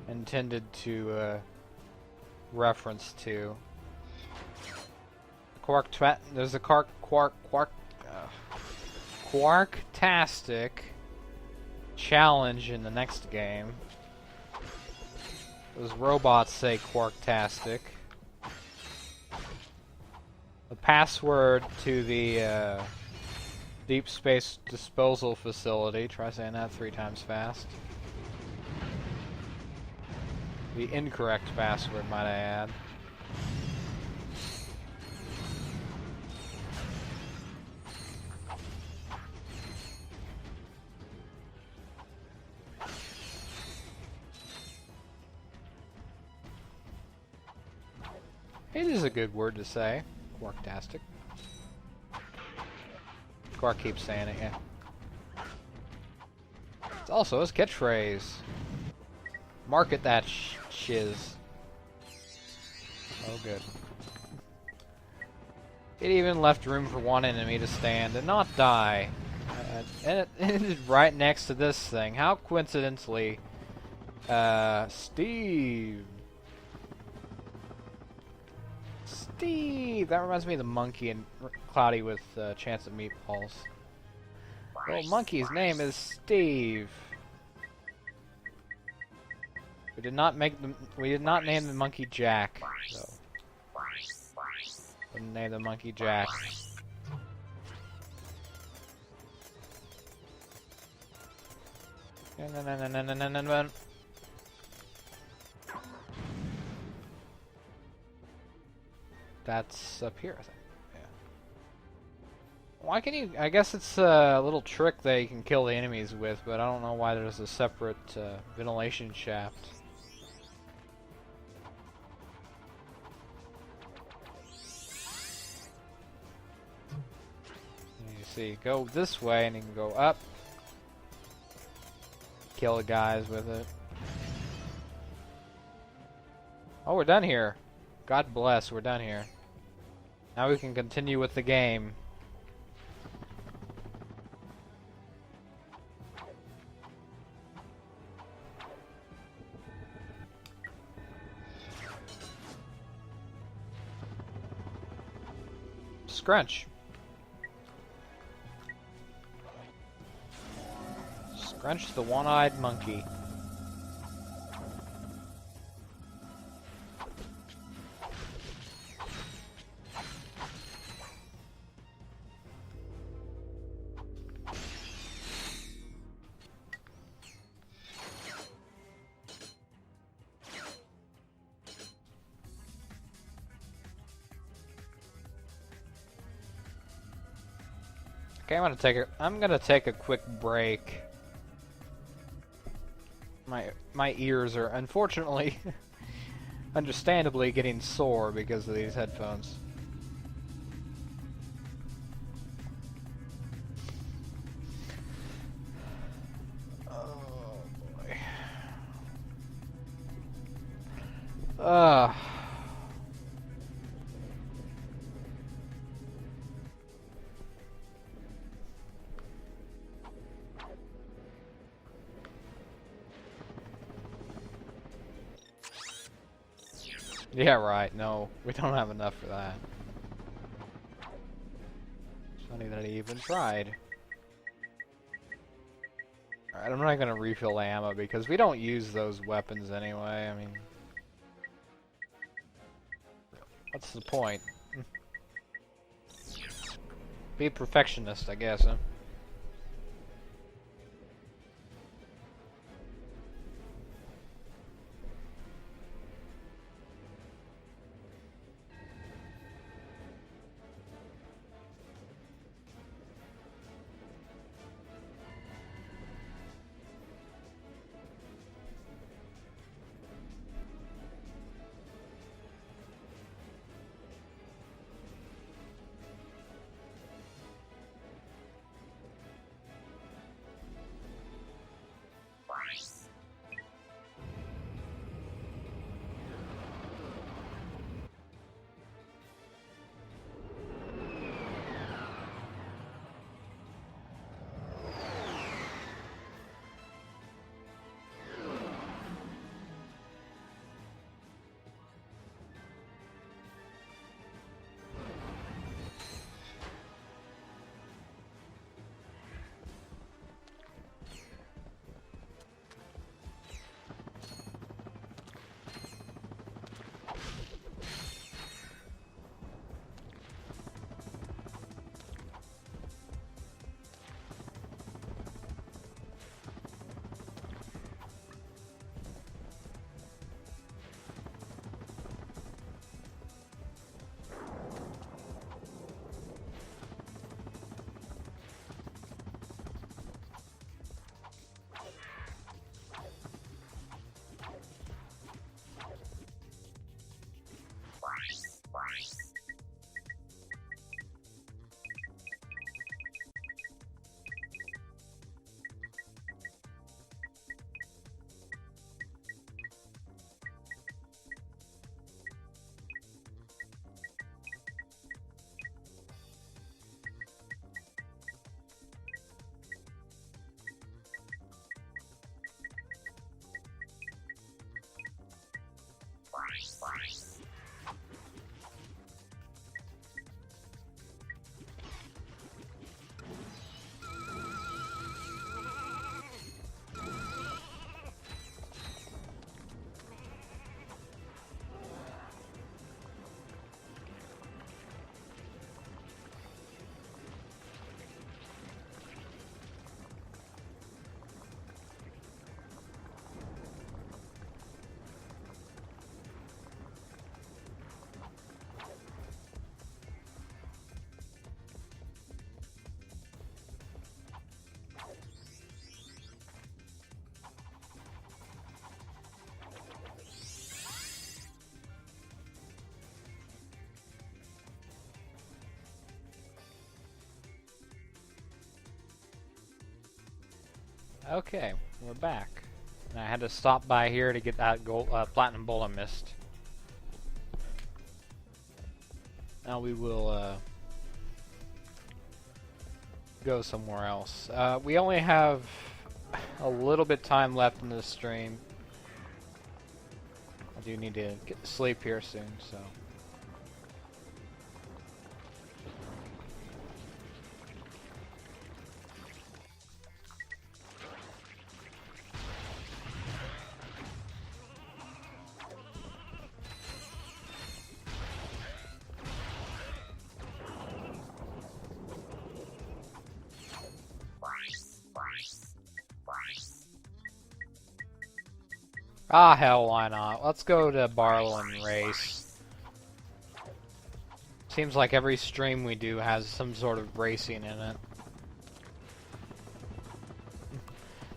intended to reference to? There's a Quarktastic challenge in the next game. Those robots say Quarktastic. The password to the deep space disposal facility. Try saying that 3 times fast. The incorrect password, might I add. It is a good word to say. Quarktastic. Quark keeps saying it, yeah. It's also his catchphrase. Market that shiz. Oh, good. It even left room for one enemy to stand and not die. And it ended right next to this thing. How coincidentally, Steve, that reminds me of the monkey in Cloudy with Chance of Meatballs. Well, monkey's name is Steve. We did not name the monkey Jack. So. Didn't name the monkey Jack. No. That's up here, I think. Yeah. Why can you... I guess it's a little trick that you can kill the enemies with, but I don't know why there's a separate ventilation shaft. You see, go this way and you can go up. Kill the guys with it. Oh, we're done here. God bless, we're done here. Now we can continue with the game. Scrunch. Scrunch the one-eyed monkey. Okay, I'm gonna take a quick break. My ears are unfortunately, understandably, getting sore because of these headphones. Oh boy. Yeah, right. No, we don't have enough for that. It's funny that he even tried. Alright, I'm not gonna refill ammo because we don't use those weapons anyway. I mean, what's the point? Be a perfectionist, I guess, huh? Okay, we're back. And I had to stop by here to get that gold, platinum bolt I missed. Now we will go somewhere else. We only have a little bit time left in this stream. I do need to get to sleep here soon, so. Ah, hell, why not? Let's go to Barlow and race. Seems like every stream we do has some sort of racing in it.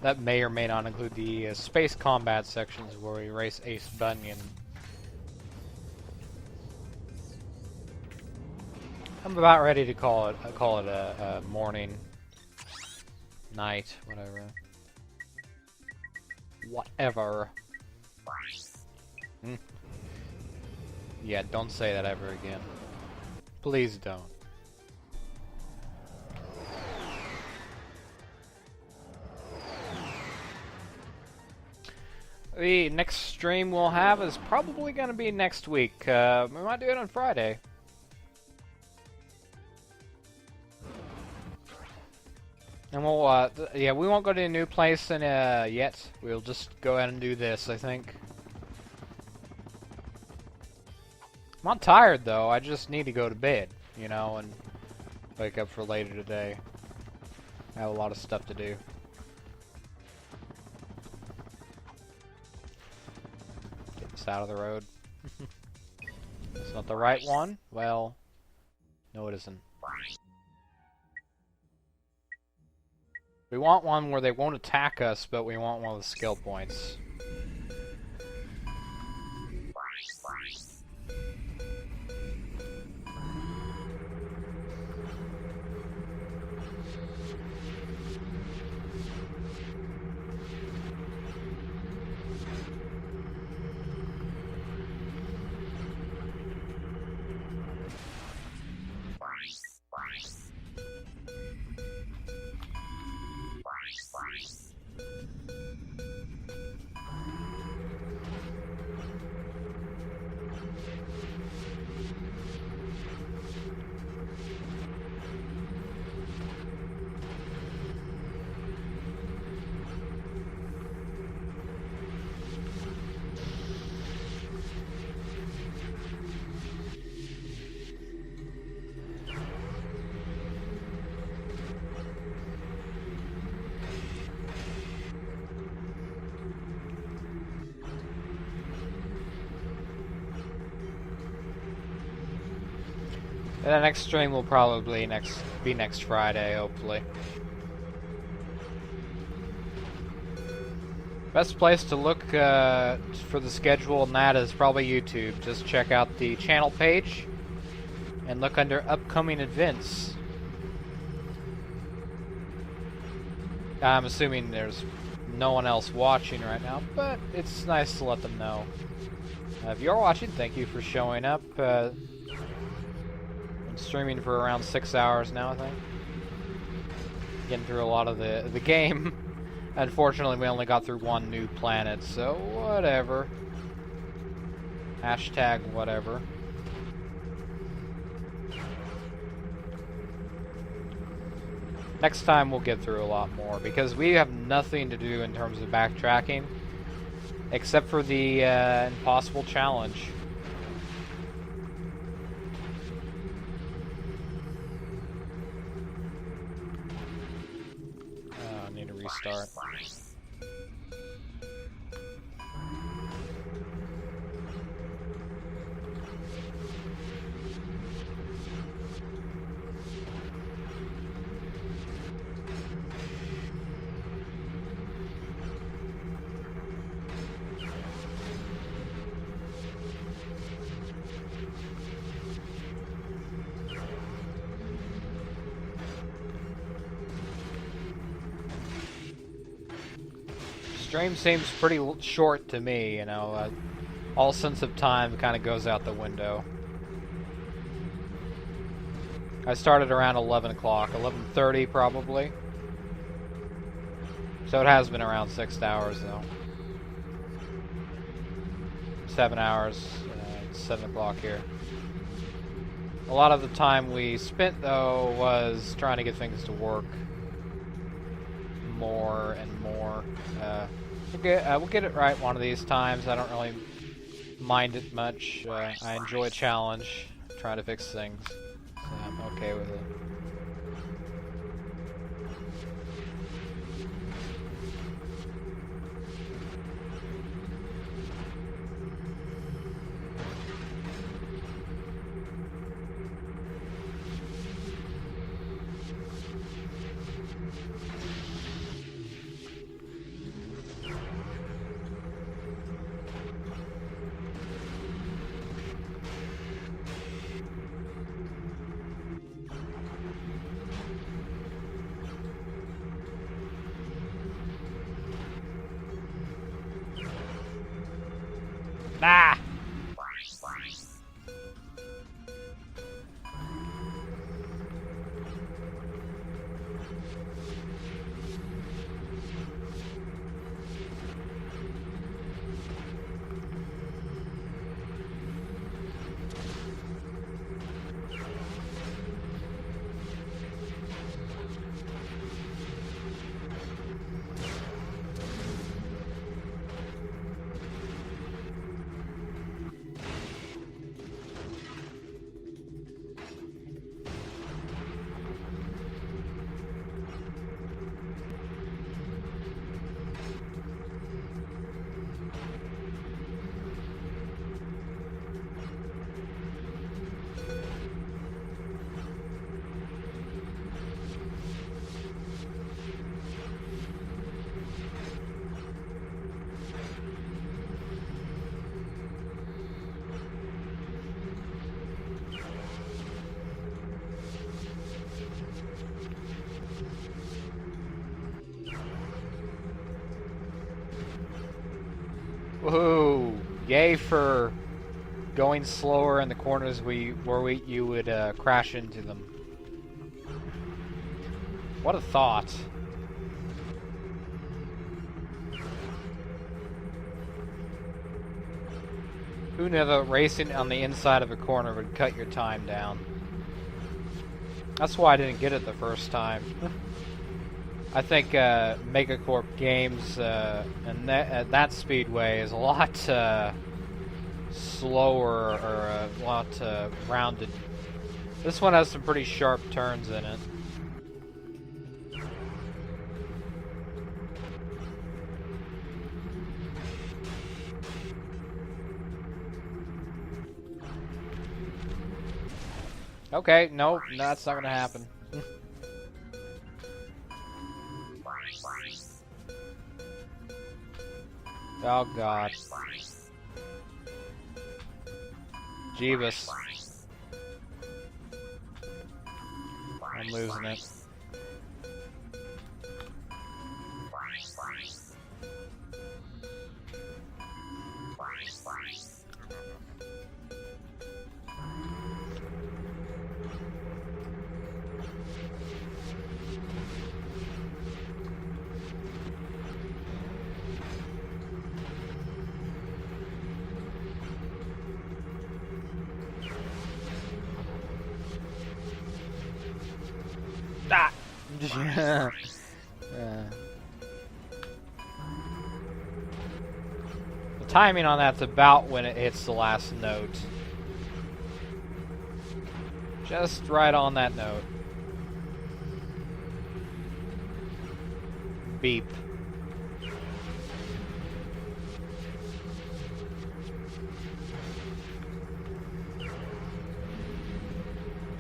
That may or may not include the space combat sections where we race Ace Bunyan. I'm about ready to call it a morning, night, whatever. Whatever. Yeah, don't say that ever again. Please don't. The next stream we'll have is probably going to be next week. We might do it on Friday. And we'll, yeah, we won't go to a new place yet. We'll just go ahead and do this, I think. I'm not tired, though. I just need to go to bed, you know, and wake up for later today. I have a lot of stuff to do. Get this out of the road. It's not the right one? Well, no it isn't. We want one where they won't attack us, but we want one of the skill points. And the next stream will probably be next Friday, hopefully. Best place to look for the schedule and that is probably YouTube. Just check out the channel page and look under upcoming events. I'm assuming there's no one else watching right now, but it's nice to let them know. If you're watching, thank you for showing up. Streaming for around 6 hours now, I think. Getting through a lot of the game. Unfortunately, we only got through one new planet, so whatever. Hashtag whatever. Next time we'll get through a lot more, because we have nothing to do in terms of backtracking, except for the impossible challenge. Restart. Stream seems pretty short to me, you know. All sense of time kind of goes out the window. I started around 11 o'clock, 11:30 probably. So it has been around 6 hours though. 7 hours. It's 7 o'clock here. A lot of the time we spent though was trying to get things to work more and more. We'll get it right one of these times. I don't really mind it much. I enjoy a challenge, trying to fix things. So I'm okay with it. Ah! Woohoo! Yay for going slower in the corners where you would crash into them. What a thought. Who knew that racing on the inside of a corner would cut your time down? That's why I didn't get it the first time. I think Megacorp Games and that speedway is a lot slower or a lot rounded. This one has some pretty sharp turns in it. Okay, nope, that's not gonna happen. Oh god. Jeebus. I'm losing it. Ah! The timing on that's about when it hits the last note. Just right on that note. Beep.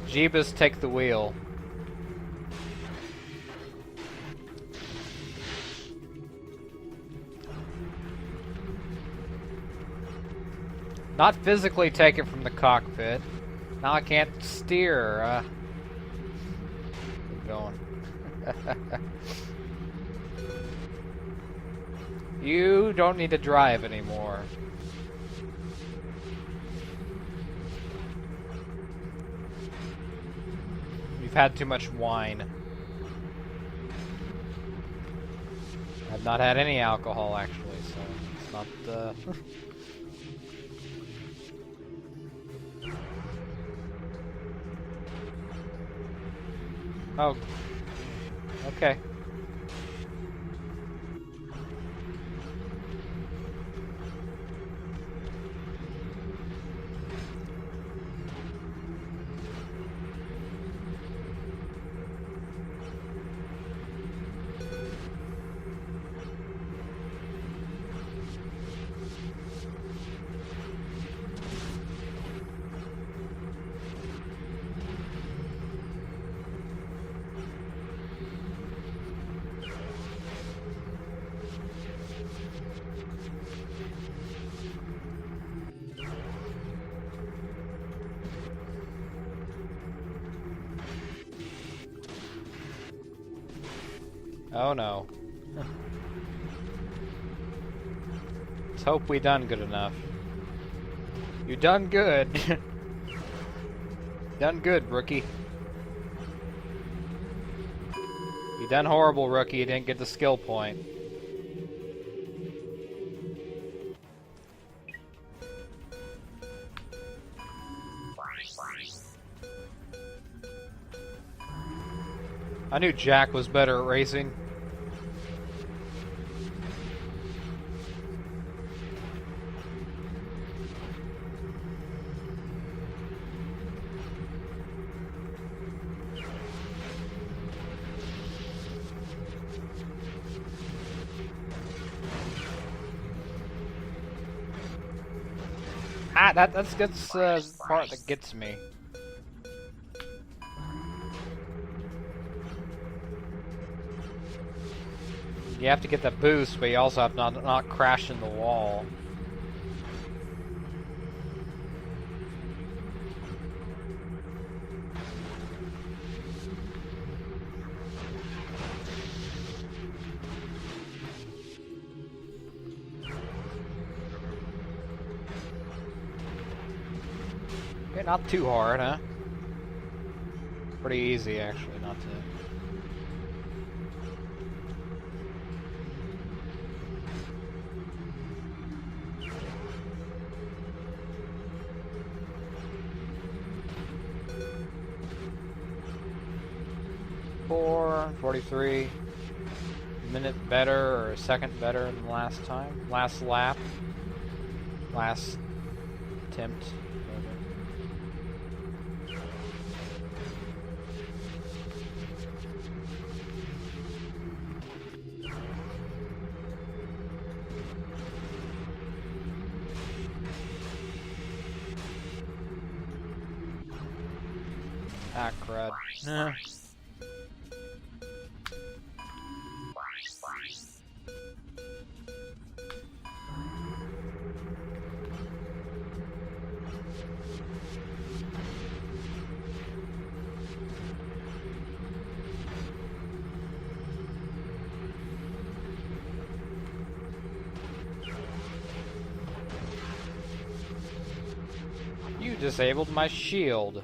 Jeebus, take the wheel. Not physically take it from the cockpit. Now I can't steer. Keep going. You don't need to drive anymore. You've had too much wine. I've not had any alcohol, actually, so it's not, Oh. Okay. Oh no. Let's hope we done good enough. You done good. Done good, rookie. You done horrible, rookie. You didn't get the skill point. I knew Jack was better at racing. Ah, that's the part that gets me. You have to get that boost, but you also have to not crash in the wall. Okay, not too hard, huh? Pretty easy, actually, not to... Four, 43, minute better or a second better than last time, last lap, last attempt. Ah, crud. You disabled my shield.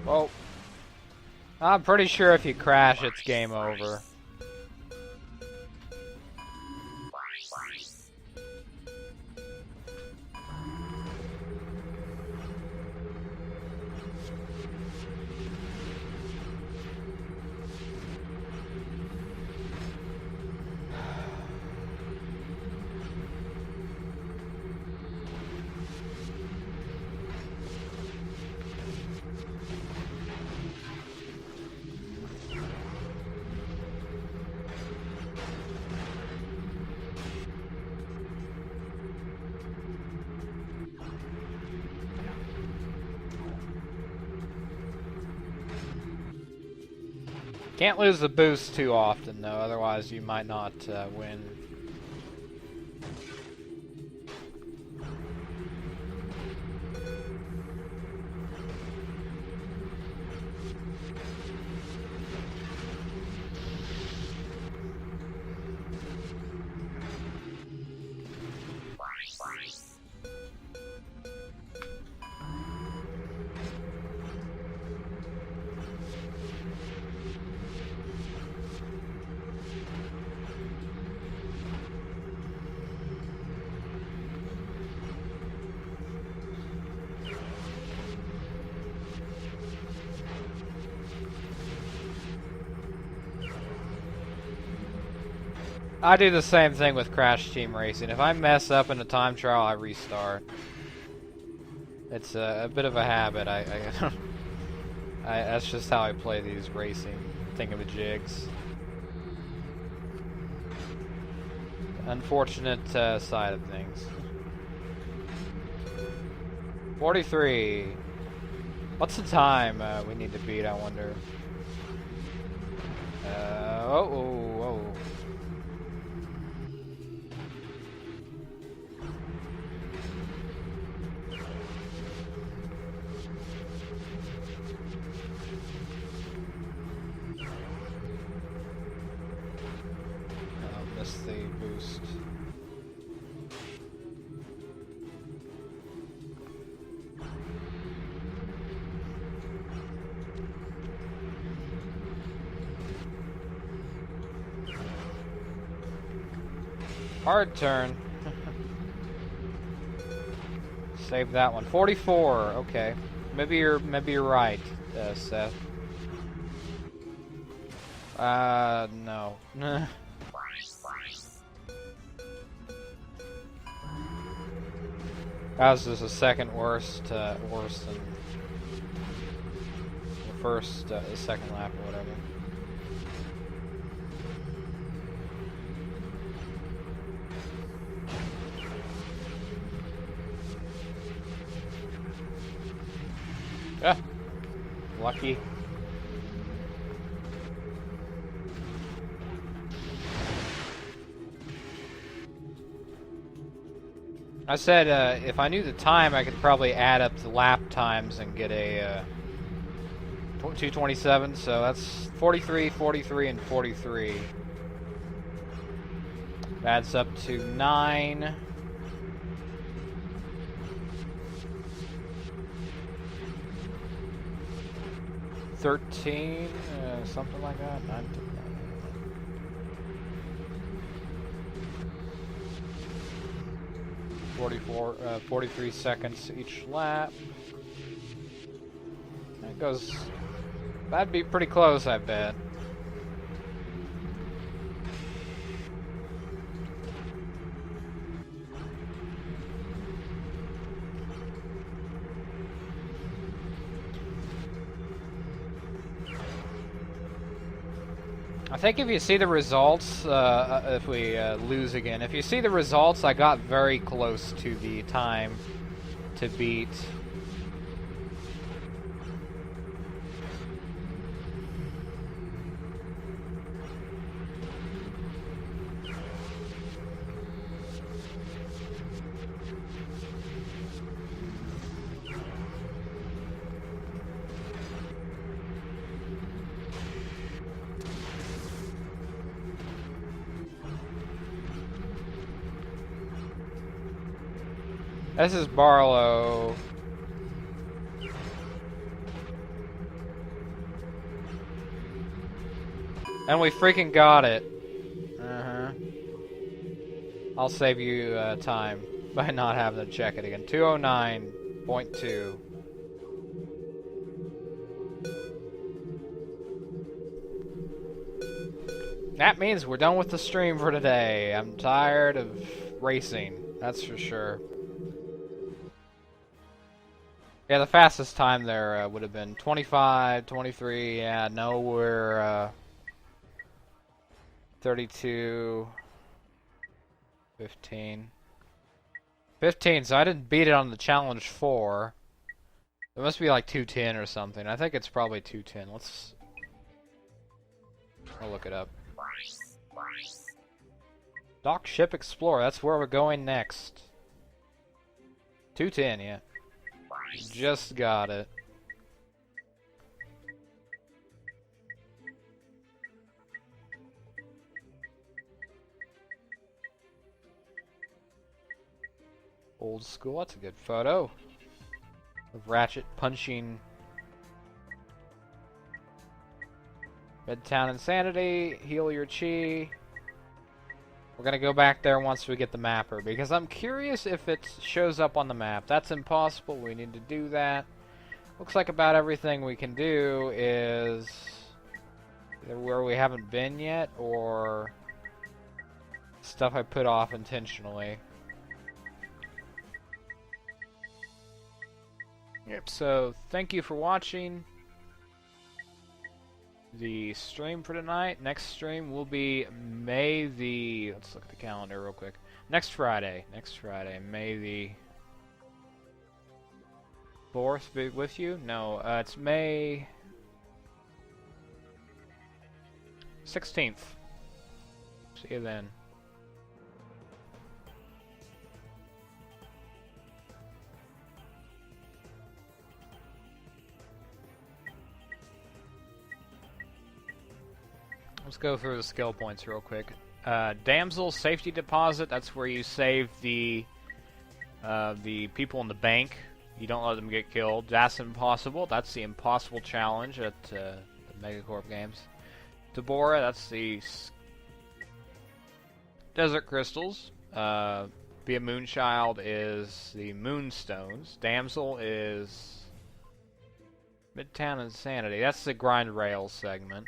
Well, I'm pretty sure if you crash, it's game over. Can't lose the boost too often, though, otherwise you might not win. I do the same thing with Crash Team Racing. If I mess up in a time trial, I restart. It's a bit of a habit. That's just how I play these racing thingamajigs. Unfortunate side of things. 43. What's the time we need to beat, I wonder? Oh. Missed the boost. Hard turn. Save that one. 44. Okay. Maybe you're right, Seth. No. That was just the second worst, worse than the first, the second lap or whatever. Ah, lucky. I said if I knew the time, I could probably add up the lap times and get a 227. So that's 43, 43, and 43. Adds up to 9. 13, something like that. 43 seconds each lap. That goes. That'd be pretty close, I bet. I think if you see the results, if we lose again, if you see the results, I got very close to the time to beat. This is Barlow. And we freaking got it. I'll save you time by not having to check it again. 209.2. That means we're done with the stream for today. I'm tired of racing, that's for sure. Yeah, the fastest time there would have been 25, 23, yeah, no, we're 32, 15. 15, so I didn't beat it on the challenge 4. It must be like 210 or something. I think it's probably 210. I'll look it up. Dock Ship Explorer, that's where we're going next. 210, yeah. Just got it. Old school, that's a good photo. Of Ratchet punching Midtown Insanity, heal your chi. We're gonna go back there once we get the mapper, because I'm curious if it shows up on the map. That's impossible, we need to do that. Looks like about everything we can do is either where we haven't been yet, or stuff I put off intentionally. Yep, so thank you for watching the stream for tonight. Next stream will be May the... Let's look at the calendar real quick. Next Friday, May the 4th be with you? No, it's May 16th. See you then. Let's go through the skill points real quick. Damsel Safety Deposit, that's where you save the people in the bank. You don't let them get killed. That's impossible. That's the impossible challenge at the Megacorp games. Deborah, that's the Desert Crystals. Be a Moonchild is the Moonstones. Damsel is Midtown Insanity. That's the Grind Rails segment.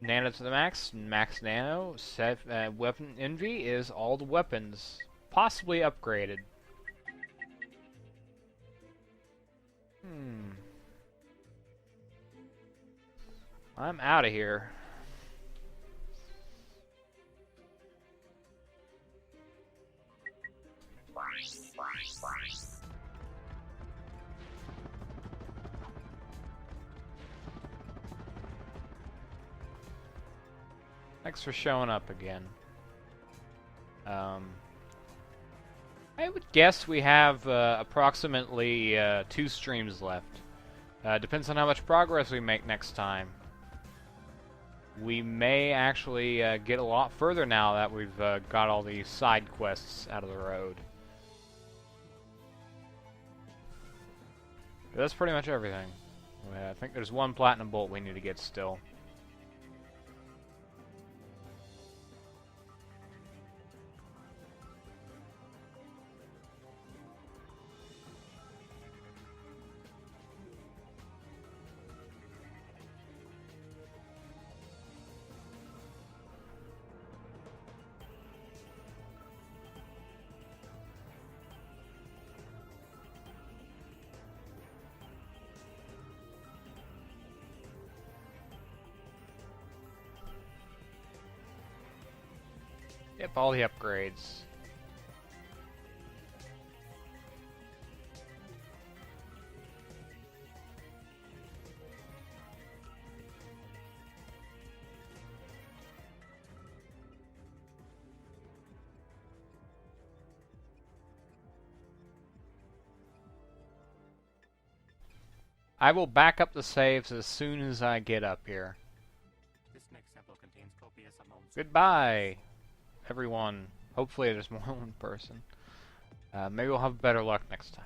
Nano to the max, max nano. Weapon envy is all the weapons possibly upgraded. I'm out of here. Thanks for showing up again. I would guess we have approximately 2 streams left. Depends on how much progress we make next time. We may actually get a lot further now that we've got all these side quests out of the road. But that's pretty much everything. I think there's one platinum bolt we need to get still. Yep, all the upgrades. I will back up the saves as soon as I get up here. This next sample contains copious amounts. Goodbye, everyone. Hopefully there's more than one person. Maybe we'll have better luck next time.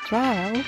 Trial.